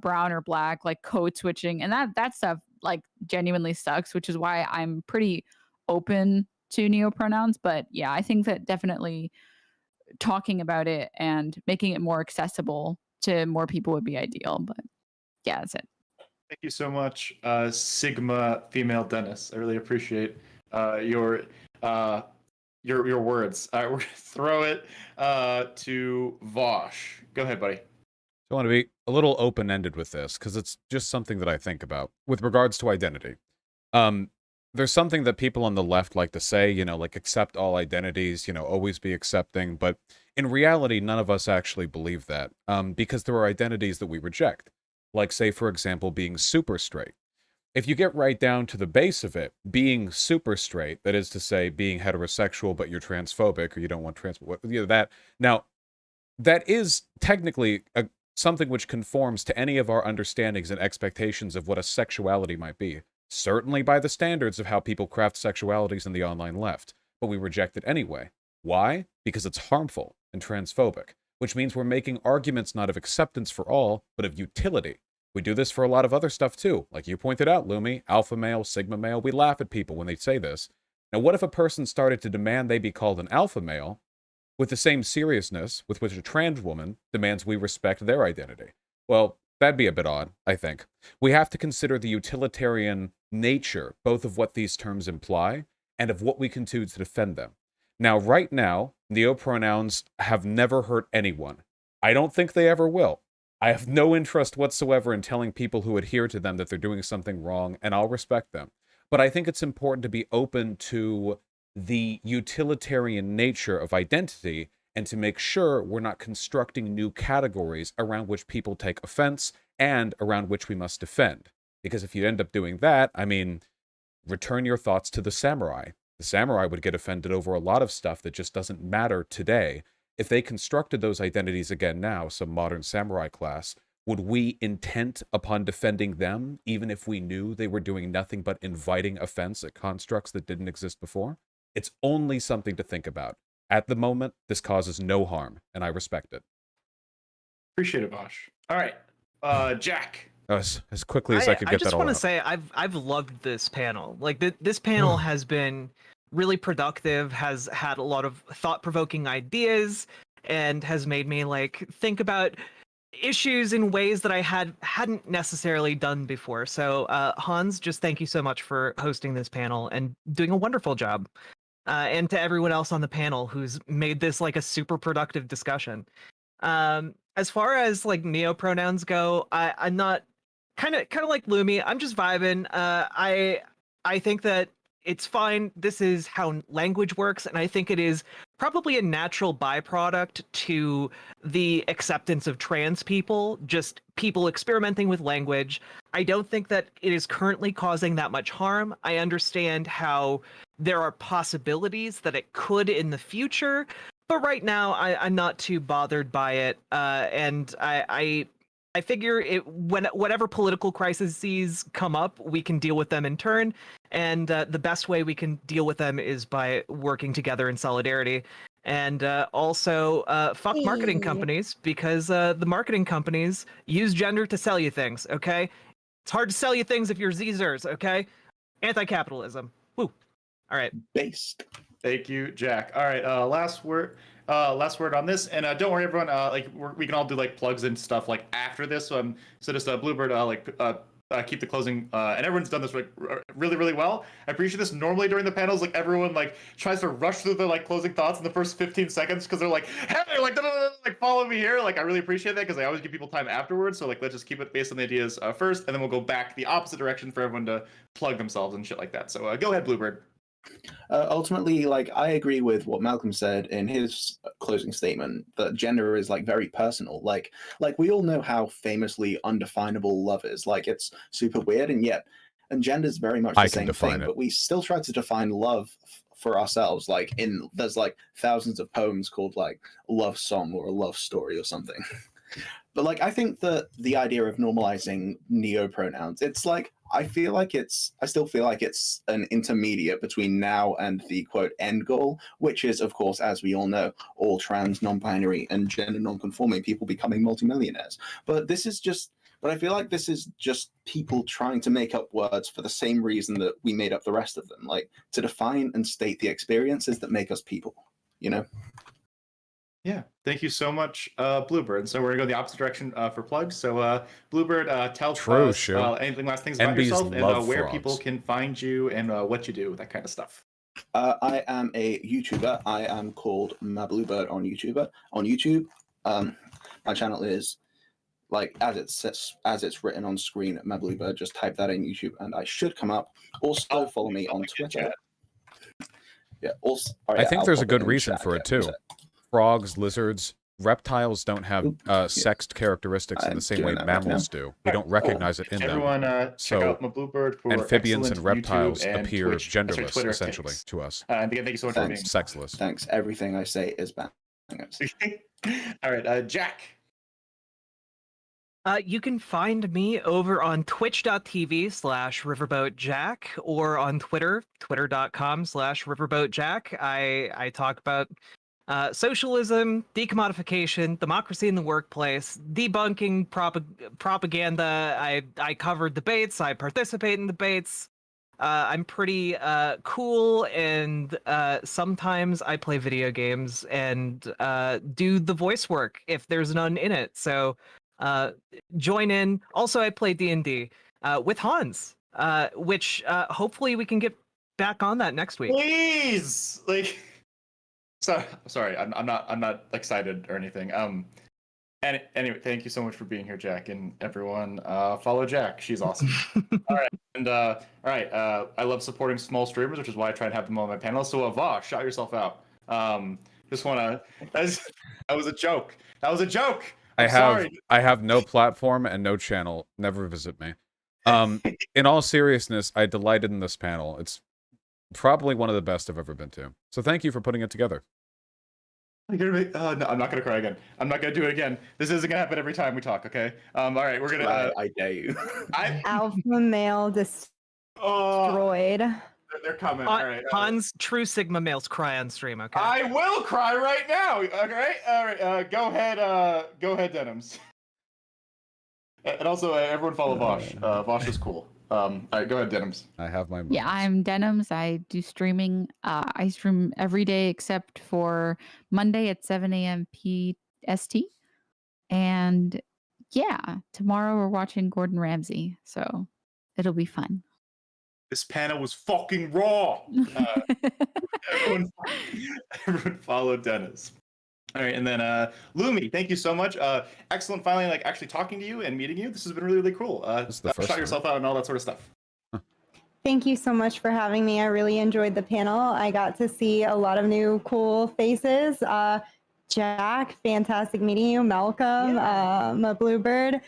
brown or black, like code switching, and that stuff like genuinely sucks, which is why I'm pretty open to neopronouns. But yeah, I think that definitely talking about it and making it more accessible to more people would be ideal. But yeah, that's it. Thank you so much, Sigma female Dennis. I really appreciate your words. All right, we're gonna throw it to Vosh. Go ahead, buddy. I want to be a little open-ended with this because it's just something that I think about with regards to identity. There's something that people on the left like to say, like accept all identities, always be accepting. But in reality, none of us actually believe that because there are identities that we reject. Like, say, for example, being super straight. If you get right down to the base of it, being super straight, that is to say, being heterosexual, but you're transphobic or you don't want that. Now, that is technically something which conforms to any of our understandings and expectations of what a sexuality might be. Certainly by the standards of how people craft sexualities in the online left. But we reject it anyway. Why? Because it's harmful and transphobic, which means we're making arguments not of acceptance for all, but of utility. We do this for a lot of other stuff too. Like you pointed out, Lumi, alpha male, sigma male, we laugh at people when they say this. Now, what if a person started to demand they be called an alpha male with the same seriousness with which a trans woman demands we respect their identity? Well, that'd be a bit odd, I think. We have to consider the utilitarian nature, both of what these terms imply and of what we can do to defend them. Now, right now, neopronouns have never hurt anyone. I don't think they ever will. I have no interest whatsoever in telling people who adhere to them that they're doing something wrong, and I'll respect them. But I think it's important to be open to the utilitarian nature of identity and to make sure we're not constructing new categories around which people take offense and around which we must defend. Because if you end up doing that, I mean, return your thoughts to the samurai. The samurai would get offended over a lot of stuff that just doesn't matter today. If they constructed those identities again now, some modern samurai class, would we intent upon defending them, even if we knew they were doing nothing but inviting offense at constructs that didn't exist before? It's only something to think about. At the moment, this causes no harm, and I respect it. Appreciate it, Bosch. All right, Jack. As quickly as I could get that all out. I just want to say I've loved this panel. Like this panel has been really productive, has had a lot of thought-provoking ideas, and has made me like think about issues in ways that I hadn't necessarily done before. So Hanz, just thank you so much for hosting this panel and doing a wonderful job. And to everyone else on the panel who's made this like a super productive discussion. As far as like neopronouns go, I'm not kind of like Lumi. I'm just vibing. I think that it's fine. This is how language works, and I think it is probably a natural byproduct to the acceptance of trans people, just people experimenting with language. I don't think that it is currently causing that much harm. I understand how there are possibilities that it could in the future, but right now I'm not too bothered by it. And I figure whatever political crises come up, we can deal with them in turn. And the best way we can deal with them is by working together in solidarity. And also, fuck marketing companies, because the marketing companies use gender to sell you things, okay? It's hard to sell you things if you're Zers, okay? Anti-capitalism. Woo. All right. Based. Thank you, Jack. All right, last word on this, and don't worry, everyone. We can all do like plugs and stuff like after this. So just Bluebird, keep the closing, and everyone's done this really, really well. I appreciate this. Normally during the panels, like everyone like tries to rush through the like closing thoughts in the first 15 seconds because they're like, hey, like follow me here. Like I really appreciate that because I always give people time afterwards. So like let's just keep it based on the ideas first, and then we'll go back the opposite direction for everyone to plug themselves and shit like that. So go ahead, Bluebird. Ultimately, like I agree with what Malcolm said in his closing statement that gender is like very personal. Like we all know how famously undefinable love is. Like it's super weird, and gender is very much the same thing. But we still try to define love for ourselves. Like there's like thousands of poems called like a love song or a love story or something. But like I think that the idea of normalizing neopronouns, it's like I still feel like it's an intermediate between now and the quote end goal, which is, of course, as we all know, all trans, non-binary, and gender non-conforming people becoming multimillionaires. But I feel like this is just people trying to make up words for the same reason that we made up the rest of them, like to define and state the experiences that make us people, you know? Yeah, thank you so much, Bluebird. So we're gonna go the opposite direction for plugs. So Bluebird, tell us anything last things about yourself and where people can find you and what you do, that kind of stuff. I am a YouTuber. I am called MaBluebird on YouTube. My channel is like as it's written on screen, MaBluebird. Just type that in YouTube and I should come up. Also follow me on Twitter. Yeah. Also, I think there's a good reason for it too. Frogs, lizards, reptiles don't have sexed characteristics in the same way mammals do. We don't recognize it in them. Everyone, check out MaBluebird for amphibians and reptiles and appear Twitch, genderless, essentially, to us. And again, thank you so much for being sexless. Thanks. Everything I say is bad. All right, Jack. You can find me over on twitch.tv/riverboatjack or on Twitter, twitter.com/riverboatjack. I talk about socialism, decommodification, democracy in the workplace, debunking propaganda. I cover debates. I participate in debates. I'm pretty cool, and sometimes I play video games and do the voice work if there's none in it. So join in. Also, I play D&D with Hanz. which hopefully we can get back on that next week. Please, like, sorry, I'm not excited or anything. And anyway, thank you so much for being here, Jack, and everyone. Follow Jack; she's awesome. All right, and all right, I love supporting small streamers, which is why I try and have them on my panel. So, Vosh, shout yourself out. Just wanna. That was a joke. That was a joke. I'm sorry. I have no platform and no channel. Never visit me. In all seriousness, I delighted in this panel. It's probably one of the best I've ever been to. So thank you for putting it together. No, I'm not gonna cry again. I'm not gonna do it again. This isn't gonna happen every time we talk. Okay. All right, we're gonna. I dare you. Alpha male destroyed. They're coming. All right. Hanz, true Sigma males cry on stream. Okay. I will cry right now. Okay. All right. Go ahead, Denims. And also, everyone follow Vosh. Vosh is cool. All right, go ahead, Denims. I have my Yeah, I'm Denims. I do streaming. I stream every day except for Monday at 7 a.m. PST. And yeah, tomorrow we're watching Gordon Ramsay. So it'll be fun. This panel was fucking raw. Everyone follow Dennis. All right, and then Lumi, thank you so much. Excellent finally like actually talking to you and meeting you. This has been really, really cool. Shout yourself out and all that sort of stuff. Thank you so much for having me. I really enjoyed the panel. I got to see a lot of new cool faces. Jack, fantastic meeting you. Malcolm, my Bluebird.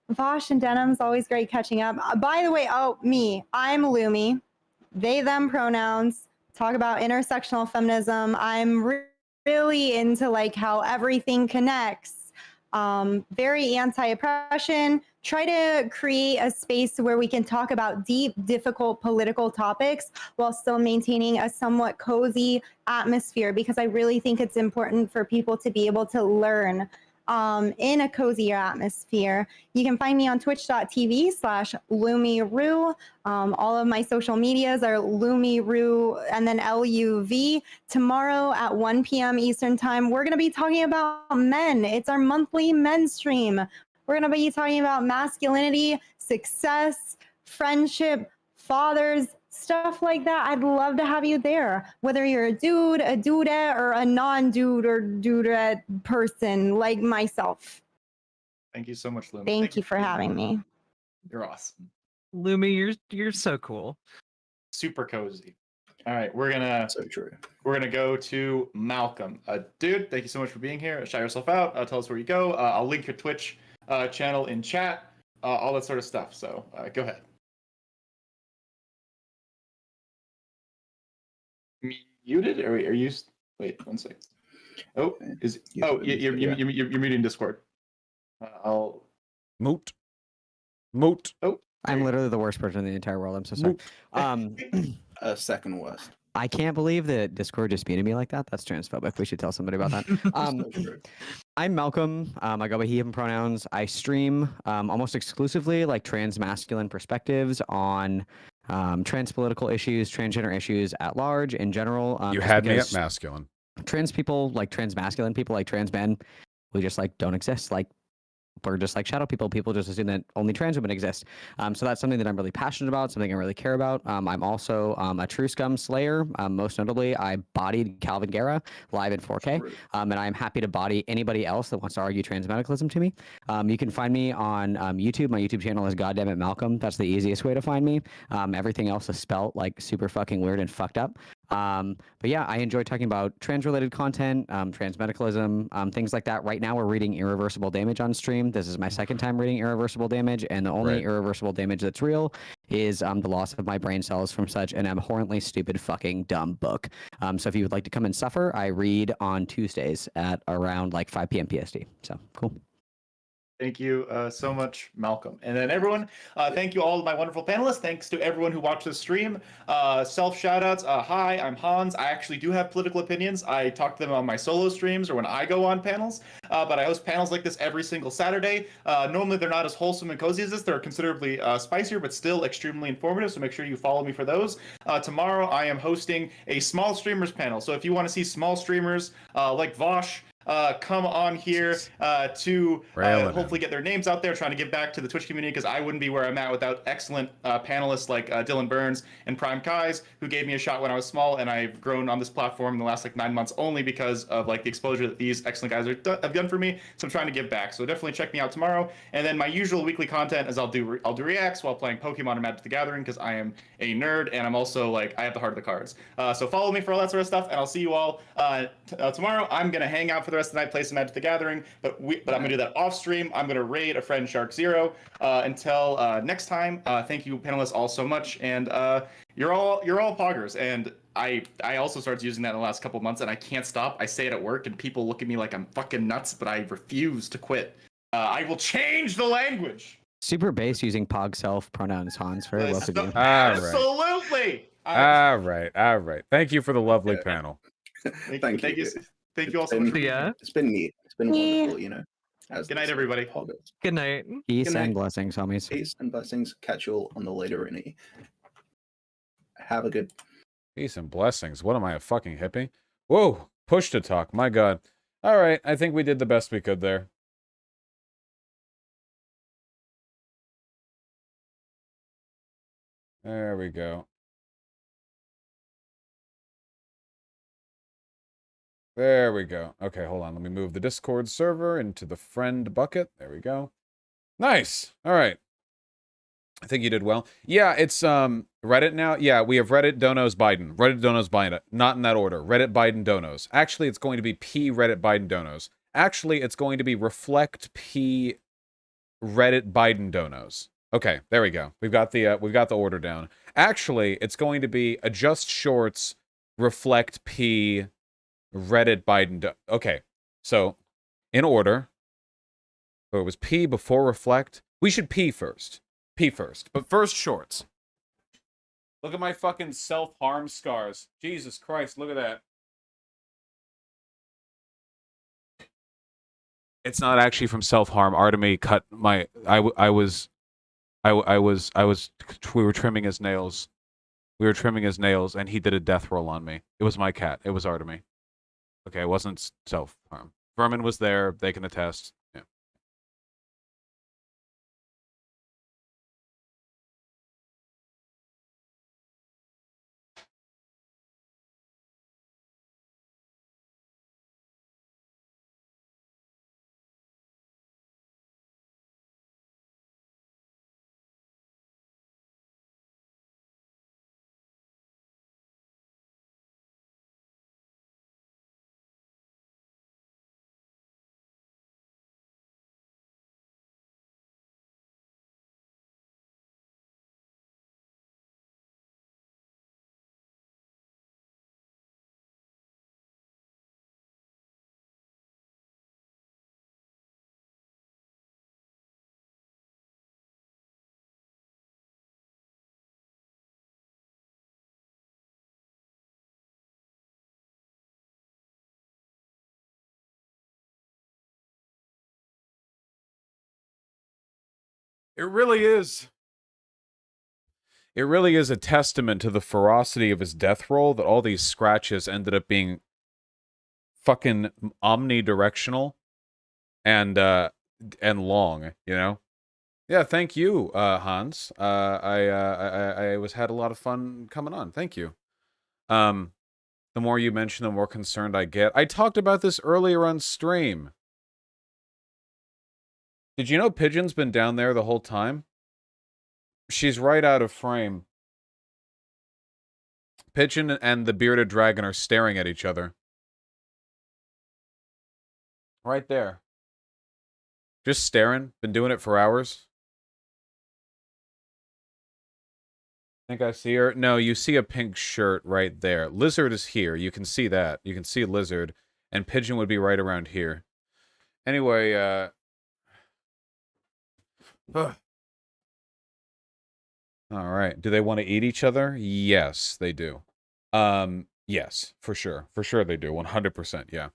Vosh and Denim's always great catching up. By the way, I'm Lumi. They, them pronouns. Talk about intersectional feminism. I'm really into like how everything connects. Very anti-oppression. Try to create a space where we can talk about deep, difficult political topics while still maintaining a somewhat cozy atmosphere, because I really think it's important for people to be able to learn in a cozier atmosphere. You can find me on twitch.tv/LumiRu. All of my social medias are LumiRu and then LUV. Tomorrow at 1 p.m. Eastern Time, we're going to be talking about men. It's our monthly men's stream. We're going to be talking about masculinity, success, friendship, fathers, stuff like that. I'd love to have you there. Whether you're a dude, a dudette, or a non-dude or dudette person like myself. Thank you so much, Lumi. Thank you for having me. You're awesome. Lumi, you're so cool. Super cozy. All right, we're gonna So true. We're gonna go to Malcolm. Dude, thank you so much for being here. Shout yourself out. Tell us where you go. I'll link your Twitch channel in chat. All that sort of stuff. So go ahead. Muted? Or are you? Wait, 1 second. Oh, you're muting Discord. I'll moot. Oh, I'm literally the worst person in the entire world. I'm so sorry. Second worst. I can't believe that Discord just muted me like that. That's transphobic. We should tell somebody about that. I'm Malcolm. I go by he, him pronouns. I stream almost exclusively like trans masculine perspectives on trans political issues, transgender issues at large in general. You had me at masculine. Trans people, like trans masculine people, like trans men, we just like don't exist. Like we're just like shadow people. People just assume that only trans women exist. So that's something that I'm really passionate about, something I really care about. I'm also a true scum slayer. Most notably, I bodied Calvin Guerra live in 4K. And I'm happy to body anybody else that wants to argue trans medicalism to me. You can find me on YouTube. My YouTube channel is Goddammit Malcolm. That's the easiest way to find me. Everything else is spelt like super fucking weird and fucked up. But yeah, I enjoy talking about trans-related content, trans medicalism, things like that. Right now, we're reading Irreversible Damage on stream. This is my second time reading Irreversible Damage, and the only irreversible damage that's real is the loss of my brain cells from such an abhorrently stupid, fucking dumb book. So if you would like to come and suffer, I read on Tuesdays at around like 5 p.m. PST. So cool. Thank you so much, Malcolm. And then everyone, thank you all of my wonderful panelists. Thanks to everyone who watched this stream. Self shout-outs. Hi, I'm Hanz. I actually do have political opinions. I talk to them on my solo streams or when I go on panels. But I host panels like this every single Saturday. Normally, they're not as wholesome and cozy as this. They're considerably spicier, but still extremely informative. So make sure you follow me for those. Tomorrow, I am hosting a small streamers panel. So if you want to see small streamers like Vosh, come on here to Railing hopefully get their names out there, trying to give back to the Twitch community, because I wouldn't be where I'm at without excellent panelists like Dylan Burns and Prime Kais, who gave me a shot when I was small, and I've grown on this platform in the last like 9 months only because of like the exposure that these excellent guys have done for me. So I'm trying to give back. So definitely check me out tomorrow. And then my usual weekly content is I'll do reacts while playing Pokemon and Magic the Gathering, because I am a nerd and I'm also like I have the heart of the cards. So follow me for all that sort of stuff, and I'll see you all tomorrow. I'm gonna hang out for the rest of the night, play some Magic the Gathering, but I'm gonna do that off stream. I'm gonna raid a friend Shark Zero. Until next time, thank you panelists all so much, and you're all poggers. And I also started using that in the last couple of months, and I can't stop. I say it at work, and people look at me like I'm fucking nuts, but I refuse to quit. I will change the language. Super base using pog self pronouns, Hans. Very well to do. Absolutely. All right. Thank you for the lovely panel. Thank you all so much. Yeah. It's been neat. It's been wonderful, you know. Good night, everybody. Good night. Peace Good night. and blessings, homies. Peace and blessings. Catch you all on the later innie. Have a good. Peace and blessings. What am I, a fucking hippie? Whoa, push to talk. My God. All right, I think we did the best we could there. There we go. There we go. Okay, hold on. Let me move the Discord server into the friend bucket. There we go. Nice. All right. I think you did well. Yeah, it's Reddit now. Yeah, we have Reddit, Donos, Biden. Reddit, Donos, Biden. Not in that order. Reddit, Biden, Donos. Actually, it's going to be P Reddit, Biden, Donos. Actually, it's going to be Reflect P Reddit, Biden, Donos. Okay, there we go. We've got the order down. Actually, it's going to be Adjust Shorts, Reflect P Reddit, Biden. Okay, so in order. So it was P before Reflect. We should P first. P first. But first, Shorts. Look at my fucking self-harm scars. Jesus Christ, look at that. It's not actually from self-harm. Artemy cut my... We were trimming his nails. And he did a death roll on me. It was my cat. It was Artemy. Okay, it wasn't self-harm. Vermin was there. They can attest. Yeah. It really is. It really is a testament to the ferocity of his death roll that all these scratches ended up being fucking omnidirectional and long, you know? Yeah, thank you, Hans. I had a lot of fun coming on. Thank you. The more you mention, the more concerned I get. I talked about this earlier on stream. Did you know Pigeon's been down there the whole time? She's right out of frame. Pigeon and the bearded dragon are staring at each other. Right there. Just staring. Been doing it for hours. Think I see her? No, you see a pink shirt right there. Lizard is here. You can see that. You can see Lizard. And Pigeon would be right around here. Anyway, all right. Do they want to eat each other? Yes, they do. Yes, for sure. For sure they do. 100%, yeah.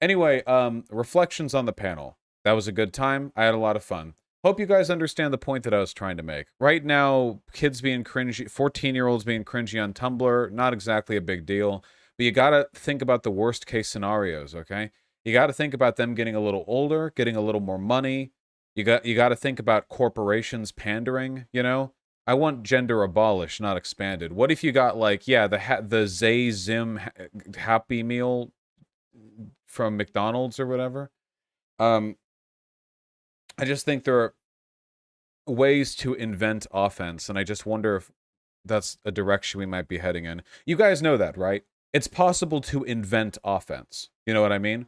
Anyway, reflections on the panel. That was a good time. I had a lot of fun. Hope you guys understand the point that I was trying to make. Right now, kids being cringy, 14-year-olds being cringy on Tumblr, not exactly a big deal. But you gotta think about the worst case scenarios, okay? You got to think about them getting a little older, getting a little more money. You got to think about corporations pandering, you know? I want gender abolished, not expanded. What if you got like, yeah, the Zay Zim Happy Meal from McDonald's or whatever? I just think there are ways to invent offense, and I just wonder if that's a direction we might be heading in. You guys know that, right? It's possible to invent offense. You know what I mean?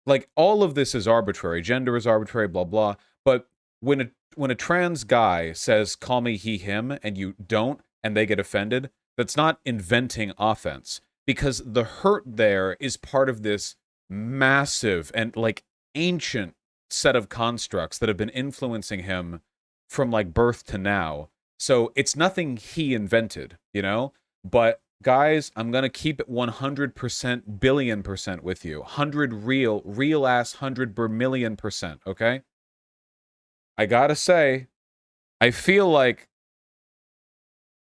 Like, all of this is arbitrary. Gender is arbitrary, blah, blah. But when a trans guy says, call me he, him, and you don't, and they get offended, that's not inventing offense. Because the hurt there is part of this massive and, like, ancient set of constructs that have been influencing him from, like, birth to now. So it's nothing he invented, you know? But guys, I'm going to keep it 100% billion% with you. 100 real ass 100 million%, okay? I gotta say, I feel like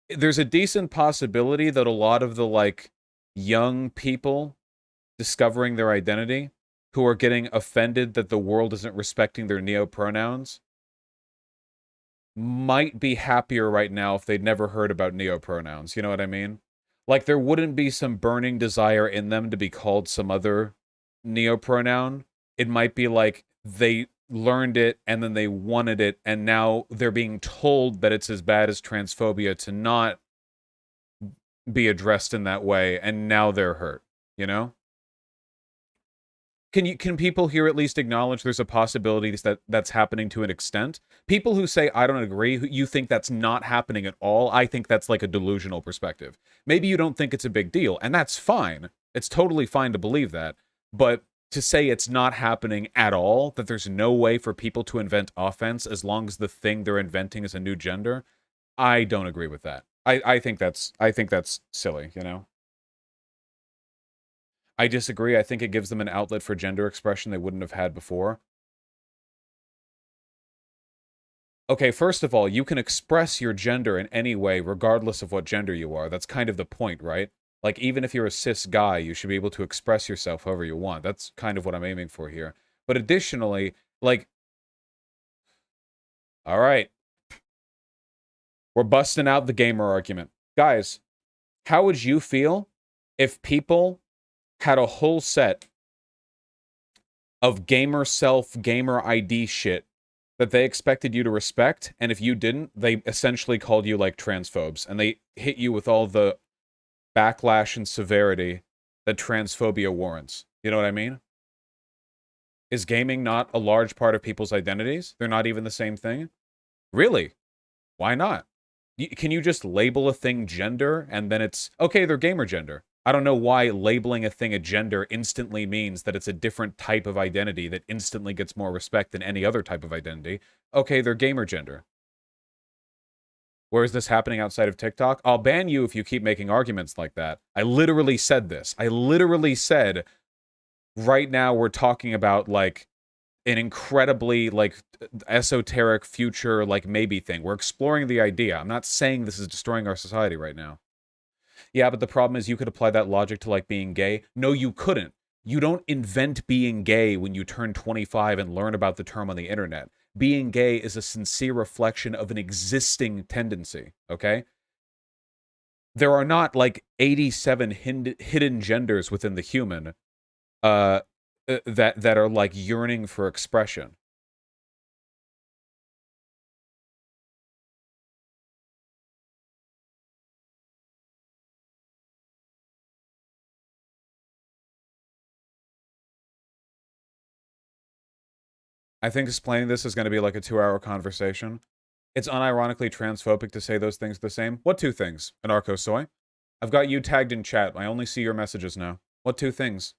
there's a decent possibility that a lot of the, like, young people discovering their identity who are getting offended that the world isn't respecting their neopronouns might be happier right now if they'd never heard about neopronouns. You know what I mean? Like, there wouldn't be some burning desire in them to be called some other neopronoun. It might be like they learned it and then they wanted it, and now they're being told that it's as bad as transphobia to not be addressed in that way, and now they're hurt, you know? Can people here at least acknowledge there's a possibility that that's happening to an extent? People who say, I don't agree, you think that's not happening at all, I think that's like a delusional perspective. Maybe you don't think it's a big deal, and that's fine. It's totally fine to believe that. But to say it's not happening at all, that there's no way for people to invent offense as long as the thing they're inventing is a new gender, I don't agree with that. I think that's silly, you know? I disagree. I think it gives them an outlet for gender expression they wouldn't have had before. Okay, first of all, you can express your gender in any way, regardless of what gender you are. That's kind of the point, right? Like, even if you're a cis guy, you should be able to express yourself however you want. That's kind of what I'm aiming for here. But additionally, like... All right. We're busting out the gamer argument. Guys, how would you feel if people had a whole set of gamer self, gamer ID shit that they expected you to respect, and if you didn't, they essentially called you, like, transphobes, and they hit you with all the backlash and severity that transphobia warrants. You know what I mean? Is gaming not a large part of people's identities? They're not even the same thing? Really? Why not? Can you just label a thing gender, and then it's, okay, they're gamer gender. I don't know why labeling a thing a gender instantly means that it's a different type of identity that instantly gets more respect than any other type of identity. Okay, they're gamer gender. Where is this happening outside of TikTok? I'll ban you if you keep making arguments like that. I literally said this. I literally said, right now we're talking about, like, an incredibly, like, esoteric future, like, maybe thing. We're exploring the idea. I'm not saying this is destroying our society right now. Yeah, but the problem is you could apply that logic to, like, being gay. No, you couldn't. You don't invent being gay when you turn 25 and learn about the term on the internet. Being gay is a sincere reflection of an existing tendency, okay? There are not, like, 87 hidden genders within the human that are, like, yearning for expression. I think explaining this is going to be like a 2-hour conversation. It's unironically transphobic to say those things the same. What 2 things? Anarcho Soy? I've got you tagged in chat. I only see your messages now. What 2 things?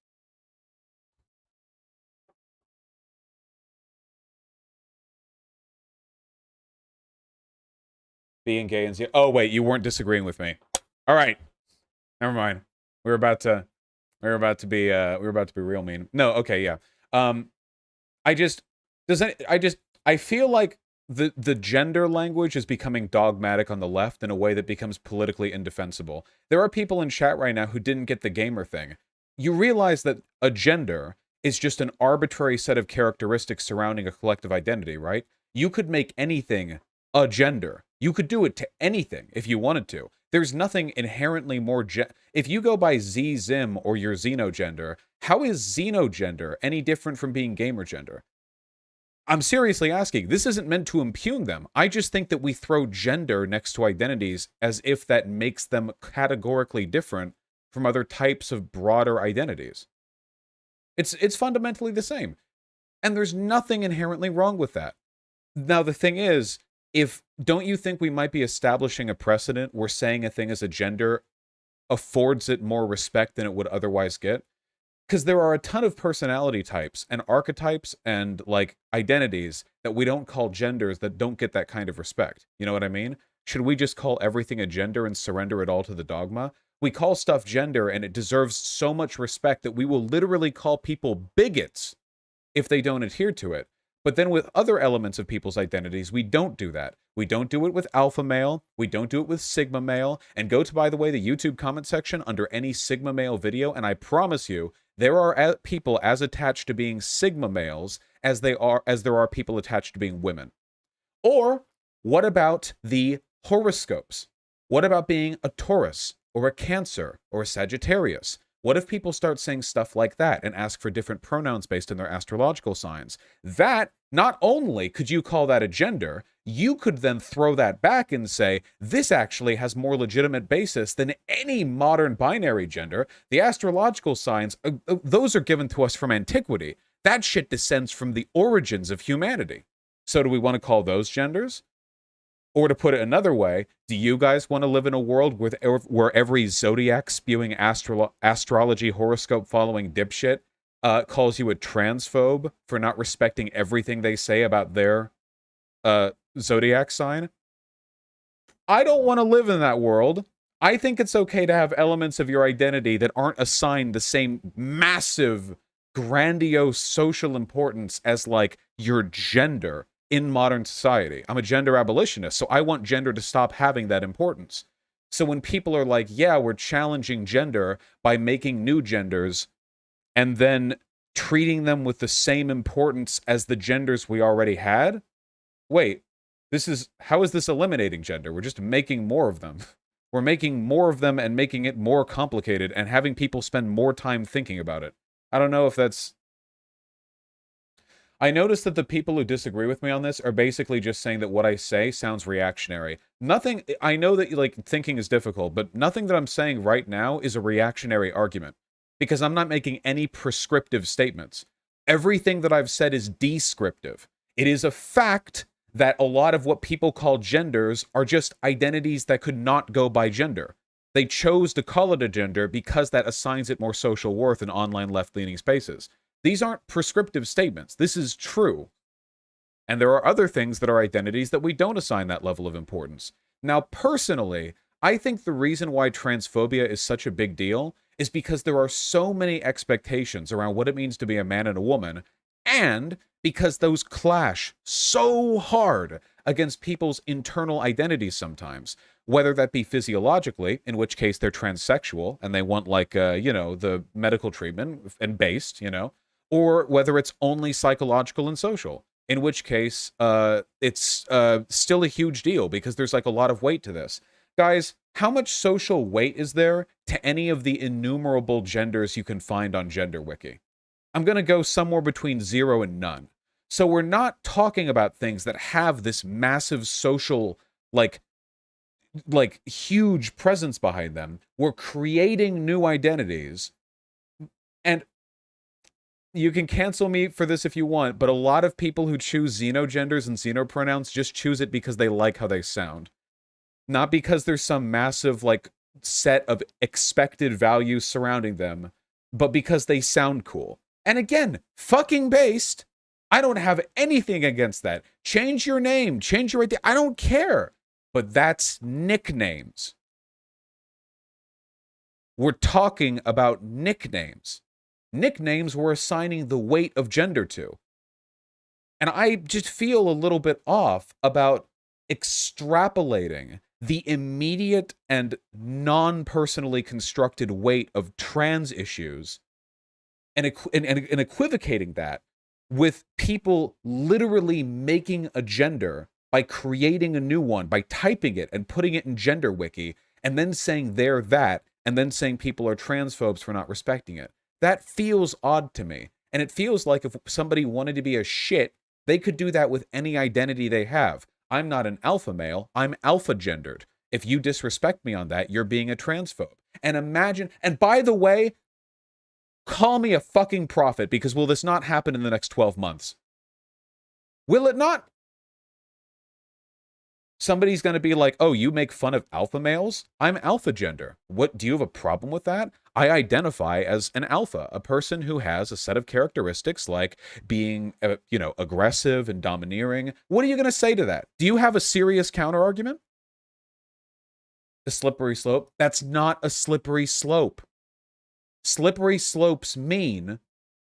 Being gay and... Oh, wait, you weren't disagreeing with me. All right. Never mind. We were about to be real mean. No, okay, yeah. I feel like the gender language is becoming dogmatic on the left in a way that becomes politically indefensible. There are people in chat right now who didn't get the gamer thing. You realize that a gender is just an arbitrary set of characteristics surrounding a collective identity, right? You could make anything a gender. You could do it to anything if you wanted to. There's nothing inherently more if you go by Z-Zim or your xenogender, how is xenogender any different from being gamer gender? I'm seriously asking. This isn't meant to impugn them. I just think that we throw gender next to identities as if that makes them categorically different from other types of broader identities. It's fundamentally the same. And there's nothing inherently wrong with that. Now, the thing is, don't you think we might be establishing a precedent where saying a thing as a gender affords it more respect than it would otherwise get? Because there are a ton of personality types and archetypes and, like, identities that we don't call genders that don't get that kind of respect. You know what I mean? Should we just call everything a gender and surrender it all to the dogma? We call stuff gender and it deserves so much respect that we will literally call people bigots if they don't adhere to it. But then with other elements of people's identities, we don't do that. We don't do it with alpha male. We don't do it with sigma male. And go to, by the way, the YouTube comment section under any sigma male video, and I promise you, there are people as attached to being sigma males as there are people attached to being women. Or what about the horoscopes? What about being a Taurus or a Cancer or a Sagittarius? What if people start saying stuff like that and ask for different pronouns based on their astrological signs? That, not only could you call that a gender, you could then throw that back and say, this actually has more legitimate basis than any modern binary gender. The astrological signs, those are given to us from antiquity. That shit descends from the origins of humanity. So do we want to call those genders? Or to put it another way, do you guys want to live in a world where every zodiac spewing astrology horoscope following dipshit calls you a transphobe for not respecting everything they say about their zodiac sign? I don't want to live in that world. I think it's okay to have elements of your identity that aren't assigned the same massive, grandiose social importance as, like, your gender in modern society. I'm a gender abolitionist, so I want gender to stop having that importance. So when people are like, yeah, we're challenging gender by making new genders and then treating them with the same importance as the genders we already had, wait, how is this eliminating gender? We're just making more of them. We're making more of them and making it more complicated and having people spend more time thinking about it. I don't know if that's... I noticed that the people who disagree with me on this are basically just saying that what I say sounds reactionary. Nothing, I know that, like, thinking is difficult, but nothing that I'm saying right now is a reactionary argument. Because I'm not making any prescriptive statements. Everything that I've said is descriptive. It is a fact that a lot of what people call genders are just identities that could not go by gender. They chose to call it a gender because that assigns it more social worth in online left-leaning spaces. These aren't prescriptive statements. This is true. And there are other things that are identities that we don't assign that level of importance. Now, personally, I think the reason why transphobia is such a big deal is because there are so many expectations around what it means to be a man and a woman, and because those clash so hard against people's internal identities sometimes, whether that be physiologically, in which case they're transsexual and they want, like, the medical treatment and based, or whether it's only psychological and social, in which case it's still a huge deal because there's, like, a lot of weight to this. Guys, how much social weight is there to any of the innumerable genders you can find on GenderWiki? I'm going to go somewhere between 0 and none. So we're not talking about things that have this massive social, like huge presence behind them. We're creating new identities. And you can cancel me for this if you want, but a lot of people who choose xenogenders and xenopronouns just choose it because they like how they sound. Not because there's some massive, like, set of expected values surrounding them, but because they sound cool. And again, fucking based. I don't have anything against that. Change your name, change your identity. I don't care. But that's nicknames. We're talking about nicknames. Nicknames we're assigning the weight of gender to. And I just feel a little bit off about extrapolating the immediate and non-personally constructed weight of trans issues and equivocating that with people literally making a gender by creating a new one, by typing it and putting it in Gender Wiki, and then saying they're that, and then saying people are transphobes for not respecting it. That feels odd to me. And it feels like if somebody wanted to be a shit, they could do that with any identity they have. I'm not an alpha male, I'm alpha gendered. If you disrespect me on that, you're being a transphobe. And imagine, and by the way, call me a fucking prophet, because will this not happen in the next 12 months? Will it not? Somebody's going to be like, oh, you make fun of alpha males? I'm alpha gender. What, do you have a problem with that? I identify as an alpha, a person who has a set of characteristics like being, aggressive and domineering. What are you going to say to that? Do you have a serious counter argument? A slippery slope? That's not a slippery slope. Slippery slopes mean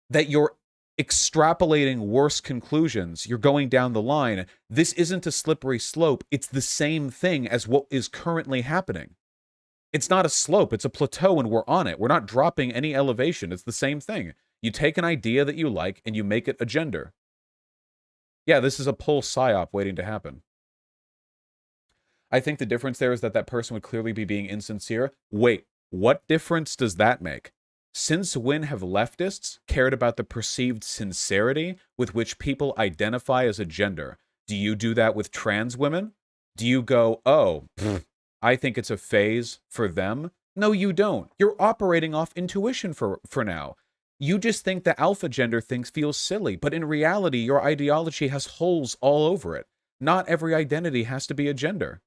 that you're extrapolating worse conclusions. You're going down the line. This isn't a slippery slope. It's the same thing as what is currently happening. It's not a slope. It's a plateau, and we're on it. We're not dropping any elevation. It's the same thing. You take an idea that you like and you make it a gender. Yeah, this is a pull psyop waiting to happen. I think the difference there is that that person would clearly be being insincere. Wait, what difference does that make? Since when have leftists cared about the perceived sincerity with which people identify as a gender? Do you do that with trans women? Do you go, oh, I think it's a phase for them? No, you don't. You're operating off intuition for now. You just think the alpha gender thing feels silly, but in reality, your ideology has holes all over it. Not every identity has to be a gender.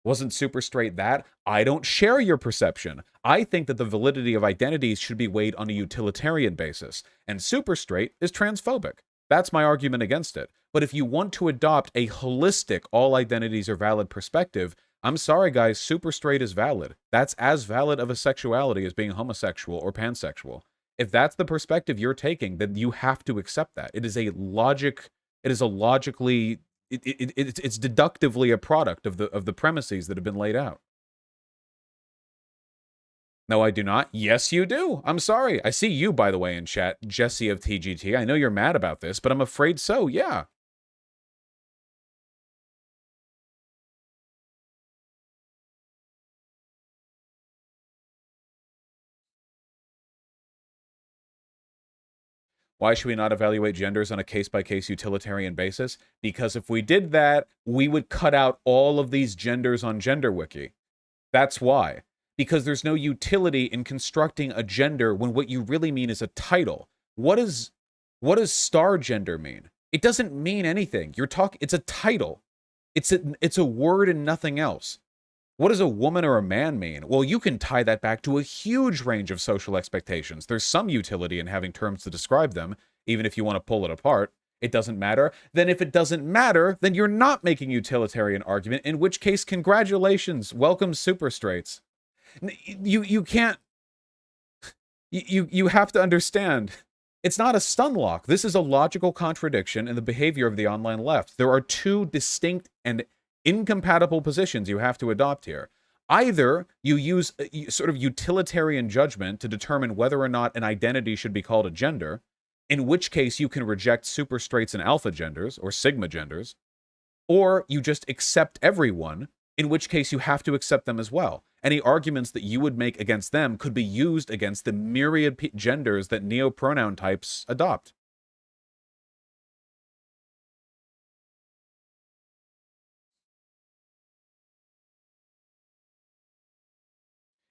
Wasn't super straight that? I don't share your perception. I think that the validity of identities should be weighed on a utilitarian basis, and super straight is transphobic. That's my argument against it. But if you want to adopt a holistic all identities are valid perspective, I'm sorry guys, super straight is valid. That's as valid of a sexuality as being homosexual or pansexual. If that's the perspective you're taking, then you have to accept that. It's deductively a product of the premises that have been laid out. No, I do not. Yes, you do. I'm sorry. I see you, by the way, in chat, Jesse of TGT. I know you're mad about this, but I'm afraid so, yeah. Why should we not evaluate genders on a case-by-case utilitarian basis? Because if we did that, we would cut out all of these genders on Gender Wiki. That's why. Because there's no utility in constructing a gender when what you really mean is a title. What does star gender mean? It doesn't mean anything. It's a title. It's a word and nothing else. What does a woman or a man mean? Well, you can tie that back to a huge range of social expectations. There's some utility in having terms to describe them, even if you want to pull it apart. It doesn't matter. Then if it doesn't matter, then you're not making utilitarian argument, in which case, congratulations. Welcome, super straights. You can't... You have to understand, it's not a stun lock. This is a logical contradiction in the behavior of the online left. There are two distinct and incompatible positions you have to adopt here. Either you use sort of utilitarian judgment to determine whether or not an identity should be called a gender, in which case you can reject super straights and alpha genders, or sigma genders, or you just accept everyone, in which case you have to accept them as well. Any arguments that you would make against them could be used against the myriad genders that neo-pronoun types adopt.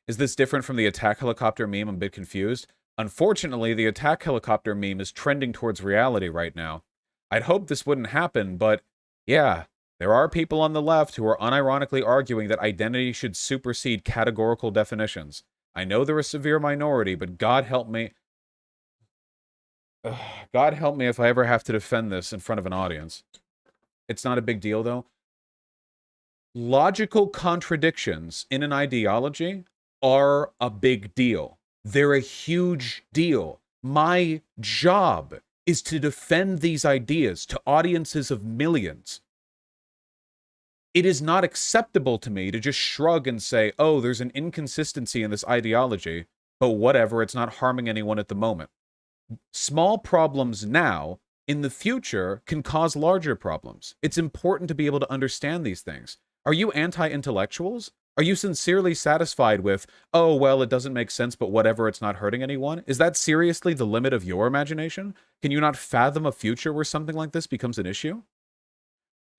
Is this different from the attack helicopter meme? I'm a bit confused. Unfortunately, the attack helicopter meme is trending towards reality right now. I'd hope this wouldn't happen, but yeah, there are people on the left who are unironically arguing that identity should supersede categorical definitions. I know they're a severe minority, but God help me. God help me if I ever have to defend this in front of an audience. It's not a big deal, though. Logical contradictions in an ideology are a big deal. They're a huge deal. My job is to defend these ideas to audiences of millions. It is not acceptable to me to just shrug and say, oh, there's an inconsistency in this ideology, but whatever, it's not harming anyone at the moment. Small problems now, in the future, can cause larger problems. It's important to be able to understand these things. Are you anti-intellectuals? Are you sincerely satisfied with, oh, well, it doesn't make sense, but whatever, it's not hurting anyone? Is that seriously the limit of your imagination? Can you not fathom a future where something like this becomes an issue?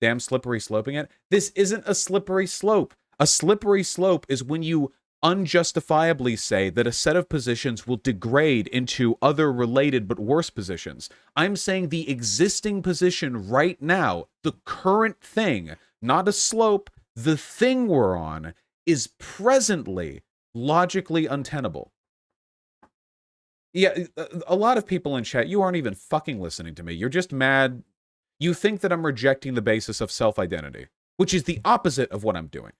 Damn slippery sloping it. This isn't a slippery slope. A slippery slope is when you unjustifiably say that a set of positions will degrade into other related but worse positions. I'm saying the existing position right now, the current thing, not a slope, the thing we're on, is presently logically untenable. Yeah, a lot of people in chat, you aren't even fucking listening to me. You're just mad. You think that I'm rejecting the basis of self-identity, which is the opposite of what I'm doing.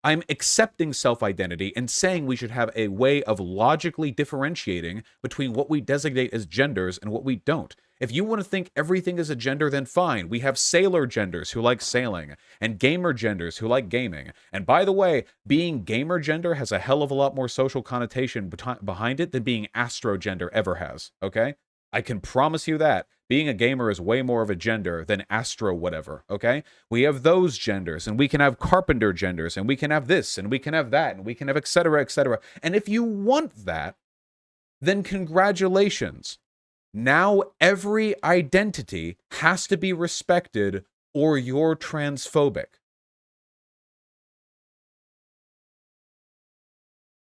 I'm accepting self-identity and saying we should have a way of logically differentiating between what we designate as genders and what we don't. If you want to think everything is a gender, then fine. We have sailor genders who like sailing and gamer genders who like gaming. And by the way, being gamer gender has a hell of a lot more social connotation behind it than being astro gender ever has, okay? I can promise you that. Being a gamer is way more of a gender than astro whatever, okay? We have those genders, and we can have carpenter genders, and we can have this, and we can have that, and we can have et cetera, et cetera. And if you want that, then congratulations. Now every identity has to be respected or you're transphobic.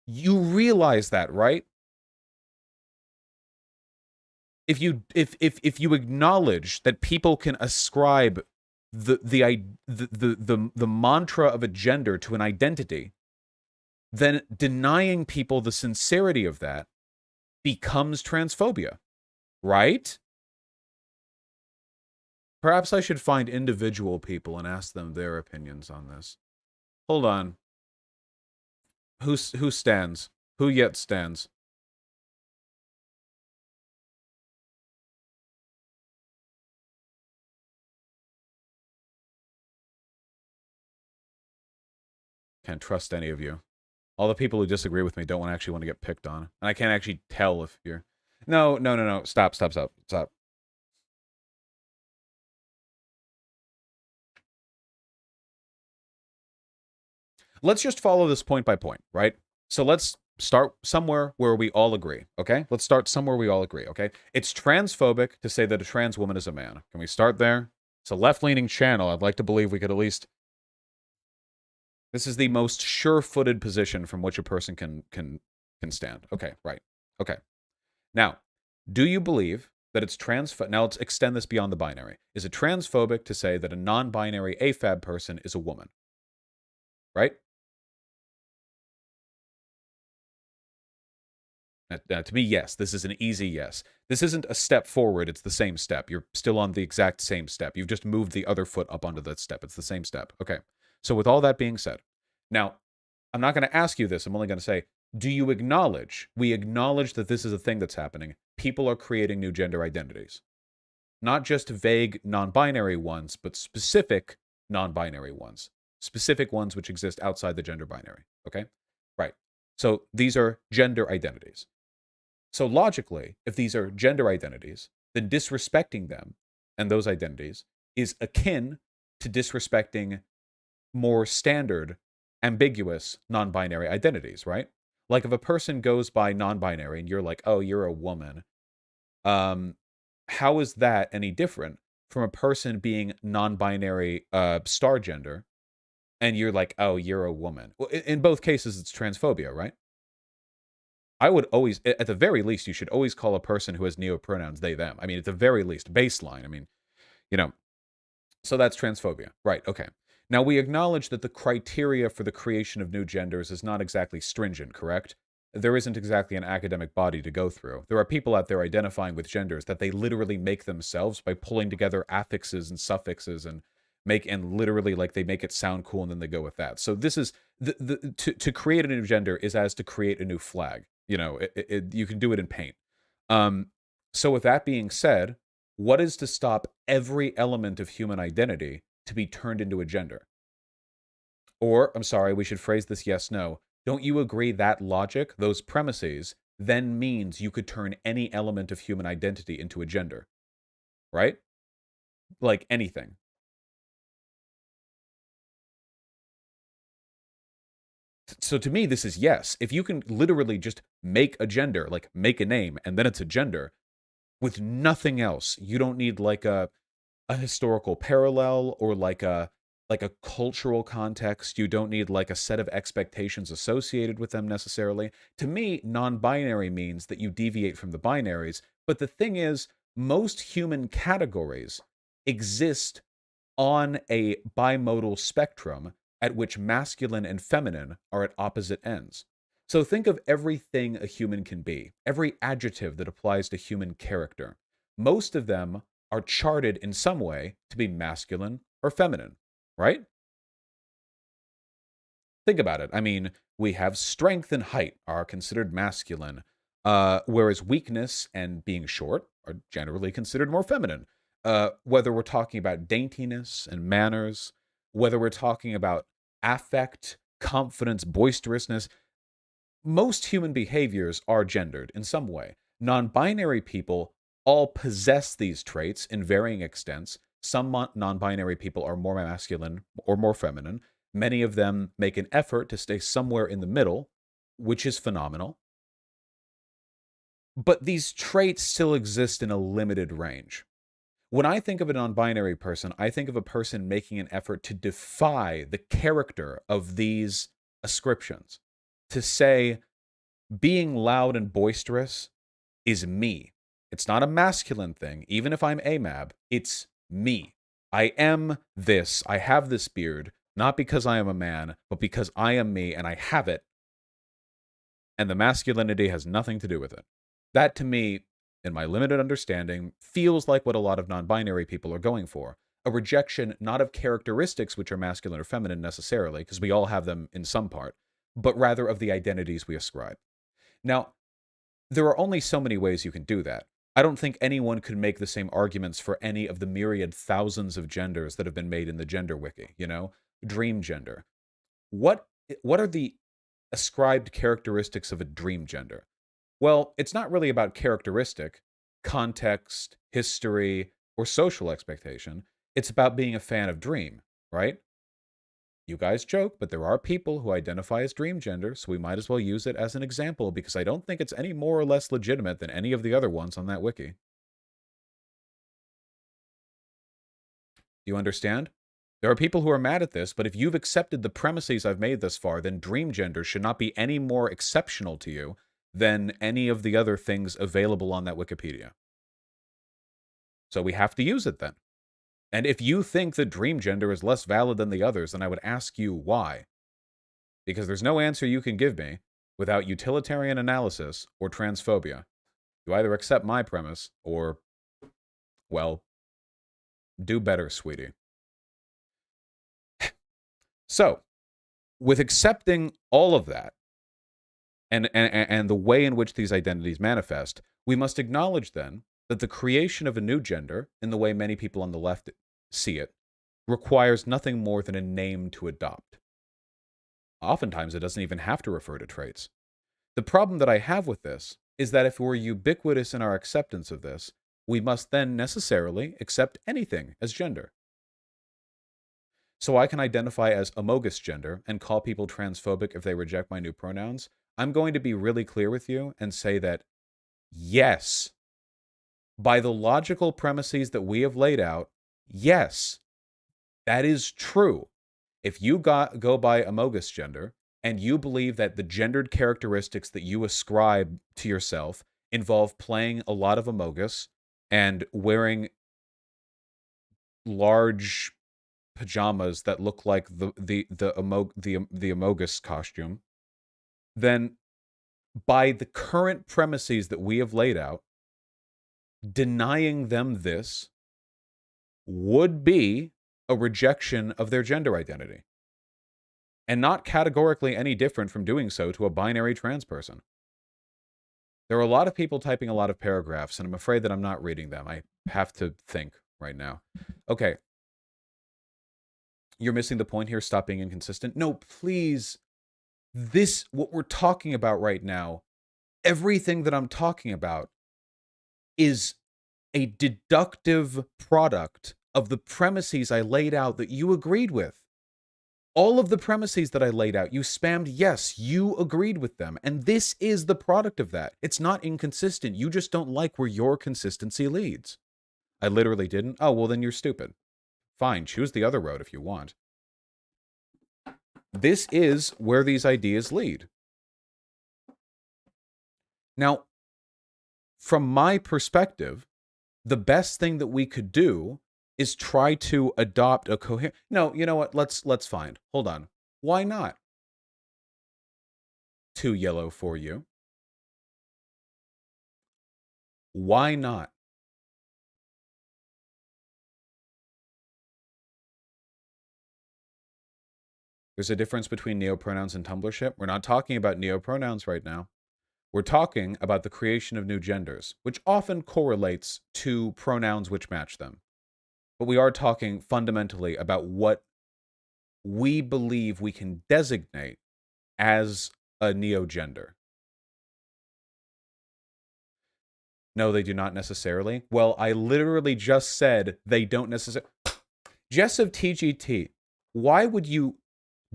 You realize that, right? If you acknowledge that people can ascribe the mantra of a gender to an identity, then denying people the sincerity of that becomes transphobia, right? Perhaps I should find individual people and ask them their opinions on this. Hold on. Who stands? Who yet stands? Can't trust any of you. All the people who disagree with me don't actually want to get picked on. And I can't actually tell if you're... No. Stop. Let's just follow this point by point, right? So let's start somewhere where we all agree, okay? Let's start somewhere we all agree, okay? It's transphobic to say that a trans woman is a man. Can we start there? It's a left-leaning channel. I'd like to believe we could at least... This is the most sure-footed position from which a person can stand. Okay, right. Okay. Now, do you believe that it's now let's extend this beyond the binary. Is it transphobic to say that a non-binary AFAB person is a woman? Right? Now, to me, yes. This is an easy yes. This isn't a step forward. It's the same step. You're still on the exact same step. You've just moved the other foot up onto that step. It's the same step. Okay. So with all that being said, now, I'm not going to ask you this. I'm only going to say, do you acknowledge, we acknowledge that this is a thing that's happening. People are creating new gender identities. Not just vague non-binary ones, but specific non-binary ones. Specific ones which exist outside the gender binary. Okay? Right. So these are gender identities. So logically, if these are gender identities, then disrespecting them and those identities is akin to disrespecting more standard, ambiguous non-binary identities, right? Like if a person goes by non-binary and you're like, oh, you're a woman, how is that any different from a person being non-binary star gender and you're like, oh, you're a woman? Well, in both cases, it's transphobia, right? I would always, at the very least, you should always call a person who has neopronouns they, them. I mean, at the very least, baseline. I mean, you know, so that's transphobia. Right, okay. Now, we acknowledge that the criteria for the creation of new genders is not exactly stringent, correct? There isn't exactly an academic body to go through. There are people out there identifying with genders that they literally make themselves by pulling together affixes and suffixes and literally like they make it sound cool and then they go with that. So this is to create a new gender is as to create a new flag. You know, you can do it in paint. So with that being said, what is to stop every element of human identity to be turned into a gender? Or, I'm sorry, we should phrase this yes/no. Don't you agree that logic, those premises, then means you could turn any element of human identity into a gender? Right? Like anything. So to me, this is yes. If you can literally just make a gender, like make a name, and then it's a gender, with nothing else, you don't need like a historical parallel or like a cultural context. You don't need like a set of expectations associated with them necessarily. To me, non-binary means that you deviate from the binaries. But the thing is, most human categories exist on a bimodal spectrum at which masculine and feminine are at opposite ends. So think of everything a human can be, every adjective that applies to human character. Most of them are charted in some way to be masculine or feminine, right? Think about it. I mean, we have strength and height are considered masculine, whereas weakness and being short are generally considered more feminine. Whether we're talking about daintiness and manners, whether we're talking about affect, confidence, boisterousness, most human behaviors are gendered in some way. Non-binary people all possess these traits in varying extents. Some non-binary people are more masculine or more feminine. Many of them make an effort to stay somewhere in the middle, which is phenomenal. But these traits still exist in a limited range. When I think of a non-binary person, I think of a person making an effort to defy the character of these ascriptions. To say, being loud and boisterous is me. It's not a masculine thing. Even if I'm AMAB, it's me. I am this. I have this beard, not because I am a man, but because I am me and I have it. And the masculinity has nothing to do with it. That, to me, in my limited understanding, feels like what a lot of non-binary people are going for. A rejection not of characteristics which are masculine or feminine necessarily, because we all have them in some part, but rather of the identities we ascribe. Now, there are only so many ways you can do that. I don't think anyone could make the same arguments for any of the myriad thousands of genders that have been made in the gender wiki, you know? Dream gender. What are the ascribed characteristics of a dream gender? Well, it's not really about characteristic, context, history, or social expectation. It's about being a fan of dream, right? You guys joke, but there are people who identify as dream gender, so we might as well use it as an example because I don't think it's any more or less legitimate than any of the other ones on that wiki. You understand? There are people who are mad at this, but if you've accepted the premises I've made thus far, then dream gender should not be any more exceptional to you than any of the other things available on that Wikipedia. So we have to use it then. And if you think that dream gender is less valid than the others, then I would ask you why. Because there's no answer you can give me without utilitarian analysis or transphobia. You either accept my premise or, well, do better, sweetie. So, with accepting all of that, and the way in which these identities manifest, we must acknowledge then that the creation of a new gender, in the way many people on the left see it, requires nothing more than a name to adopt. Oftentimes, it doesn't even have to refer to traits. The problem that I have with this is that if we're ubiquitous in our acceptance of this, we must then necessarily accept anything as gender. So I can identify as amogus gender and call people transphobic if they reject my new pronouns. I'm going to be really clear with you and say that, yes, by the logical premises that we have laid out, yes, that is true. If you go by amogus gender and you believe that the gendered characteristics that you ascribe to yourself involve playing a lot of amogus and wearing large pajamas that look like the amogus costume, then by the current premises that we have laid out, denying them this would be a rejection of their gender identity, and not categorically any different from doing so to a binary trans person. There are a lot of people typing a lot of paragraphs, and I'm afraid that I'm not reading them. I have to think right now. Okay. You're missing the point here. Stop being inconsistent. No, please. What we're talking about right now, everything that I'm talking about is a deductive product of the premises I laid out that you agreed with. All of the premises that I laid out, you spammed yes, you agreed with them. And this is the product of that. It's not inconsistent. You just don't like where your consistency leads. I literally didn't. Oh, well, then you're stupid. Fine, choose the other road if you want. This is where these ideas lead. Now, from my perspective, the best thing that we could do is try to adopt a coherent... No, you know what? Let's find. Hold on. Why not? 2 yellow for you. Why not? There's a difference between neopronouns and Tumblr shit. We're not talking about neopronouns right now. We're talking about the creation of new genders, which often correlates to pronouns which match them. But we are talking fundamentally about what we believe we can designate as a neogender. No, they do not necessarily. Well, I literally just said they don't necessarily. Jess of TGT, why would you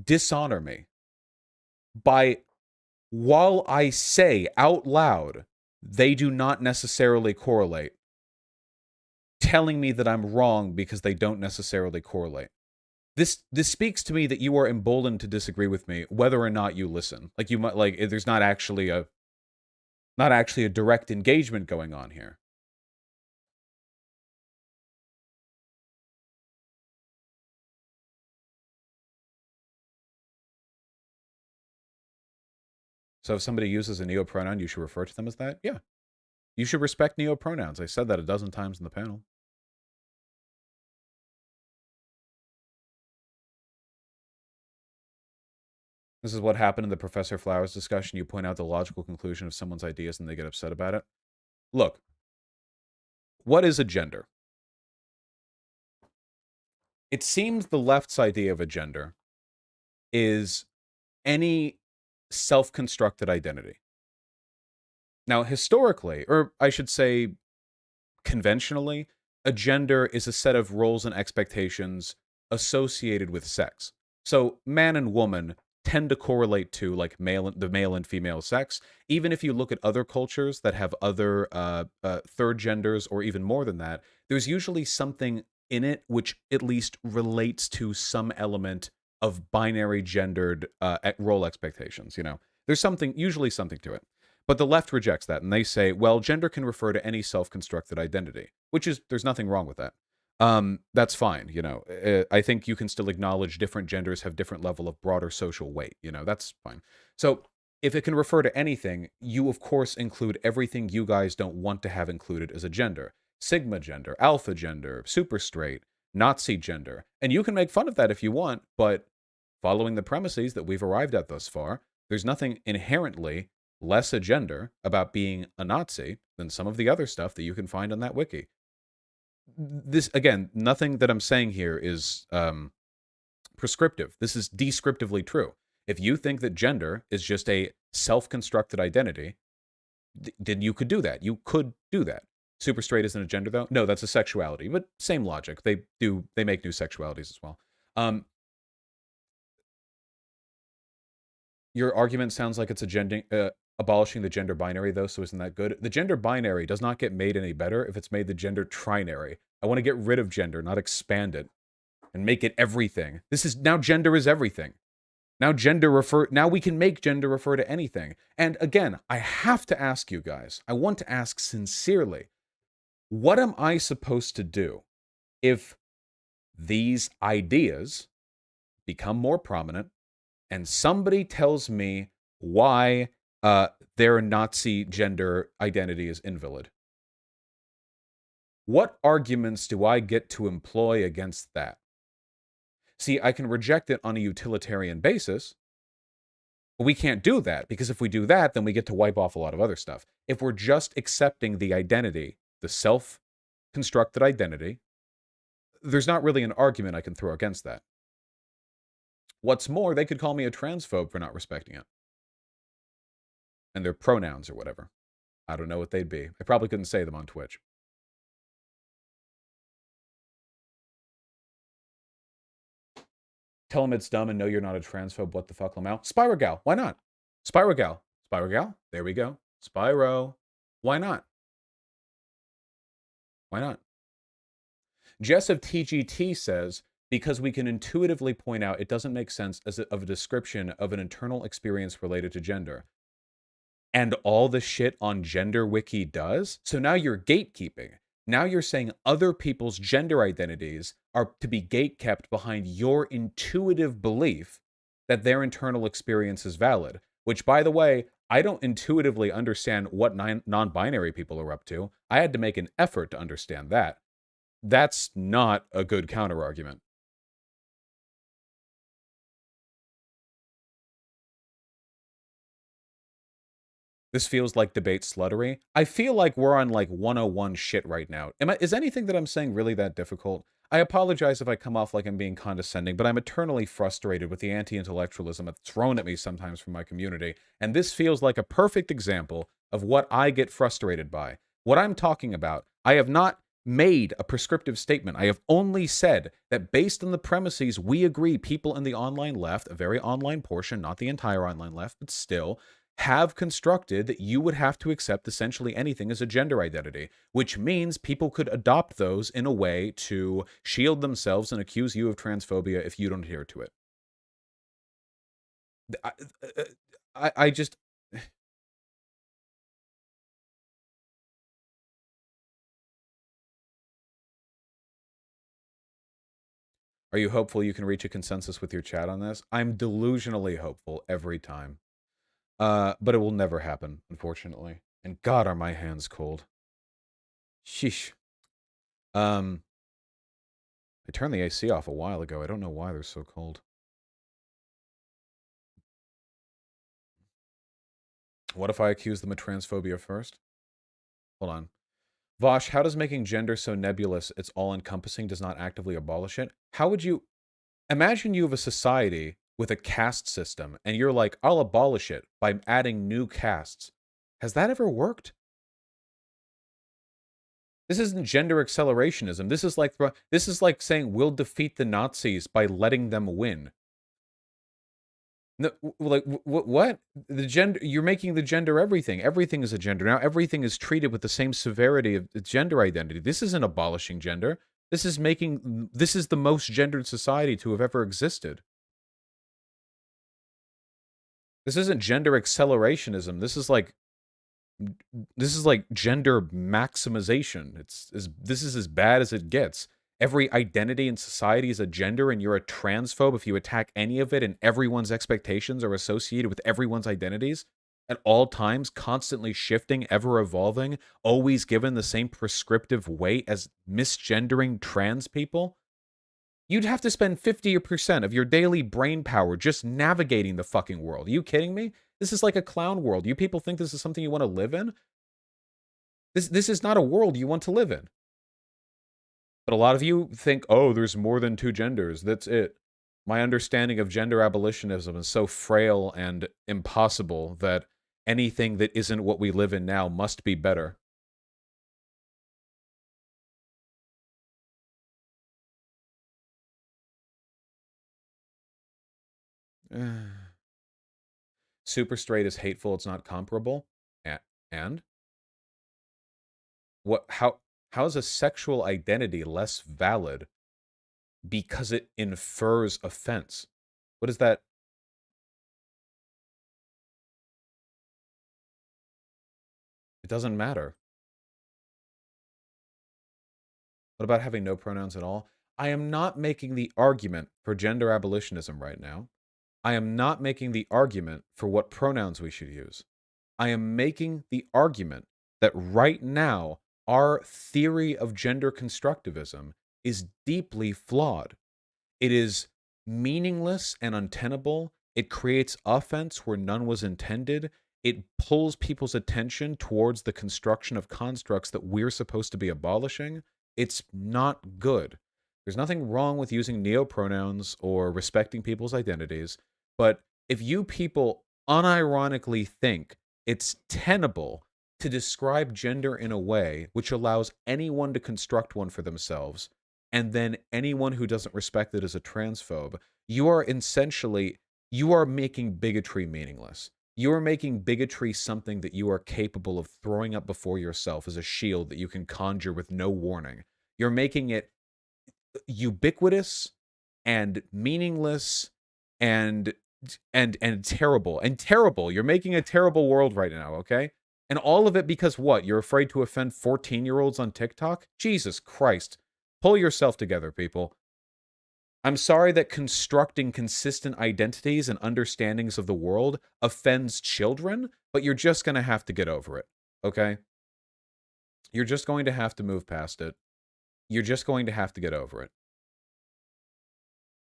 dishonor me by, while I say out loud they do not necessarily correlate, telling me that I'm wrong because they don't necessarily correlate? This speaks to me that you are emboldened to disagree with me whether or not you listen. Like, you might, like, there's not actually a direct engagement going on here. So if somebody uses a neopronoun, you should refer to them as that? Yeah. You should respect neopronouns. I said that a dozen times in the panel. This is what happened in the Professor Flowers discussion. You point out the logical conclusion of someone's ideas and they get upset about it. Look, what is a gender? It seems the left's idea of a gender is any self-constructed identity. Now, historically, or I should say conventionally, a gender is a set of roles and expectations associated with sex. So man and woman tend to correlate to like the male and female sex. Even if you look at other cultures that have other third genders or even more than that, there's usually something in it which at least relates to some element of binary gendered role expectations. You know, there's usually something to it. But the left rejects that, and they say, well, gender can refer to any self-constructed identity, which is, there's nothing wrong with that. That's fine, you know. I think you can still acknowledge different genders have different level of broader social weight, you know, that's fine. So if it can refer to anything, you of course include everything you guys don't want to have included as a gender. Sigma gender, alpha gender, super straight, Nazi gender. And you can make fun of that if you want, but following the premises that we've arrived at thus far, there's nothing inherently less a gender about being a Nazi than some of the other stuff that you can find on that wiki. This, again, nothing that I'm saying here is prescriptive. This is descriptively true. If you think that gender is just a self-constructed identity, then you could do that. You could do that. Super straight isn't a gender, though? No, that's a sexuality, but same logic. They make new sexualities as well. Your argument sounds like it's abolishing the gender binary, though, so isn't that good? The gender binary does not get made any better if it's made the gender trinary. I want to get rid of gender, not expand it, and make it everything. Now gender is everything. Now we can make gender refer to anything. And again, I have to ask you guys, I want to ask sincerely, what am I supposed to do if these ideas become more prominent and somebody tells me why their Nazi gender identity is invalid? What arguments do I get to employ against that? See, I can reject it on a utilitarian basis, but we can't do that, because if we do that, then we get to wipe off a lot of other stuff. If we're just accepting the identity, the self-constructed identity, there's not really an argument I can throw against that. What's more, they could call me a transphobe for not respecting it. And their pronouns or whatever. I don't know what they'd be. I probably couldn't say them on Twitch. Tell them it's dumb and know you're not a transphobe. What the fuck, Lamau? Spyrogal. Why not? Spyrogal. Spyrogal. There we go. Spyro. Why not? Why not? Jess of TGT says, because we can intuitively point out it doesn't make sense as of a description of an internal experience related to gender. And all the shit on Gender Wiki does? So now you're gatekeeping. Now you're saying other people's gender identities are to be gatekept behind your intuitive belief that their internal experience is valid. Which, by the way, I don't intuitively understand what non-binary people are up to. I had to make an effort to understand that. That's not a good counter-argument. This feels like debate sluttery. I feel like we're on like 101 shit right now. Is anything that I'm saying really that difficult? I apologize if I come off like I'm being condescending, but I'm eternally frustrated with the anti-intellectualism that's thrown at me sometimes from my community. And this feels like a perfect example of what I get frustrated by. What I'm talking about, I have not made a prescriptive statement. I have only said that based on the premises we agree people in the online left, a very online portion, not the entire online left, but still, have constructed that you would have to accept essentially anything as a gender identity, which means people could adopt those in a way to shield themselves and accuse you of transphobia if you don't adhere to it. I just... Are you hopeful you can reach a consensus with your chat on this? I'm delusionally hopeful every time. But it will never happen, unfortunately. And God, are my hands cold. Sheesh. I turned the AC off a while ago. I don't know why they're so cold. What if I accuse them of transphobia first? Hold on. Vosh, how does making gender so nebulous it's all-encompassing does not actively abolish it? How would you... Imagine you have a society with a caste system, and you're like, I'll abolish it by adding new castes. Has that ever worked? This isn't gender accelerationism. This is like saying we'll defeat the Nazis by letting them win. No, like what? The gender, you're making the gender everything. Everything is a gender. Now everything is treated with the same severity of gender identity. This isn't abolishing gender. This is the most gendered society to have ever existed. This isn't gender accelerationism. This is like gender maximization. This is as bad as it gets. Every identity in society is a gender, and you're a transphobe if you attack any of it, and everyone's expectations are associated with everyone's identities at all times, constantly shifting, ever evolving, always given the same prescriptive weight as misgendering trans people. You'd have to spend 50% of your daily brain power just navigating the fucking world. Are you kidding me? This is like a clown world. You people think this is something you want to live in? This is not a world you want to live in. But a lot of you think, oh, there's more than two genders. That's it. My understanding of gender abolitionism is so frail and impossible that anything that isn't what we live in now must be better. Super straight is hateful. It's not comparable. And what? How is a sexual identity less valid because it infers offense? What is that? It doesn't matter. What about having no pronouns at all? I am not making the argument for gender abolitionism right now. I am not making the argument for what pronouns we should use. I am making the argument that right now, our theory of gender constructivism is deeply flawed. It is meaningless and untenable. It creates offense where none was intended. It pulls people's attention towards the construction of constructs that we're supposed to be abolishing. It's not good. There's nothing wrong with using neopronouns or respecting people's identities, but if you people unironically think it's tenable to describe gender in a way which allows anyone to construct one for themselves, and then anyone who doesn't respect it is a transphobe, you are making bigotry meaningless. You are making bigotry something that you are capable of throwing up before yourself as a shield that you can conjure with no warning. You're making it ubiquitous and meaningless and terrible. You're making a terrible world right now, okay? And all of it because what? You're afraid to offend 14-year-olds on TikTok? Jesus Christ. Pull yourself together, people. I'm sorry that constructing consistent identities and understandings of the world offends children, but you're just going to have to get over it, okay? You're just going to have to move past it. You're just going to have to get over it.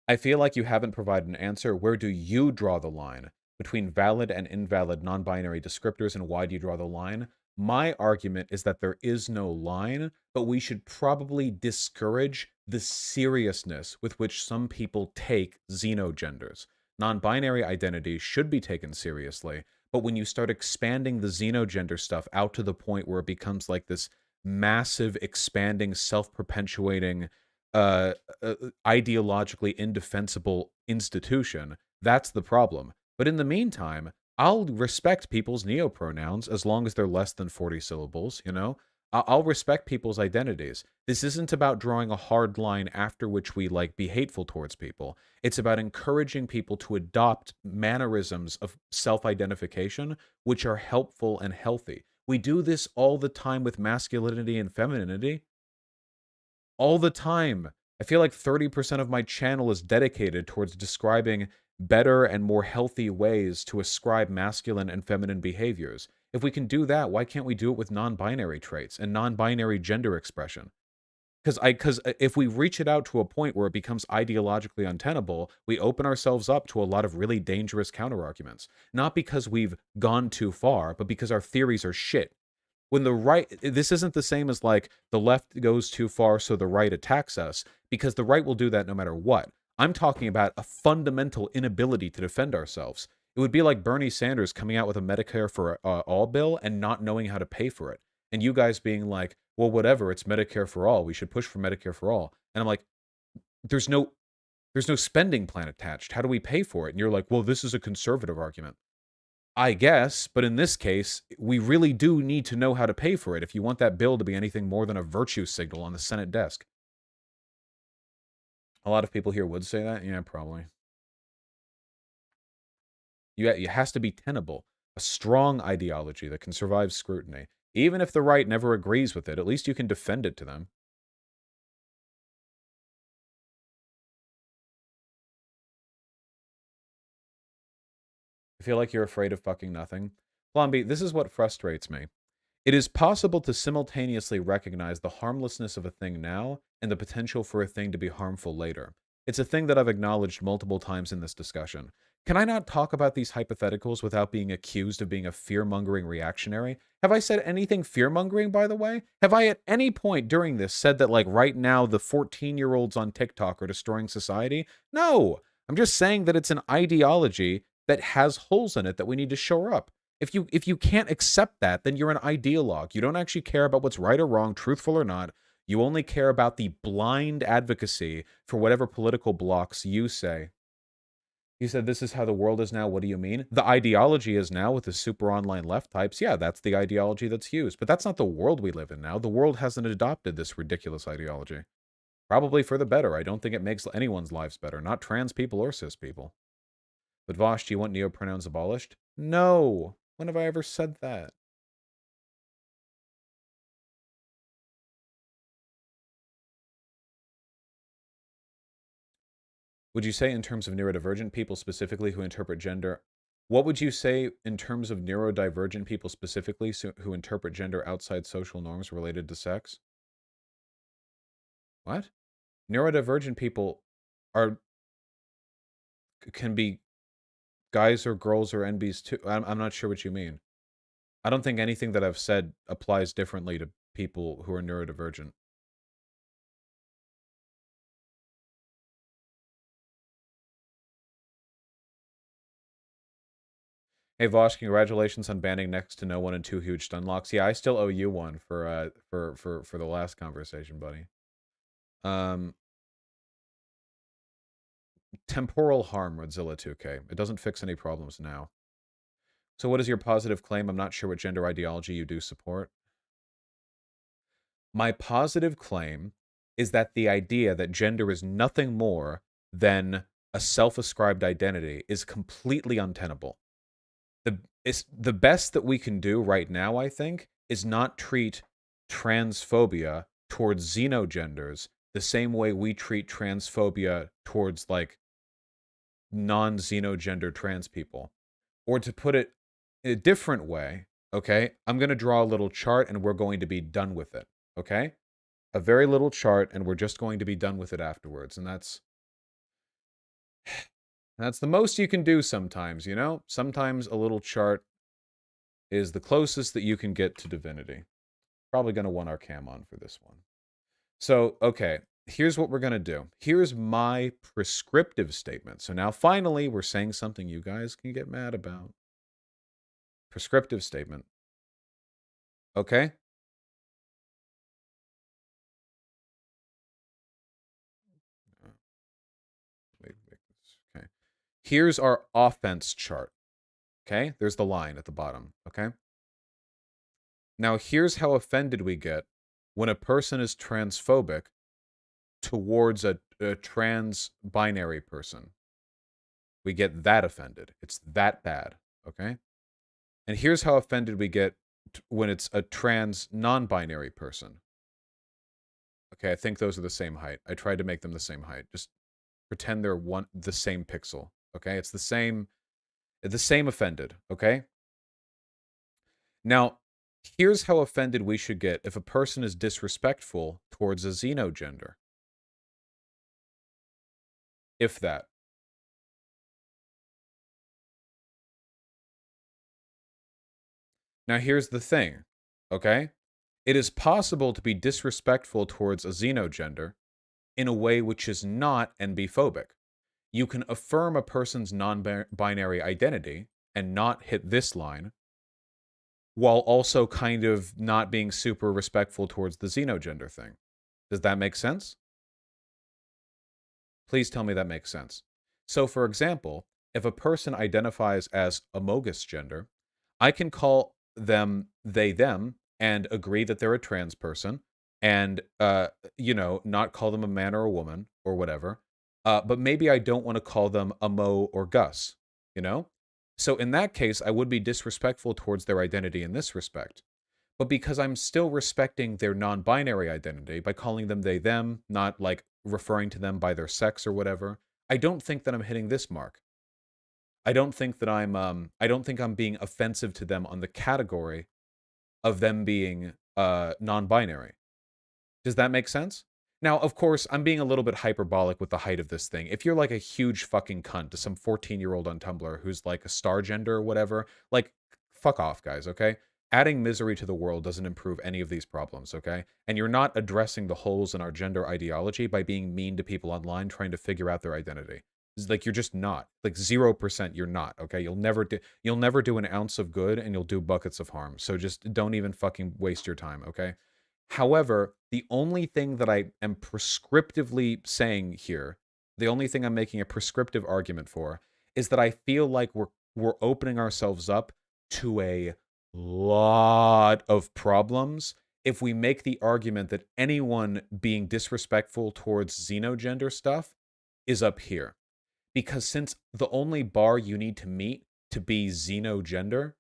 I feel like you haven't provided an answer. Where do you draw the line between valid and invalid non-binary descriptors, and why do you draw the line? My argument is that there is no line, but we should probably discourage the seriousness with which some people take xenogenders. Non-binary identities should be taken seriously, but when you start expanding the xenogender stuff out to the point where it becomes like this massive, expanding, self-perpetuating, ideologically indefensible institution, that's the problem. But in the meantime, I'll respect people's neopronouns as long as they're less than 40 syllables, you know? I'll respect people's identities. This isn't about drawing a hard line after which we, like, be hateful towards people. It's about encouraging people to adopt mannerisms of self-identification which are helpful and healthy. We do this all the time with masculinity and femininity. All the time. I feel like 30% of my channel is dedicated towards describing better and more healthy ways to ascribe masculine and feminine behaviors. If we can do that, why can't we do it with non-binary traits and non-binary gender expression? Because if we reach it out to a point where it becomes ideologically untenable, we open ourselves up to a lot of really dangerous counterarguments. Not because we've gone too far, but because our theories are shit. When the right, this isn't the same as like the left goes too far so the right attacks us, because the right will do that no matter what. I'm talking about a fundamental inability to defend ourselves. It would be like Bernie Sanders coming out with a Medicare for all bill and not knowing how to pay for it. And you guys being like, well, whatever, it's Medicare for all. We should push for Medicare for all. And I'm like, there's no spending plan attached. How do we pay for it? And you're like, well, this is a conservative argument. I guess, but in this case, we really do need to know how to pay for it if you want that bill to be anything more than a virtue signal on the Senate desk. A lot of people here would say that. Yeah, probably. It has to be tenable, a strong ideology that can survive scrutiny. Even if the right never agrees with it, at least you can defend it to them. I feel like you're afraid of fucking nothing. Blomby, this is what frustrates me. It is possible to simultaneously recognize the harmlessness of a thing now and the potential for a thing to be harmful later. It's a thing that I've acknowledged multiple times in this discussion. Can I not talk about these hypotheticals without being accused of being a fear-mongering reactionary? Have I said anything fear-mongering, by the way? Have I at any point during this said that, like, right now the 14-year-olds on TikTok are destroying society? No! I'm just saying that it's an ideology that has holes in it that we need to shore up. If you can't accept that, then you're an ideologue. You don't actually care about what's right or wrong, truthful or not. You only care about the blind advocacy for whatever political blocks you say. You said this is how the world is now. What do you mean? The ideology is now with the super online left types. Yeah, that's the ideology that's used. But that's not the world we live in now. The world hasn't adopted this ridiculous ideology. Probably for the better. I don't think it makes anyone's lives better. Not trans people or cis people. But Vosh, do you want neopronouns abolished? No. When have I ever said that? Would you say in terms of neurodivergent people specifically who interpret gender? What would you say in terms of neurodivergent people specifically who interpret gender outside social norms related to sex? What? Neurodivergent people can be guys or girls or NBs too. I'm not sure what you mean. I don't think anything that I've said applies differently to people who are neurodivergent. Hey Vosh, congratulations on banning next to no one and 2 huge stun locks. Yeah, I still owe you one for the last conversation, buddy. Temporal harm, Redzilla 2K. It doesn't fix any problems now. So what is your positive claim? I'm not sure what gender ideology you do support. My positive claim is that the idea that gender is nothing more than a self-ascribed identity is completely untenable. The best that we can do right now, I think, is not treat transphobia towards xenogenders the same way we treat transphobia towards, like, non-xenogender trans people. Or to put it a different way, okay? I'm going to draw a little chart and we're going to be done with it, okay? A very little chart and we're just going to be done with it afterwards. And that's the most you can do sometimes, you know? Sometimes a little chart is the closest that you can get to divinity. Probably going to want our cam on for this one. So, okay, here's what we're going to do. Here's my prescriptive statement. So now finally we're saying something you guys can get mad about. Prescriptive statement. Okay? Okay. Here's our offense chart. Okay? There's the line at the bottom. Okay? Now, here's how offended we get when a person is transphobic towards a trans-binary person. We get that offended. It's that bad. Okay? And here's how offended we get when it's a trans non-binary person. Okay, I think those are the same height. I tried to make them the same height. Just pretend they're the same pixel. Okay, it's the same offended. Okay. Now, here's how offended we should get if a person is disrespectful towards a xenogender. If that. Now, here's the thing. Okay, it is possible to be disrespectful towards a xenogender in a way which is not NB-phobic. You can affirm a person's non-binary identity and not hit this line, while also kind of not being super respectful towards the xenogender thing. Does that make sense? Please tell me that makes sense. So, for example, if a person identifies as a mogus gender, I can call them they, them, and agree that they're a trans person, and, you know, not call them a man or a woman, or whatever. But maybe I don't want to call them a Mo or Gus, you know? So in that case, I would be disrespectful towards their identity in this respect. But because I'm still respecting their non-binary identity by calling them they, them, not like referring to them by their sex or whatever, I don't think that I'm hitting this mark. I don't think that I'm being offensive to them on the category of them being non-binary. Does that make sense? Now, of course, I'm being a little bit hyperbolic with the height of this thing. If you're like a huge fucking cunt to some 14-year-old on Tumblr who's like a star gender or whatever, like, fuck off, guys, okay? Adding misery to the world doesn't improve any of these problems, okay? And you're not addressing the holes in our gender ideology by being mean to people online trying to figure out their identity. It's like, you're just not. Like, 0% you're not, okay? You'll never do an ounce of good and you'll do buckets of harm. So just don't even fucking waste your time, okay? However, the only thing that I am prescriptively saying here, the only thing I'm making a prescriptive argument for, is that I feel like we're opening ourselves up to a lot of problems if we make the argument that anyone being disrespectful towards xenogender stuff is up here. Because since the only bar you need to meet to be xenogender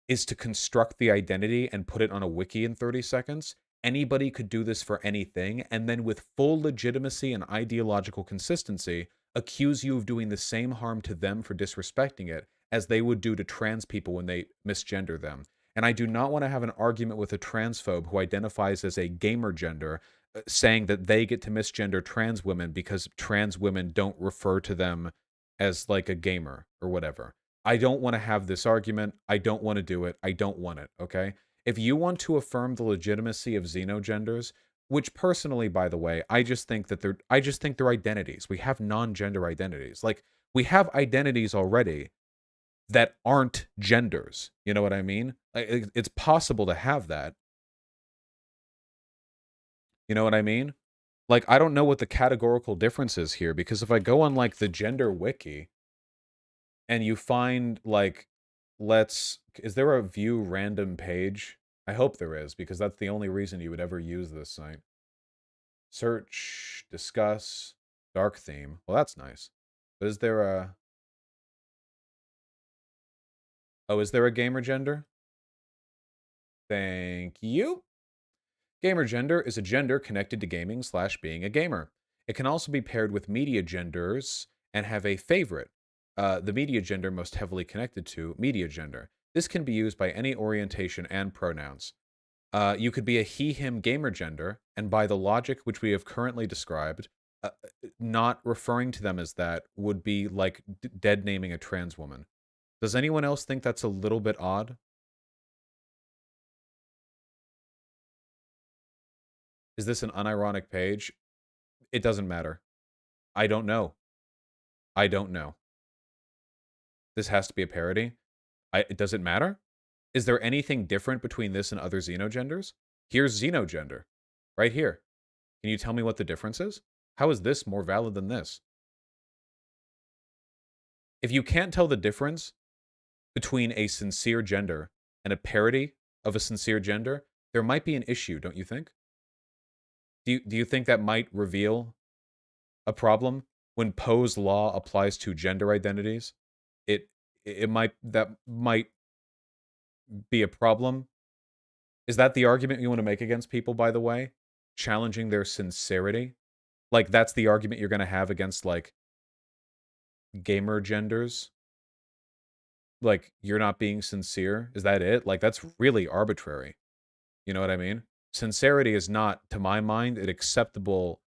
is to construct the identity and put it on a wiki in 30 seconds, anybody could do this for anything, and then with full legitimacy and ideological consistency, accuse you of doing the same harm to them for disrespecting it as they would do to trans people when they misgender them. And I do not want to have an argument with a transphobe who identifies as a gamer gender, saying that they get to misgender trans women because trans women don't refer to them as like a gamer or whatever. I don't want to have this argument. I don't want to do it. I don't want it, okay? If you want to affirm the legitimacy of xenogenders, which personally, by the way, I just think they're identities. We have non-gender identities. Like, we have identities already that aren't genders. You know what I mean? It's possible to have that. You know what I mean? Like, I don't know what the categorical difference is here, because if I go on, like, the gender wiki, and you find, like, is there a view random page? I hope there is, because that's the only reason you would ever use this site. Search, discuss, dark theme. Well, that's nice. But is there a... Oh, is there a gamer gender? Thank you. Gamer gender is a gender connected to gaming / being a gamer. It can also be paired with media genders and have a favorite. The media gender most heavily connected to media gender. This can be used by any orientation and pronouns. You could be a he/him gamer gender, and by the logic which we have currently described, not referring to them as that would be like dead naming a trans woman. Does anyone else think that's a little bit odd? Is this an unironic page? It doesn't matter. I don't know. I don't know. This has to be a parody. Does it matter? Is there anything different between this and other xenogenders? Here's xenogender. Right here. Can you tell me what the difference is? How is this more valid than this? If you can't tell the difference between a sincere gender and a parody of a sincere gender, there might be an issue, don't you think? Do you think that might reveal a problem when Poe's law applies to gender identities? That might be a problem. Is that the argument you want to make against people, by the way? Challenging their sincerity? Like, that's the argument you're going to have against, like, gamer genders? Like, you're not being sincere? Is that it? Like, that's really arbitrary. You know what I mean? Sincerity is not, to my mind, an acceptable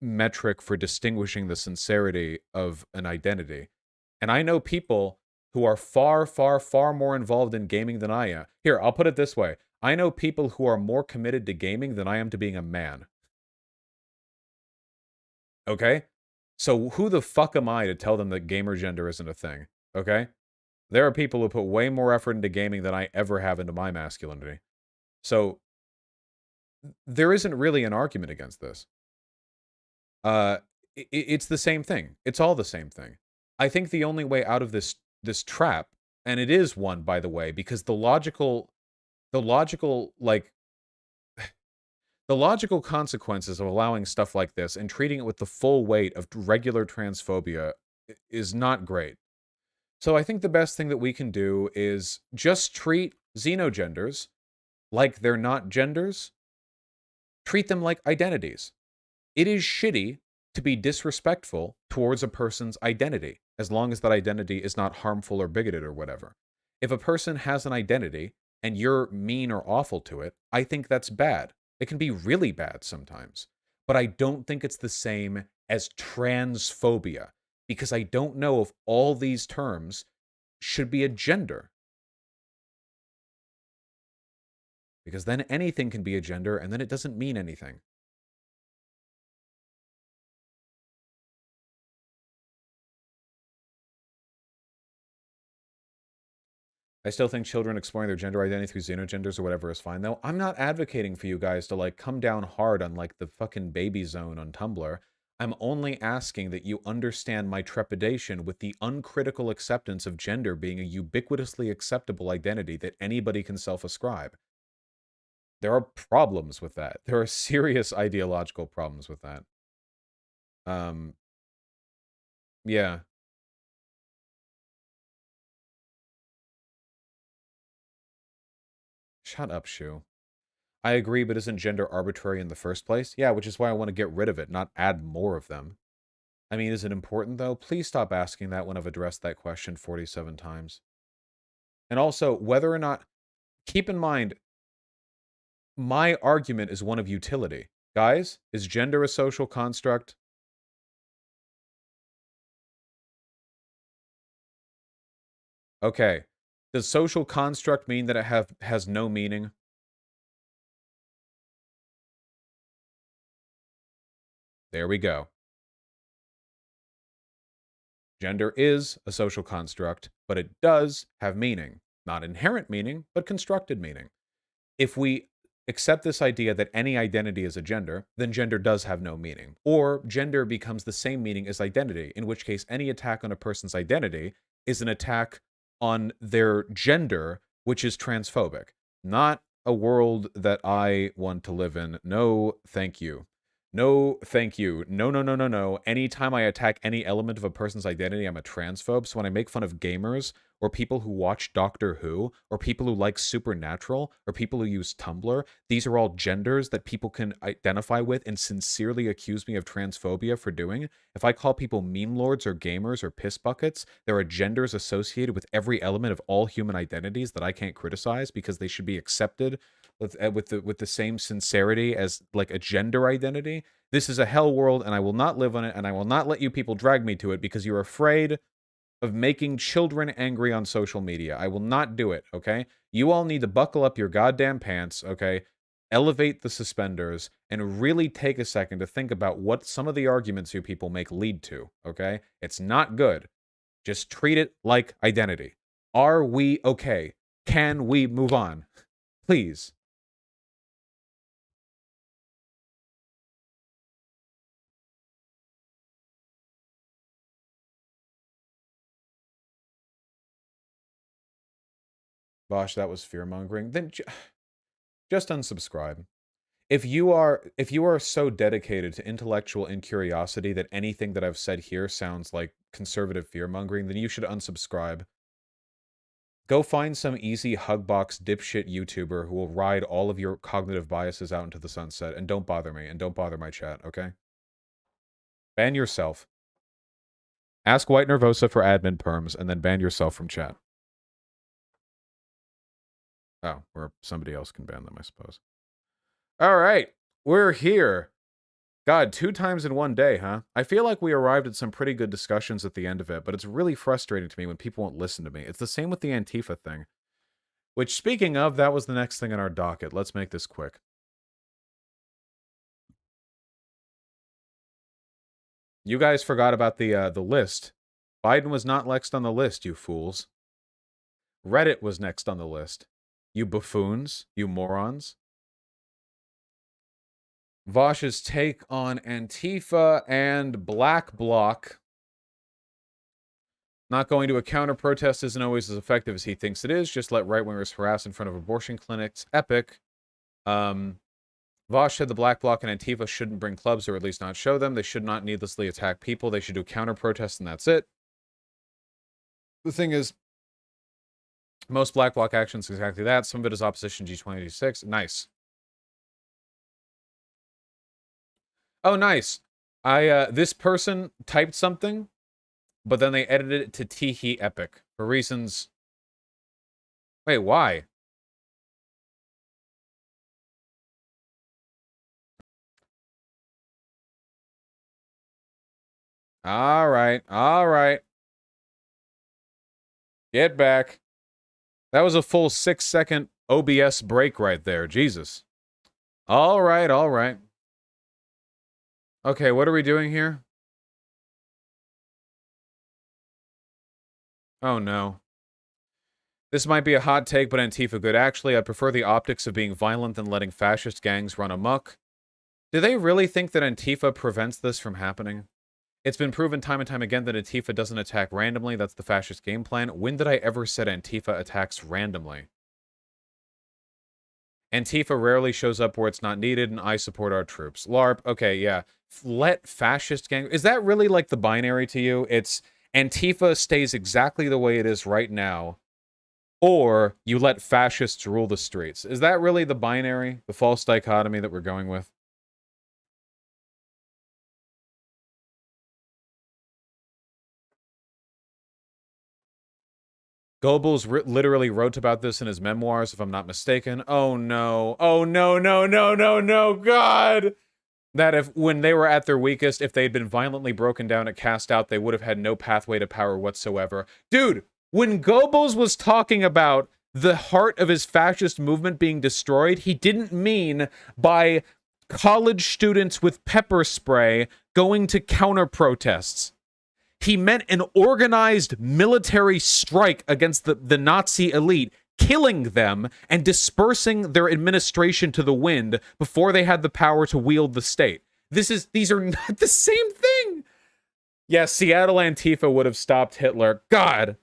metric for distinguishing the sincerity of an identity. And I know people who are far, far, far more involved in gaming than I am. Here, I'll put it this way. I know people who are more committed to gaming than I am to being a man. Okay? So who the fuck am I to tell them that gamer gender isn't a thing? Okay? There are people who put way more effort into gaming than I ever have into my masculinity. So there isn't really an argument against this. It's the same thing. It's all the same thing. I think the only way out of this trap, and it is one, by the way, because the logical consequences of allowing stuff like this and treating it with the full weight of regular transphobia is not great. So I think the best thing that we can do is just treat xenogenders like they're not genders. Treat them like identities. It is shitty to be disrespectful towards a person's identity, as long as that identity is not harmful or bigoted or whatever. If a person has an identity and you're mean or awful to it, I think that's bad. It can be really bad sometimes. But I don't think it's the same as transphobia, because I don't know if all these terms should be a gender. Because then anything can be a gender, and then it doesn't mean anything. I still think children exploring their gender identity through xenogenders or whatever is fine, though. I'm not advocating for you guys to, like, come down hard on, like, the fucking baby zone on Tumblr. I'm only asking that you understand my trepidation with the uncritical acceptance of gender being a ubiquitously acceptable identity that anybody can self-ascribe. There are problems with that. There are serious ideological problems with that. Yeah. Shut up, Shu. I agree, but isn't gender arbitrary in the first place? Yeah, which is why I want to get rid of it, not add more of them. I mean, is it important, though? Please stop asking that when I've addressed that question 47 times. And also, whether or not... Keep in mind, my argument is one of utility. Guys, is gender a social construct? Okay. Does social construct mean that it has no meaning? There we go. Gender is a social construct. but it does have meaning. Not inherent meaning, but constructed meaning. If we accept this idea that any identity is a gender, then gender does have no meaning. Or gender becomes the same meaning as identity, in which case any attack on a person's identity is an attack on their gender, which is transphobic. Not a world that I want to live in. No, thank you. No, thank you. No, no, no, no, no. Anytime I attack any element of a person's identity, I'm a transphobe. So when I make fun of gamers, or people who watch Doctor Who, or people who like Supernatural, or people who use Tumblr, these are all genders that people can identify with and sincerely accuse me of transphobia for doing. If I call people meme lords or gamers or piss buckets, there are genders associated with every element of all human identities that I can't criticize because they should be accepted with the same sincerity as like a gender identity. This is a hell world, and I will not live on it, and I will not let you people drag me to it because you're afraid of making children angry on social media. I will not do it, okay? You all need to buckle up your goddamn pants, okay? Elevate the suspenders and really take a second to think about what some of the arguments you people make lead to, okay? It's not good. Just treat it like identity. Are we okay? Can we move on? Please. Vosh, that was fear-mongering. Then just unsubscribe. If you are so dedicated to intellectual incuriosity that anything that I've said here sounds like conservative fear-mongering, then you should unsubscribe. Go find some easy hugbox dipshit YouTuber who will ride all of your cognitive biases out into the sunset, and don't bother me, and don't bother my chat, okay? Ban yourself. Ask White Nervosa for admin perms, and then ban yourself from chat. Oh, or somebody else can ban them, I suppose. All right, we're here. God, 2 times in one day, huh? I feel like we arrived at some pretty good discussions at the end of it, but it's really frustrating to me when people won't listen to me. It's the same with the Antifa thing. Which, speaking of, that was the next thing on our docket. Let's make this quick. You guys forgot about the list. Biden was not next on the list, you fools. Reddit was next on the list. You buffoons. You morons. Vosh's take on Antifa and Black Bloc. Not going to a counter-protest isn't always as effective as he thinks it is. Just let right-wingers harass in front of abortion clinics. Epic. Vosh said the Black Bloc and Antifa shouldn't bring clubs, or at least not show them. They should not needlessly attack people. They should do counter-protests, and that's it. The thing is, most Black Bloc actions exactly that. Some of it is opposition G2026. Nice. Oh, nice. This person typed something, but then they edited it to Teehee Epic for reasons. Wait, why? All right, all right. Get back. That was a full 6-second OBS break right there. Jesus. All right, all right. Okay, what are we doing here? Oh, no. This might be a hot take, but Antifa good. Actually, I prefer the optics of being violent than letting fascist gangs run amok. Do they really think that Antifa prevents this from happening? It's been proven time and time again that Antifa doesn't attack randomly. That's the fascist game plan. When did I ever said Antifa attacks randomly? Antifa rarely shows up where it's not needed, and I support our troops. LARP, okay, yeah. Let fascist gang... Is that really like the binary to you? It's Antifa stays exactly the way it is right now, or you let fascists rule the streets. Is that really the binary, the false dichotomy that we're going with? Goebbels literally wrote about this in his memoirs, if I'm not mistaken. Oh no. Oh no, no, no, no, no, God! That if, when they were at their weakest, if they'd been violently broken down and cast out, they would have had no pathway to power whatsoever. Dude, when Goebbels was talking about the heart of his fascist movement being destroyed, he didn't mean by college students with pepper spray going to counter protests. He meant an organized military strike against the Nazi elite, killing them and dispersing their administration to the wind before they had the power to wield the state. These are not the same thing. Yes, Seattle Antifa would have stopped Hitler. God,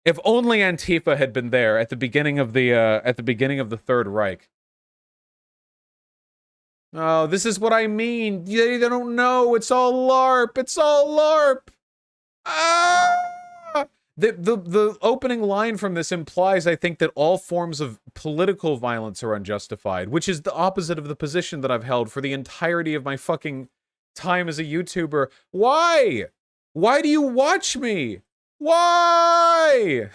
if only Antifa had been there at the beginning of the Third Reich. Oh, this is what I mean. They don't know. It's all LARP. It's all LARP. Ah! The opening line from this implies, I think, that all forms of political violence are unjustified, which is the opposite of the position that I've held for the entirety of my fucking time as a YouTuber. Why? Why do you watch me? Why?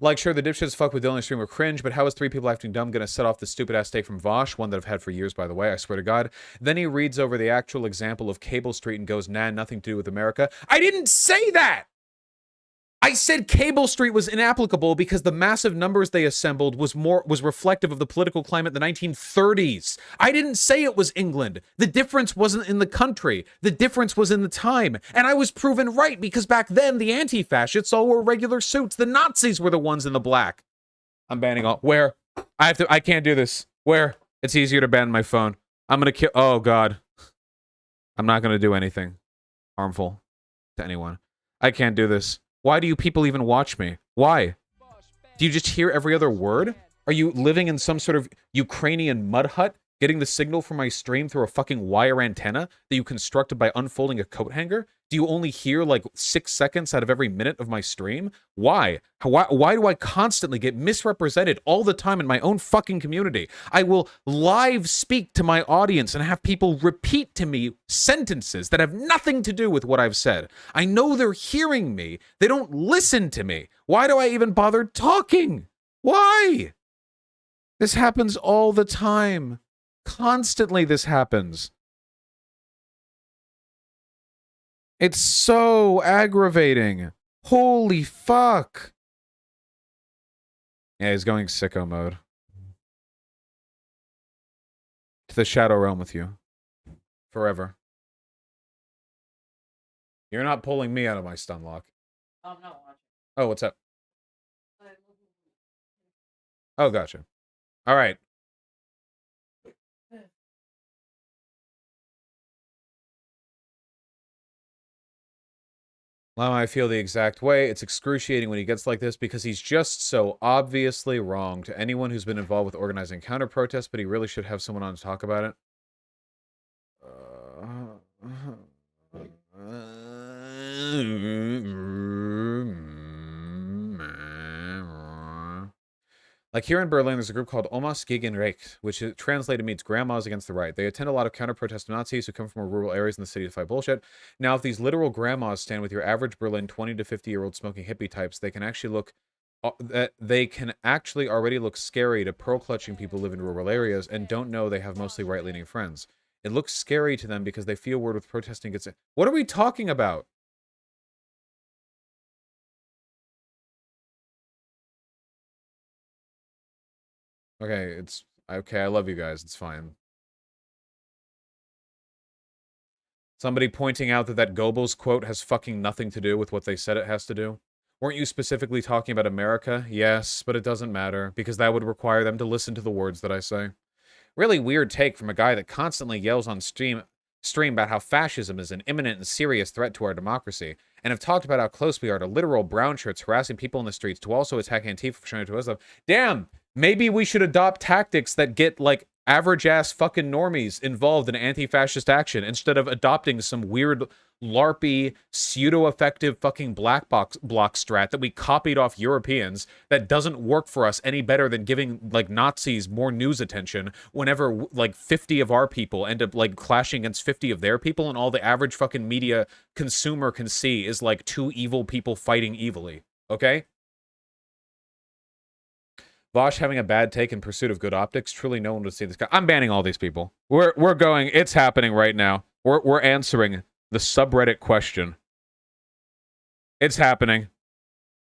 Like, sure, the dipshits fuck with Dylan stream were cringe, but how is 3 people acting dumb gonna set off the stupid-ass take from Vosh, one that I've had for years, by the way, I swear to God. Then he reads over the actual example of Cable Street and goes, nah, nothing to do with America. I didn't say that! I said Cable Street was inapplicable because the massive numbers they assembled was reflective of the political climate in the 1930s. I didn't say it was England. The difference wasn't in the country. The difference was in the time. And I was proven right because back then the anti-fascists all wore regular suits. The Nazis were the ones in the black. I'm banning all. Where? I can't do this. Where? It's easier to ban my phone. I'm gonna kill. Oh God. I'm not gonna do anything harmful to anyone. I can't do this. Why do you people even watch me? Why? Do you just hear every other word? Are you living in some sort of Ukrainian mud hut, getting the signal from my stream through a fucking wire antenna that you constructed by unfolding a coat hanger? Do you only hear like 6 seconds out of every minute of my stream? Why? Why do I constantly get misrepresented all the time in my own fucking community? I will live speak to my audience and have people repeat to me sentences that have nothing to do with what I've said. I know they're hearing me. They don't listen to me. Why do I even bother talking? Why? This happens all the time. Constantly this happens. It's so aggravating. Holy fuck. Yeah, he's going sicko mode. To the Shadow Realm with you. Forever. You're not pulling me out of my stun lock. I'm not watching. Oh, what's up? Oh, gotcha. All right. Lama, I feel the exact way. It's excruciating when he gets like this because he's just so obviously wrong to anyone who's been involved with organizing counter-protests, but he really should have someone on to talk about it. Like here in Berlin, there's a group called Omas gegen Recht, which translated means grandmas against the right. They attend a lot of counter-protest Nazis who come from rural areas in the city to fight bullshit. Now, if these literal grandmas stand with your average Berlin 20 to 50-year-old smoking hippie types, they can actually already look scary to pearl-clutching people who live in rural areas and don't know they have mostly right-leaning friends. It looks scary to them because they feel word with protesting gets in. What are we talking about? Okay, it's okay. I love you guys. It's fine. Somebody pointing out that Goebbels quote has fucking nothing to do with what they said it has to do. Weren't you specifically talking about America? Yes, but it doesn't matter because that would require them to listen to the words that I say. Really weird take from a guy that constantly yells on stream about how fascism is an imminent and serious threat to our democracy, and have talked about how close we are to literal brown shirts harassing people in the streets to also attack Antifa for showing it to us. Damn! Maybe we should adopt tactics that get, like, average-ass fucking normies involved in anti-fascist action instead of adopting some weird, LARPy, pseudo-effective fucking black box block strat that we copied off Europeans that doesn't work for us any better than giving, like, Nazis more news attention whenever, like, 50 of our people end up, like, clashing against 50 of their people and all the average fucking media consumer can see is, like, two evil people fighting evilly. Okay? Vosh having a bad take in pursuit of good optics. Truly no one would see this guy. I'm banning all these people. We're going. It's happening right now. We're answering the subreddit question. It's happening.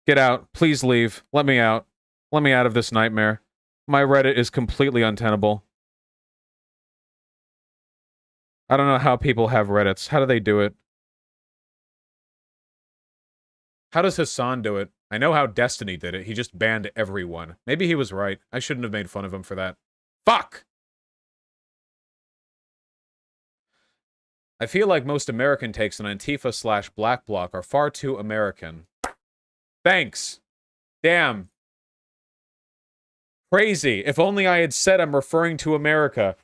Get out. Please leave. Let me out. Let me out of this nightmare. My Reddit is completely untenable. I don't know how people have Reddits. How do they do it? How does Hassan do it? I know how Destiny did it. He just banned everyone. Maybe he was right. I shouldn't have made fun of him for that. Fuck! I feel like most American takes on Antifa/Black Bloc are far too American. Thanks. Damn. Crazy. If only I had said I'm referring to America.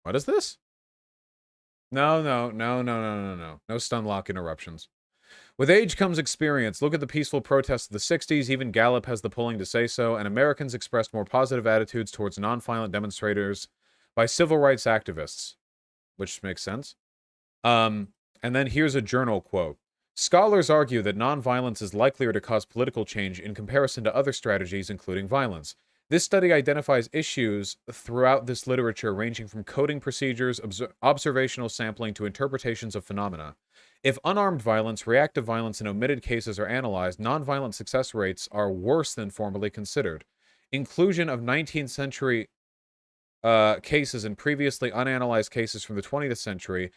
What is this? No. No stun lock interruptions. With age comes experience. Look at the peaceful protests of the 60s. Even Gallup has the polling to say so. And Americans expressed more positive attitudes towards nonviolent demonstrators by civil rights activists. Which makes sense. And then here's a journal quote. Scholars argue that nonviolence is likelier to cause political change in comparison to other strategies, including violence. This study identifies issues throughout this literature ranging from coding procedures, observational sampling, to interpretations of phenomena. If unarmed violence, reactive violence, and omitted cases are analyzed, nonviolent success rates are worse than formerly considered. Inclusion of 19th century cases and previously unanalyzed cases from the 20th century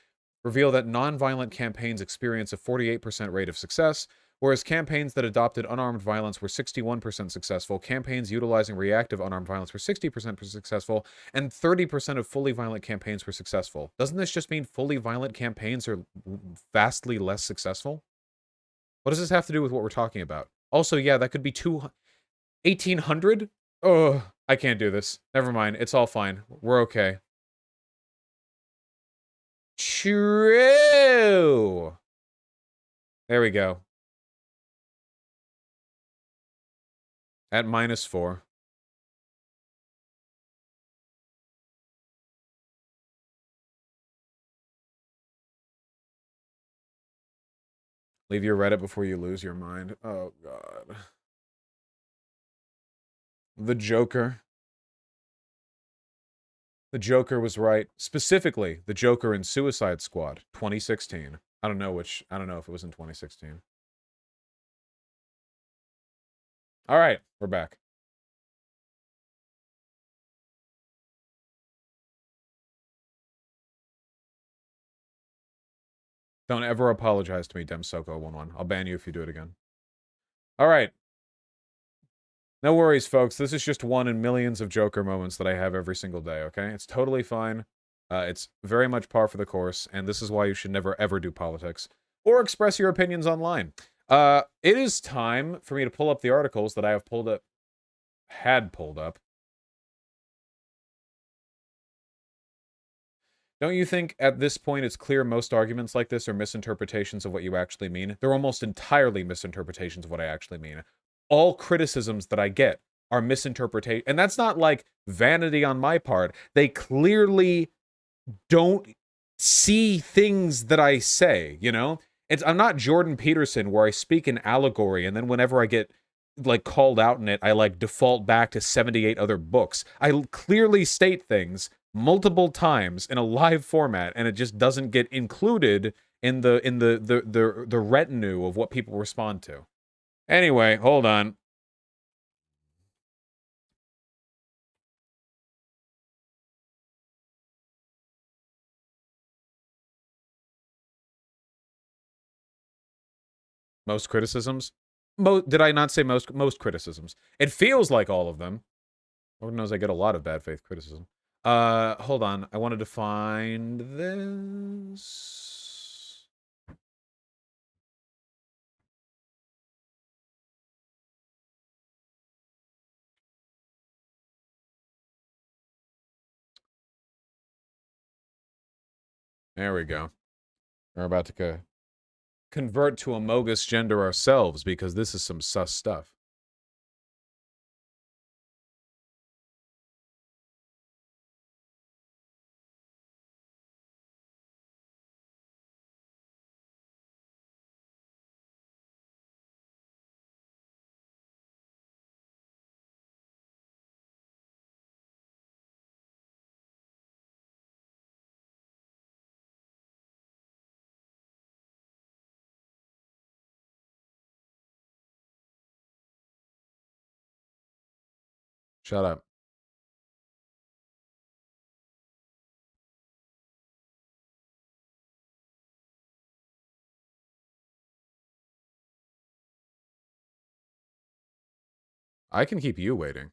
reveal that nonviolent campaigns experience a 48% rate of success, whereas campaigns that adopted unarmed violence were 61% successful, campaigns utilizing reactive unarmed violence were 60% successful, and 30% of fully violent campaigns were successful. Doesn't this just mean fully violent campaigns are vastly less successful? What does this have to do with what we're talking about? Also, yeah, that could be 1,800? Oh, I can't do this. Never mind. It's all fine. We're okay. True. There we go. At -4. Leave your Reddit before you lose your mind. Oh, God. The Joker. The Joker was right. Specifically, the Joker in Suicide Squad, 2016. I don't know if it was in 2016. All right, we're back. Don't ever apologize to me, Demsoko11. I'll ban you if you do it again. All right. No worries, folks. This is just one in millions of Joker moments that I have every single day, okay? It's totally fine. It's very much par for the course, and this is why you should never, ever do politics or express your opinions online. It is time for me to pull up the articles that I have had pulled up. Don't you think at this point it's clear most arguments like this are misinterpretations of what you actually mean? They're almost entirely misinterpretations of what I actually mean. All criticisms that I get are misinterpretation. And that's not like vanity on my part. They clearly don't see things that I say, you know? I'm not Jordan Peterson where I speak in allegory and then whenever I get like called out in it, I like default back to 78 other books. I clearly state things multiple times in a live format and it just doesn't get included in the retinue of what people respond to. Anyway, hold on. Most criticisms? Did I not say most criticisms? It feels like all of them. Lord knows I get a lot of bad faith criticism. Hold on. I wanted to find this. There we go. We're about to convert to a Mogus gender ourselves because this is some sus stuff. Shut up. I can keep you waiting.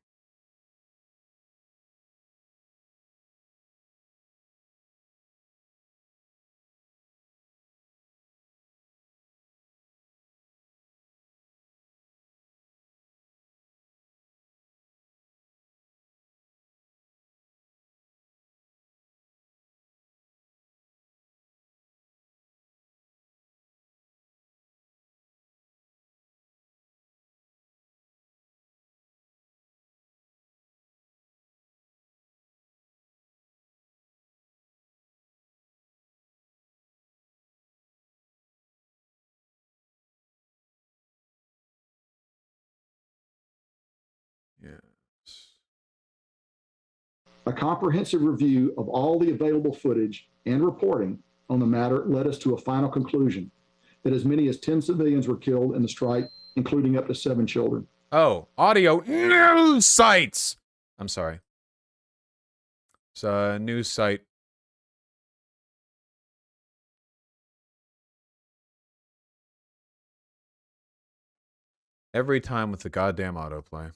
Yes. A comprehensive review of all the available footage and reporting on the matter led us to a final conclusion that as many as 10 civilians were killed in the strike, including up to 7 children. Oh, audio news sites. I'm sorry. It's a news site. Every time with the goddamn autoplay.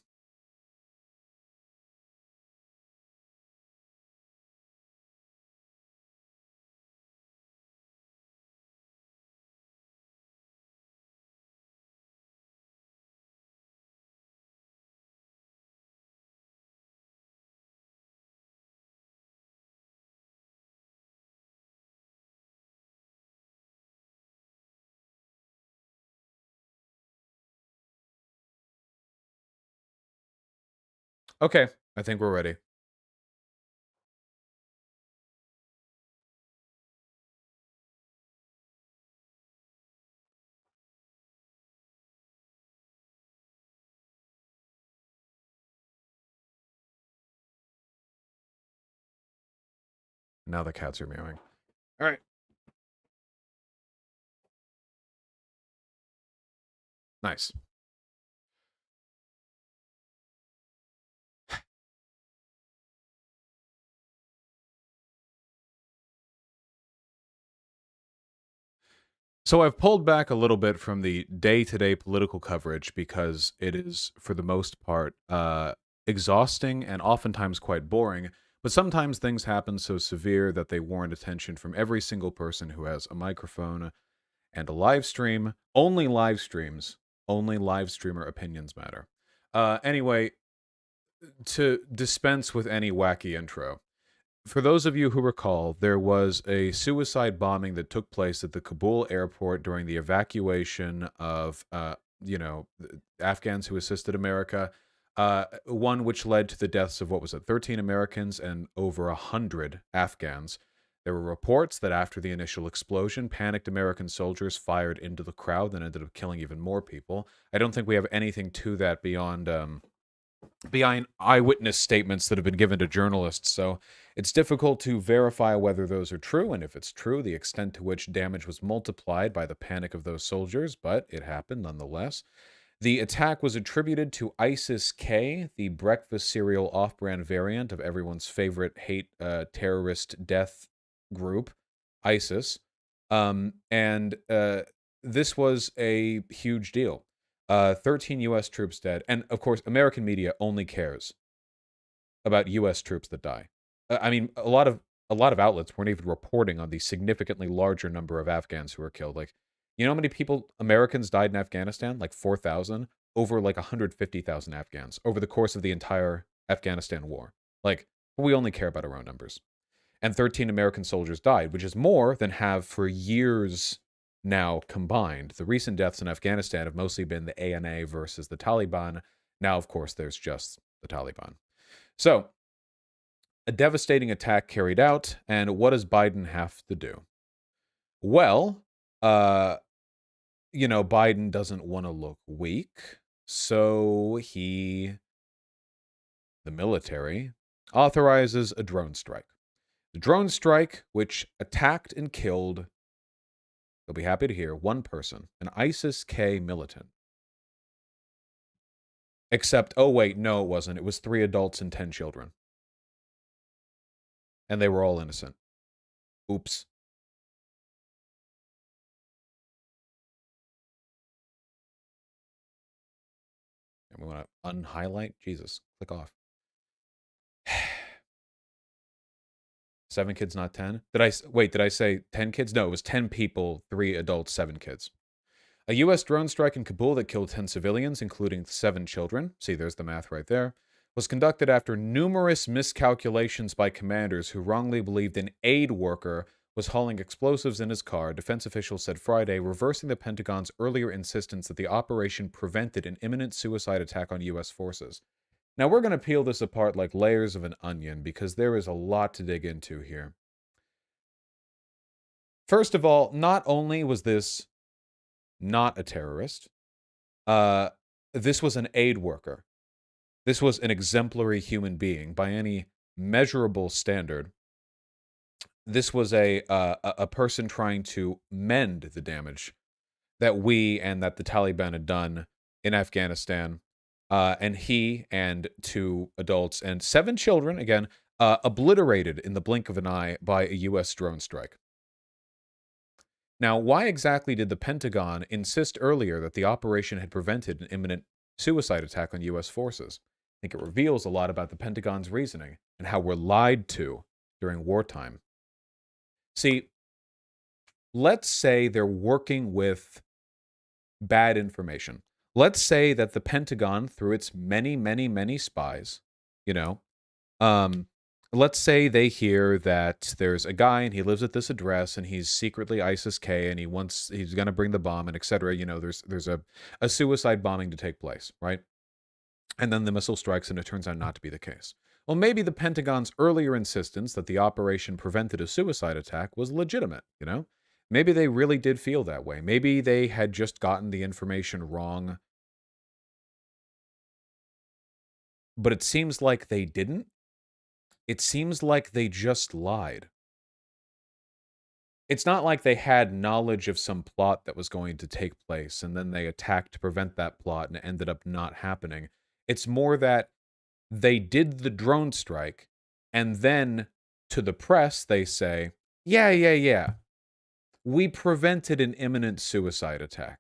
Okay, I think we're ready. Now the cats are meowing. All right. Nice. So I've pulled back a little bit from the day-to-day political coverage because it is, for the most part, exhausting and oftentimes quite boring. But sometimes things happen so severe that they warrant attention from every single person who has a microphone and a live stream. Only live streams, only live streamer opinions matter. Anyway, to dispense with any wacky intro, for those of you who recall, there was a suicide bombing that took place at the Kabul airport during the evacuation of, Afghans who assisted America. One which led to the deaths of, 13 Americans and over 100 Afghans. There were reports that after the initial explosion, panicked American soldiers fired into the crowd and ended up killing even more people. I don't think we have anything to that beyond eyewitness statements that have been given to journalists, so it's difficult to verify whether those are true, and if it's true, the extent to which damage was multiplied by the panic of those soldiers, but it happened nonetheless. The attack was attributed to ISIS-K, the breakfast cereal off-brand variant of everyone's favorite hate terrorist death group, ISIS, and this was a huge deal. 13 U.S. troops dead. And, of course, American media only cares about U.S. troops that die. I mean, a lot of outlets weren't even reporting on the significantly larger number of Afghans who were killed. Like, you know how many Americans died in Afghanistan? Like 4,000? Over like 150,000 Afghans over the course of the entire Afghanistan war. Like, we only care about our own numbers. And 13 American soldiers died, which is more than have for years now combined. The recent deaths in Afghanistan have mostly been the ANA versus the Taliban. Now, of course, there's just the Taliban. So, a devastating attack carried out, and what does Biden have to do? Well, Biden doesn't want to look weak, so the military, authorizes a drone strike. The drone strike, which attacked and killed, you'll be happy to hear, one person, an ISIS-K militant. Except, oh wait, no, it wasn't. It was 3 adults and 10 children. And they were all innocent. Oops. And we want to unhighlight? Jesus, click off. 7 kids, not 10? Did I say 10 kids? No, it was 10 people, 3 adults, 7 kids. A U.S. drone strike in Kabul that killed 10 civilians, including 7 children, see, there's the math right there, was conducted after numerous miscalculations by commanders who wrongly believed an aid worker was hauling explosives in his car, defense officials said Friday, reversing the Pentagon's earlier insistence that the operation prevented an imminent suicide attack on U.S. forces. Now, we're going to peel this apart like layers of an onion because there is a lot to dig into here. First of all, not only was this not a terrorist, this was an aid worker. This was an exemplary human being by any measurable standard. This was a person trying to mend the damage that we and that the Taliban had done in Afghanistan. And he and 2 adults and 7 children, again, obliterated in the blink of an eye by a U.S. drone strike. Now, why exactly did the Pentagon insist earlier that the operation had prevented an imminent suicide attack on U.S. forces? I think it reveals a lot about the Pentagon's reasoning and how we're lied to during wartime. See, let's say they're working with bad information. Let's say that the Pentagon, through its many, many, many spies, let's say they hear that there's a guy and he lives at this address and he's secretly ISIS-K and he's going to bring the bomb and etc. There's a suicide bombing to take place, right? And then the missile strikes and it turns out not to be the case. Well, maybe the Pentagon's earlier insistence that the operation prevented a suicide attack was legitimate, Maybe they really did feel that way. Maybe they had just gotten the information wrong. But it seems like they didn't. It seems like they just lied. It's not like they had knowledge of some plot that was going to take place and then they attacked to prevent that plot and it ended up not happening. It's more that they did the drone strike and then to the press they say, yeah. We prevented an imminent suicide attack.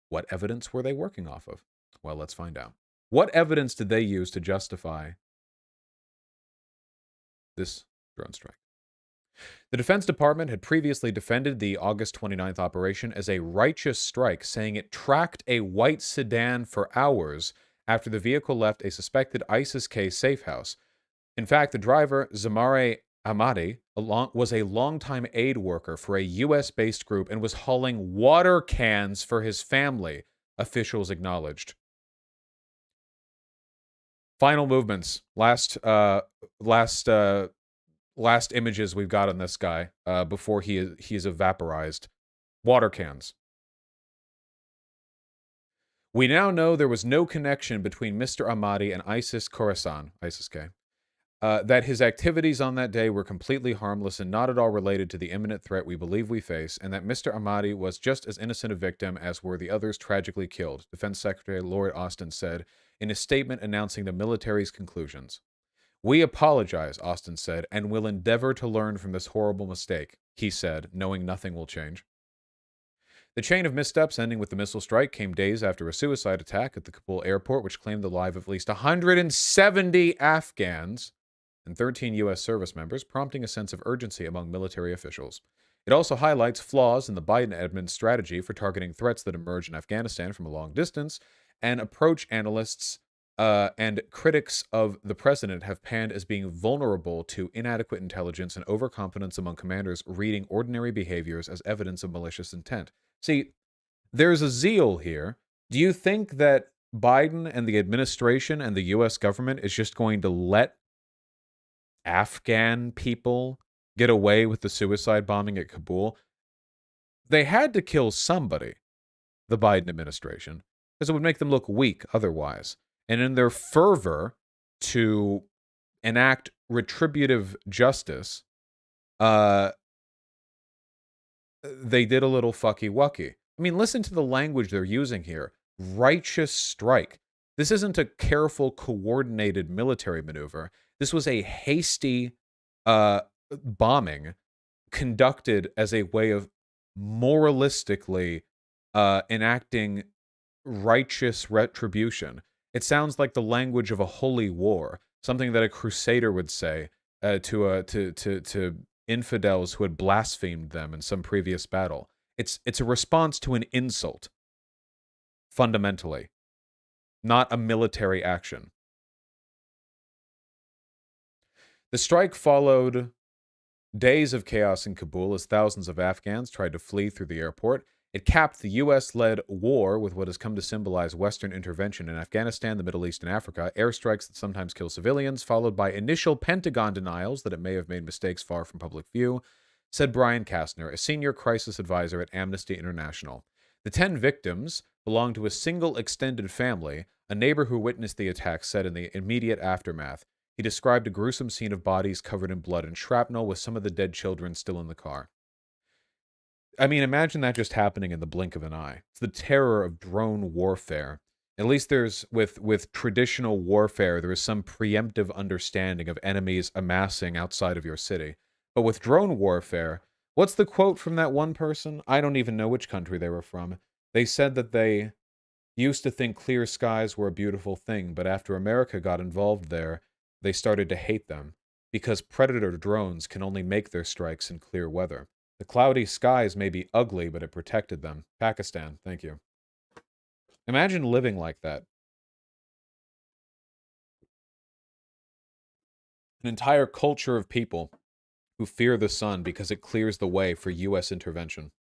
What evidence were they working off of? Well, let's find out. What evidence did they use to justify this drone strike? The Defense Department had previously defended the August 29th operation as a righteous strike, saying it tracked a white sedan for hours after the vehicle left a suspected ISIS-K safe house. In fact, the driver, Zamare Ahmadi, was a longtime aid worker for a U.S.-based group and was hauling water cans for his family, officials acknowledged. Final movements. Last images we've got on this guy before he's vaporized. Water cans. We now know there was no connection between Mr. Ahmadi and ISIS Khorasan, ISIS-K. That his activities on that day were completely harmless and not at all related to the imminent threat we believe we face, and that Mr. Ahmadi was just as innocent a victim as were the others tragically killed, Defense Secretary Lloyd Austin said in a statement announcing the military's conclusions. We apologize, Austin said, and will endeavor to learn from this horrible mistake, he said, knowing nothing will change. The chain of missteps ending with the missile strike came days after a suicide attack at the Kabul airport, which claimed the lives of at least 170 Afghans and 13 U.S. service members, prompting a sense of urgency among military officials. It also highlights flaws in the Biden administration's strategy for targeting threats that emerge in Afghanistan from a long distance, and approach analysts and critics of the president have panned as being vulnerable to inadequate intelligence and overconfidence among commanders reading ordinary behaviors as evidence of malicious intent. See, there's a zeal here. Do you think that Biden and the administration and the U.S. government is just going to let Afghan people get away with the suicide bombing at Kabul? They had to kill somebody, the Biden administration, because it would make them look weak otherwise. And in their fervor to enact retributive justice, they did a little fucky-wucky. I I mean, listen to the language they're using here. Righteous strike. This isn't a careful, coordinated military maneuver. This was a hasty bombing conducted as a way of moralistically enacting righteous retribution. It sounds like the language of a holy war, something that a crusader would say to infidels who had blasphemed them in some previous battle. It's a response to an insult, fundamentally, not a military action. The strike followed days of chaos in Kabul as thousands of Afghans tried to flee through the airport. It capped the U.S.-led war with what has come to symbolize Western intervention in Afghanistan, the Middle East, and Africa, airstrikes that sometimes kill civilians, followed by initial Pentagon denials that it may have made mistakes far from public view, said Brian Kastner, a senior crisis advisor at Amnesty International. The 10 victims belonged to a single extended family, a neighbor who witnessed the attack said in the immediate aftermath. He described a gruesome scene of bodies covered in blood and shrapnel with some of the dead children still in the car. I mean, imagine that just happening in the blink of an eye. It's the terror of drone warfare. At least there's, with traditional warfare, there is some preemptive understanding of enemies amassing outside of your city. But with drone warfare, what's the quote from that one person? I don't even know which country they were from. They said that they used to think clear skies were a beautiful thing, but after America got involved there, they started to hate them, because predator drones can only make their strikes in clear weather. The cloudy skies may be ugly, but it protected them. Pakistan, thank you. Imagine living like that. An entire culture of people who fear the sun because it clears the way for U.S. intervention.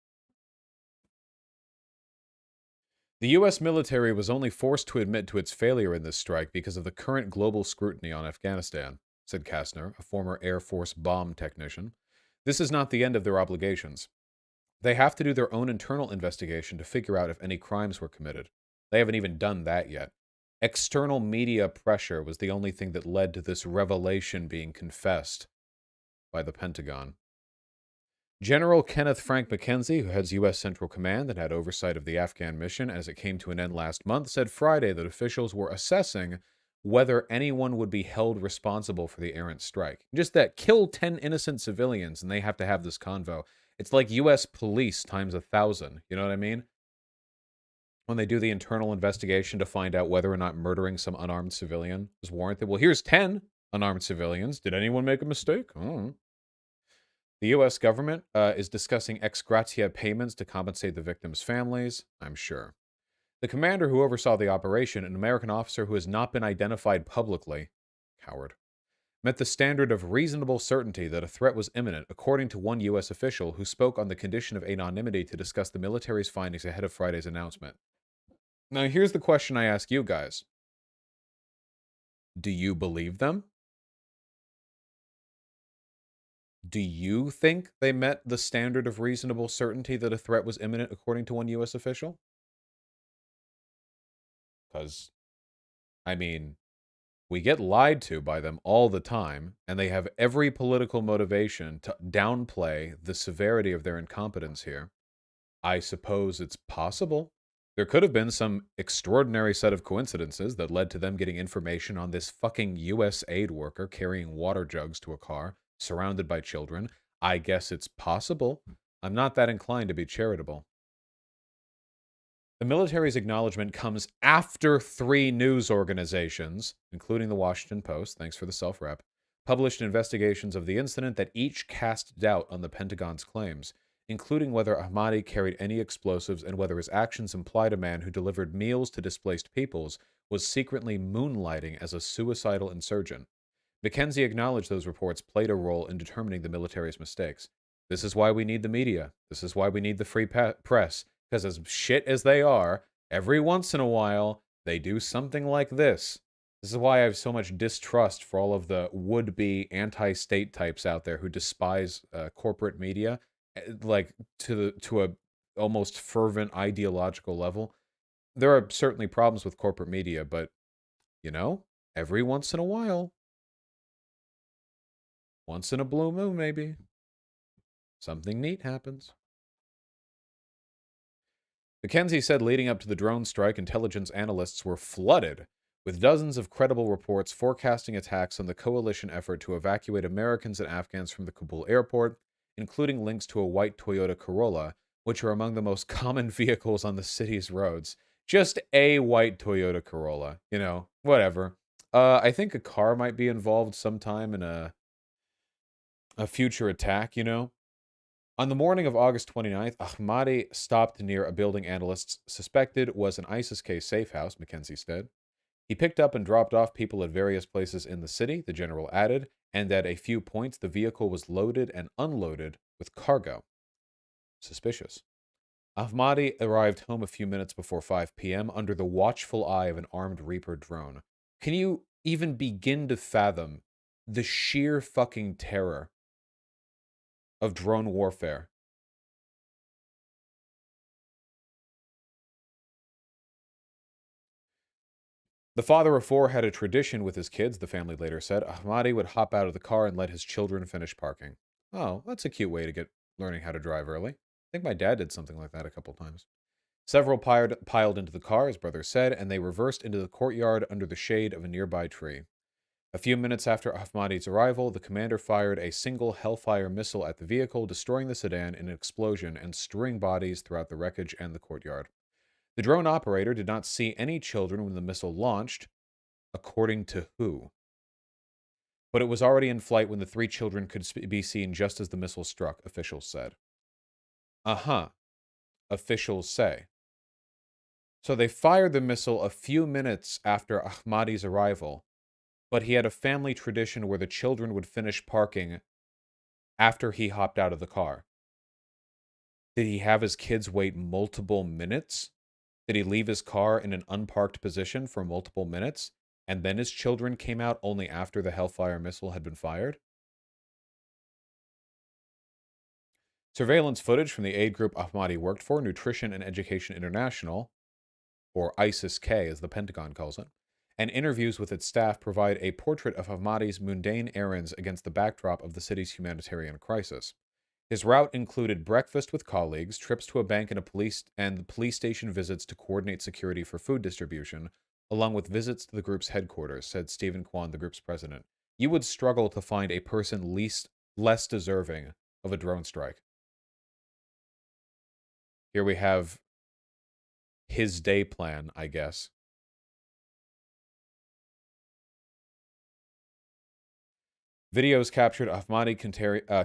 The U.S. military was only forced to admit to its failure in this strike because of the current global scrutiny on Afghanistan, said Kastner, a former Air Force bomb technician. This is not the end of their obligations. They have to do their own internal investigation to figure out if any crimes were committed. They haven't even done that yet. External media pressure was the only thing that led to this revelation being confessed by the Pentagon. General Kenneth Frank McKenzie, who heads U.S. Central Command and had oversight of the Afghan mission as it came to an end last month, said Friday that officials were assessing whether anyone would be held responsible for the errant strike. Just that, kill 10 innocent civilians and they have to have this convo. It's like U.S. police times 1,000, you know what I mean? When they do the internal investigation to find out whether or not murdering some unarmed civilian is warranted. Well, here's 10 unarmed civilians. Did anyone make a mistake? The U.S. government is discussing ex gratia payments to compensate the victims' families, I'm sure. The commander who oversaw the operation, an American officer who has not been identified publicly, coward, met the standard of reasonable certainty that a threat was imminent, according to one U.S. official who spoke on the condition of anonymity to discuss the military's findings ahead of Friday's announcement. Now, here's the question I ask you guys. Do you believe them? Do you think they met the standard of reasonable certainty that a threat was imminent, according to one U.S. official? Because, I mean, we get lied to by them all the time, and they have every political motivation to downplay the severity of their incompetence here. I suppose it's possible. There could have been some extraordinary set of coincidences that led to them getting information on this fucking U.S. aid worker carrying water jugs to a car, surrounded by children. I guess it's possible. I'm not that inclined to be charitable. The military's acknowledgement comes after 3 news organizations, including the Washington Post, thanks for the self-rep, published investigations of the incident that each cast doubt on the Pentagon's claims, including whether Ahmadi carried any explosives and whether his actions implied a man who delivered meals to displaced peoples was secretly moonlighting as a suicidal insurgent. McKenzie acknowledged those reports played a role in determining the military's mistakes. This is why we need the media. This is why we need the free press. Because as shit as they are, every once in a while, they do something like this. This is why I have so much distrust for all of the would-be anti-state types out there who despise corporate media, like to a almost fervent ideological level. There are certainly problems with corporate media, but, you know, every once in a while, once in a blue moon maybe, something neat happens. McKenzie said leading up to the drone strike, intelligence analysts were flooded with dozens of credible reports forecasting attacks on the coalition effort to evacuate Americans and Afghans from the Kabul airport, including links to a white Toyota Corolla, which are among the most common vehicles on the city's roads. Just a white Toyota Corolla, you know, whatever. I think a car might be involved sometime in a future attack, you know. On the morning of August 29th, Ahmadi stopped near a building analysts suspected was an ISIS-K safe house, McKenzie said. He picked up and dropped off people at various places in the city, the general added, and at a few points the vehicle was loaded and unloaded with cargo. Suspicious. Ahmadi arrived home a few minutes before 5 p.m. under the watchful eye of an armed Reaper drone. Can you even begin to fathom the sheer fucking terror of drone warfare? The father of four had a tradition with his kids, the family later said. Ahmadi would hop out of the car and let his children finish parking. Oh, that's a cute way to get learning how to drive early. I think my dad did something like that a couple times. Several piled into the car, his brother said, and they reversed into the courtyard under the shade of a nearby tree. A few minutes after Ahmadi's arrival, the commander fired a single Hellfire missile at the vehicle, destroying the sedan in an explosion and strewing bodies throughout the wreckage and the courtyard. The drone operator did not see any children when the missile launched, according to who? But it was already in flight when the three children could be seen just as the missile struck, officials said. Officials say. So they fired the missile a few minutes after Ahmadi's arrival, but he had a family tradition where the children would finish parking after he hopped out of the car. Did he have his kids wait multiple minutes? Did he leave his car in an unparked position for multiple minutes, and then his children came out only after the Hellfire missile had been fired? Surveillance footage from the aid group Ahmadi worked for, Nutrition and Education International, or ISIS-K as the Pentagon calls it, and interviews with its staff provide a portrait of Ahmadi's mundane errands against the backdrop of the city's humanitarian crisis. His route included breakfast with colleagues, trips to a bank and police station visits to coordinate security for food distribution, along with visits to the group's headquarters, said Stephen Kwan, the group's president. You would struggle to find a person less deserving of a drone strike. Here we have his day plan, I guess. Videos captured Ahmadi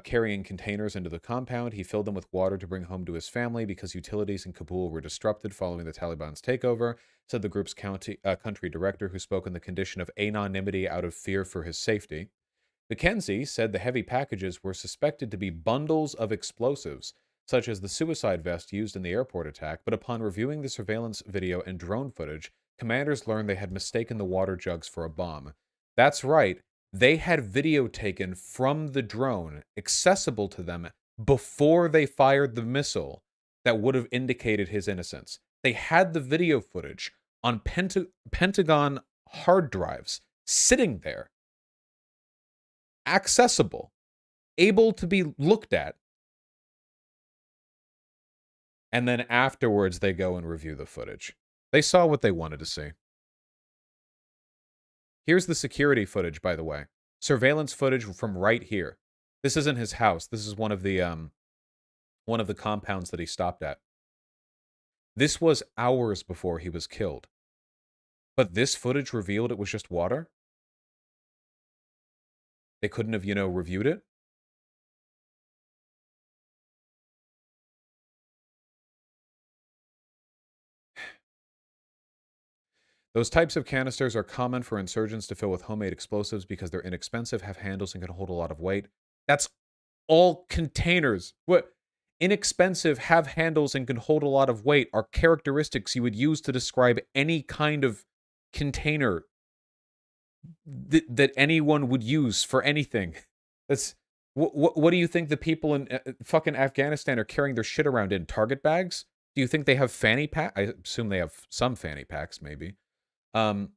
carrying containers into the compound. He filled them with water to bring home to his family because utilities in Kabul were disrupted following the Taliban's takeover, said the group's country director, who spoke in the condition of anonymity out of fear for his safety. McKenzie said the heavy packages were suspected to be bundles of explosives, such as the suicide vest used in the airport attack, but upon reviewing the surveillance video and drone footage, commanders learned they had mistaken the water jugs for a bomb. That's right. They had video taken from the drone, accessible to them, before they fired the missile that would have indicated his innocence. They had the video footage on Pentagon hard drives, sitting there, accessible, able to be looked at. And then afterwards, they go and review the footage. They saw what they wanted to see. Here's the security footage, by the way. Surveillance footage from right here. This isn't his house. This is one of the compounds that he stopped at. This was hours before he was killed. But this footage revealed it was just water? They couldn't have, reviewed it? Those types of canisters are common for insurgents to fill with homemade explosives because they're inexpensive, have handles, and can hold a lot of weight. That's all containers. What? Inexpensive, have handles, and can hold a lot of weight are characteristics you would use to describe any kind of container that anyone would use for anything. That's what do you think the people in fucking Afghanistan are carrying their shit around in? Target bags? Do you think they have fanny pack? I assume they have some fanny packs, maybe. And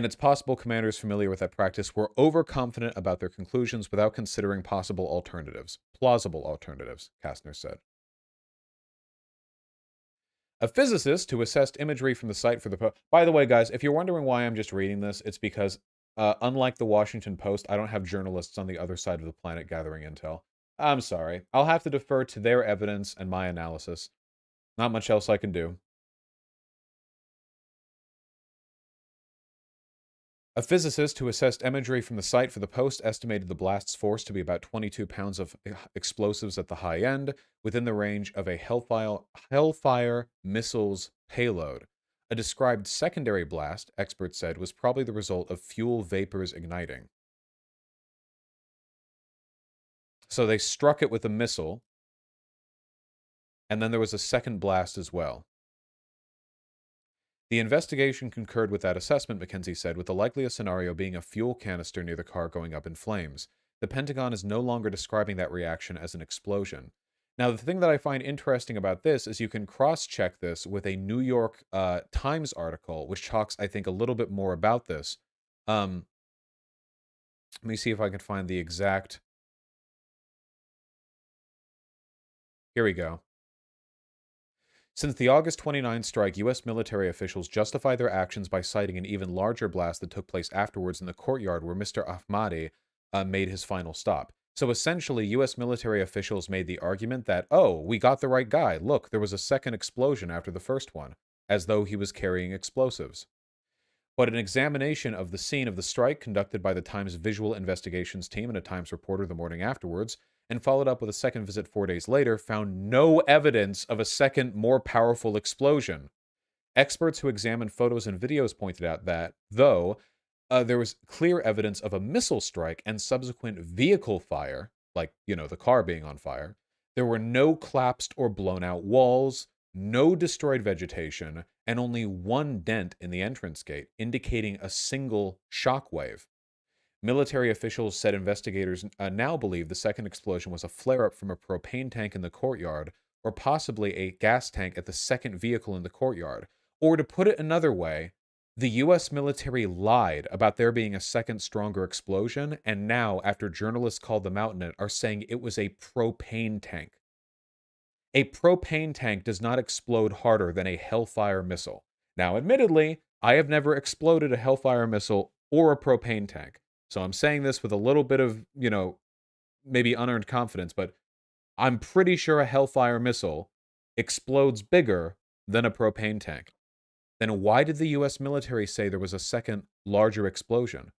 it's possible commanders familiar with that practice were overconfident about their conclusions without considering possible alternatives. Plausible alternatives, Kastner said. A physicist who assessed imagery from the site for the By the way, guys, if you're wondering why I'm just reading this, it's because, unlike the Washington Post, I don't have journalists on the other side of the planet gathering intel. I'm sorry. I'll have to defer to their evidence and my analysis. Not much else I can do. A physicist who assessed imagery from the site for the Post estimated the blast's force to be about 22 pounds of explosives at the high end, within the range of a Hellfire missile's payload. A described secondary blast, experts said, was probably the result of fuel vapors igniting. So they struck it with a missile, and then there was a second blast as well. The investigation concurred with that assessment, McKenzie said, with the likeliest scenario being a fuel canister near the car going up in flames. The Pentagon is no longer describing that reaction as an explosion. Now, the thing that I find interesting about this is you can cross-check this with a New York Times article, which talks, I think, a little bit more about this. Let me see if I can find the exact... Here we go. Since the August 29 strike, U.S. military officials justify their actions by citing an even larger blast that took place afterwards in the courtyard where Mr. Ahmadi made his final stop. So essentially, U.S. military officials made the argument that, oh, we got the right guy. Look, there was a second explosion after the first one, as though he was carrying explosives. But an examination of the scene of the strike conducted by the Times Visual Investigations team and a Times reporter the morning afterwards, and followed up with a second visit 4 days later, found no evidence of a second, more powerful explosion. Experts who examined photos and videos pointed out that, though, there was clear evidence of a missile strike and subsequent vehicle fire, like, the car being on fire, there were no collapsed or blown out walls, no destroyed vegetation, and only one dent in the entrance gate, indicating a single shockwave. Military officials said investigators now believe the second explosion was a flare-up from a propane tank in the courtyard, or possibly a gas tank at the second vehicle in the courtyard. Or to put it another way, the U.S. military lied about there being a second stronger explosion, and now, after journalists called them out in it, are saying it was a propane tank. A propane tank does not explode harder than a Hellfire missile. Now, admittedly, I have never exploded a Hellfire missile or a propane tank. So I'm saying this with a little bit of, maybe unearned confidence, but I'm pretty sure a Hellfire missile explodes bigger than a propane tank. Then why did the U.S. military say there was a second, larger explosion?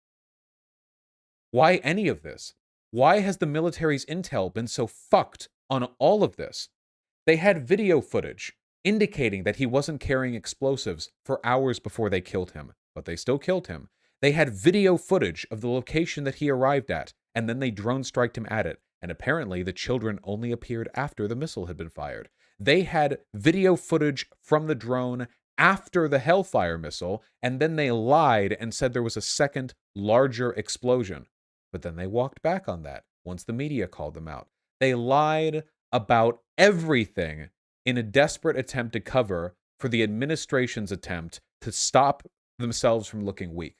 Why any of this? Why has the military's intel been so fucked on all of this? They had video footage indicating that he wasn't carrying explosives for hours before they killed him, but they still killed him. They had video footage of the location that he arrived at, and then they drone-striked him at it, and apparently the children only appeared after the missile had been fired. They had video footage from the drone after the Hellfire missile, and then they lied and said there was a second, larger explosion. But then they walked back on that once the media called them out. They lied about everything in a desperate attempt to cover for the administration's attempt to stop themselves from looking weak.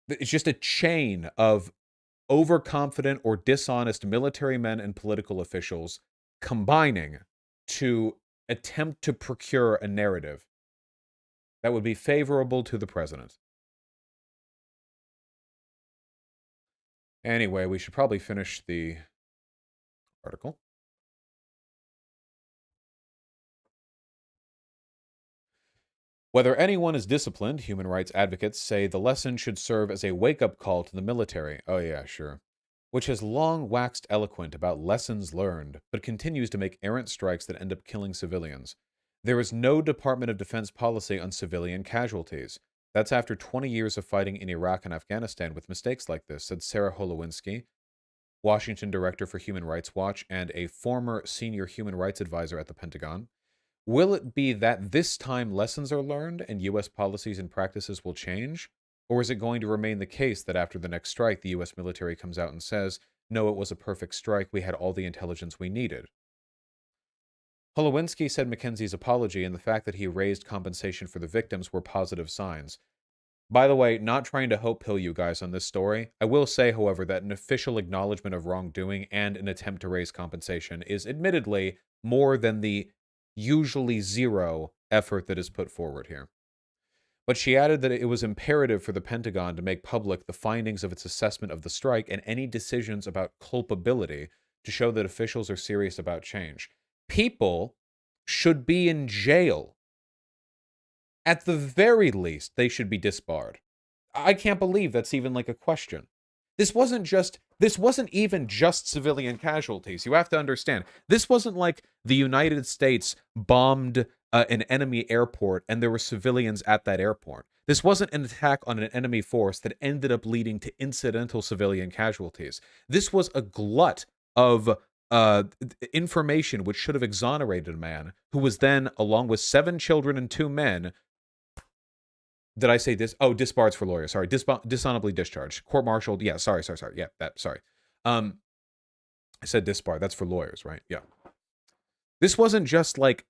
It's just a chain of overconfident or dishonest military men and political officials combining to attempt to procure a narrative that would be favorable to the president. Anyway, we should probably finish the article. Whether anyone is disciplined, human rights advocates say the lesson should serve as a wake-up call to the military. Oh yeah, sure. Which has long waxed eloquent about lessons learned, but continues to make errant strikes that end up killing civilians. There is no Department of Defense policy on civilian casualties. That's after 20 years of fighting in Iraq and Afghanistan with mistakes like this, said Sarah Holowinski, Washington Director for Human Rights Watch and a former senior human rights advisor at the Pentagon. Will it be that this time lessons are learned and U.S. policies and practices will change? Or is it going to remain the case that after the next strike, the U.S. military comes out and says, no, it was a perfect strike, we had all the intelligence we needed? Holowinski said McKenzie's apology and the fact that he raised compensation for the victims were positive signs. By the way, not trying to hope pill you guys on this story. I will say, however, that an official acknowledgement of wrongdoing and an attempt to raise compensation is admittedly more than the usually zero effort that is put forward here. But she added that it was imperative for the Pentagon to make public the findings of its assessment of the strike and any decisions about culpability to show that officials are serious about change. People should be in jail. At the very least, they should be disbarred. I can't believe that's even like a question. This wasn't even just civilian casualties. You have to understand. This wasn't like the United States bombed an enemy airport and there were civilians at that airport. This wasn't an attack on an enemy force that ended up leading to incidental civilian casualties. This was a glut of information which should have exonerated a man who was then, along with 7 children and 2 men, did I say this? Oh, disbarred for lawyers. Sorry, dishonorably discharged, court-martialed. Yeah, sorry. Yeah, sorry. I said disbarred. That's for lawyers, right? Yeah. This wasn't just like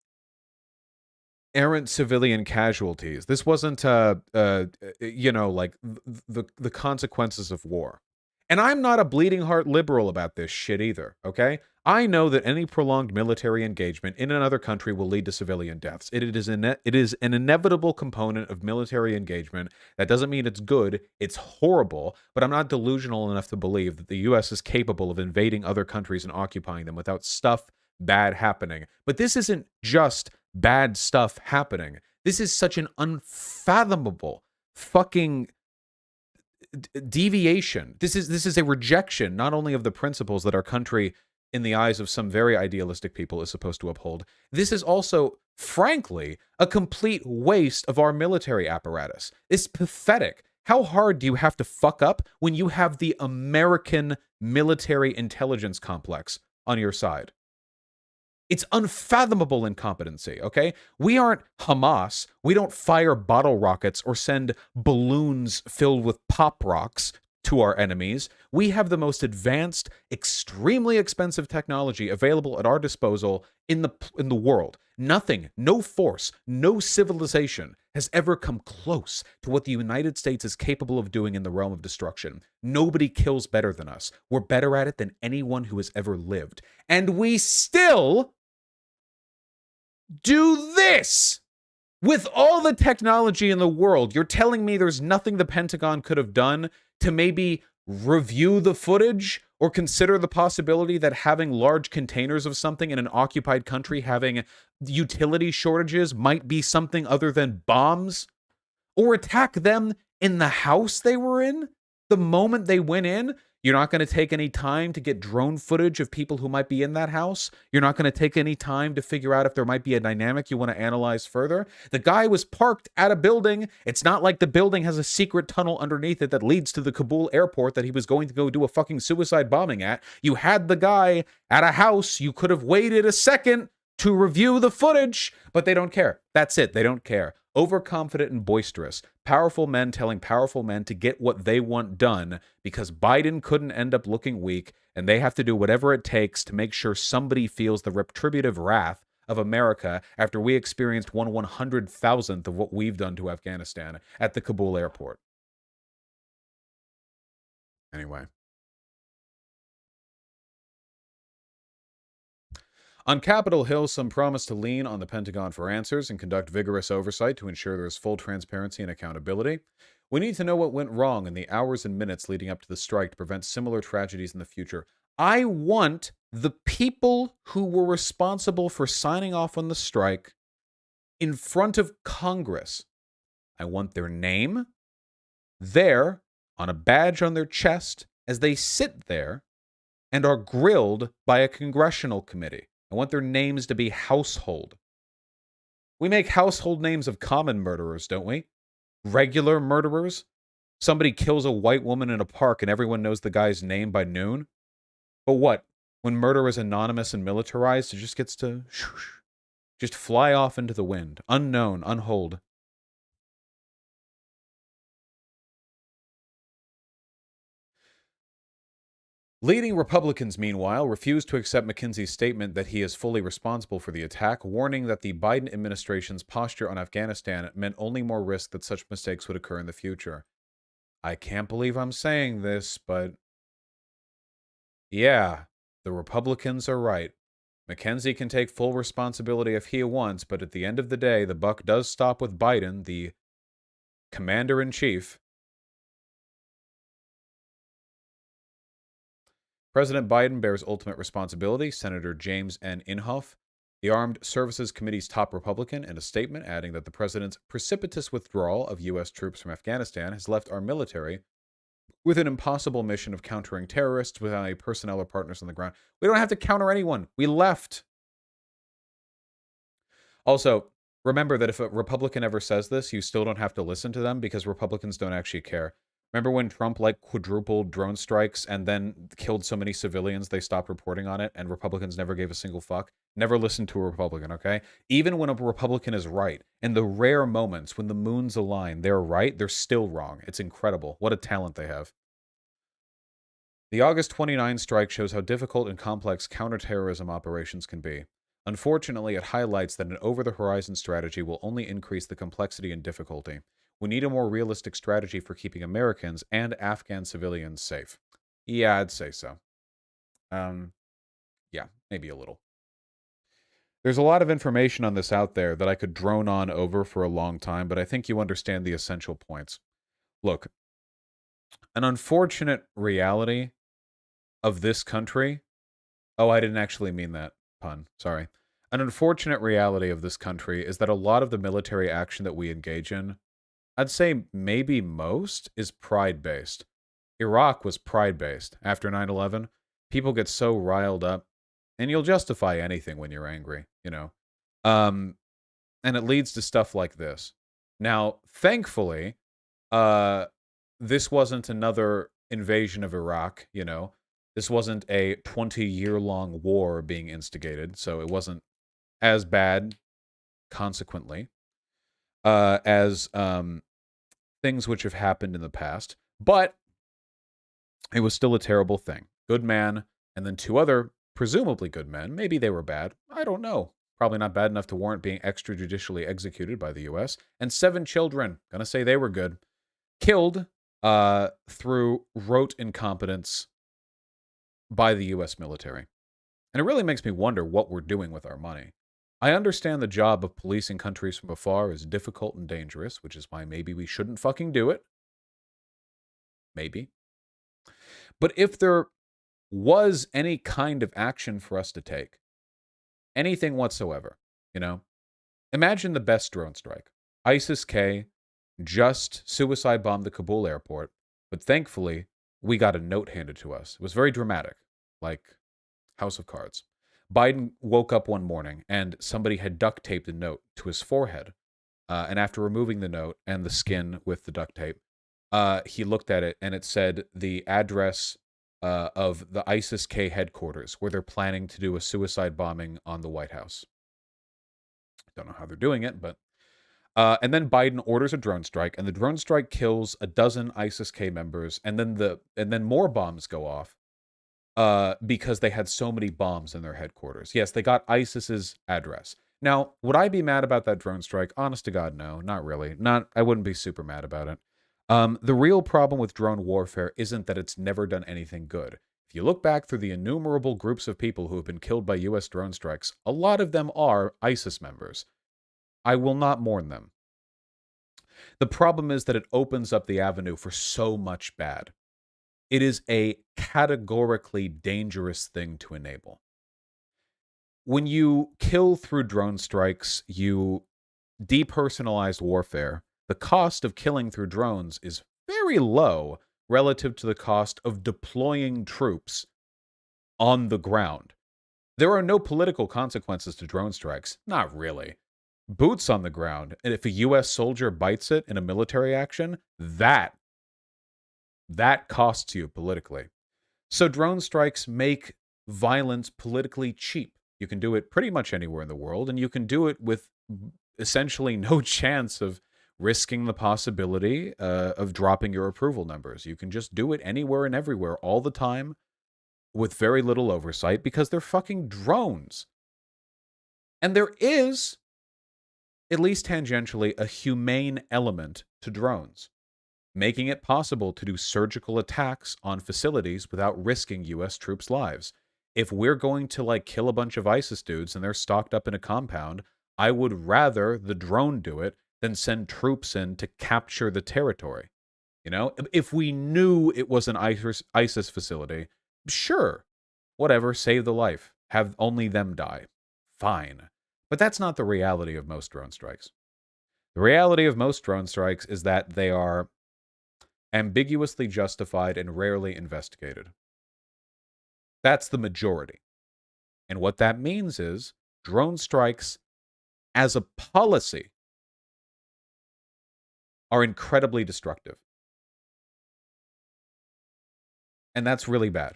errant civilian casualties. This wasn't, like the consequences of war. And I'm not a bleeding heart liberal about this shit either, okay? I know that any prolonged military engagement in another country will lead to civilian deaths. It is an inevitable component of military engagement. That doesn't mean it's good. It's horrible, but I'm not delusional enough to believe that the U.S. is capable of invading other countries and occupying them without stuff bad happening. But this isn't just bad stuff happening. This is such an unfathomable fucking deviation. This is a rejection not only of the principles that our country, in the eyes of some very idealistic people, is supposed to uphold. This is also, frankly, a complete waste of our military apparatus. It's pathetic. How hard do you have to fuck up when you have the American military intelligence complex on your side? It's unfathomable incompetency, okay? We aren't Hamas. We don't fire bottle rockets or send balloons filled with pop rocks to our enemies. We have the most advanced, extremely expensive technology available at our disposal in the world. Nothing, no force, no civilization has ever come close to what the United States is capable of doing in the realm of destruction. Nobody kills better than us. We're better at it than anyone who has ever lived. And we still do this with all the technology in the world. You're telling me there's nothing the Pentagon could have done to maybe review the footage or consider the possibility that having large containers of something in an occupied country having utility shortages might be something other than bombs? Or attack them in the house they were in the moment they went in? You're not going to take any time to get drone footage of people who might be in that house? You're not going to take any time to figure out if there might be a dynamic you want to analyze further? The guy was parked at a building. It's not like the building has a secret tunnel underneath it that leads to the Kabul airport that he was going to go do a fucking suicide bombing at. You had the guy at a house. You could have waited a second to review the footage, but they don't care. That's it. They don't care. Overconfident and boisterous. Powerful men telling powerful men to get what they want done because Biden couldn't end up looking weak, and they have to do whatever it takes to make sure somebody feels the retributive wrath of America after we experienced 1/100,000th of what we've done to Afghanistan at the Kabul airport. Anyway. On Capitol Hill, some promise to lean on the Pentagon for answers and conduct vigorous oversight to ensure there is full transparency and accountability. We need to know what went wrong in the hours and minutes leading up to the strike to prevent similar tragedies in the future. I want the people who were responsible for signing off on the strike in front of Congress. I want their name there on a badge on their chest as they sit there and are grilled by a congressional committee. I want their names to be household. We make household names of common murderers, don't we? Regular murderers? Somebody kills a white woman in a park and everyone knows the guy's name by noon? But what? When murder is anonymous and militarized, it just gets to just fly off into the wind. Unknown, unhold. Leading Republicans, meanwhile, refused to accept McKinsey's statement that he is fully responsible for the attack, warning that the Biden administration's posture on Afghanistan meant only more risk that such mistakes would occur in the future. I can't believe I'm saying this, but yeah, the Republicans are right. McKenzie can take full responsibility if he wants, but at the end of the day, the buck does stop with Biden, the commander-in-chief. President Biden bears ultimate responsibility, Senator James N. Inhofe, the Armed Services Committee's top Republican, in a statement adding that the president's precipitous withdrawal of U.S. troops from Afghanistan has left our military with an impossible mission of countering terrorists without any personnel or partners on the ground. We don't have to counter anyone. We left. Also, remember that if a Republican ever says this, you still don't have to listen to them because Republicans don't actually care. Remember when Trump quadrupled drone strikes and then killed so many civilians they stopped reporting on it and Republicans never gave a single fuck? Never listen to a Republican, okay? Even when a Republican is right, in the rare moments when the moons align, they're right, they're still wrong. It's incredible. What a talent they have. The August 29 strike shows how difficult and complex counterterrorism operations can be. Unfortunately, it highlights that an over-the-horizon strategy will only increase the complexity and difficulty. We need a more realistic strategy for keeping Americans and Afghan civilians safe. Yeah, I'd say so. Yeah, maybe a little. There's a lot of information on this out there that I could drone on over for a long time, but I think you understand the essential points. Look, an unfortunate reality of this country... Oh, I didn't actually mean that pun. Sorry. An unfortunate reality of this country is that a lot of the military action that we engage in, I'd say maybe most, is pride-based. Iraq was pride-based. After 9/11, people get so riled up, and you'll justify anything when you're angry, you know. And it leads to stuff like this. Now, thankfully, this wasn't another invasion of Iraq, you know. This wasn't a 20-year-long war being instigated, so it wasn't as bad, consequently, as things which have happened in the past. But it was still a terrible thing. Good man, and then two other presumably good men. Maybe they were bad. I don't know. Probably not bad enough to warrant being extrajudicially executed by the U.S. And 7 children, gonna say they were good, killed through rote incompetence by the U.S. military. And it really makes me wonder what we're doing with our money. I understand the job of policing countries from afar is difficult and dangerous, which is why maybe we shouldn't fucking do it. Maybe. But if there was any kind of action for us to take, anything whatsoever, you know, imagine the best drone strike. ISIS-K just suicide bombed the Kabul airport, but thankfully, we got a note handed to us. It was very dramatic, like House of Cards. Biden woke up one morning and somebody had duct taped a note to his forehead. And after removing the note and the skin with the duct tape, he looked at it and it said the address of the ISIS-K headquarters where they're planning to do a suicide bombing on the White House. Don't know how they're doing it, but... and then Biden orders a drone strike, and the drone strike kills a dozen ISIS-K members, and then more bombs go off because they had so many bombs in their headquarters. Yes, they got ISIS's address. Now, would I be mad about that drone strike? Honest to God, no, not really. I wouldn't be super mad about it. The real problem with drone warfare isn't that it's never done anything good. If you look back through the innumerable groups of people who have been killed by U.S. drone strikes, a lot of them are ISIS members. I will not mourn them. The problem is that it opens up the avenue for so much bad. It is a categorically dangerous thing to enable. When you kill through drone strikes, you depersonalize warfare. The cost of killing through drones is very low relative to the cost of deploying troops on the ground. There are no political consequences to drone strikes. Not really. Boots on the ground, and if a U.S. soldier bites it in a military action, that costs you politically. So drone strikes make violence politically cheap. You can do it pretty much anywhere in the world, and you can do it with essentially no chance of risking the possibility of dropping your approval numbers. You can just do it anywhere and everywhere all the time with very little oversight because they're fucking drones. And there is, at least tangentially, a humane element to drones, making it possible to do surgical attacks on facilities without risking U.S. troops' lives. If we're going to, like, kill a bunch of ISIS dudes and they're stocked up in a compound, I would rather the drone do it than send troops in to capture the territory. You know, if we knew it was an ISIS facility, sure, whatever, save the life, have only them die. Fine. But that's not the reality of most drone strikes. The reality of most drone strikes is that they are ambiguously justified and rarely investigated. That's the majority. And what that means is drone strikes, as a policy, are incredibly destructive. And that's really bad.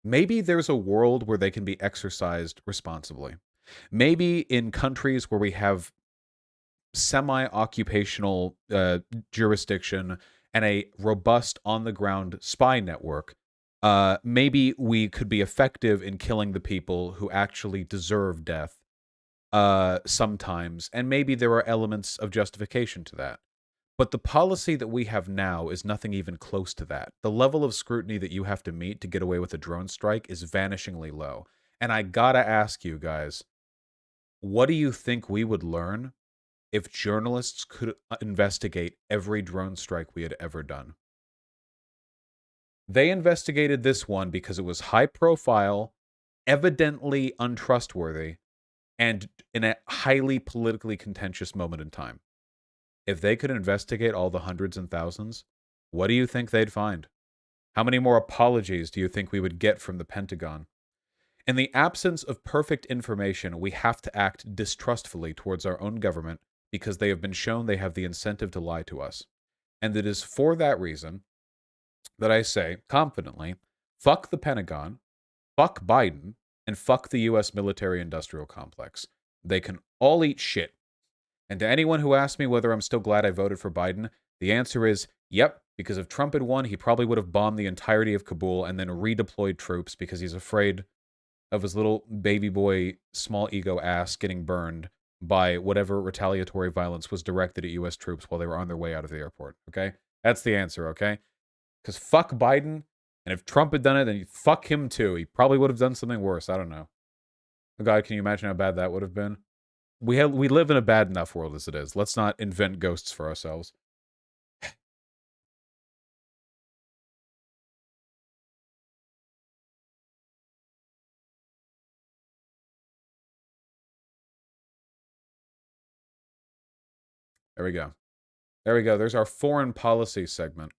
Maybe there's a world where they can be exercised responsibly. Maybe in countries where we have semi-occupational jurisdiction and a robust on-the-ground spy network, maybe we could be effective in killing the people who actually deserve death sometimes, and maybe there are elements of justification to that. But the policy that we have now is nothing even close to that. The level of scrutiny that you have to meet to get away with a drone strike is vanishingly low. And I gotta ask you guys, what do you think we would learn if journalists could investigate every drone strike we had ever done? They investigated this one because it was high profile, evidently untrustworthy, and in a highly politically contentious moment in time. If they could investigate all the hundreds and thousands, what do you think they'd find? How many more apologies do you think we would get from the Pentagon? In the absence of perfect information, we have to act distrustfully towards our own government because they have been shown they have the incentive to lie to us. And it is for that reason that I say, confidently, fuck the Pentagon, fuck Biden, and fuck the U.S. military-industrial complex. They can all eat shit. And to anyone who asks me whether I'm still glad I voted for Biden, the answer is, yep, because if Trump had won, he probably would have bombed the entirety of Kabul and then redeployed troops because he's afraid of his little baby boy, small ego ass getting burned by whatever retaliatory violence was directed at U.S. troops while they were on their way out of the airport, okay? That's the answer, okay? Because fuck Biden, and if Trump had done it, then fuck him too. He probably would have done something worse. I don't know. Oh God, can you imagine how bad that would have been? We live in a bad enough world as it is. Let's not invent ghosts for ourselves. There we go. There we go. There's our foreign policy segment.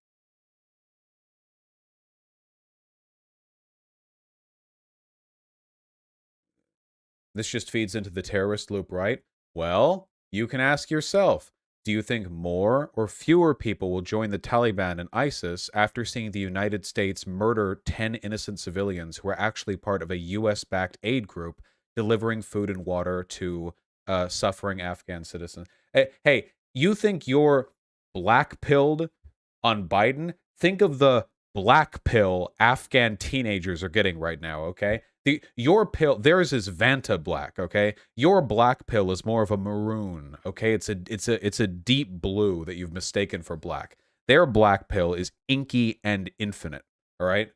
This just feeds into the terrorist loop, right? Well, you can ask yourself, do you think more or fewer people will join the Taliban and ISIS after seeing the United States murder 10 innocent civilians who are actually part of a US-backed aid group delivering food and water to suffering Afghan citizens? Hey, you think you're black-pilled on Biden? Think of the black pill Afghan teenagers are getting right now, okay? Your pill, theirs is Vanta black, okay? Your black pill is more of a maroon, okay? It's a deep blue that you've mistaken for black. Their black pill is inky and infinite, all right?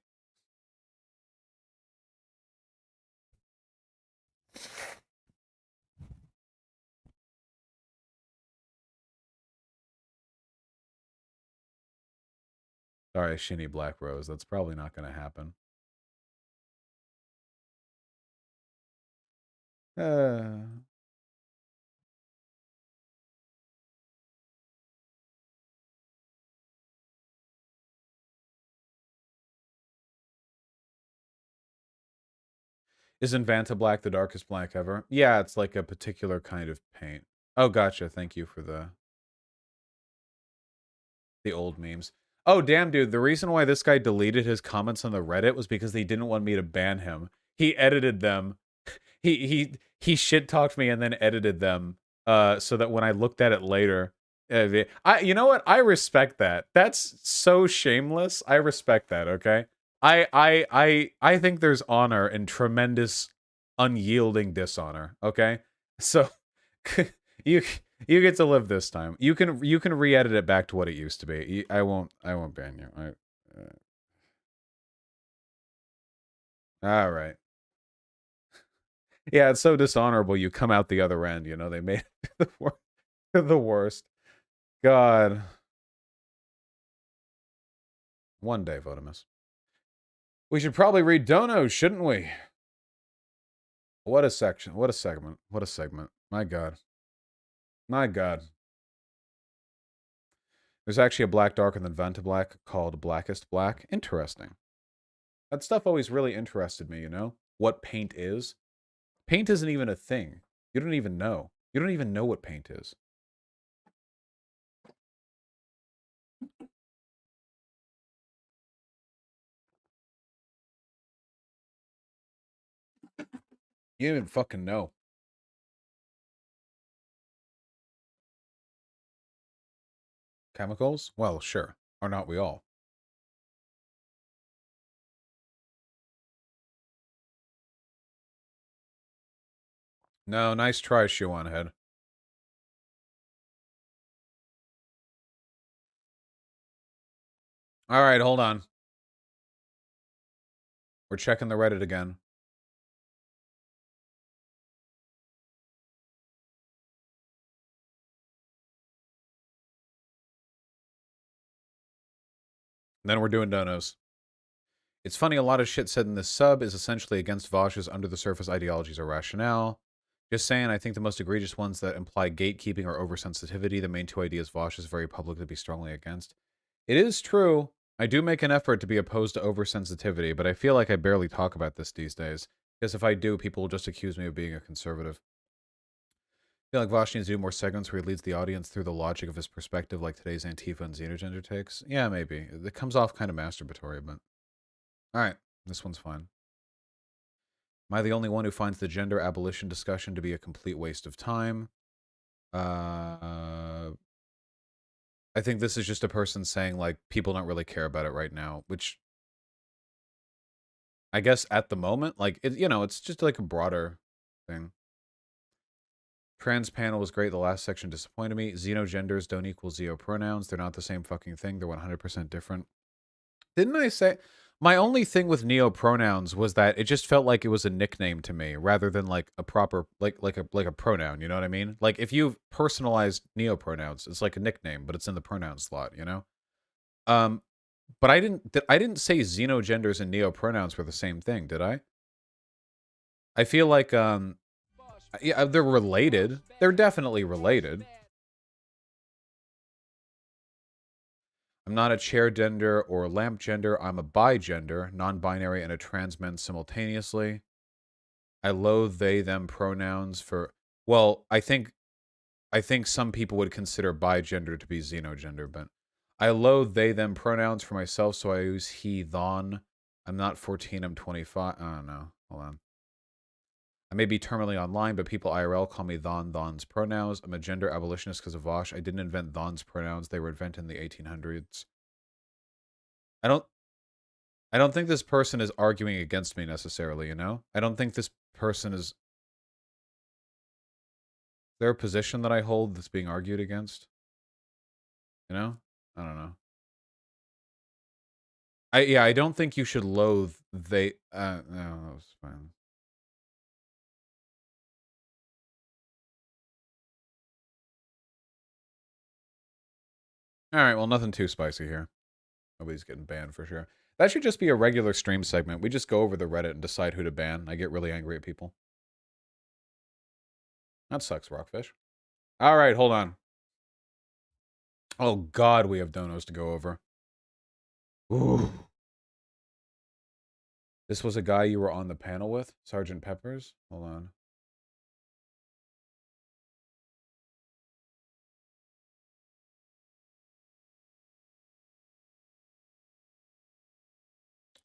Sorry, Shinny Black Rose. That's probably not going to happen. Isn't Vanta Black the darkest black ever? Yeah, it's like a particular kind of paint. Oh, gotcha. Thank you for the old memes. Oh, damn, dude. The reason why this guy deleted his comments on the Reddit was because they didn't want me to ban him. He edited them. He shit-talked me and then edited them so that when I looked at it later... you know what? I respect that. That's so shameless. I respect that, okay? I think there's honor in tremendous unyielding dishonor, okay? So you you get to live this time. You can re-edit it back to what it used to be. I won't ban you. All right. Yeah, it's so dishonorable you come out the other end, you know. They made it the worst. God. One day, Votimus. We should probably read donos, shouldn't we? What a section. What a segment. What a segment. My God. My God. There's actually a black darker than Venta Black called Blackest Black. Interesting. That stuff always really interested me, you know? What paint is. Paint isn't even a thing. You don't even know. You don't even know what paint is. You don't even fucking know. Chemicals? Well, sure. Are not we all? No, nice try, shoe on head. All right, hold on. We're checking the Reddit again. Then we're doing donos. It's funny, a lot of shit said in this sub is essentially against Vosh's under-the-surface ideologies or rationale. Just saying, I think the most egregious ones that imply gatekeeping or oversensitivity, the main two ideas Vosh is very public to be strongly against. It is true. I do make an effort to be opposed to oversensitivity, but I feel like I barely talk about this these days. Because if I do, people will just accuse me of being a conservative. I feel like Vosh needs to do more segments where he leads the audience through the logic of his perspective, like today's Antifa and Xenogender takes. Yeah, maybe. It comes off kind of masturbatory, but... Alright, this one's fine. Am I the only one who finds the gender abolition discussion to be a complete waste of time? I think this is just a person saying, like, people don't really care about it right now, which... I guess at the moment, like, it, you know, it's just like a broader thing. Trans panel was great. The last section disappointed me. Xenogenders don't equal Zeo pronouns. They're not the same fucking thing. They're 100% different. Didn't I say... My only thing with neo-pronouns was that it just felt like it was a nickname to me, rather than like a proper, like a pronoun, you know what I mean? Like, if you've personalized neo-pronouns, it's like a nickname, but it's in the pronoun slot, you know? But I didn't say xenogenders and neo-pronouns were the same thing, did I? I feel like, yeah, they're related. They're definitely related. I'm not a chair gender or a lamp gender. I'm a bi-gender, non-binary, and a trans man simultaneously. I loathe they, them pronouns for... Well, I think some people would consider bi-gender to be xenogender, but... I loathe they, them pronouns for myself, so I use he, thon. I'm not 14, I'm 25. Oh, no. Hold on. I may be terminally online, but people IRL call me thon, thons pronouns. I'm a gender abolitionist because of Vosh. I didn't invent thons pronouns. They were invented in the 1800s. I don't think this person is arguing against me necessarily, you know? I don't think this person is... Is there a position that I hold that's being argued against? You know? I don't know. I don't think you should loathe they... no, that was fine. Alright, well, nothing too spicy here. Nobody's getting banned for sure. That should just be a regular stream segment. We just go over the Reddit and decide who to ban. I get really angry at people. That sucks, Rockfish. Alright, hold on. Oh god, we have donos to go over. Ooh. This was a guy you were on the panel with? Sergeant Peppers? Hold on.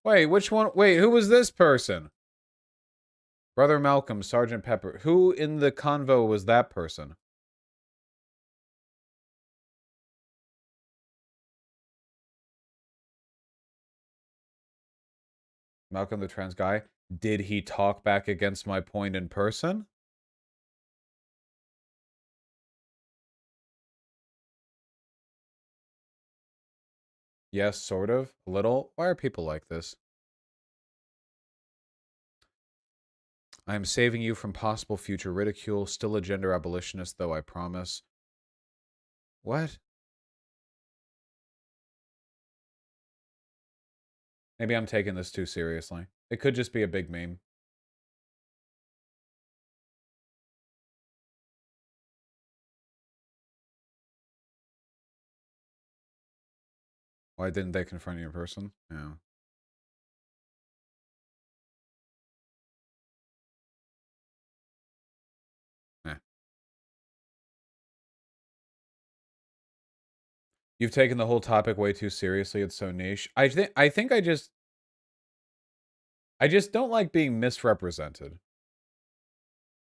Wait, which one? Wait, who was this person? Brother Malcolm, Sergeant Pepper. Who in the convo was that person? Malcolm the trans guy. Did he talk back against my point in person? Yes, sort of. A little. Why are people like this? I am saving you from possible future ridicule. Still a gender abolitionist, though, I promise. What? Maybe I'm taking this too seriously. It could just be a big meme. Why didn't they confront you in person? Yeah. Eh. You've taken the whole topic way too seriously. It's so niche. I think I just don't like being misrepresented.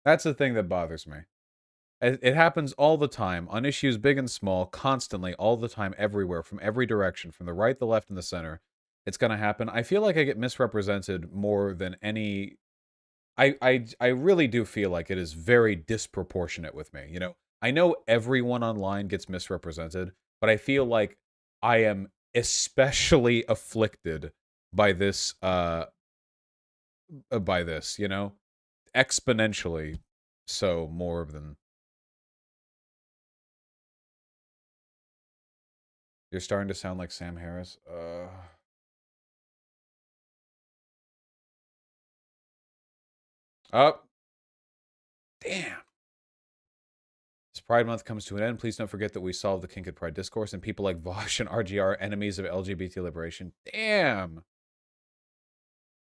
That's the thing that bothers me. It happens all the time on issues big and small, constantly, all the time, everywhere, from every direction, from the right, the left, and the center. It's going to happen. I feel like I get misrepresented more than any. I really do feel like it is very disproportionate with me. You know, I know everyone online gets misrepresented, but I feel like I am especially afflicted by this. By this, you know, exponentially so more than. You're starting to sound like Sam Harris. Up. Damn. As Pride Month comes to an end, please don't forget that we solved the kink at Pride discourse and people like Vosh and RGR are enemies of LGBT liberation. Damn.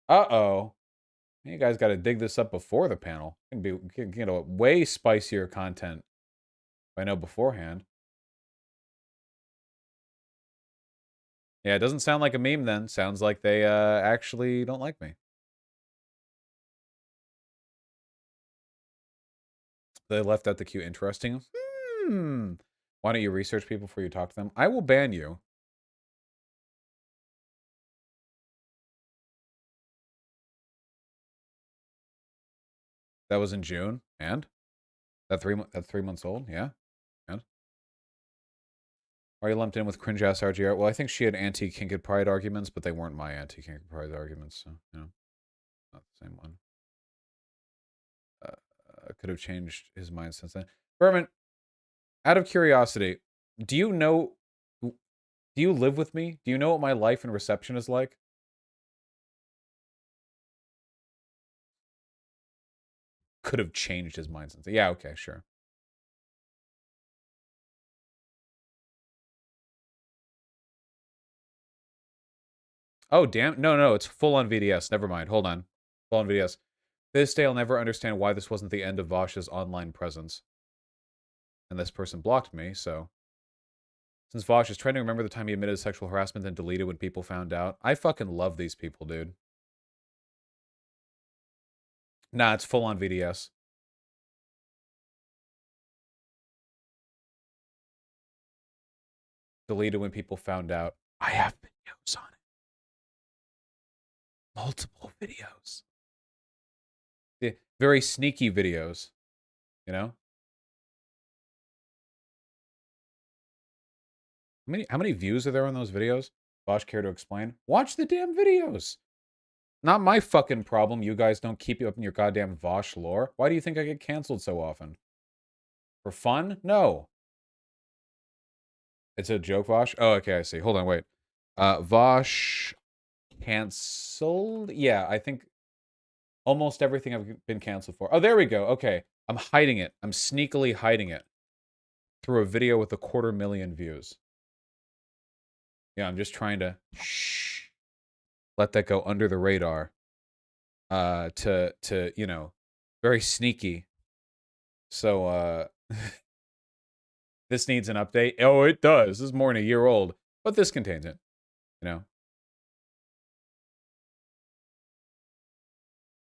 Uh-oh. You guys got to dig this up before the panel. Can be, you know, way spicier content if I know beforehand. Yeah, it doesn't sound like a meme then. Sounds like they actually don't like me. They left out the cue. Interesting. Why don't you research people before you talk to them? I will ban you. That was in June, and that's 3 months old. Yeah, and are you lumped in with cringe ass RGR? Well, I think she had anti-kinked pride arguments, but they weren't my anti-kinked pride arguments. So you know, not the same one. Could have changed his mind since then. Berman, out of curiosity, do you know? Do you live with me? Do you know what my life and reception is like? Could have changed his mind since. Yeah, okay, sure. Oh, damn. No, it's full on VDS. Never mind. Hold on. Full on VDS. This day, I'll never understand why this wasn't the end of Vosh's online presence. And this person blocked me, so. Since Vosh is trying to remember the time he admitted sexual harassment and deleted when people found out. I fucking love these people, dude. Nah, it's full on VDS. Deleted when people found out. I have videos on it. Multiple videos. Yeah, very sneaky videos. You know? How many views are there on those videos? Bosch, care to explain? Watch the damn videos. Not my fucking problem. You guys don't keep you up in your goddamn Vosh lore. Why do you think I get canceled so often? For fun? No. It's a joke, Vosh? Oh, okay, I see. Hold on, wait. Vosh canceled? Yeah, I think almost everything I've been canceled for. Oh, there we go. Okay. I'm hiding it. I'm sneakily hiding it through a video with 250,000 views. Yeah, I'm just trying to let that go under the radar. To you know, very sneaky. So this needs an update. Oh, it does. This is more than a year old, but this contains it. You know,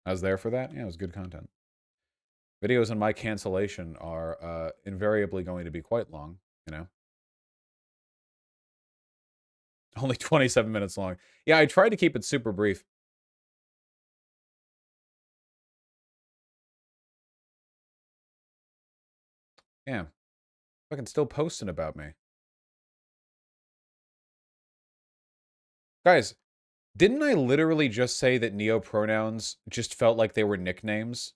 I was there for that. Yeah, it was good content. Videos on my cancellation are invariably going to be quite long. You know. Only 27 minutes long. Yeah, I tried to keep it super brief. Yeah. Fucking still posting about me. Guys, didn't I literally just say that neopronouns just felt like they were nicknames?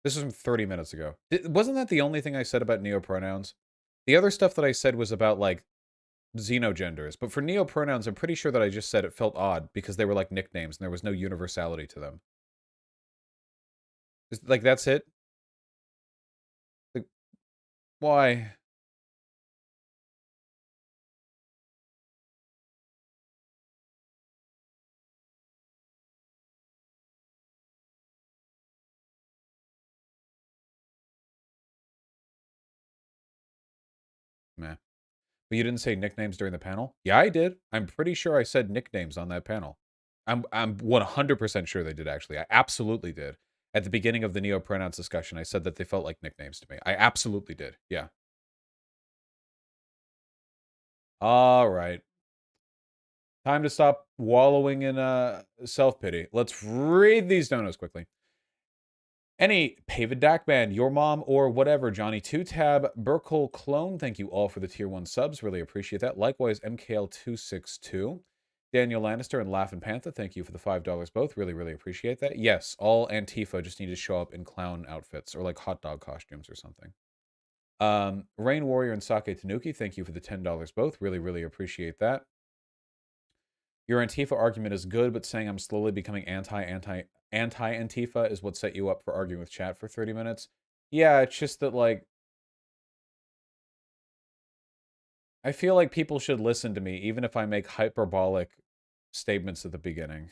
This was from 30 minutes ago. Wasn't that the only thing I said about neopronouns? The other stuff that I said was about, like, xenogenders. But for neopronouns, I'm pretty sure that I just said it felt odd because they were like nicknames and there was no universality to them. Like, that's it? Like, why? Meh. But you didn't say nicknames during the panel? Yeah, I did. I'm pretty sure I said nicknames on that panel. I'm 100% sure they did, actually. I absolutely did. At the beginning of the neopronouns discussion, I said that they felt like nicknames to me. I absolutely did. Yeah. All right. Time to stop wallowing in self-pity. Let's read these donos quickly. Any Pavidak band, your mom or whatever, Johnny 2Tab, Burkle Clone, thank you all for the tier 1 subs. Really appreciate that. Likewise, MKL262. Daniel Lannister and Laughin' Panther, thank you for the $5 both. Really, really appreciate that. Yes, all Antifa just need to show up in clown outfits or like hot dog costumes or something. Rain Warrior and Sake Tanuki, thank you for the $10 both. Really, really appreciate that. Your Antifa argument is good, but saying I'm slowly becoming anti-Antifa is what set you up for arguing with chat for 30 minutes. Yeah, it's just that, like, I feel like people should listen to me, even if I make hyperbolic statements at the beginning.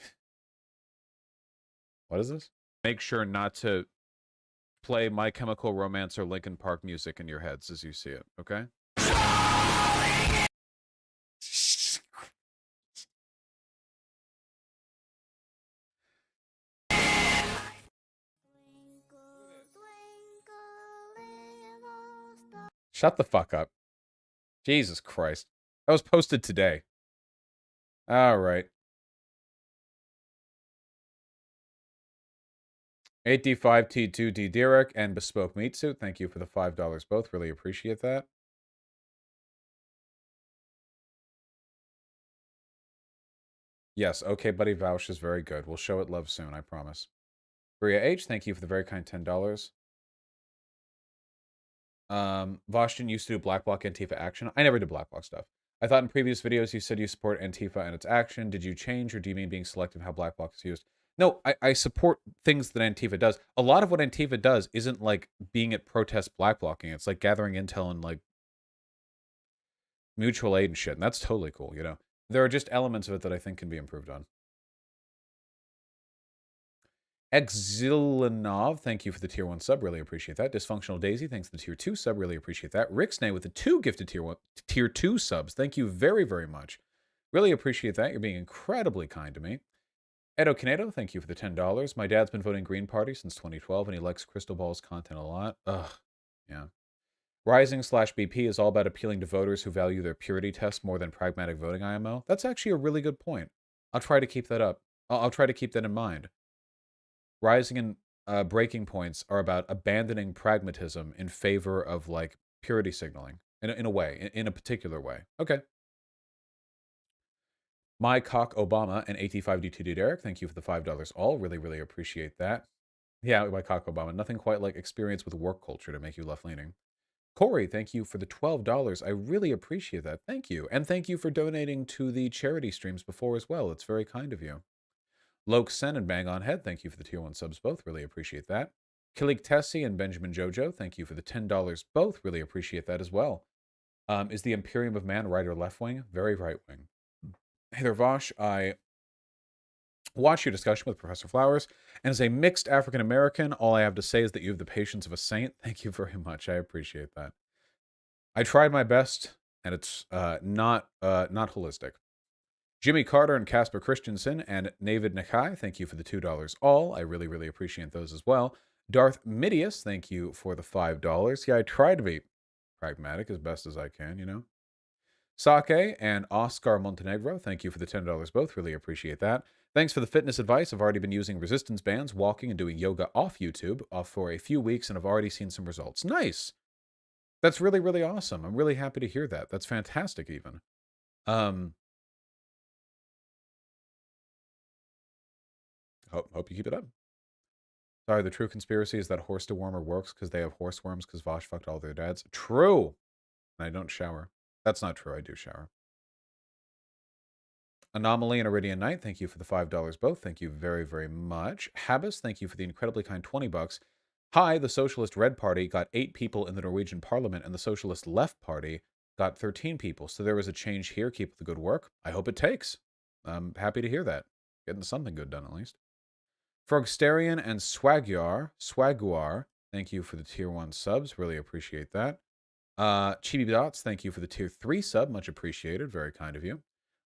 What is this? Make sure not to play My Chemical Romance or Linkin Park music in your heads as you see it, okay? Shut the fuck up. Jesus Christ. That was posted today. All right. 8D5T2D Derek and Bespoke Meat Suit, thank you for the $5 both. Really appreciate that. Yes, okay, Buddy Vouch is very good. We'll show it love soon, I promise. Bria H, thank you for the very kind $10. Voshton used to do Black Bloc Antifa action. I never did Black Bloc stuff. I thought in previous videos you said you support Antifa and its action. Did you change, or do you mean being selective how Black Bloc is used? No, I support things that Antifa does. A lot of what Antifa does isn't like being at protest black blocking. It's like gathering intel and like mutual aid and shit. And that's totally cool, you know? There are just elements of it that I think can be improved on. Exilanov, thank you for the tier 1 sub. Really appreciate that. Dysfunctional Daisy, thanks for the tier 2 sub. Really appreciate that. Rixnay with the 2 gifted tier 2 subs. Thank you very, very much. Really appreciate that. You're being incredibly kind to me. Edo Canedo, thank you for the $10. My dad's been voting Green Party since 2012, and he likes Crystal Ball's content a lot. Ugh, yeah. Rising/BP is all about appealing to voters who value their purity test more than pragmatic voting IMO. That's actually a really good point. I'll try to keep that up. I'll try to keep that in mind. Rising and breaking points are about abandoning pragmatism in favor of, like, purity signaling. In a way. In a particular way. Okay. My Cock Obama and AT5D2D Derek, thank you for the $5 all. Really, really appreciate that. Yeah, my Cock Obama. Nothing quite like experience with work culture to make you left-leaning. Corey, thank you for the $12. I really appreciate that. Thank you. And thank you for donating to the charity streams before as well. It's very kind of you. Loke Sen and Bang On Head, thank you for the tier 1 subs both. Really appreciate that. Kilik Tessie and Benjamin Jojo, thank you for the $10 both. Really appreciate that as well. Is the Imperium of Man right or left wing? Very right wing. Hey there, Vosh. I watched your discussion with Professor Flowers, and as a mixed African American, all I have to say is that you have the patience of a saint. Thank you very much. I appreciate that. I tried my best, and it's not holistic. Jimmy Carter and Casper Christensen and Navid Nakai, thank you for the $2 all. I really, really appreciate those as well. Darth Midius, thank you for the $5. Yeah, I try to be pragmatic as best as I can, you know. Sake and Oscar Montenegro, thank you for the $10 both. Really appreciate that. Thanks for the fitness advice. I've already been using resistance bands, walking, and doing yoga off YouTube for a few weeks, and I've already seen some results. Nice. That's really, really awesome. I'm really happy to hear that. That's fantastic, even. Hope you keep it up. Sorry, the true conspiracy is that horse dewormer works because they have horse worms because Vosh fucked all their dads. True. And I don't shower. That's not true. I do shower. Anomaly and Iridian Knight, thank you for the $5 both. Thank you very, very much. Habis, thank you for the incredibly kind $20. Hi, the Socialist Red Party got 8 people in the Norwegian Parliament, and the Socialist Left Party got 13 people. So there was a change here. Keep up the good work. I hope it takes. I'm happy to hear that. Getting something good done, at least. Frogsterian and Swaguar, thank you for the tier 1 subs. Really appreciate that. Chibi Dots, thank you for the tier 3 sub. Much appreciated. Very kind of you.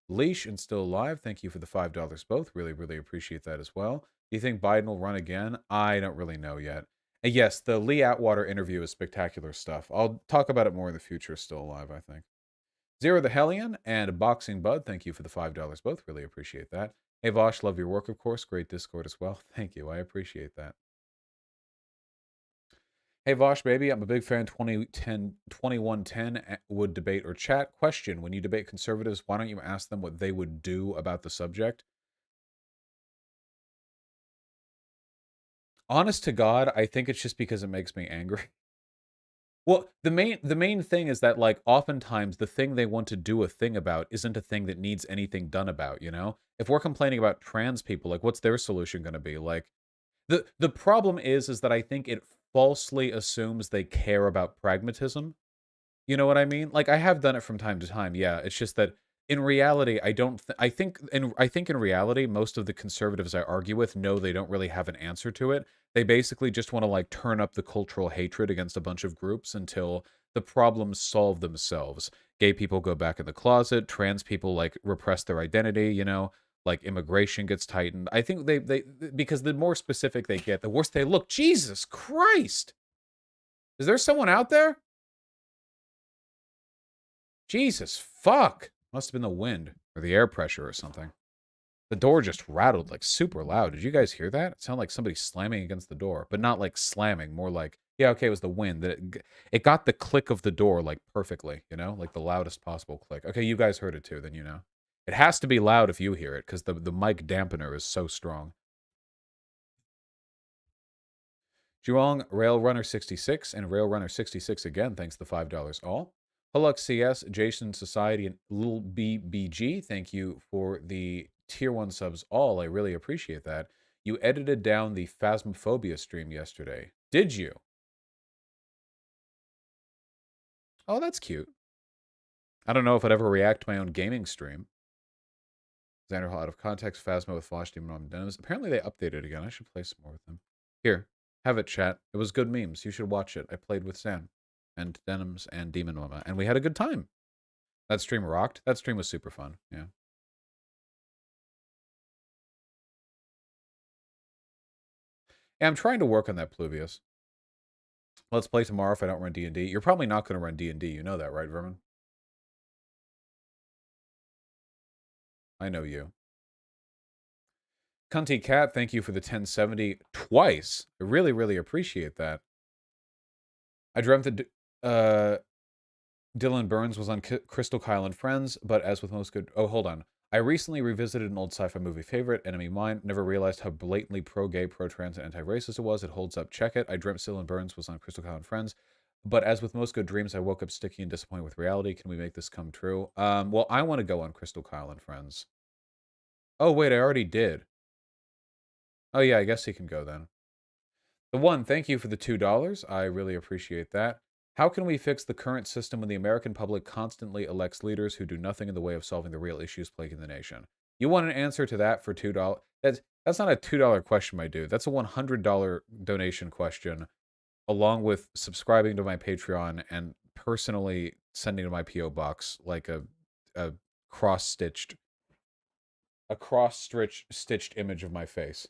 Leash and Still Alive, thank you for the $5 both. Really, really appreciate that as well. Do you think Biden will run again? I don't really know yet. And yes, the Lee Atwater interview is spectacular stuff. I'll talk about it more in the future. Still Alive, I think. Zero the Hellion and Boxing Bud, thank you for the $5 both. Really appreciate that. Hey Vosh, love your work, of course. Great Discord as well. Thank you. I appreciate that. Hey Vosh, baby, I'm a big fan. 2110 would debate or chat. Question: when you debate conservatives, why don't you ask them what they would do about the subject? Honest to God, I think it's just because it makes me angry. Well, the main thing is that, like, oftentimes the thing they want to do a thing about isn't a thing that needs anything done about, you know? If we're complaining about trans people, like, what's their solution going to be? Like, the problem is that I think it falsely assumes they care about pragmatism. You know what I mean? Like, I have done it from time to time. Yeah, it's just that in reality, I don't. I think in reality, most of the conservatives I argue with know they don't really have an answer to it. They basically just want to, like, turn up the cultural hatred against a bunch of groups until the problems solve themselves. Gay people go back in the closet. Trans people, like, repress their identity. You know, like, immigration gets tightened. I think they because the more specific they get, the worse they look. Jesus Christ! Is there someone out there? Jesus, fuck. Must have been the wind or the air pressure or something. The door just rattled like super loud. Did you guys hear that? It sounded like somebody slamming against the door, but not like slamming, more like, yeah, okay, it was the wind. That it got the click of the door like perfectly, you know, like the loudest possible click. Okay, you guys heard it too, then you know. It has to be loud if you hear it because the mic dampener is so strong. Jurong Railrunner 66 and Railrunner 66 again, thanks the $5 all. Hulux CS, Jason Society, and Lil BBG, thank you for the tier 1 subs all. I really appreciate that. You edited down the Phasmophobia stream yesterday. Did you? Oh, that's cute. I don't know if I'd ever react to my own gaming stream. Xander Hall out of context, Phasmo with Flash Demon Mom Denims. Apparently they updated again. I should play some more with them. Here, have it, chat. It was good memes. You should watch it. I played with Sam and Denims and Demon Mama, and we had a good time. That stream rocked. That stream was super fun. Yeah. Yeah, I'm trying to work on that, Pluvius. Let's play tomorrow if I don't run D&D. You're probably not going to run D&D. You know that, right, Vermin? I know you. Cunty Cat, thank you for the 1070 twice. I really, really appreciate that. I dreamt that Dylan Burns was on Crystal Kyle and Friends, but as with most good... Oh, hold on. I recently revisited an old sci-fi movie favorite, Enemy Mine. Never realized how blatantly pro-gay, pro-trans, and anti-racist it was. It holds up. Check it. I dreamt Dylan Burns was on Crystal Kyle and Friends. But as with most good dreams, I woke up sticky and disappointed with reality. Can we make this come true? Well, I want to go on Crystal Kyle and Friends. Oh, wait, I already did. Oh, yeah, I guess he can go then. The one, thank you for the $2. I really appreciate that. How can we fix the current system when the American public constantly elects leaders who do nothing in the way of solving the real issues plaguing the nation? You want an answer to that for $2? That's not a $2 question, my dude. That's a $100 donation question, along with subscribing to my Patreon and personally sending to my P.O. box like a cross-stitched image of my face.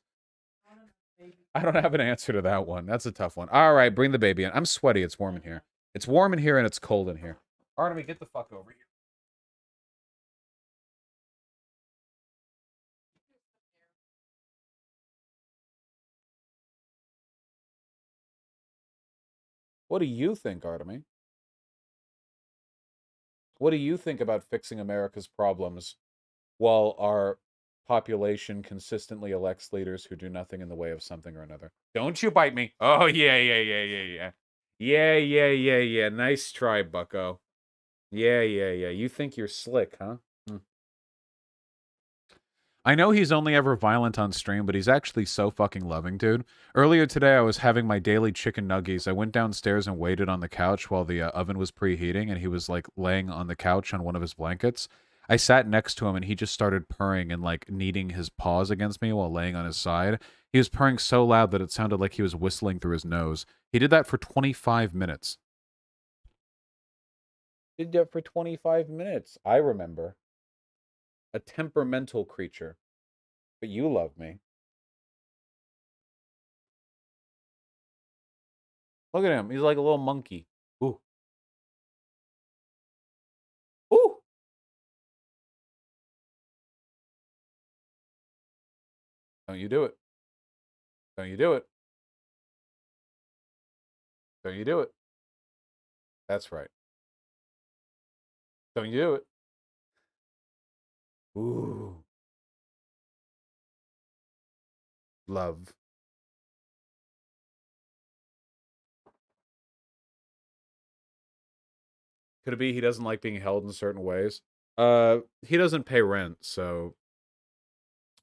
I don't have an answer to that one. That's a tough one. All right, bring the baby in. I'm sweaty. It's warm in here. It's warm in here and it's cold in here. Artemis, get the fuck over here. What do you think, Artemis? What do you think about fixing America's problems while our population consistently elects leaders who do nothing in the way of something or another? Don't you bite me. Oh, yeah, yeah, yeah, yeah, yeah. Yeah, yeah, yeah, yeah. Nice try, bucko. Yeah, yeah, yeah. You think you're slick, huh? I know he's only ever violent on stream, but he's actually so fucking loving, dude. Earlier today, I was having my daily chicken nuggies. I went downstairs and waited on the couch while the oven was preheating, and he was, like, laying on the couch on one of his blankets. I sat next to him, and he just started purring and, like, kneading his paws against me while laying on his side. He was purring so loud that it sounded like he was whistling through his nose. He did that for 25 minutes. Did that for 25 minutes. I remember. A temperamental creature. But you love me. Look at him. He's like a little monkey. Ooh. Ooh. Don't you do it. Don't you do it. Don't you do it. That's right. Don't you do it. Ooh. Love. Could it be he doesn't like being held in certain ways? He doesn't pay rent, so...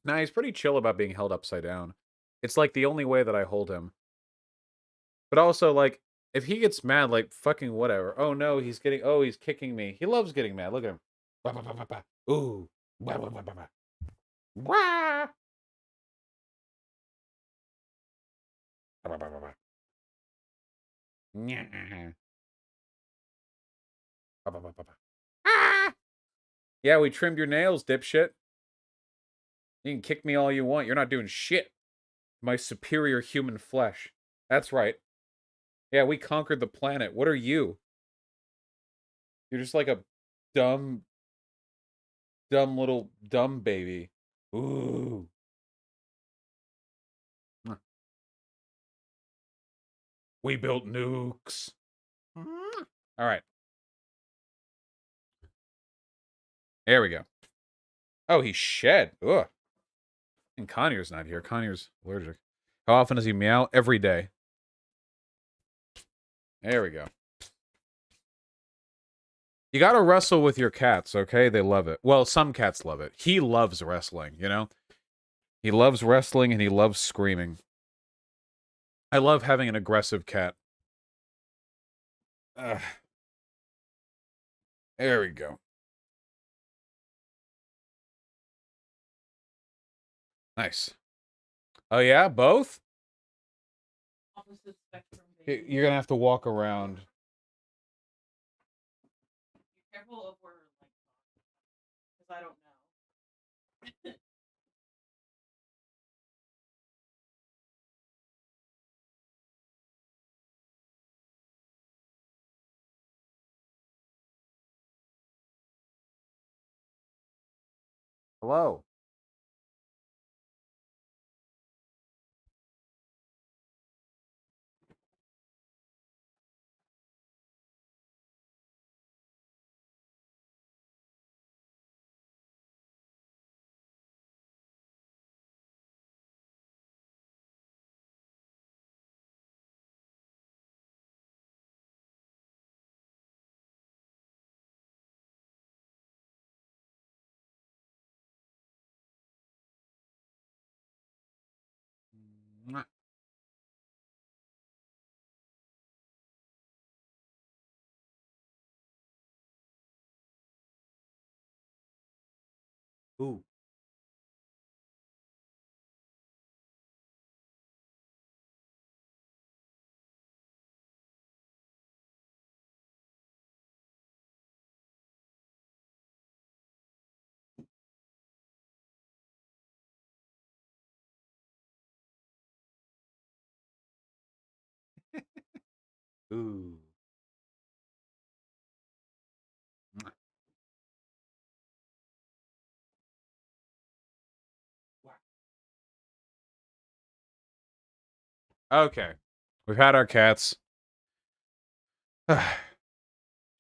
Nah, he's pretty chill about being held upside down. It's like the only way that I hold him. But also, like, if he gets mad, like, fucking whatever. Oh no, he's kicking me. He loves getting mad. Look at him. Bah, bah, bah, bah, bah. Ooh. Bah, bah, bah, bah, bah. Wah! Bah, bah, bah, bah, bah. Nyah. Bah, bah, bah, bah, bah. Ah! Yeah, we trimmed your nails, dipshit. You can kick me all you want. You're not doing shit. My superior human flesh. That's right. Yeah, we conquered the planet. What are you? You're just like a dumb little dumb baby. Ooh. We built nukes. All right. There we go. Oh, he shed. Ugh. And Conyers not here. Conyers allergic. How often does he meow? Every day. There we go. You gotta wrestle with your cats, okay? They love it. Well, some cats love it. He loves wrestling, you know? He loves wrestling and he loves screaming. I love having an aggressive cat. There we go. Nice. Oh yeah, both? Opposite spectrum. You're gonna have to walk around. Be careful of where, like, because I don't know. Hello. Mwah. Ooh. Ooh. Mwah. Okay. We've had our cats.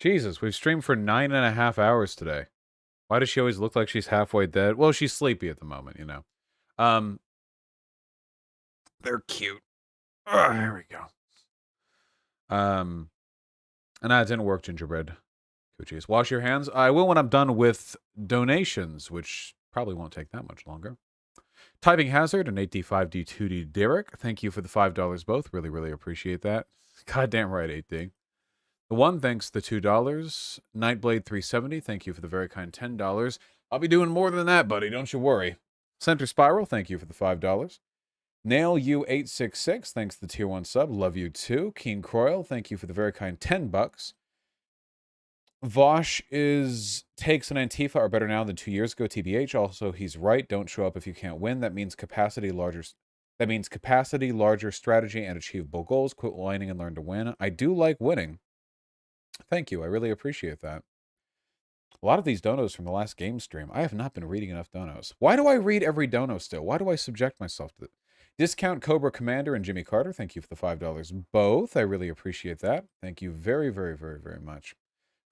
Jesus, we've streamed for 9.5 hours today. Why does she always look like she's halfway dead? Well, she's sleepy at the moment, you know. They're cute. Ugh, there we go. And that didn't work, gingerbread. Coochies. Wash your hands. I will when I'm done with donations, which probably won't take that much longer. Typing Hazard and 8D5D2D Derek. Thank you for the $5 both. Really, really appreciate that. Goddamn right, 8D. The one, thanks the $2. Nightblade 370, thank you for the very kind $10. I'll be doing more than that, buddy. Don't you worry. Center Spiral, thank you for the $5. Nail U866, thanks the tier 1 sub. Love you too. Keen Croyle, thank you for the very kind $10. Vosh takes an Antifa are better now than 2 years ago. TBH. Also, he's right. Don't show up if you can't win. That means capacity larger. That means capacity, larger strategy, and achievable goals. Quit whining and learn to win. I do like winning. Thank you. I really appreciate that. A lot of these donos from the last game stream. I have not been reading enough donos. Why do I read every dono still? Why do I subject myself to it? Discount Cobra Commander and Jimmy Carter. Thank you for the $5 both. I really appreciate that. Thank you very, very, very, very much.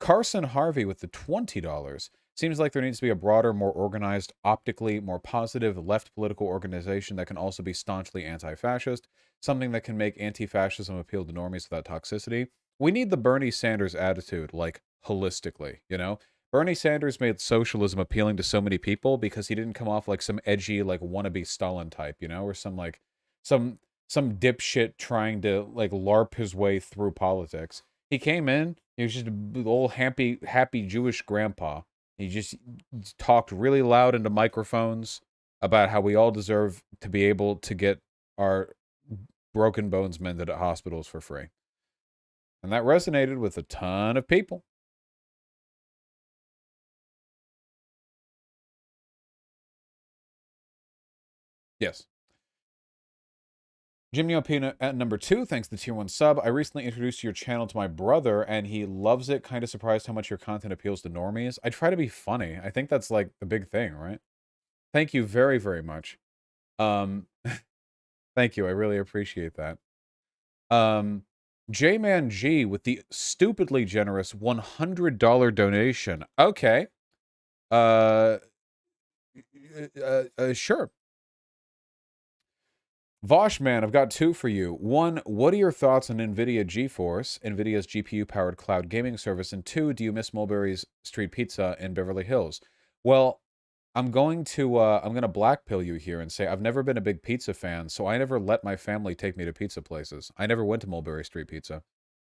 Carson Harvey with the $20. Seems like there needs to be a broader, more organized, optically more positive left political organization that can also be staunchly anti-fascist, something that can make anti-fascism appeal to normies without toxicity. We need the Bernie Sanders attitude, like, holistically, you know? Bernie Sanders made socialism appealing to so many people because he didn't come off like some edgy, like, wannabe Stalin type, you know? Or some dipshit trying to, like, LARP his way through politics. He came in, he was just an old happy Jewish grandpa. He just talked really loud into microphones about how we all deserve to be able to get our broken bones mended at hospitals for free. And that resonated with a ton of people. Yes. Jim Neopina at number 2, thanks to the tier 1 sub. I recently introduced your channel to my brother, and he loves it. Kind of surprised how much your content appeals to normies. I try to be funny. I think that's, like, the big thing, right? Thank you very, very much. Thank you. I really appreciate that. J-Man G with the stupidly generous $100 donation. Okay. Sure. Voshman, I've got 2 for you. 1, what are your thoughts on NVIDIA GeForce, NVIDIA's GPU-powered cloud gaming service? And 2, do you miss Mulberry's Street Pizza in Beverly Hills? Well, I'm going to blackpill you here and say I've never been a big pizza fan, so I never let my family take me to pizza places. I never went to Mulberry Street Pizza.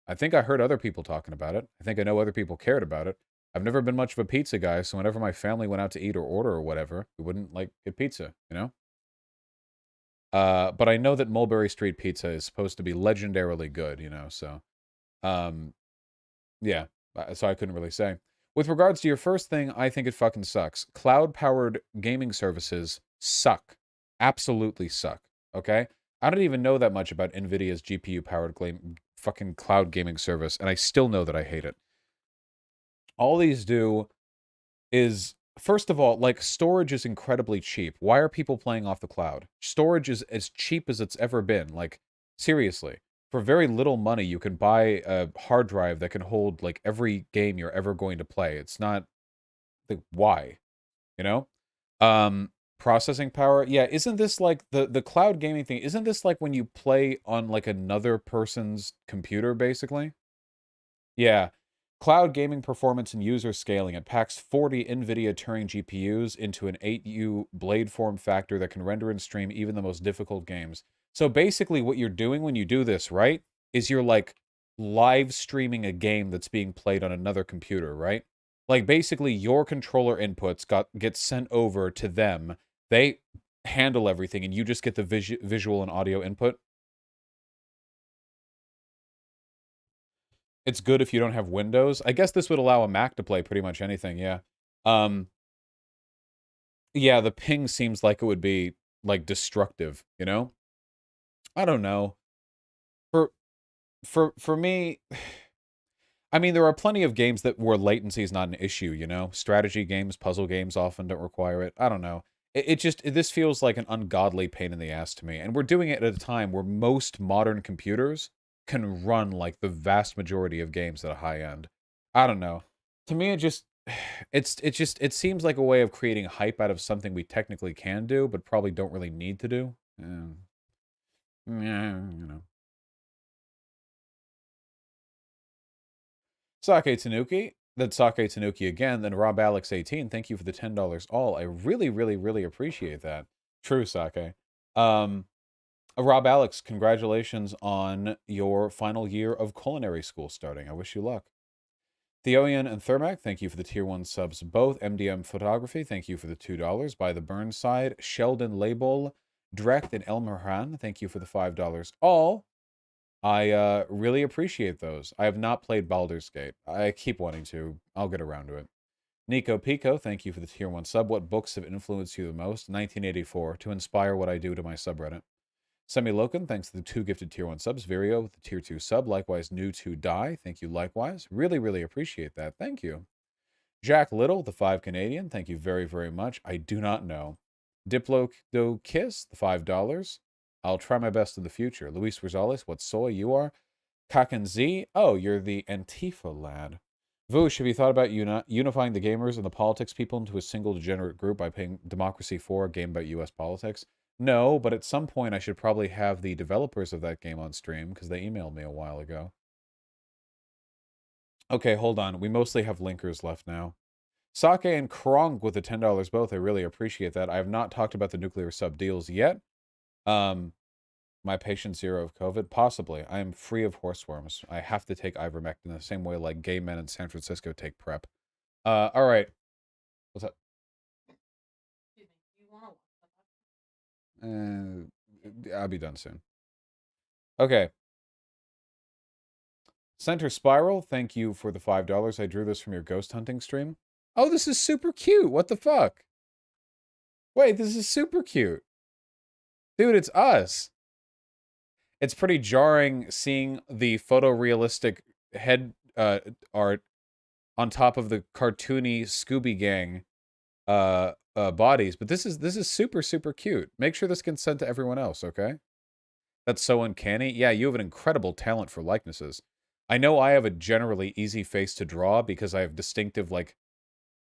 I think I heard other people talking about it. I think I know other people cared about it. I've never been much of a pizza guy, so whenever my family went out to eat or order or whatever, we wouldn't, like, get pizza, you know? But I know that Mulberry Street Pizza is supposed to be legendarily good, you know, so, yeah, so I couldn't really say. With regards to your first thing, I think it fucking sucks. Cloud-powered gaming services suck. Absolutely suck, okay? I don't even know that much about NVIDIA's GPU-powered fucking cloud gaming service, and I still know that I hate it. All these do is... First of all, like, storage is incredibly cheap. Why are people playing off the cloud? Storage is as cheap as it's ever been. Like, seriously. For very little money, you can buy a hard drive that can hold, like, every game you're ever going to play. It's not... like, why? You know? Processing power? Yeah, isn't this like... The cloud gaming thing, isn't this like when you play on, like, another person's computer, basically? Yeah. Cloud gaming performance and user scaling. It packs 40 NVIDIA Turing GPUs into an 8U blade form factor that can render and stream even the most difficult games. So basically what you're doing when you do this, right, is you're, like, live streaming a game that's being played on another computer, right? Like, basically your controller inputs get sent over to them. They handle everything, and you just get the visual and audio input. It's good if you don't have Windows. I guess this would allow a Mac to play pretty much anything, yeah. Yeah, the ping seems like it would be, like, destructive, you know? I don't know. For me, I mean, there are plenty of games where latency is not an issue, you know? Strategy games, puzzle games often don't require it. I don't know. This feels like an ungodly pain in the ass to me. And we're doing it at a time where most modern computers can run, like, the vast majority of games at a high end. I don't know. To me, it seems like a way of creating hype out of something we technically can do, but probably don't really need to do. Yeah, you know. Sake Tanuki. That's Sake Tanuki again. Then Rob Alex 18. Thank you for the $10 all. I really, really, really appreciate that. True, Sake. Rob Alex, congratulations on your final year of culinary school starting. I wish you luck. Theoian and Thermac, thank you for the tier 1 subs both. MDM Photography, thank you for the $2. By the Burnside, Sheldon Label, Drecht, and Elmer Han, thank you for the $5 all. I really appreciate those. I have not played Baldur's Gate. I keep wanting to. I'll get around to it. Nico Pico, thank you for the tier 1 sub. What books have influenced you the most? 1984, to inspire what I do to my subreddit. Semi-Loken, thanks to the 2 gifted tier 1 subs. Virio with the tier 2 sub. Likewise, New to Die. Thank you likewise. Really, really appreciate that. Thank you. Jack Little, the 5 Canadian. Thank you very, very much. I do not know. Diplo Kiss, the $5. I'll try my best in the future. Luis Rosales, what soy you are. Kaken Z, oh, you're the Antifa lad. Voosh, have you thought about unifying the gamers and the politics people into a single degenerate group by playing Democracy 4, a game about U.S. politics? No, but at some point I should probably have the developers of that game on stream, because they emailed me a while ago. Okay, hold on. We mostly have linkers left now. Sake and Krong with the $10 both. I really appreciate that. I have not talked about the nuclear sub deals yet. My patient zero of COVID? Possibly. I am free of horseworms. I have to take ivermectin the same way like gay men in San Francisco take PrEP. All right. What's up? I'll be done soon. Okay. Center Spiral, thank you for the $5. I drew this from your ghost hunting stream. Oh, this is super cute. What the fuck? Wait, this is super cute. Dude, it's us. It's pretty jarring seeing the photorealistic head art on top of the cartoony Scooby Gang bodies, but this is super, super cute. Make sure this gets sent to everyone else, okay? That's so uncanny. Yeah, you have an incredible talent for likenesses. I know I have a generally easy face to draw because I have distinctive, like,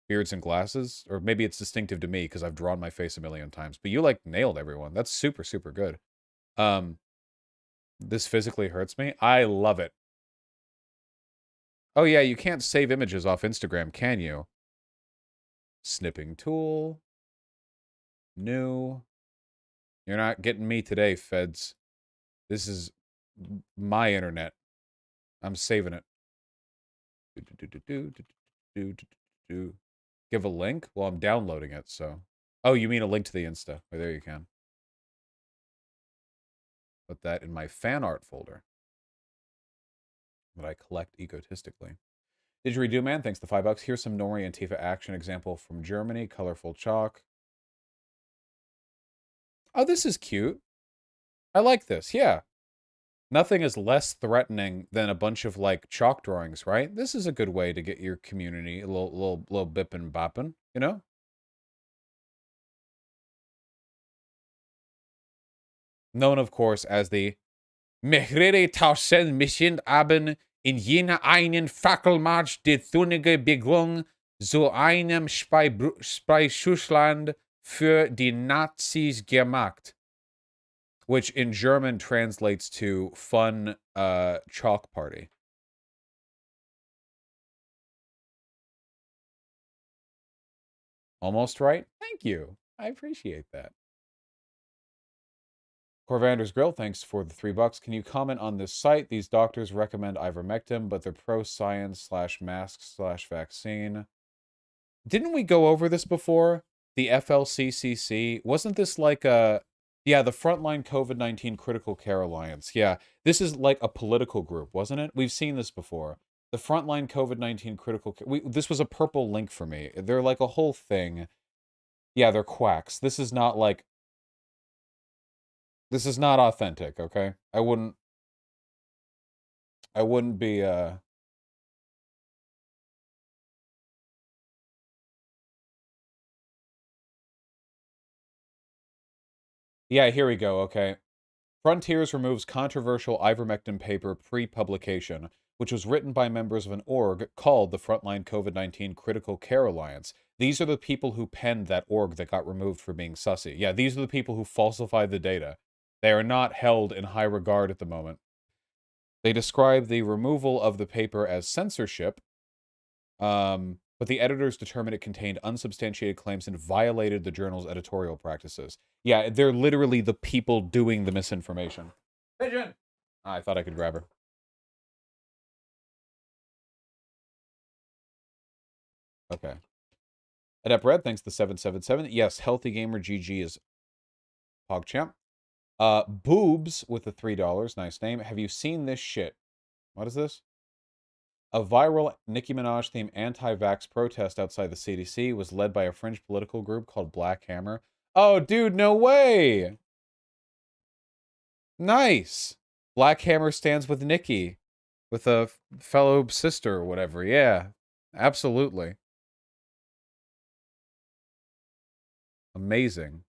beards and glasses. Or maybe it's distinctive to me because I've drawn my face a million times. But you, like, nailed everyone. That's super, super good. This physically hurts me. I love it. Oh, yeah, you can't save images off Instagram, can you? Snipping tool. New. You're not getting me today, feds. This is my internet. I'm saving it. Give a link? Well, I'm downloading it, so. Oh, you mean a link to the Insta. Oh, there you can. Put that in my fan art folder that I collect egotistically. Didgeridoo Man, thanks to $5. Here's some Nori Antifa action example from Germany. Colorful chalk. Oh, this is cute. I like this, yeah. Nothing is less threatening than a bunch of, like, chalk drawings, right? This is a good way to get your community a little bippin' boppin', you know? Known, of course, as the Mehrere tausend Mission haben in jener einen Fackelmarsch die Thunige Begung zu einem Spreischussland für die Nazis gemacht. Which in German translates to fun chalk party. Almost right? Thank you. I appreciate that. Corvander's Grill, thanks for the $3. Can you comment on this site? These doctors recommend ivermectin, but they're pro-science / mask / vaccine. Didn't we go over this before? The FLCCC? Wasn't this like a... Yeah, the Frontline COVID-19 Critical Care Alliance. Yeah, this is like a political group, wasn't it? We've seen this before. The Frontline COVID-19 Critical Care... This was a purple link for me. They're like a whole thing. Yeah, they're quacks. This is not like... This is not authentic, okay? I wouldn't be, Yeah, here we go, okay. Frontiers removes controversial ivermectin paper pre-publication. which was written by members of an org called the Frontline COVID-19 Critical Care Alliance. These are the people who penned that org that got removed for being sussy. Yeah, these are the people who falsified the data. They are not held in high regard at the moment. They describe the removal of the paper as censorship, but the editors determined it contained unsubstantiated claims and violated the journal's editorial practices. Yeah, they're literally the people doing the misinformation. Pigeon! I thought I could grab her. Okay. Adept Red, thanks to 777. Yes, Healthy Gamer GG is PogChamp. Boobs with the $3. Nice name. Have you seen this shit? What is this? A viral Nicki Minaj themed anti-vax protest outside the CDC was led by a fringe political group called Black Hammer. Oh, dude, no way! Nice! Black Hammer stands with Nicki. With a fellow sister or whatever. Yeah, absolutely. Amazing.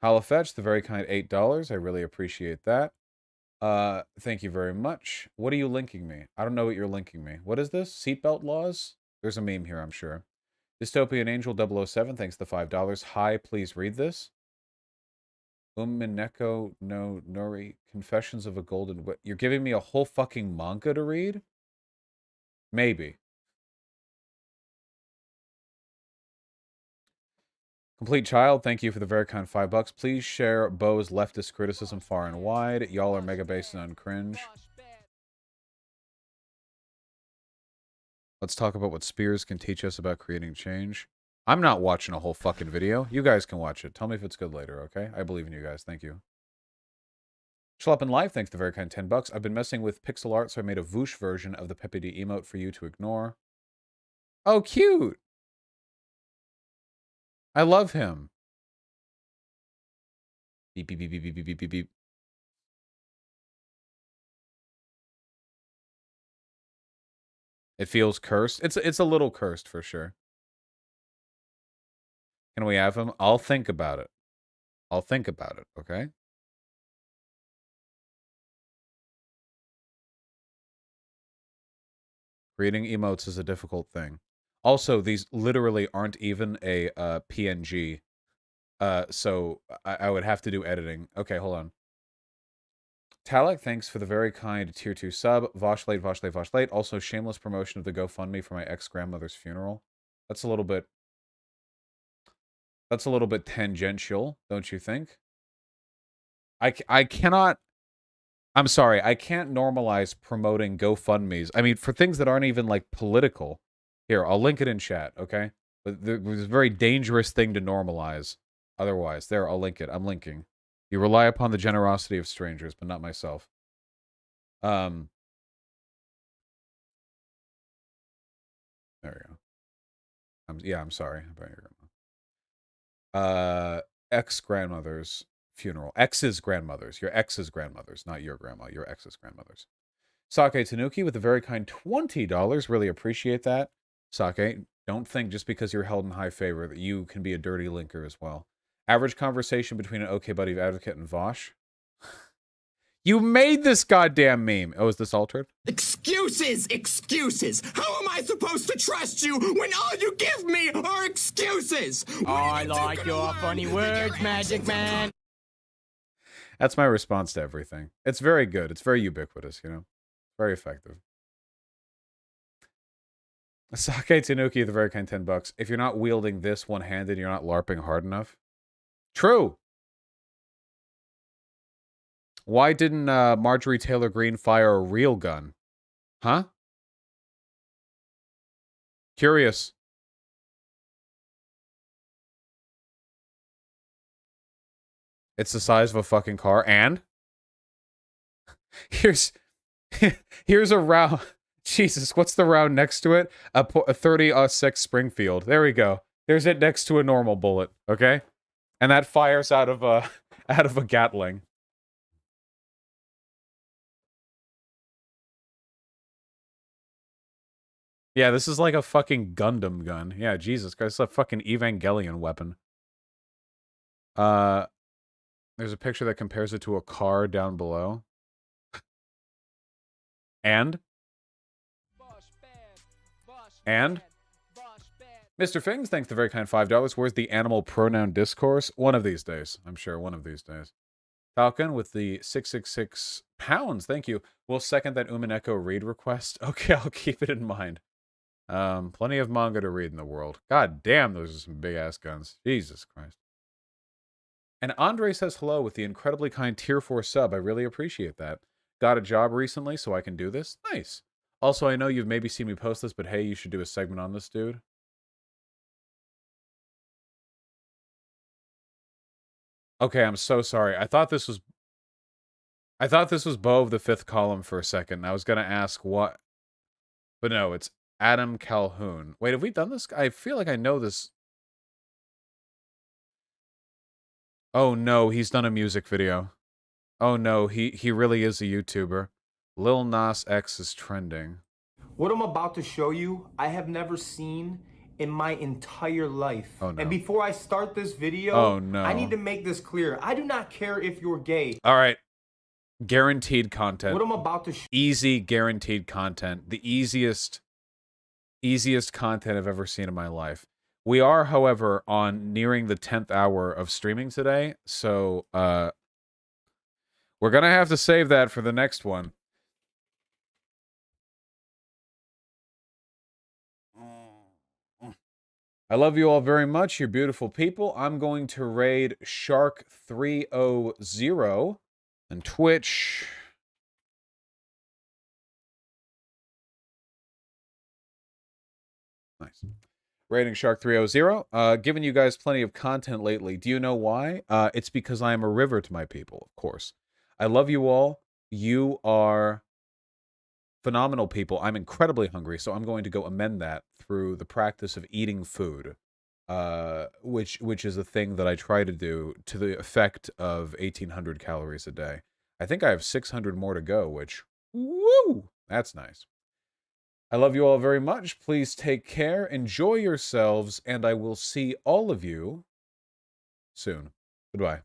Holofetch, the very kind $8. I really appreciate that. Thank you very much. What are you linking me? I don't know what you're linking me. What is this? Seatbelt laws? There's a meme here, I'm sure. Dystopian Angel 007, thanks to $5. Hi, please read this. Mineko no Nori, Confessions of a Golden... You're giving me a whole fucking manga to read? Maybe. Complete Child, thank you for the very kind $5. Please share Bo's leftist criticism far and wide. Y'all are mega based and uncringe. Let's talk about what Spears can teach us about creating change. I'm not watching a whole fucking video. You guys can watch it. Tell me if it's good later, okay? I believe in you guys. Thank you. Schlep in Life, thanks to the very kind $10. I've been messing with pixel art, so I made a Voosh version of the Pepe D emote for you to ignore. Oh, cute! I love him. Beep, beep, beep, beep, beep, beep, beep, beep. It feels cursed. It's a little cursed for sure. Can we have him? I'll think about it. I'll think about it, okay? Creating emotes is a difficult thing. Also, these literally aren't even a PNG. So I would have to do editing. Okay, hold on. Talek, thanks for the very kind tier 2 sub. Voshlate, Voshlate, Voshlate. Also, shameless promotion of the GoFundMe for my ex-grandmother's funeral. That's a little bit tangential, don't you think? I cannot... I'm sorry, I can't normalize promoting GoFundMes. I mean, for things that aren't even, like, political. Here, I'll link it in chat, okay? But it's a very dangerous thing to normalize. Otherwise, there, I'll link it. I'm linking. You rely upon the generosity of strangers, but not myself. There we go. I'm sorry about your grandma. Ex-grandmother's funeral. Ex's grandmother's. Your ex's grandmother's, not your grandma. Your ex's grandmother's. Sake Tanuki with a very kind $20. Really appreciate that. Sake, don't think just because you're held in high favor that you can be a dirty linker as well. Average conversation between an okay buddy of Advocate and Vosh. You made this goddamn meme. Oh, is this altered? Excuses! Excuses! How am I supposed to trust you when all you give me are excuses? I like your funny words, Magic Man. That's my response to everything. It's very good. It's very ubiquitous, you know? Very effective. Sake Tanuki, the very kind $10. If you're not wielding this one-handed, you're not LARPing hard enough. True. Why didn't Marjorie Taylor Greene fire a real gun? Huh? Curious. It's the size of a fucking car, and here's a round. Jesus, what's the round next to it? A 30-06 Springfield. There we go. There's it next to a normal bullet. Okay, and that fires out of a Gatling. Yeah, this is like a fucking Gundam gun. Yeah, Jesus Christ, it's a fucking Evangelion weapon. There's a picture that compares it to a car down below. And? And? Mr. Fings, thanks the very kind $5. Where's the animal pronoun discourse? One of these days. I'm sure one of these days. Falcon with the 666 pounds. Thank you. We'll second that Umineko read request. Okay, I'll keep it in mind. Plenty of manga to read in the world. God damn, those are some big-ass guns. Jesus Christ. And Andre says hello with the incredibly kind tier 4 sub. I really appreciate that. Got a job recently, so I can do this. Nice. Also, I know you've maybe seen me post this, but hey, you should do a segment on this dude. Okay, I'm so sorry. I thought this was Bo of the fifth column for a second. I was gonna ask what, but no, it's Adam Calhoun. Wait, have we done this? I feel like I know this. Oh no, he's done a music video. Oh no, he really is a YouTuber. Lil Nas X is trending. What I'm about to show you, I have never seen in my entire life. Oh, no. And before I start this video, Oh, no. I need to make this clear. I do not care if you're gay. All right. Guaranteed content. What I'm about to Easy guaranteed content. The easiest content I've ever seen in my life. We are, however, nearing the 10th hour of streaming today, so we're gonna have to save that for the next one. I love you all very much, you're beautiful people. I'm going to raid Shark300 on Twitch. Nice. Rating Shark300. Giving you guys plenty of content lately. Do you know why? It's because I am a river to my people, of course. I love you all. You are phenomenal people. I'm incredibly hungry, so I'm going to go amend that through the practice of eating food, which is a thing that I try to do to the effect of 1,800 calories a day. I think I have 600 more to go, which, woo, that's nice. I love you all very much. Please take care, enjoy yourselves, and I will see all of you soon. Goodbye.